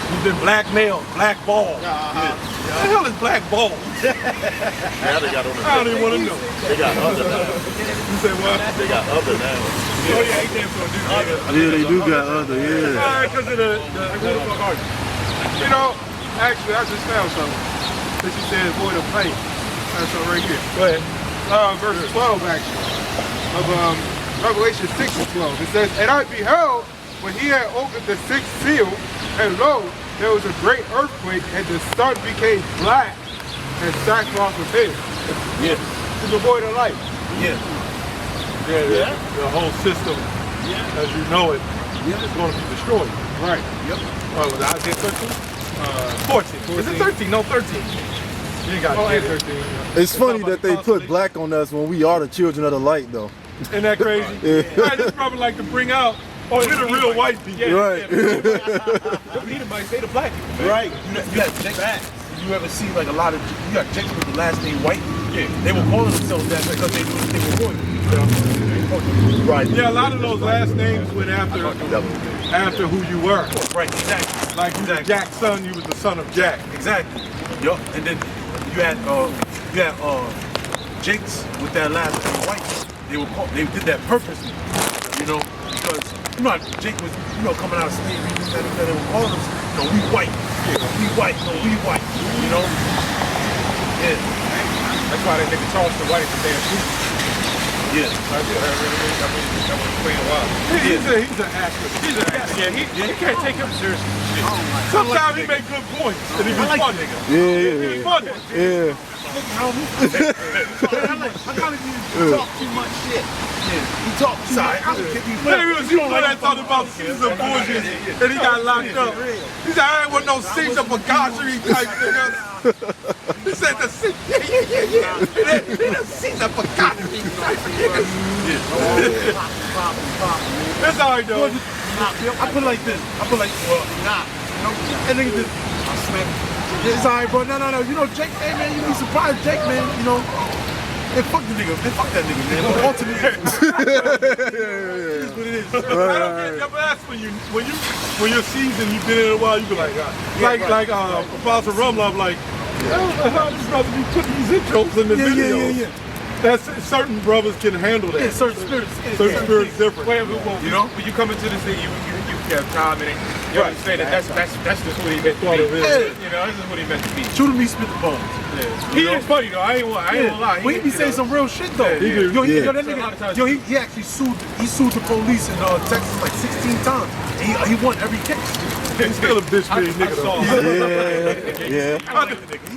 We've been blackmailed, blackballed. What the hell is blackballed? Now they got on the I don't even want to know. They got other now. You say what? They got other now. Oh yeah, they damn sure do. Yeah, they do got other, yeah. All right, because of the you know, actually, I just found something. That you said void of light. That's something right here. Go ahead. Verse 12 actually, of Revelation 6:12. It says, and I beheld when he had opened the sixth seal, and lo, there was a great earthquake, and the sun became black, and sackcloth was hid. Yeah. To the void of light. Yeah. The whole system, as you know it, is going to be destroyed. Right. Yep. Was it Isaiah 13? 14. Is it 13? No, 13. You got 13. It's funny that they put black on us when we are the children of the light, though. Isn't that crazy? Right, this brother like to bring out, we're the real white people. Right. Edomite say the black people. Right. You got Jacob. You ever see like a lot of, you got Jacob with the last name white? Yeah. They were calling themselves that because they were royal. Right. Yeah, a lot of those last names went after who you were. Right, exactly. Like you was Jack's son, you was the son of Jack. Exactly. Yup. And then you had Jake's with that last name White. They did that purposely, you know, because you know how Jake was, you know, coming out of slavery, that was all of us, you know, we white, we white, no, we white, you know. Yeah. That's why that nigga Charleston White is the damn truth. Yeah. I mean, that was playing a while. He's an actor. He's an actor. Yeah, you can't take him seriously. Sometimes he make good points. And he be funny. Yeah. He funny. Yeah. I gotta talk too much shit. He talked too much. You know that talking about Caesar bullshit and he got locked up. He said, I ain't want no Caesar Bagagery type nigga. He said the Caesar, yeah. He the Caesar Bagagery type niggas. That's all right though. I put it like this. And nigga just, I smack. It's alright, bro. No. You know, Jake, hey man, you be surprised, Jake, man. You know, and fuck the nigga, man. Fuck that nigga, man. But ultimately, it is what it is. I don't get that's when you're seasoned, you've been in a while, you be like, like Apostle Rumlove, like, how these brothers be putting these intros in the videos. Yeah. That's certain brothers can handle that. Yeah, certain spirits. Certain spirits different. Well, you know, when you come into this thing, you have time and you understand that that's just what he meant to be. You know, this is what he meant to be. Shoot him, he spit the bones. He is funny though. I ain't gonna lie. He be saying some real shit though. That nigga, he actually sued the police in Texas like 16 times. And he won every case. He's still a bitch made nigga though. Yeah.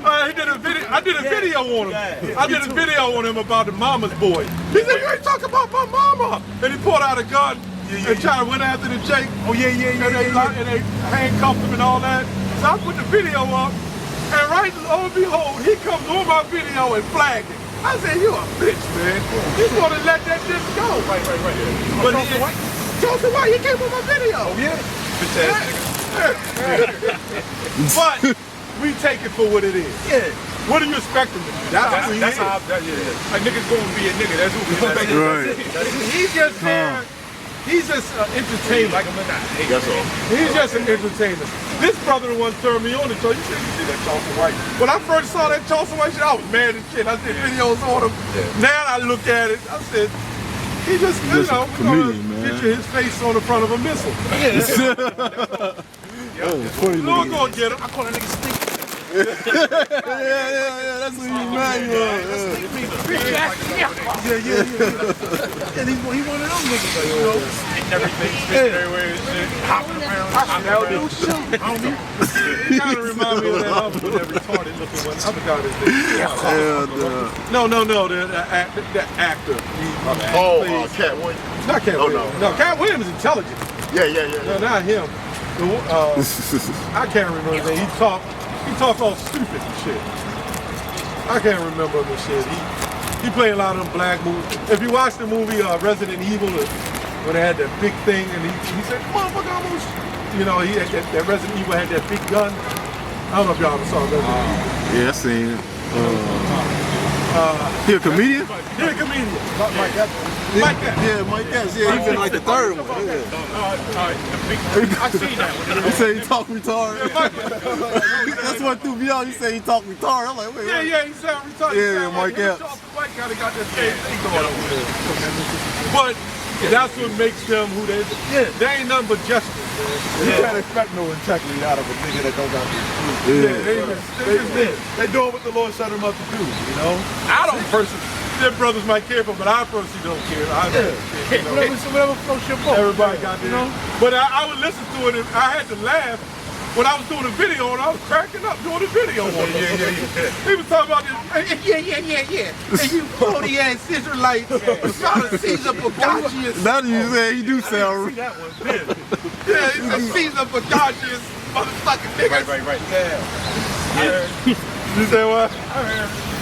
I did a video on him. I did a video on him about the mama's boy. He said, you ain't talking about my mama. And he pulled out a gun and tried to went after the Jake. Oh yeah. And they handcuffed him and all that. So I put the video up. And right, lo and behold, he comes on my video and flagged it. I said, you a bitch, man. You want to let that shit go. Right. But Joseph White, he came on my video. Oh yeah. Bitch ass nigga. But we take it for what it is. Yeah. What do you expect him to do? That's how a nigga's gonna be a nigga. That's what we expect. Right. He's just there. He's just entertainer. Like him or not. That's all. He's just an entertainer. This brother the one turned me on to show you see that Charleston White. When I first saw that Charleston White shit, I was mad as shit. I did videos on him. Now I look at it, I said, he just, you know, picture his face on the front of a missile. Funny Lord gonna get him. I call that nigga stink. Yeah, that's what you remind me of. Yeah. And he one of them niggas, like, you know. Everything spitting everywhere and shit. Hopping around. He kind of remind me of that other one, that retarded looking one. I forgot his name. No, the actor. Cat Williams. Not Cat Williams. No, Cat Williams is intelligent. Yeah. No, not him. I can't remember his name. He talks all stupid and shit. I can't remember the shit. He played a lot of them black movies. If you watch the movie Resident Evil, when they had that big thing, and he said, motherfucker, almost, you know, he had that Resident Evil had that big gun. I don't know if y'all ever saw Resident Evil. Yeah, I seen it. He a comedian? He a comedian. Mike Epps. Yeah, he been like the third one. Yeah. I seen that one. He said he talk retarded. That's what threw me out. He said he talk retarded. I'm like, wait. Yeah, he sound retarded. Yeah, Mike Epps. White kind of got that same thing going on with him. But that's what makes them who they. Yeah, they ain't nothing but justice. You can't expect no integrity out of a nigga that don't got Yeah, they doing what the Lord set them up to do, you know? I don't personally. Their brothers might care for, but I personally don't care. I don't care. Whatever floats your boat. Everybody got their, But I would listen to it and I had to laugh when I was doing a video and I was cracking up doing a video on it. Yeah. He was talking about this. Yeah. And you 40 ass Israelites trying to Caesar Bagagius. Now that you say he do sound. Yeah, he said Caesar Bagagius motherfucking niggas. Right. Yeah. You say what?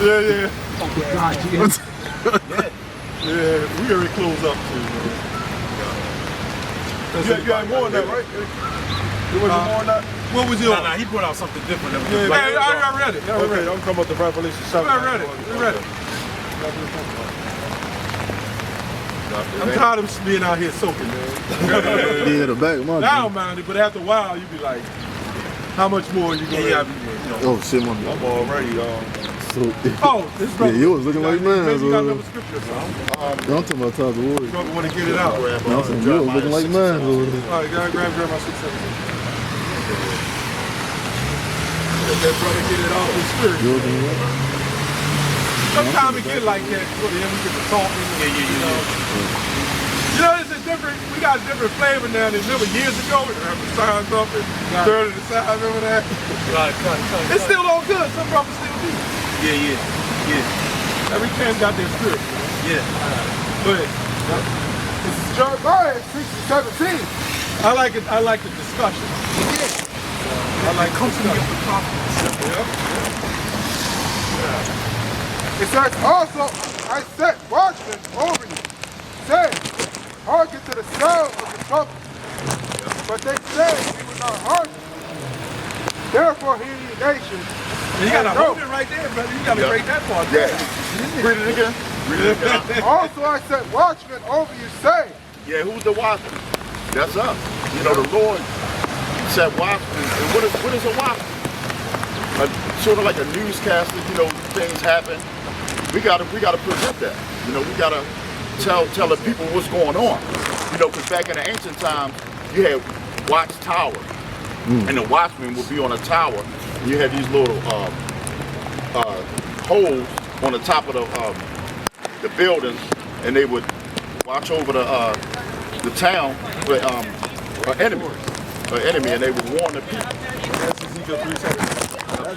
Yeah. Yeah, we already closed up too, man. You had more than that, right? There wasn't more than that? What was yours? Nah, he brought out something different. I read it. Okay, I'm talking about the Revelation 7. I read it. I'm tired of being out here soaking, man. Yeah, the back of my Now, man, but after a while, you be like, How much more are you going to have? Oh shit, my I'm already Oh, this yeah, you was looking like man. Maybe you got So. another scripture or something. I'm talking about Todd the Warrior. You want to get it out. I'm saying you was looking like man. All right, grab my 617. Let that brother get it off his spirit. Sometimes it get like that for the end we get to talking. You know, it's a different, we got a different flavor now than remember years ago. We have the signs up and third of the sign, remember that? Right. It's still all good. Some brothers still do. Yeah. Every camp got their spirit. Yeah. Go ahead. This is Jeremiah 6:17. I like it. I like the discussion. Yeah. I like company of the prophets. It says also, I set watchmen over you, saying, hearken to the sound of the trumpet. But they said we would not hearken. Therefore hear ye nations. You gotta hold it right there, brother. You gotta break that part down. Read it again. Also I set watchmen over you, saying. Yeah, who's the watchman? That's us. You know, the Lord said watchman. And what is a watchman? Sort of like a newscaster, you know, things happen. We gotta present that. You know, we gotta tell the people what's going on. You know, because back in the ancient times, you had watchtowers. And the watchman would be on a tower. And you had these little holes on the top of the buildings, and they would watch over the town with an enemy, and they would warn the people.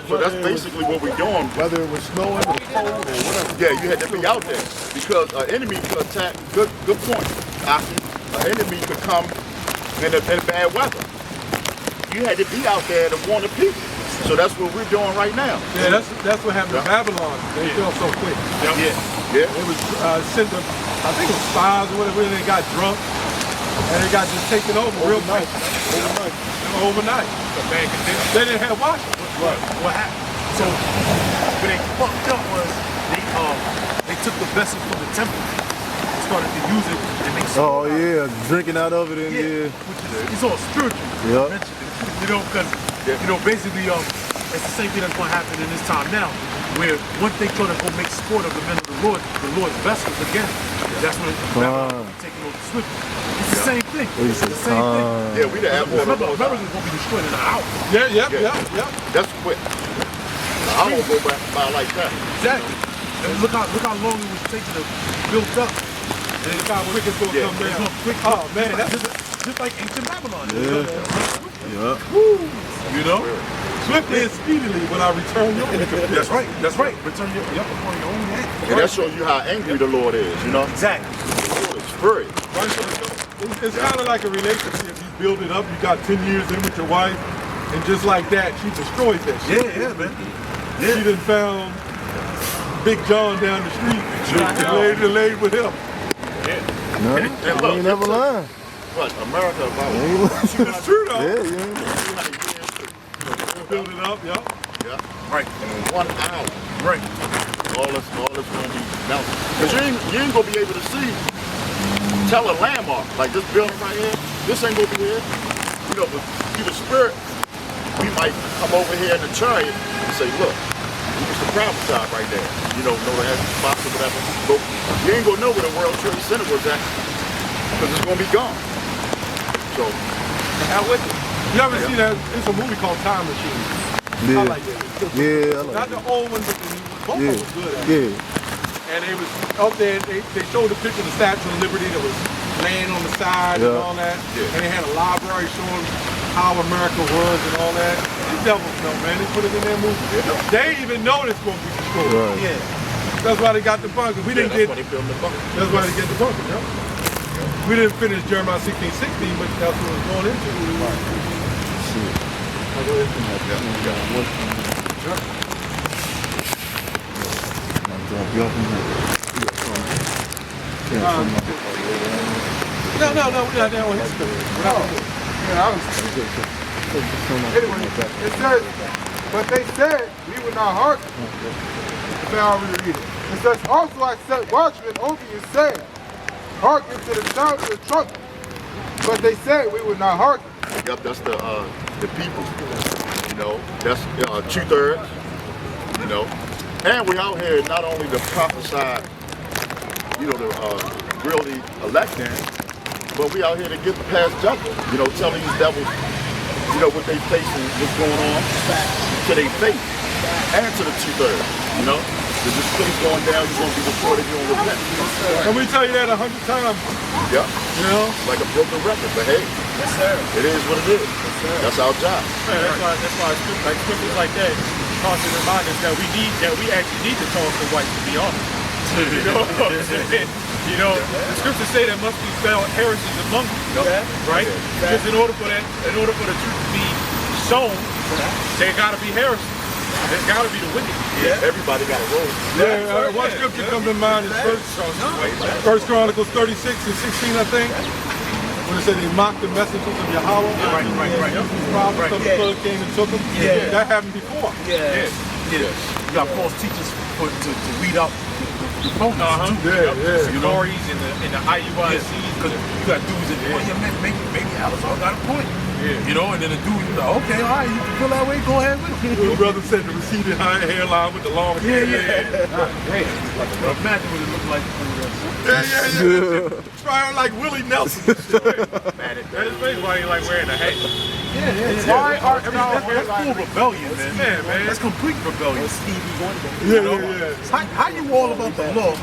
So that's basically what we're doing. whether it was snowing or cold or whatever. Yeah, you had to be out there because an enemy could attack. Good point, Aki. An enemy could come in bad weather. You had to be out there to warn the people. So that's what we're doing right now. Yeah, that's what happened in Babylon. They fell so quick. Yeah. It was sent them, I think it was spies or whatever, and they got drunk. And they got just taken over real quick. Overnight. They didn't have watchmen. What happened? So what they fucked up was they took the vessel from the temple, started to use it and make Oh yeah, drinking out of it and which is it's all spiritual. Yeah. You know, because you know basically it's the same thing that's going to happen in this time now, where once they try to go make sport of the men of the Lord's vessels again, that's when Babylon is taking over swiftly. It's the same thing. It's the same thing. Yeah, we the airport. Remember, America's going to be destroyed in an hour. Yeah. That's quick. I won't go by like that. Exactly. And look how long it was taking to build up. And look how quick it's going to come down. Oh man, that's just like ancient Babylon. Yeah. You know? Swiftly and speedily when I return your That's right. Return your upon your own head. And that shows you how angry the Lord is, you know? Exactly. The Lord is furious. It's kind of like a relationship. You build it up, you got 10 years in with your wife, and just like that, she destroyed that shit. Yeah, man. She done found Big John down the street and laid with him. No, And you look, ain't never lying. What, America about It's true though. Yeah, you ain't. Build it up, yeah. Yeah. Right. And in 1 hour. Right. All this gonna be melted. Because you ain't gonna be able to tell a landmark. Like this building right here, this ain't gonna be here. You know, but through the spirit, we might come over here in the chariot and say, look, we used to prophesy right there. You know that spots or whatever. But you ain't gonna know where the World Trade Center was at. Because it's gonna be gone. So, How with it? You ever see that? It's a movie called Time Machine. Yeah. I like that. Yeah, I like Not that. the old ones, but the new ones. Both of them was good at it. Yeah. And they was up there, they showed a picture of the Statue of Liberty that was laying on the side and all that. Yeah. And they had a library showing how America was and all that. These devils know, man. They put it in their movie. They even know it's going to be destroyed. Right. Yeah. That's why they got the bunker. We didn't get. that's why they built the bunker. That's why they get the bunker. Yeah. We didn't finish Jeremiah 16:16, but that's what it's going into. No, we're not down with his spirit. Anyway, it says, but they said we would not hearken. Now I'll reread it. It says, also I set watchmen over you, saying, hearken to the sound of the trumpet. But they said we would not hearken. Yep, that's the people. You know, that's 2/3. You know, and we out here not only to prophesy, you know, to really elect them, but we out here to get past judgment. You know, telling these devils, you know, what they facing, what's going on to their faith and to the 2/3. You know, there's this place going down. You're gonna be destroyed if you don't repent. And we tell you that 100 times. Yeah. You know, like a broken record, but hey, Yes, sir. it is what it is. That's our job. Man, that's why scriptures like that constantly remind us that we actually need to talk to whites, to be honest. You know, you know, the scriptures say there must be found heresies among you, right? Because in order for the truth to be shown, there gotta be heresy. There's gotta be the wicked. Yeah, everybody got a role. Yeah, one scripture comes to mind is First Chronicles 36 and 16, I think. When it said they mocked the messengers of Yahweh. Right. Some people came and took them. Yeah. That happened before. Yeah. You got false teachers to weed out the phone. The Tories and the IUICs. Because you got dudes that, well, yeah, maybe Alizar got a point. You know, and then the dude, you like, okay, all right, you can feel that way, go ahead with it. Your brother said the receded hairline with the long hair. Imagine what it looked like. Trying like Willie Nelson. That is basically why you like wearing a hat. Why are that's full rebellion, man. That's complete rebellion. How you all about the law,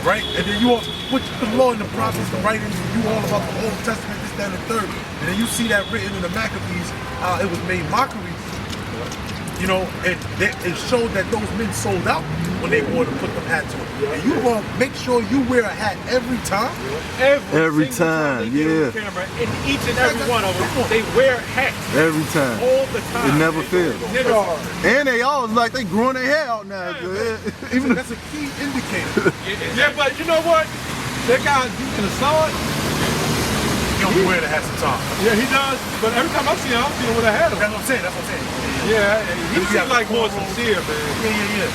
right? And then you all put the law in the prophets, the writings, and you all about the Old Testament, this, that, and the third. And then you see that written in the Maccabees, it was made mockery. You know, and it showed that those men sold out when they wanted to put the hats on. And you gonna make sure you wear a hat every time? Every time, yeah. Camera, and each and every one of them, they wear hats. Every time. All the time. It never fails. And they always like they growing their hair out now. Even that's a key indicator. Yeah, but you know what? That guy Deacon Assad, He don't be wearing the hats at all. yeah, he does. But every time I see him, I see him with a hat on. That's what I'm saying. Yeah, he seems like more sincere, man. Yeah.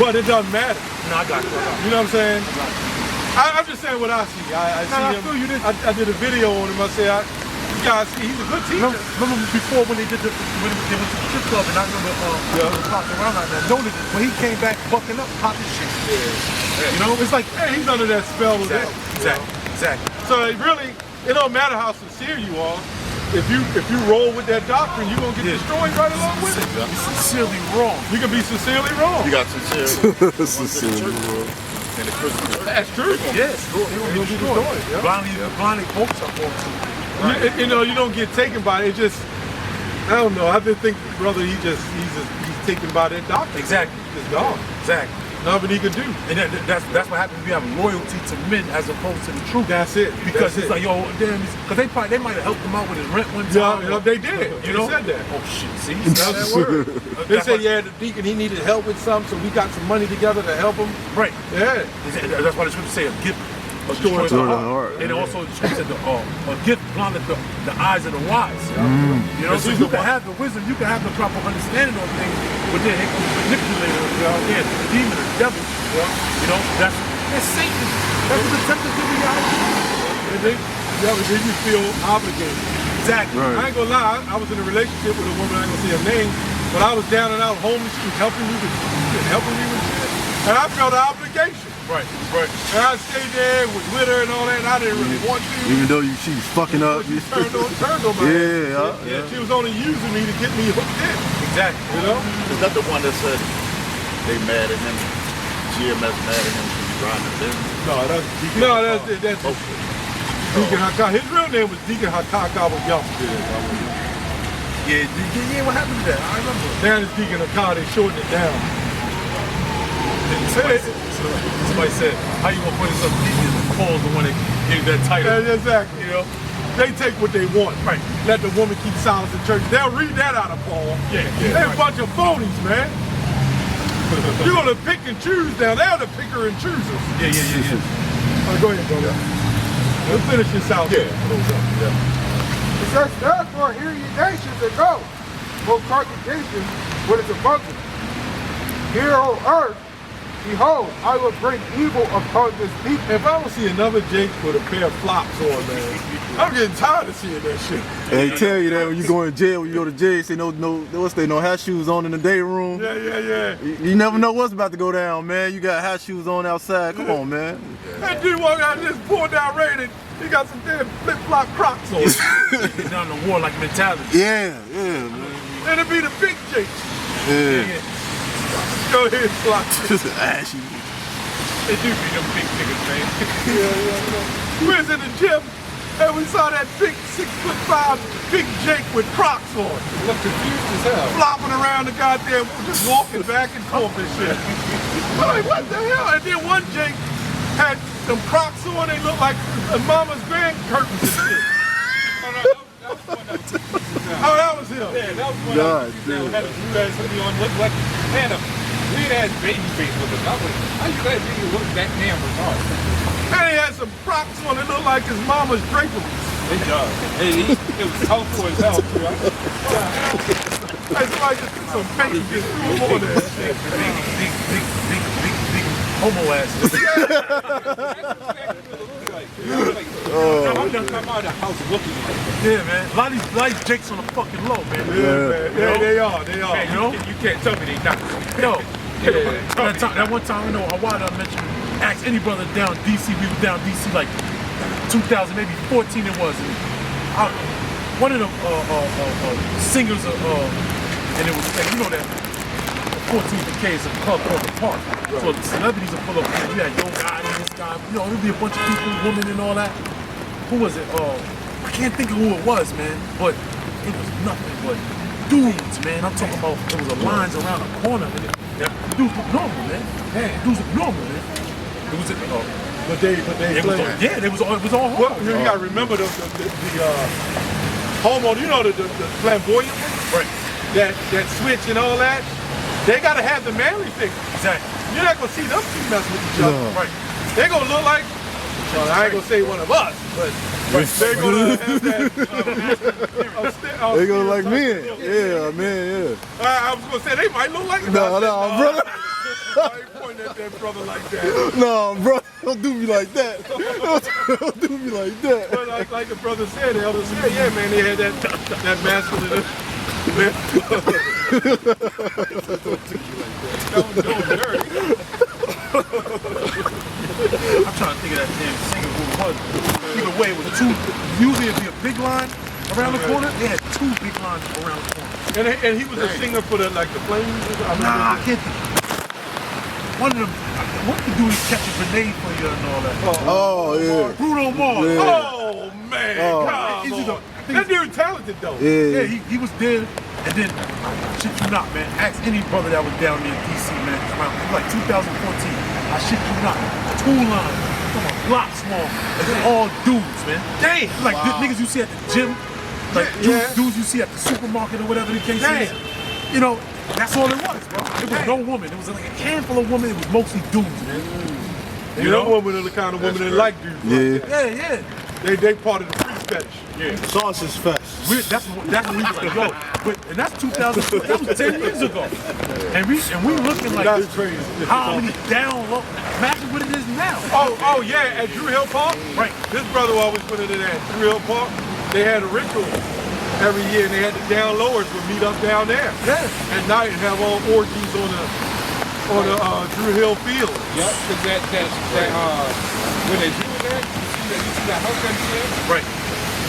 But it doesn't matter. No, I got you. You know what I'm saying? I'm just saying what I see. I see him. I did a video on him. I said, you guys see, he's a good teacher. Remember before when they went to the strip club, and I remember popping around out there, noticed it, when he came back bucking up, popping shit. You know, it's like, hey, he's under that spell of that. Exactly. So it don't matter how sincere you are. If you roll with that doctrine, you're gonna get destroyed right along with it. You're sincerely wrong. You can be sincerely wrong. You got sincerely. Sincerely wrong. And the Christians. That's true. Yes, they're gonna be destroyed. Blindly folks are false. You know, you don't get taken by it. It just, I don't know. I just think, brother, he's taken by that doctrine. Exactly. It's gone. Exactly. Nothing he can do. And that's what happens. We have loyalty to men as opposed to the truth. That's it. Because it's like, yo, damn, because they might have helped him out with his rent one time. Yeah, they did. You know? They said that. Oh shit, see? That's that word. They said, yeah, the deacon, he needed help with something, so we got some money together to help him. Right. Yeah. That's why the scripture say a gift destroys the heart. And also the scripture said a gift blinded the eyes of the wise. You know, so you can have the wisdom, you can have the proper understanding of things, but then it can manipulate it. Yeah, the demon, the devil. You know, that's Satan. That's what the tempter do to y'all. And then you feel obligated. Exactly. Right. I ain't gonna lie, I was in a relationship with a woman, I ain't gonna say her name, but I was down and out homeless, she was helping me with shit. And I felt an obligation. Right. And I stayed there with her and all that, and I didn't really want to. Even though she was fucking up. She turned on my ass. Yeah. She was only using me to get me hooked in. Exactly. You know? Is that the one that said they mad at him? GMS mad at him because he's riding the business? No, that's Deacon Hakka. His real name was Deacon Hakka Young. Yeah, what happened to that? I remember. Now it's Deacon Hakka, they shortened it down. Somebody said, how you gonna put it some deacon and Paul's the one that gave that title? Yeah, exactly. You know? They take what they want. Right. Let the woman keep silence in church. They'll read that out of Paul. Yeah. They're a bunch of phonies, man. You're gonna pick and choose now. They're the picker and choosers. Yeah. Go ahead, brother. We'll finish this out. It says, therefore, hear ye nations and go, both congregations, what is among you. Hear, O earth, behold, I will bring evil upon this people. If I don't see another Jake with a pair of flops on, man, I'm getting tired of seeing that shit. They tell you that when you go in jail, when you go to jail, say no hat shoes on in the day room. Yeah. You never know what's about to go down, man. You got hat shoes on outside. Come on, man. That dude walked out and just pulled down rain and he got some damn flip-flop Crocs on. Get down the warlike mentality. Yeah, man. And it be the big Jakes. Yeah. Go ahead, flop. Just ashy. They do be them big niggas, man. We was in the gym and we saw that big 6'5" big Jake with Crocs on. Look confused as hell. Flopping around the goddamn, just walking back and forth and shit. I'm like, what the hell? And then one Jake had some Crocs on, they looked like a mama's grand curtains and shit. Oh, that was him. Yeah, that was one God, had a blue ass hoodie on, looked like man, a weird ass baby face with him. I was like, how you let me look that damn retarded? And he had some Crocs on, it looked like his mama's draperies. It does. It was colorful as hell, too. That's why I just put some paint and just threw him on there. Big homo asses. I'm done come out of the house looking like that. Yeah, man. A lot of these Jakes on the fucking low, man. Yeah, they are. Man, you know? You can't tell me they not. Yo, that one time, you know, Awada mentioned, ask any brother down DC, we were down DC like 2000, maybe 14 it was. And one of the singers, and it was, you know that 14th Decay is a club called The Park. Right. So the celebrities are full of, you had Yo Gotti and this guy, you know, there'll be a bunch of people, women and all that. Who was it? I can't think of who it was, man, but it was nothing but dudes, man. I'm talking about, there was a lines around the corner. Dudes look normal, man. Dudes look normal, man. It was, But they it was all hard. Well, you gotta remember the homo, you know, the flamboyant ones? Right. That switch and all that. They gotta have the manly figure. Exactly. You're not gonna see them two mess with each other. No. Right. They're gonna look like, well, I ain't gonna say one of us, but they're gonna have that. They gonna like men. Yeah, man, yeah. I was gonna say they might look like No, brother. I ain't pointing at that brother like that. No, bro, don't do me like that. Don't do me like that. But like the brother said, the elder said, yeah, man, they had that masculine. I'm trying to think of that damn singer who it was. Either way, it was two. Usually it'd be a big line around the corner. They had two big lines around the corner. And he was a singer for the Flames. Nah, I can't think. One of them. What the dude catch a grenade for you and all that? Oh yeah. Bruno Mars. Yeah. Oh man, that dude talented though. Yeah, he was there, and then shit you not, man. Ask any brother that was down near DC, man. It was like 2014. I shit you not. Two lines, come on, block small, and they're all dudes, man. Damn. Like niggas you see at the gym, like dudes you see at the supermarket or whatever the case is. You know, that's all it was, bro. It was no woman. It was like a handful of women. It was mostly dudes, man. You know, women are the kind of women that like dudes. Yeah. They part of the free fetish. Yeah. Sausage fest. That's when we was like, yo, and that's 2000. That was 10 years ago. And we looking like that's crazy. How many down low? Imagine what it is now. Oh yeah, at Drew Hill Park. Right. This brother always put it in at Drew Hill Park. They had a ritual every year, and they had the down lowers would meet up down there. Yeah. At night and have all orgies on the Drew Hill field. Yep, because when they drew that, you see that house that you have? Right.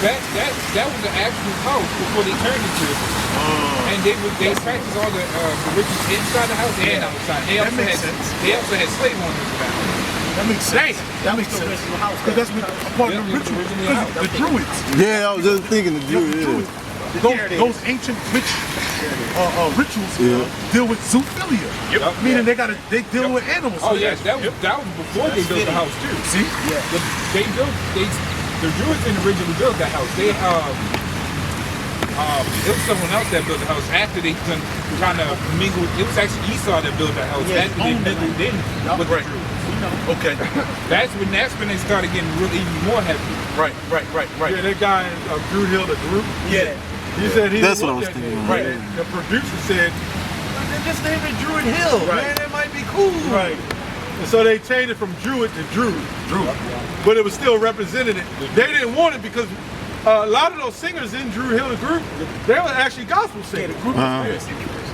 That was the actual house before they turned it to. And they practiced all the rituals inside the house and outside. They also had slave owners in that house. That makes sense. That makes sense. Because that's what part of the ritual. The Druids. Yeah, I was just thinking the Druids. Those ancient rituals deal with zoophilia. Meaning they deal with animals. Oh yes, that was before they built the house too. See? The Druids didn't originally build that house. It was someone else that built the house after they kind of mingled. It was actually Esau that built that house after they mingled in with the Druids. Okay. That's when they started getting really even more heavy. Right. Yeah, that guy Drew Hill, the group. Yeah. He said he That's didn't what I was want that thinking. name. Right. The producer said, just name it Druid Hill, man. That might be cool. Right. And so they changed it from Druid to Drew. But it was still represented it. They didn't want it because a lot of those singers in Drew Hill, the group, they were actually gospel singers.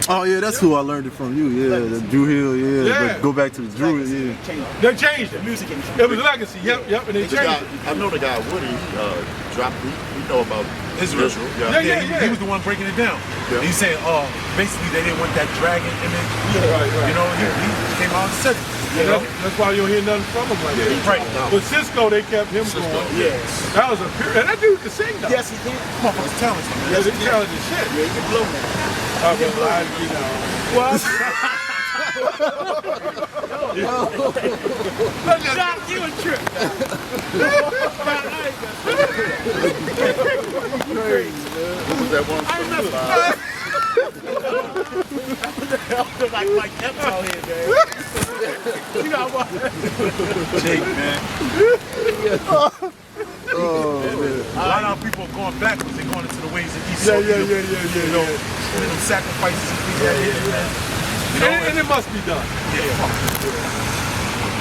Oh yeah, that's who I learned it from. You, yeah, the Drew Hill, yeah. Go back to the Drew, yeah. They changed it. Music industry. It was legacy. Yep. And they changed it. I know the guy Woody dropped. We know about Israel. Yeah. He was the one breaking it down. Yeah. He said, basically they didn't want that dragon image. Right. You know, he came out and said it. That's why you don't hear nothing from him like that. Right. But Cisco, they kept him going. Yes. That was a period. And that dude could sing though. Yes, he can. Motherfucker's talented. Yeah, he's talented shit. Yeah, he can blow that. I've been lying to you now. What? Doc, you a trip. What was that one? Like Epps out here, man. You got what? Jake, man. Oh, man. A lot of people are going backwards. They're going into the ways of Esau. Yeah. You know, them sacrifices and things like that. You know, And it must be done. yeah.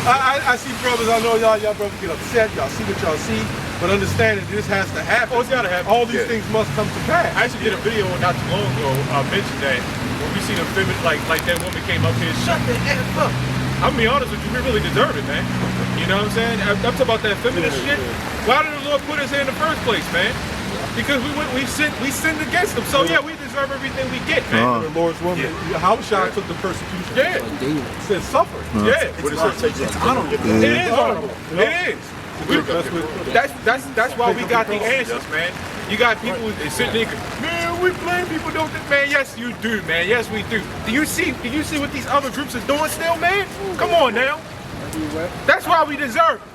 I see brothers, I know y'all brothers get upset, y'all see what y'all see, but understand that this has to happen. Oh, it's gotta happen. All these things must come to pass. I actually did a video not too long ago mentioned that when we see the feminine, like that woman came up here, shut the F up. I'm gonna be honest with you, we really deserve it, man. You know what I'm saying? I'm talking about that feminist shit. Why did the Lord put us here in the first place, man? Because we sinned against him. So yeah, we deserve everything we get, man. The Lord's woman, Hawashai took the persecution. Yeah. Said suffer. Yeah. It's honorable. It is honorable. It is. That's why we got the answers, man. You got people that sit there, man, we blame people don't think, man, yes you do, man. Yes we do. Do you see what these other groups are doing still, man? Come on now. That's why we deserve it.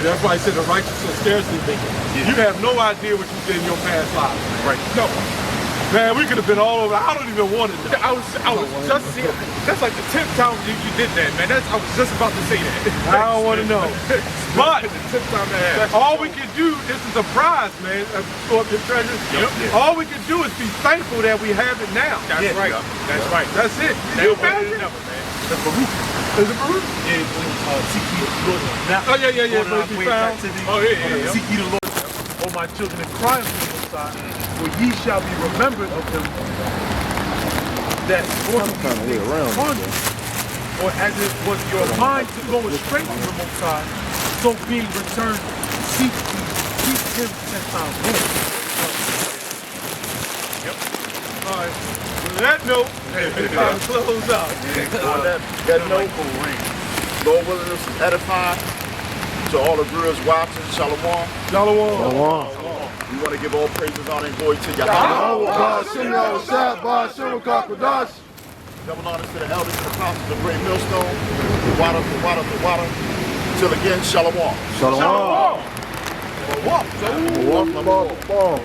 That's why I said the righteous are scarcely thinking. You have no idea what you did in your past life. Right. No. Man, we could have been all over. I don't even want to know. I was just seeing, that's like the 10th time you did that, man. I was just about to say that. I don't want to know. But the 10th time I had. all we can do, this is a prize, man. Store up your treasures. Yep. All we can do is be thankful that we have it now. That's right. That's right. That's it. Never You imagine? never, man. The Baruch. Is it Baruch? Yeah, when Seek ye the Lord. Now, Oh, yeah. going But out be way found. captivity. Oh, yeah. Seek ye the Lord, O my children, and cry unto the Most High, for ye shall be remembered of him that brought you these things upon you. Or as it was your mind to go astray from the Most High, so being returned, seek him 10 times more. All right. With that note, it's time to close out. On that note, Lord willing, this is edifying to all the viewers watching. Shalom. Shalom. We want to give all praises, honor, and glory to Yahweh. Double honors to the elders and apostles of Great Millstone. The water. Till again, Shalom. Shalom. Shalom.